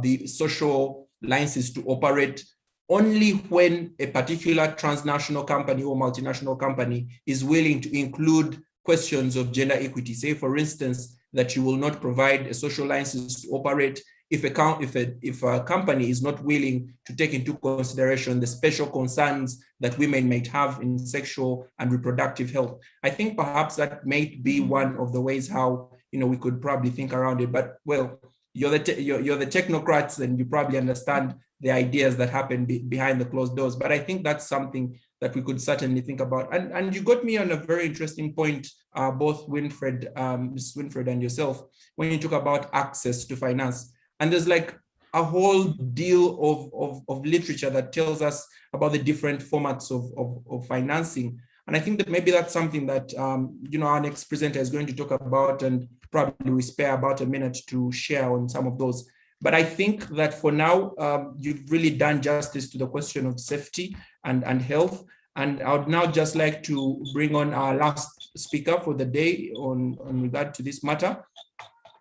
the social licenses to operate only when a particular transnational company or multinational company is willing to include questions of gender equity. Say, for instance, that you will not provide a social license to operate if a company is not willing to take into consideration the special concerns that women might have in sexual and reproductive health. I think perhaps that may be one of the ways how we could probably think around it. But well, you're the technocrats, and you probably understand the ideas that happen behind the closed doors. But I think that's something that we could certainly think about. And you got me on a very interesting point, both Winfred, Ms. Winfred and yourself, when you talk about access to finance. And there's like a whole deal of literature that tells us about the different formats of financing. And I think that maybe that's something that our next presenter is going to talk about, and probably we spare about a minute to share on some of those. But I think that for now, you've really done justice to the question of safety and health. And I would now just like to bring on our last speaker for the day on regard to this matter.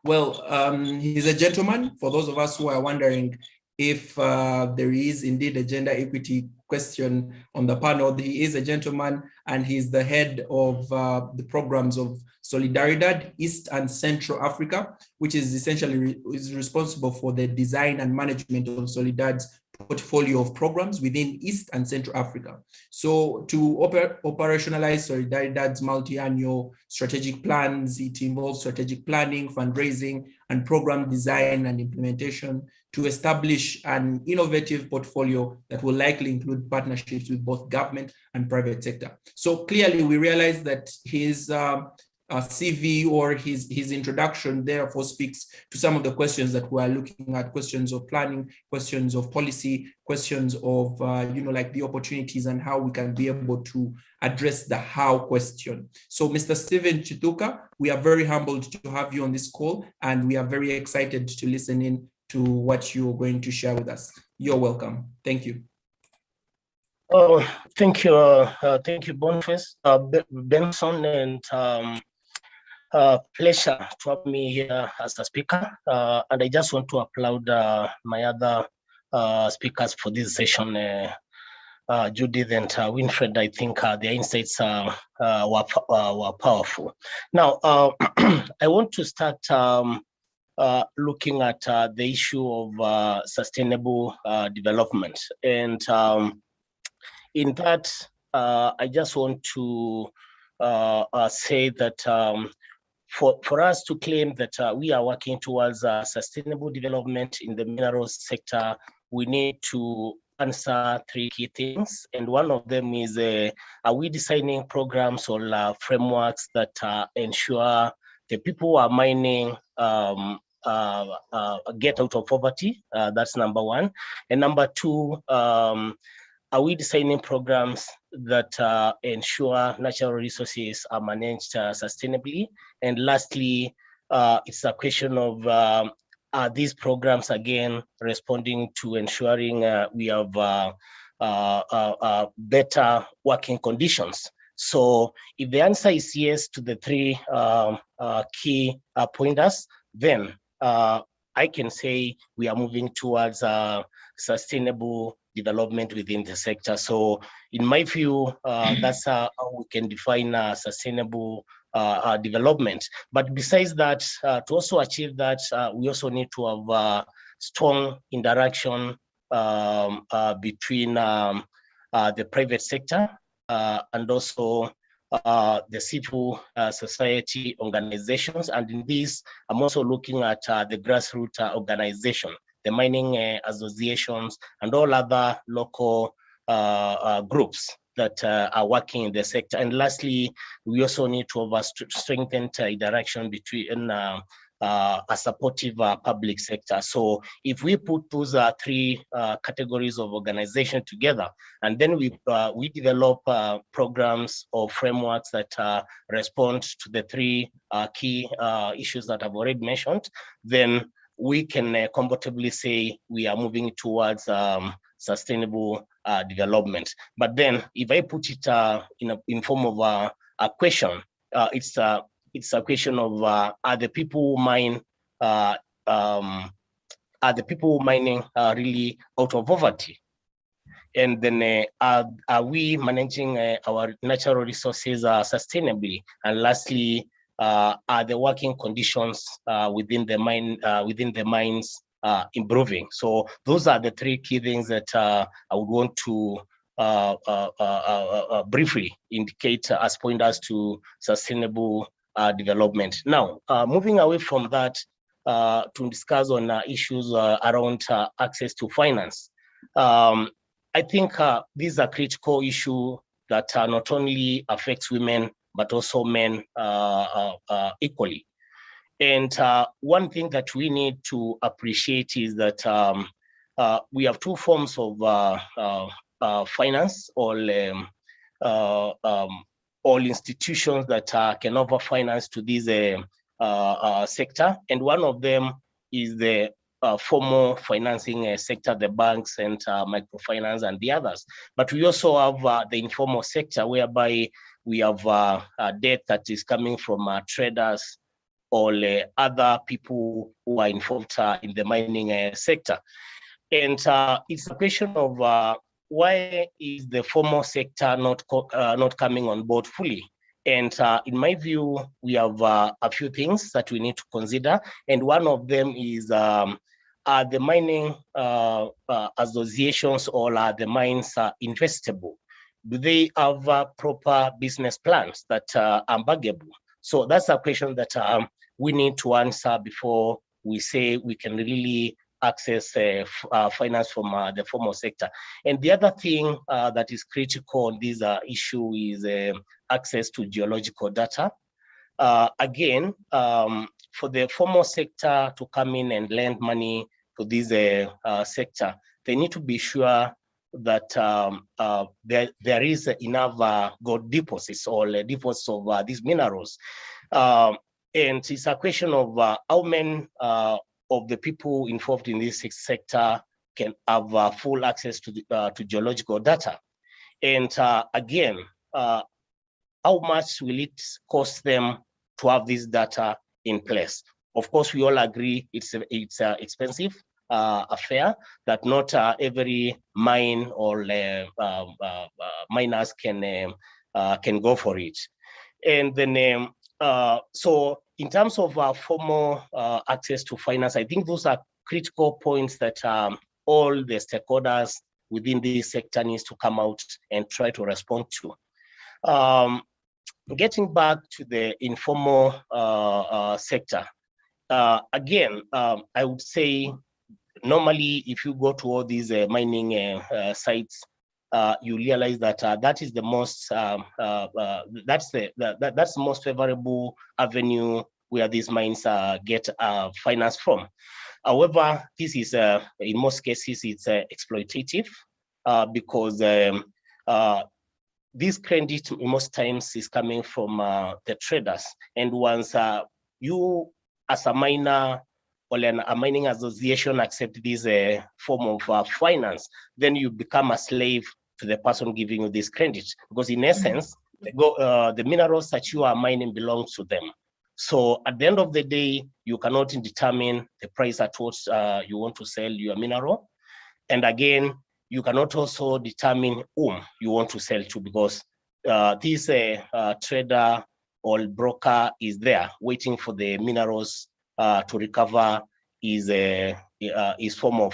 Well, he's a gentleman. For those of us who are wondering if there is indeed a gender equity question on the panel, he is a gentleman, and he's the head of the programs of Solidaridad East and Central Africa, which is essentially responsible for the design and management of Solidaridad's portfolio of programs within East and Central Africa. So to operationalize Solidaridad's multi-annual strategic plans, it involves strategic planning, fundraising, and program design and implementation to establish an innovative portfolio that will likely include partnerships with both government and private sector. So clearly we realize that his CV or his introduction therefore speaks to some of the questions that we're looking at, questions of planning, questions of policy, questions of like the opportunities and how we can be able to address the how question. So Mr. Stephen Chituka, we are very humbled to have you on this call, and we are very excited to listen in to what you're going to share with us. You're welcome. Thank you. Oh, thank you, Boniface, Benson, and pleasure to have me here as a speaker. And I just want to applaud my other speakers for this session, Judith and Winfred. I think their insights were powerful. Now, I want to start looking at the issue of sustainable development. And in that, I just want to say that for us to claim that we are working towards sustainable development in the minerals sector, we need to answer three key things. And one of them is, are we designing programs or frameworks that ensure the people who are mining get out of poverty. That's number one. And number two, are we designing programs that ensure natural resources are managed sustainably? And lastly, it's a question of are these programs again responding to ensuring we have better working conditions? So if the answer is yes to the three key pointers, then I can say we are moving towards sustainable development within the sector. So in my view, that's how we can define sustainable development. But besides that, to also achieve that, we also need to have strong interaction between the private sector and also the civil society organizations. And in this, I'm also looking at the grassroots organization, the mining associations, and all other local groups that are working in the sector. And lastly, we also need to have a strengthened interaction between a supportive public sector. So if we put those three categories of organization together, and then we develop programs or frameworks that respond to the three key issues that I've already mentioned, then we can comfortably say we are moving towards sustainable development. But then if I put it in form of a question, it's a question of are the people who mine really out of poverty? And then are we managing our natural resources sustainably? And lastly, are the working conditions within the mines improving? So those are the three key things that I would want to briefly indicate as pointers to sustainable development. Now, moving away from that to discuss on issues around access to finance. I think these are critical issues that not only affects women, but also men equally. And one thing that we need to appreciate is that we have two forms of finance, all institutions that can offer finance to this sector. And one of them is the formal financing sector, the banks and microfinance and the others. But we also have the informal sector, whereby we have debt that is coming from traders or other people who are involved in the mining sector. And it's a question of why is the formal sector not coming on board fully? And in my view, we have a few things that we need to consider. And one of them is are the mining associations or are the mines investable? Do they have proper business plans that are bankable? So that's a question that we need to answer before we say we can really access finance from the formal sector. And the other thing that is critical on this issue is access to geological data. Again, for the formal sector to come in and lend money to this sector, they need to be sure that there is enough gold deposits or deposits of these minerals. And it's a question of how many of the people involved in this sector can have full access to geological data. And again, how much will it cost them to have this data in place? Of course, we all agree it's expensive affair that not every mine or miners can go for it. And then so in terms of formal access to finance, I think those are critical points that all the stakeholders within this sector needs to come out and try to respond to. Getting back to the informal sector, again, I would say normally if you go to all these mining sites, you realize that that is the most that's the most favorable avenue where these mines get finance from. However, this is, in most cases, it's exploitative because this credit most times is coming from the traders. And once you as a miner or a mining association accept this form of finance, then you become a slave to the person giving you this credit, because in essence, the minerals that you are mining belongs to them. So at the end of the day, you cannot determine the price at which you want to sell your mineral. And again, you cannot also determine whom you want to sell to, because this trader or broker is there waiting for the minerals to recover his form of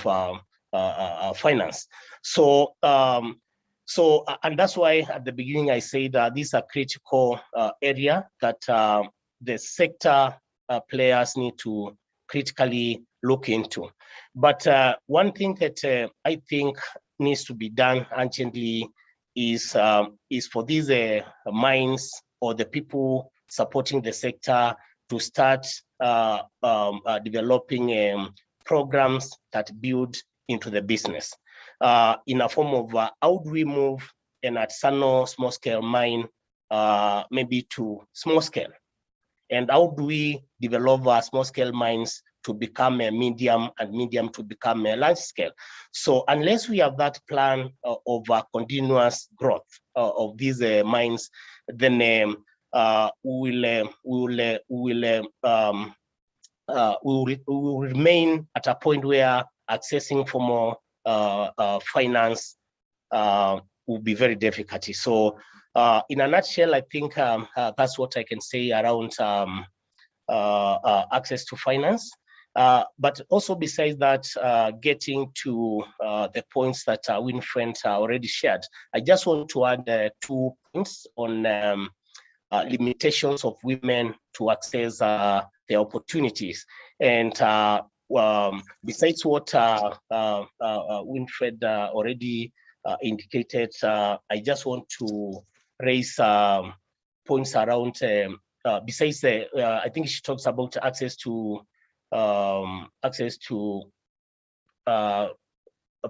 finance. So, and that's why at the beginning I said this is a critical area that the sector players need to critically look into. But one thing that I think needs to be done urgently is for these mines or the people supporting the sector to start developing programs that build into the business in a form of how do we move an artisanal small scale mine maybe to small scale, and how do we develop small scale mines to become a medium and medium to become a large scale. So unless we have that plan of continuous growth of these mines, then we will remain at a point where accessing for more finance will be very difficult. So in a nutshell, I think that's what I can say around access to finance. But also besides that, getting to the points that Winfriend already shared, I just want to add 2 points on limitations of women to access the opportunities. And besides what Winfried already indicated, I just want to raise points around, besides I think she talks about access to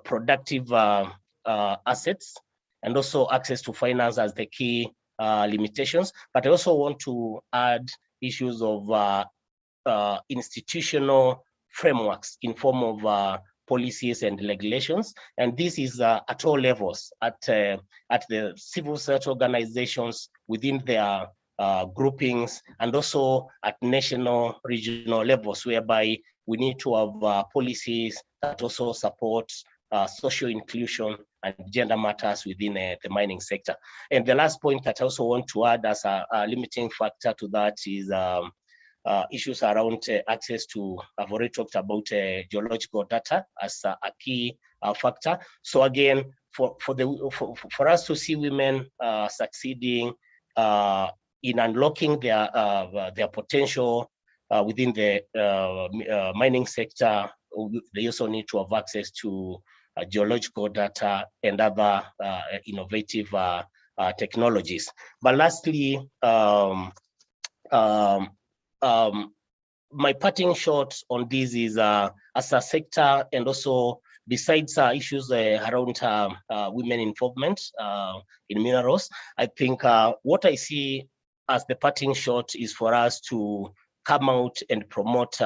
productive assets, and also access to finance as the key limitations. But I also want to add issues of institutional frameworks in form of policies and regulations, and this is at all levels, at the civil society organizations within their groupings, and also at national, regional levels, whereby we need to have policies that also support social inclusion and gender matters within the mining sector. And the last point that I also want to add as a limiting factor to that is issues around access to, I've already talked about geological data as a key factor. So again, for us to see women succeeding in unlocking their potential within the mining sector, they also need to have access to geological data and other innovative technologies. But lastly, my parting shot on this is as a sector, and also besides issues around women involvement in minerals, I think what I see as the parting shot is for us to come out and promote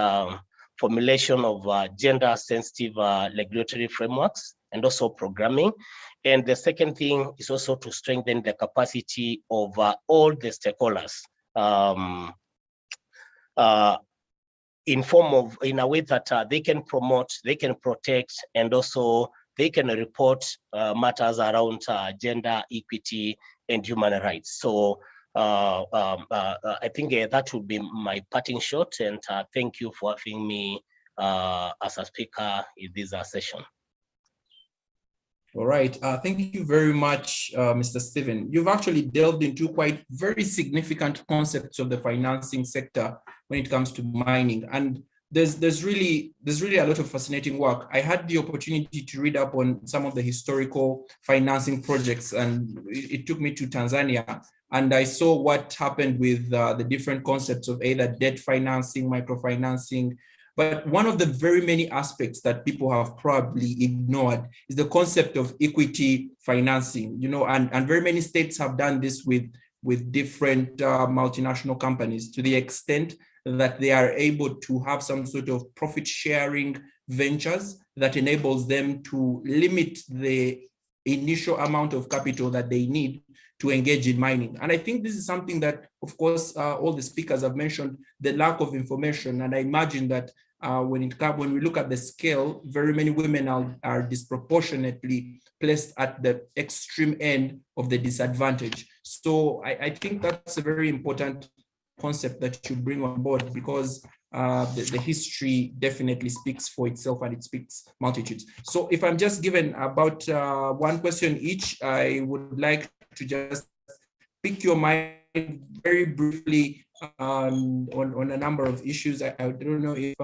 formulation of gender sensitive regulatory frameworks and also programming. And the second thing is also to strengthen the capacity of all the stakeholders in a way that they can promote, they can protect, and also they can report matters around gender equity and human rights. So I think that would be my parting shot, and thank you for having me as a speaker in this session. All right, thank you very much, Mr. Stephen. You've actually delved into quite very significant concepts of the financing sector when it comes to mining, and there's really a lot of fascinating work. I had the opportunity to read up on some of the historical financing projects, and it took me to Tanzania, And I saw what happened with the different concepts of either debt financing, microfinancing. But one of the very many aspects that people have probably ignored is the concept of equity financing, and very many states have done this with different multinational companies, to the extent that they are able to have some sort of profit sharing ventures that enables them to limit the initial amount of capital that they need to engage in mining. And I think this is something that, of course, all the speakers have mentioned, the lack of information. And I imagine that when we look at the scale, very many women are disproportionately placed at the extreme end of the disadvantage. So I think that's a very important concept that you bring on board, because the history definitely speaks for itself, and it speaks multitudes. So if I'm just given about one question each, I would like to just pick your mind very briefly on a number of issues. I don't know if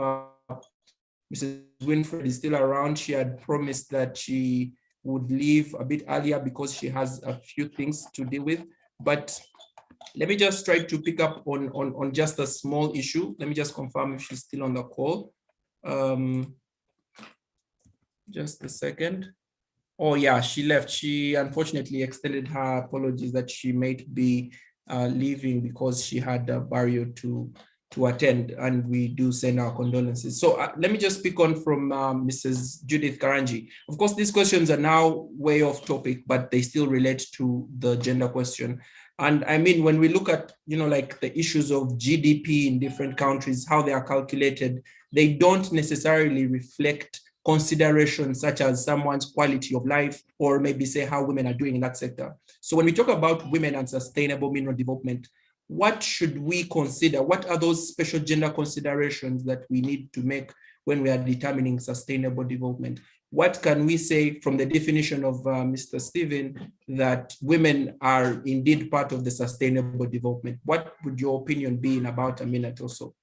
Mrs. Winfred is still around. She had promised that she would leave a bit earlier because she has a few things to deal with. But let me just try to pick up on just a small issue. Let me just confirm if she's still on the call. Just a second. Oh yeah, she left. She unfortunately extended her apologies that she might be leaving because she had a barrier to attend, and we do send our condolences. So let me just pick on from Mrs. Judith Karanji. Of course, these questions are now way off topic, but they still relate to the gender question. And I mean, when we look at, like the issues of GDP in different countries, how they are calculated, they don't necessarily reflect considerations such as someone's quality of life, or maybe say how women are doing in that sector. So when we talk about women and sustainable mineral development, what should we consider? What are those special gender considerations that we need to make when we are determining sustainable development? What can we say from the definition of Mr. Stephen, that women are indeed part of the sustainable development? What would your opinion be in about a minute or so?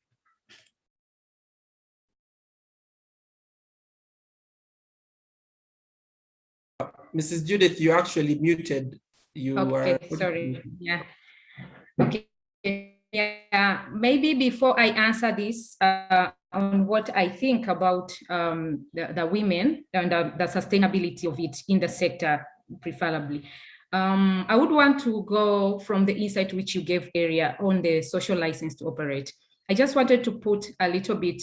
Mrs. Judith, you actually muted. You okay, sorry. Yeah. Okay. Yeah. Maybe before I answer this on what I think about the women and the sustainability of it in the sector, preferably, I would want to go from the insight which you gave earlier on the social license to operate. I just wanted to put a little bit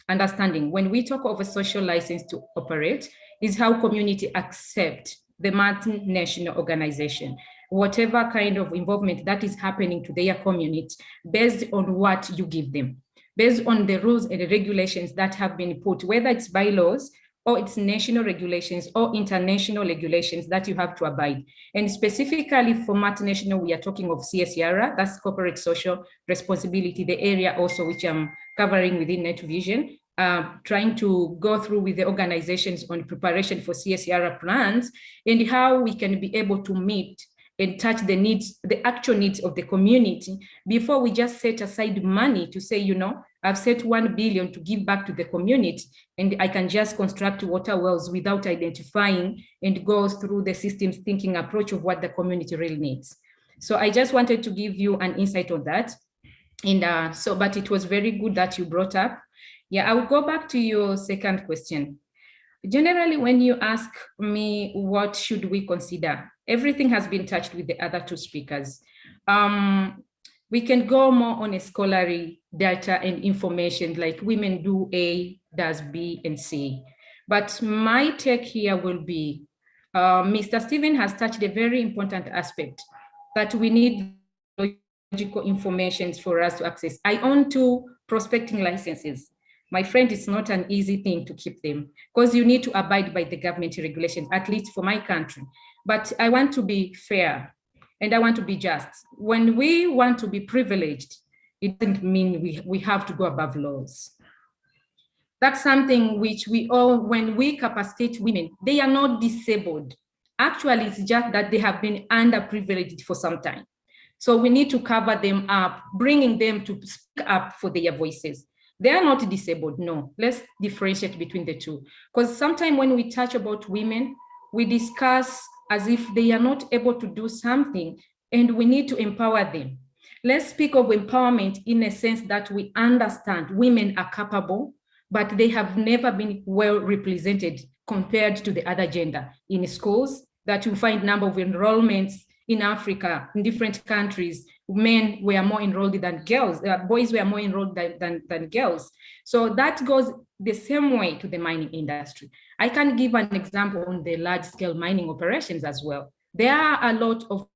understanding. When we talk of a social license to operate, is how community accept the multinational organization, whatever kind of involvement that is happening to their community, based on what you give them, based on the rules and the regulations that have been put, whether it's bylaws or it's national regulations or international regulations that you have to abide. And specifically for multinational, we are talking of CSR, that's corporate social responsibility, the area also which I'm covering within Net Vision. Trying to go through with the organizations on preparation for CSR plans and how we can be able to meet and touch the needs, the actual needs of the community, before we just set aside money to say, I've set 1 billion to give back to the community, and I can just construct water wells without identifying and go through the systems thinking approach of what the community really needs. So I just wanted to give you an insight on that. And but it was very good that you brought up. Yeah, I will go back to your second question. Generally, when you ask me what should we consider, everything has been touched with the other two speakers. We can go more on a scholarly data and information, like women do A, does B, and C. But my take here will be, Mr. Stephen has touched a very important aspect, that we need logical information for us to access. I own 2 prospecting licenses. My friend, it's not an easy thing to keep them, because you need to abide by the government regulations, at least for my country. But I want to be fair and I want to be just. When we want to be privileged, it doesn't mean we have to go above laws. That's something which we all, when we capacitate women, they are not disabled. Actually, it's just that they have been underprivileged for some time. So we need to cover them up, bringing them to speak up for their voices. They are not disabled, no. Let's differentiate between the two. Because sometimes when we touch about women, we discuss as if they are not able to do something and we need to empower them. Let's speak of empowerment in a sense that we understand women are capable, but they have never been well represented compared to the other gender in schools, that you find number of enrollments in Africa, in different countries, men were more enrolled than girls, boys were more enrolled than girls. So that goes the same way to the mining industry. I can give an example on the large scale mining operations as well. There are a lot of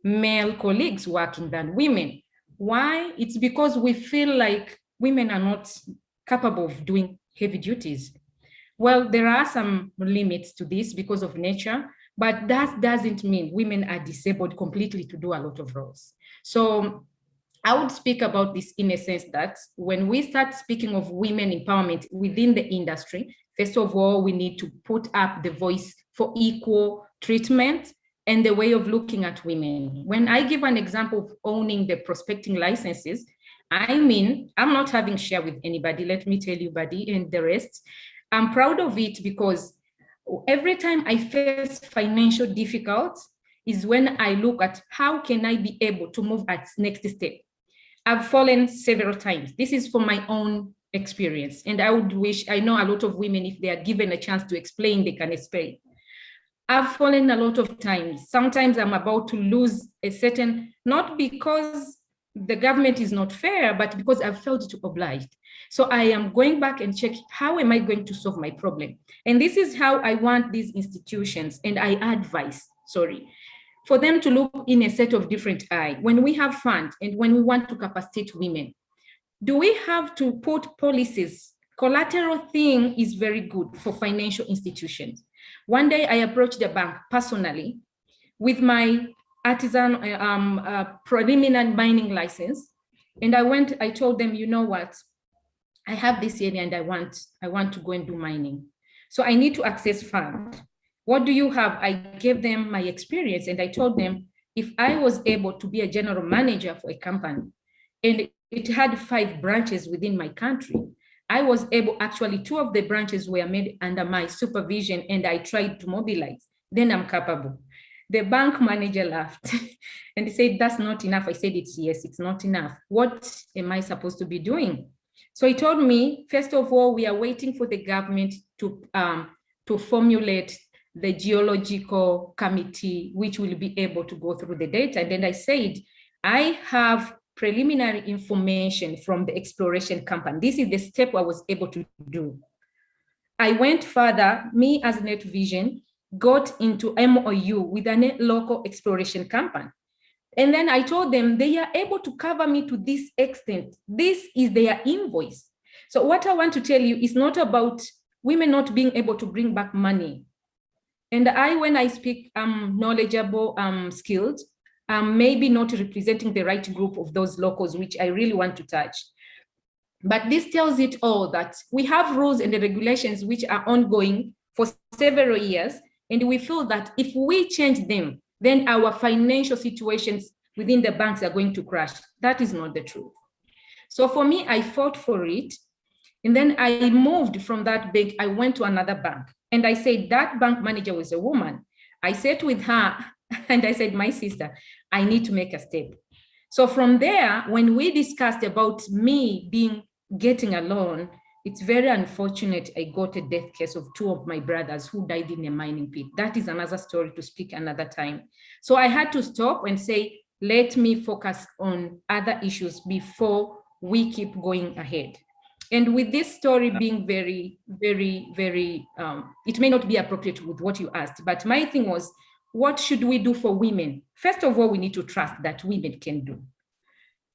male colleagues working than women. Why? It's because we feel like women are not capable of doing heavy duties. Well, there are some limits to this because of nature, but that doesn't mean women are disabled completely to do a lot of roles. So I would speak about this in a sense that when we start speaking of women empowerment within the industry, first of all, we need to put up the voice for equal treatment and the way of looking at women. When I give an example of owning the prospecting licenses, I mean, I'm not having share with anybody, let me tell you, Buddy, and the rest. I'm proud of it because every time I face financial difficulties is when I look at how can I be able to move at next step. I've fallen several times. This is from my own experience. And I would wish, I know a lot of women, if they are given a chance to explain, they can explain. I've fallen a lot of times. Sometimes I'm about to lose a certain, not because the government is not fair, but because I've felt obliged. So I am going back and check, how am I going to solve my problem? And this is how I want these institutions, and I advise, for them to look in a set of different eye. When we have funds and when we want to capacitate women, do we have to put policies? Collateral thing is very good for financial institutions. One day I approached the bank personally with my artisan preliminary mining license. And I told them, you know what? I have this area and I want to go and do mining. So I need to access funds. What do you have? I gave them my experience and I told them, if I was able to be a general manager for a company and it had 5 branches within my country, I was able, actually 2 of the branches were made under my supervision and I tried to mobilize, then I'm capable. The bank manager laughed and he said, that's not enough. I said, yes, it's not enough. What am I supposed to be doing? So he told me, first of all, we are waiting for the government to formulate the geological committee, which will be able to go through the data. And then I said, I have preliminary information from the exploration company. This is the step I was able to do. I went further, me as Net Vision, got into MOU with a local exploration company. And then I told them they are able to cover me to this extent. This is their invoice. So what I want to tell you is not about women not being able to bring back money. And when I speak, I'm knowledgeable, skilled, maybe not representing the right group of those locals, which I really want to touch. But this tells it all that we have rules and the regulations which are ongoing for several years. And we feel that if we change them, then our financial situations within the banks are going to crash. That is not the truth. So for me, I fought for it. And then I moved from that bank. I went to another bank. And I said, that bank manager was a woman. I sat with her and I said, my sister, I need to make a step. So from there, when we discussed about me getting a loan, it's very unfortunate I got a death case of 2 of my brothers who died in a mining pit. That is another story to speak another time. So I had to stop and say, let me focus on other issues before we keep going ahead. And with this story being very, very, very, it may not be appropriate with what you asked, but my thing was, what should we do for women? First of all, we need to trust that women can do.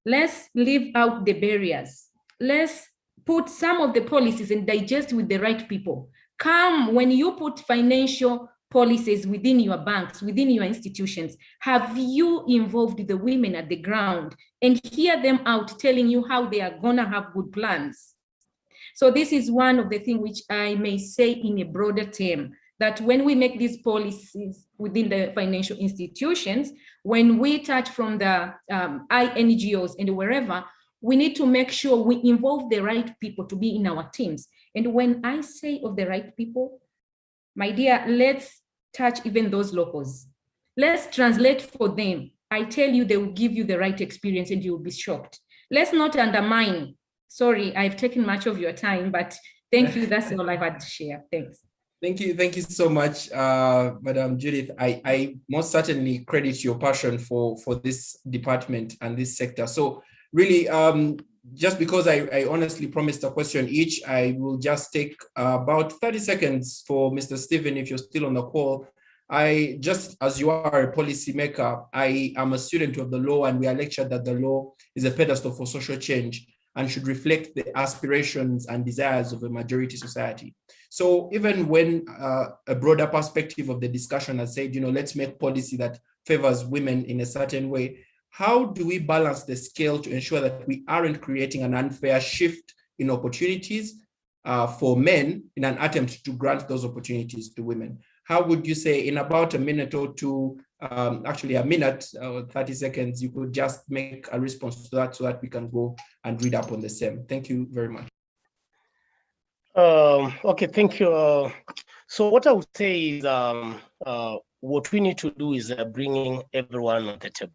Let's leave out the barriers. Let's put some of the policies and digest with the right people. When you put financial policies within your banks, within your institutions, have you involved the women at the ground and hear them out telling you how they are gonna have good plans? So this is one of the things which I may say in a broader term, that when we make these policies within the financial institutions, when we touch from the NGOs and wherever, we need to make sure we involve the right people to be in our teams. And when I say of the right people, my dear, let's touch even those locals. Let's translate for them. I tell you, they will give you the right experience and you will be shocked. Let's not undermine. Sorry, I've taken much of your time, but thank you. That's all I had to share. Thanks. Thank you so much, Madam Judith. I most certainly credit your passion for this department and this sector. So really, just because I honestly promised a question each, I will just take about 30 seconds for Mr. Stephen, if you're still on the call. Just as you are a policymaker, I am a student of the law, and we are lectured that the law is a pedestal for social change and should reflect the aspirations and desires of a majority society. So even when a broader perspective of the discussion has said, let's make policy that favors women in a certain way, how do we balance the scale to ensure that we aren't creating an unfair shift in opportunities for men in an attempt to grant those opportunities to women? How would you say, in about a minute or two, actually a minute or 30 seconds, you could just make a response to that so that we can go and read up on the same? Thank you very much. Okay, thank you. So what I would say is what we need to do is bringing everyone on the table.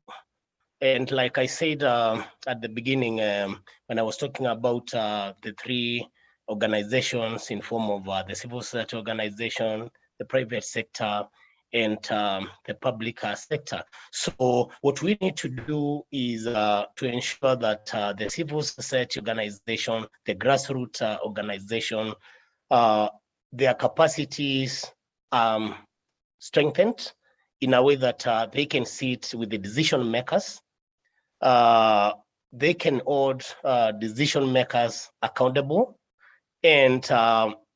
And like I said at the beginning, when I was talking about the three organizations in form of the civil society organization, the private sector, and the public sector. So what we need to do is to ensure that the civil society organization, the grassroots organization, their capacities strengthened in a way that they can sit with the decision makers. They can hold decision makers accountable, and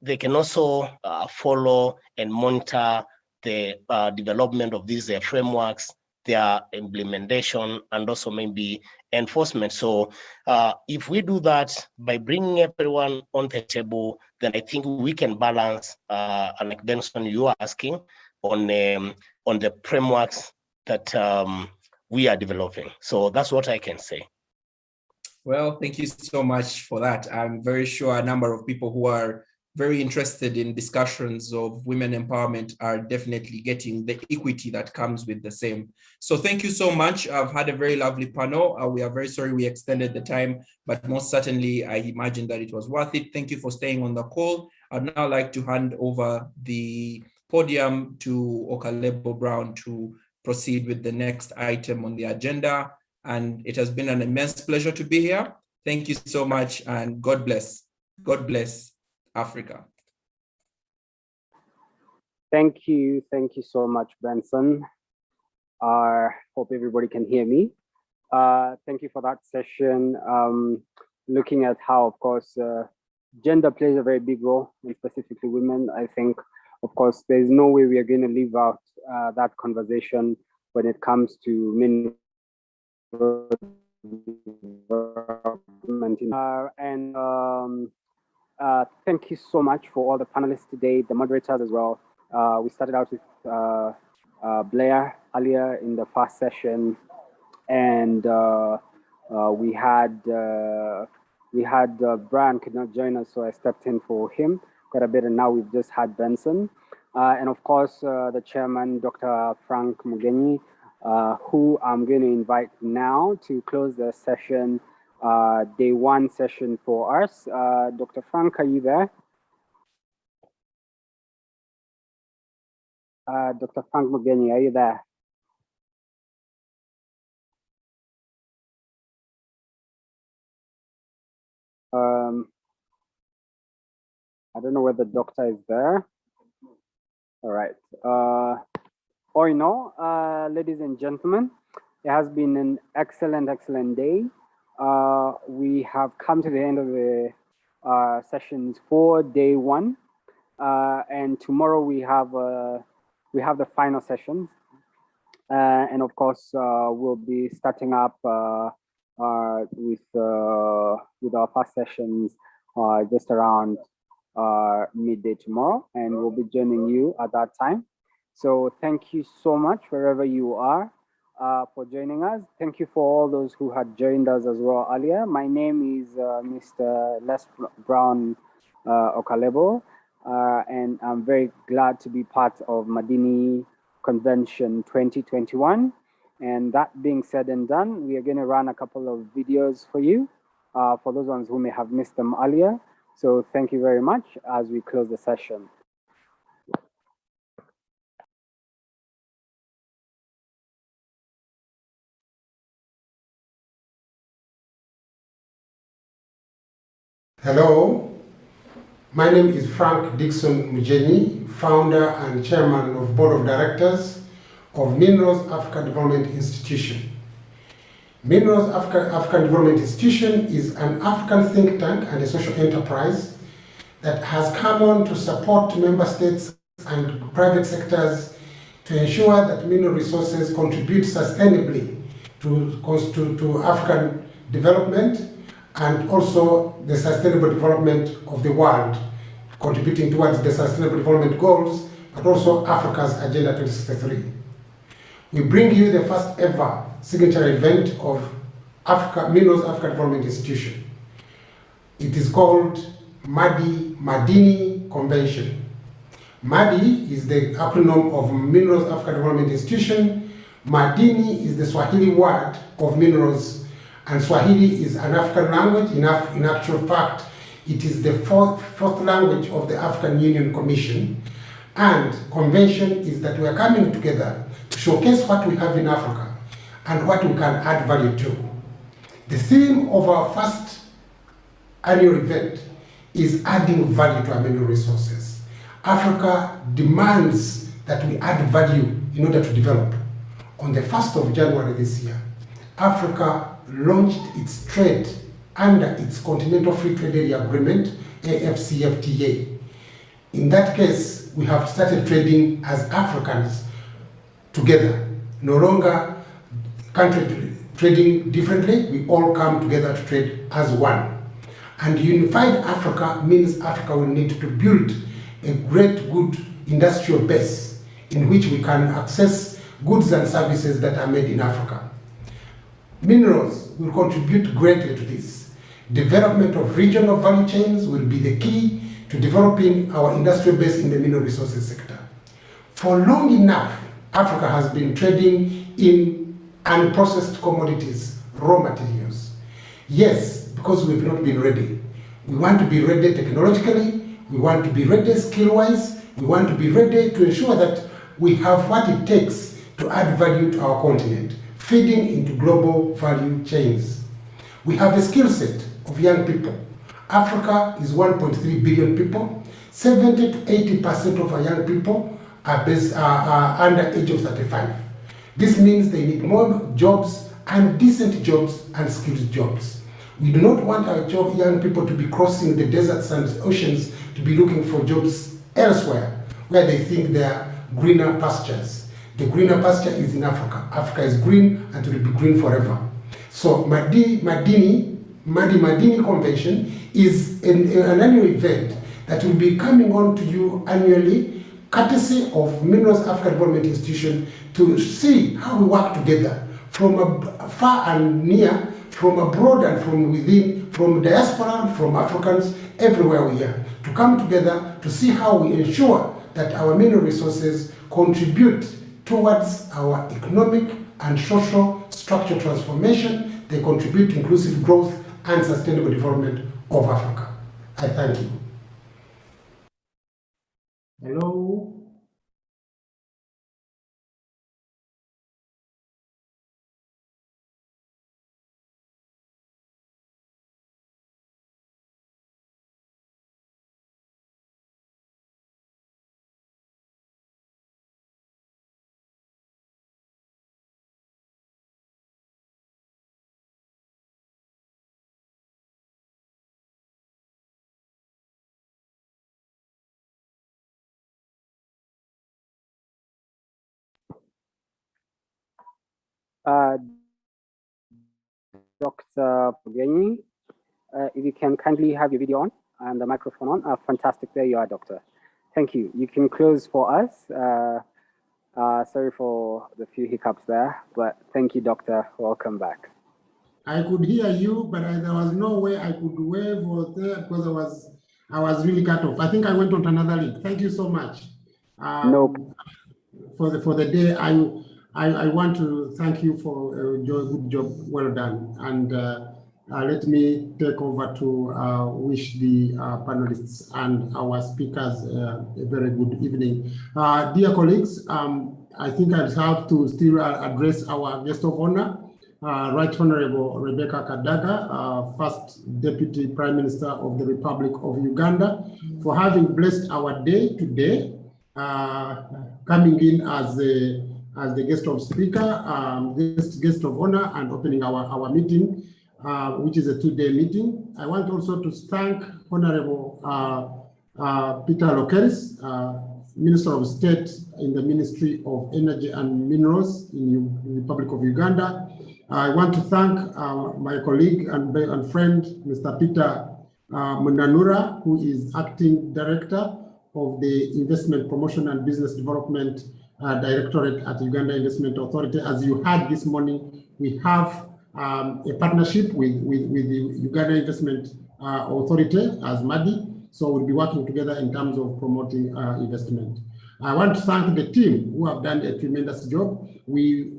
they can also follow and monitor the development of these frameworks, their implementation, and also maybe enforcement. So if we do that by bringing everyone on the table, then I think we can balance, and like Benson, you are asking, on the frameworks that we are developing. So that's what I can say. Well, thank you so much for that. I'm very sure a number of people who are very interested in discussions of women empowerment are definitely getting the equity that comes with the same. So thank you so much. I've had a very lovely panel. We are very sorry we extended the time, but most certainly I imagine that it was worth it. Thank you for staying on the call. I'd now like to hand over the podium to Okalebo Brown to proceed with the next item on the agenda. And it has been an immense pleasure to be here. Thank you so much, and God bless. God bless Africa. Thank you so much, Benson. Hope everybody can hear me. Thank you for that session. Looking at how, of course, gender plays a very big role, and specifically women. I think, of course, there's no way we are going to leave out that conversation when it comes to men. Thank you so much for all the panelists today, the moderators as well. We started out with Blair earlier in the first session, and we had Brian could not join us, so I stepped in for him quite a bit, and now we've just had Benson, and of course the chairman, Dr. Frank Mugenyi, who I'm going to invite now to close the session, day one session for us. Dr. Frank, are you there? Dr. Frank Mugenyi, are you there? I don't know whether the doctor is there. All right. Ladies and gentlemen, it has been an excellent day. We have come to the end of the sessions for day one, and tomorrow we have the final sessions, and of course we'll be starting up with our first sessions just around midday tomorrow, and we'll be joining you at that time. So thank you so much wherever you are for joining us. Thank you for all those who had joined us as well earlier. My name is Mr. Les Brown Okalebo, and I'm very glad to be part of Madini Convention 2021. And that being said and done, we are going to run a couple of videos for you, for those ones who may have missed them earlier. So thank you very much as we close the session. Hello, my name is Frank Dixon Mujeni, founder and chairman of board of directors of Minerals Africa Development Institution. Minerals African Development Institution is an African think tank and a social enterprise that has come on to support member states and private sectors to ensure that mineral resources contribute sustainably to African development and also the sustainable development of the world, contributing towards the sustainable development goals, but also Africa's Agenda 2063. We bring you the first ever signature event of Minerals Africa Development Institution. It is called Madini Convention. MADI is the acronym of Minerals Africa Development Institution. Madini is the Swahili word of minerals, and Swahili is an African language. In actual fact, it is the fourth language of the African Union Commission. And convention is that we are coming together to showcase what we have in Africa and what we can add value to. The theme of our first annual event is adding value to our mineral resources. Africa demands that we add value in order to develop. On the 1st of January this year, Africa launched its trade under its Continental Free Trade Area Agreement, AFCFTA. In that case, we have started trading as Africans together. No longer country trading differently, we all come together to trade as one. And unified Africa means Africa will need to build a great, good industrial base in which we can access goods and services that are made in Africa. Minerals will contribute greatly to this. Development of regional value chains will be the key to developing our industrial base in the mineral resources sector. For long enough, Africa has been trading in unprocessed commodities, raw materials. Yes, because we've not been ready. We want to be ready technologically, we want to be ready skill-wise, we want to be ready to ensure that we have what it takes to add value to our continent, feeding into global value chains. We have a skill set of young people. Africa is 1.3 billion people. 70 to 80% of our young people are under age of 35. This means they need more jobs and decent jobs and skilled jobs. We do not want our young people to be crossing the deserts and oceans to be looking for jobs elsewhere, where they think there are greener pastures. The greener pasture is in Africa. Africa is green and will be green forever. So Madini Convention is an annual event that will be coming on to you annually, courtesy of Minerals Africa Development Institution, to see how we work together from far and near, from abroad and from within, from diaspora, from Africans, everywhere we are, to come together to see how we ensure that our mineral resources contribute towards our economic and social structure transformation. They contribute to inclusive growth and sustainable development of Africa. I thank you. Hello. Dr. Pogeni, if you can kindly have your video on and the microphone on. Fantastic, there you are, Doctor. Thank you. You can close for us. Sorry for the few hiccups there, but thank you, Doctor. Welcome back. I could hear you, but there was no way I could wave or there because I was really cut off. I think I went on to another link. Thank you so much. No. For the day. I want to thank you for a good job, well done. And let me take over to wish the panelists and our speakers a very good evening. Dear colleagues, I think I have to still address our guest of honor, Right Honorable Rebecca Kadaga, First Deputy Prime Minister of the Republic of Uganda, for having blessed our day today, coming in as the guest of speaker, guest of honor, and opening our meeting, which is a two-day meeting. I want also to thank Honorable Peter Lokeris, Minister of State in the Ministry of Energy and Minerals in the Republic of Uganda. I want to thank my colleague and friend, Mr. Peter Munanura, who is Acting Director of the Investment Promotion and Business Development Directorate at Uganda Investment Authority. As you heard this morning, we have a partnership with the Uganda Investment Authority as MADI. So we'll be working together in terms of promoting investment. I want to thank the team who have done a tremendous job. We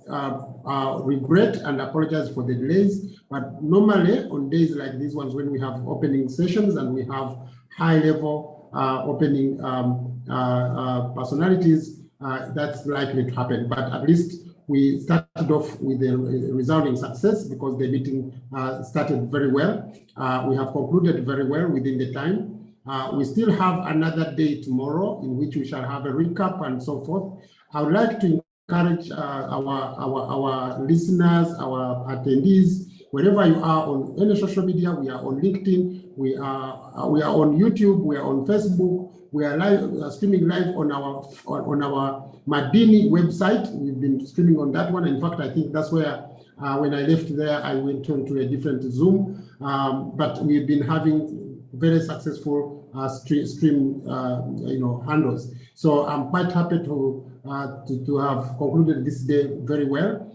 regret and apologize for the delays, but normally on days like these ones, when we have opening sessions and we have high-level opening personalities, that's likely to happen. But at least we started off with a resounding success because the meeting started very well. We have concluded very well within the time. We still have another day tomorrow in which we shall have a recap and so forth. I would like to encourage our listeners, our attendees, wherever you are on any social media. We are on LinkedIn, we are on YouTube, we are on Facebook, we are live, streaming live on our Madini website. We've been streaming on that one. In fact, I think that's where when I left there, I went on to a different Zoom. But we've been having very successful stream handles. So I'm quite happy to have concluded this day very well.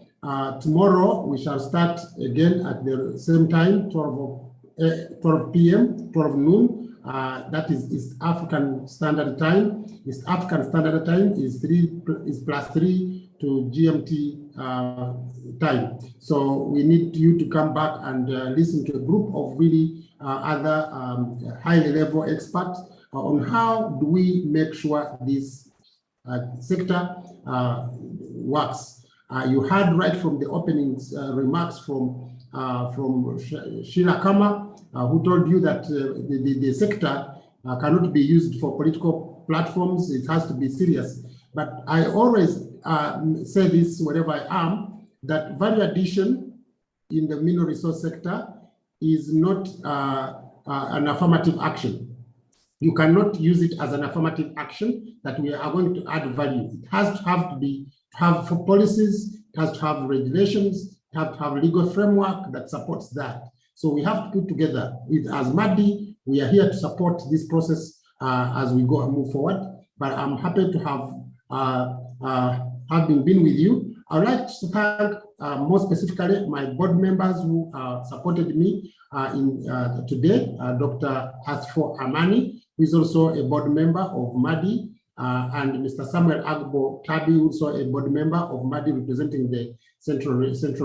Tomorrow we shall start again at the same time, 12 p.m., 12 noon. That is East African Standard Time. East African Standard Time is +3 to GMT time. So we need you to come back and listen to a group of really other high-level experts on how do we make sure this sector works. You heard right from the opening remarks from Sheila Kama, who told you that the sector cannot be used for political platforms. It has to be serious. But I always say this wherever I am, that value addition in the mineral resource sector is not an affirmative action. You cannot use it as an affirmative action that we are going to add value. It has to have policies, it has to have regulations, it has to have legal framework that supports that. So we have to put together as MADI, we are here to support this process as we go and move forward. But I'm happy to have having been with you. I would like to thank more specifically my board members who supported me today, Dr. Asfo Amani, who is also a board member of MADI, and Mr. Samuel Agbo Tabi, also a board member of MADI representing the central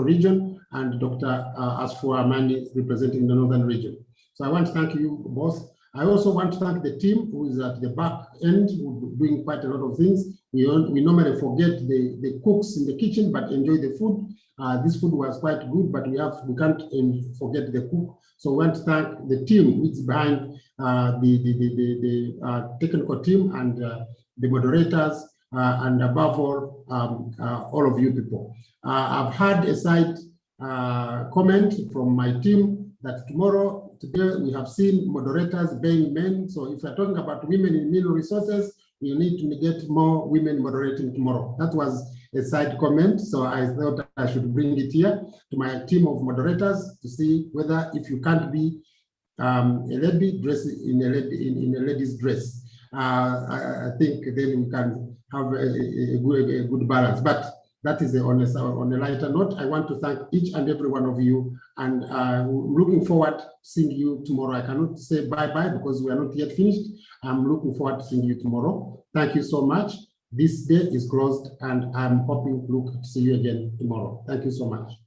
region, and Dr. Asfo Amani representing the northern region. So I want to thank you both. I also want to thank the team who is at the back end, who doing quite a lot of things. We normally forget the cooks in the kitchen, but enjoy the food. This food was quite good, but we can't forget the cook. So I want to thank the team which is behind the technical team and the moderators, and above all of you people. I've had a side comment from my team that today we have seen moderators being men. So if we're talking about women in mineral resources, we need to get more women moderating tomorrow. That was a side comment, so I thought I should bring it here to my team of moderators to see whether if you can't be a lady, dress in a lady's dress. I think then we can have a good balance. But that is on a lighter note. I want to thank each and every one of you, and looking forward to seeing you tomorrow. I cannot say bye-bye because we are not yet finished. I'm looking forward to seeing you tomorrow. Thank you so much. This day is closed, and I'm hoping to see you again tomorrow. Thank you so much.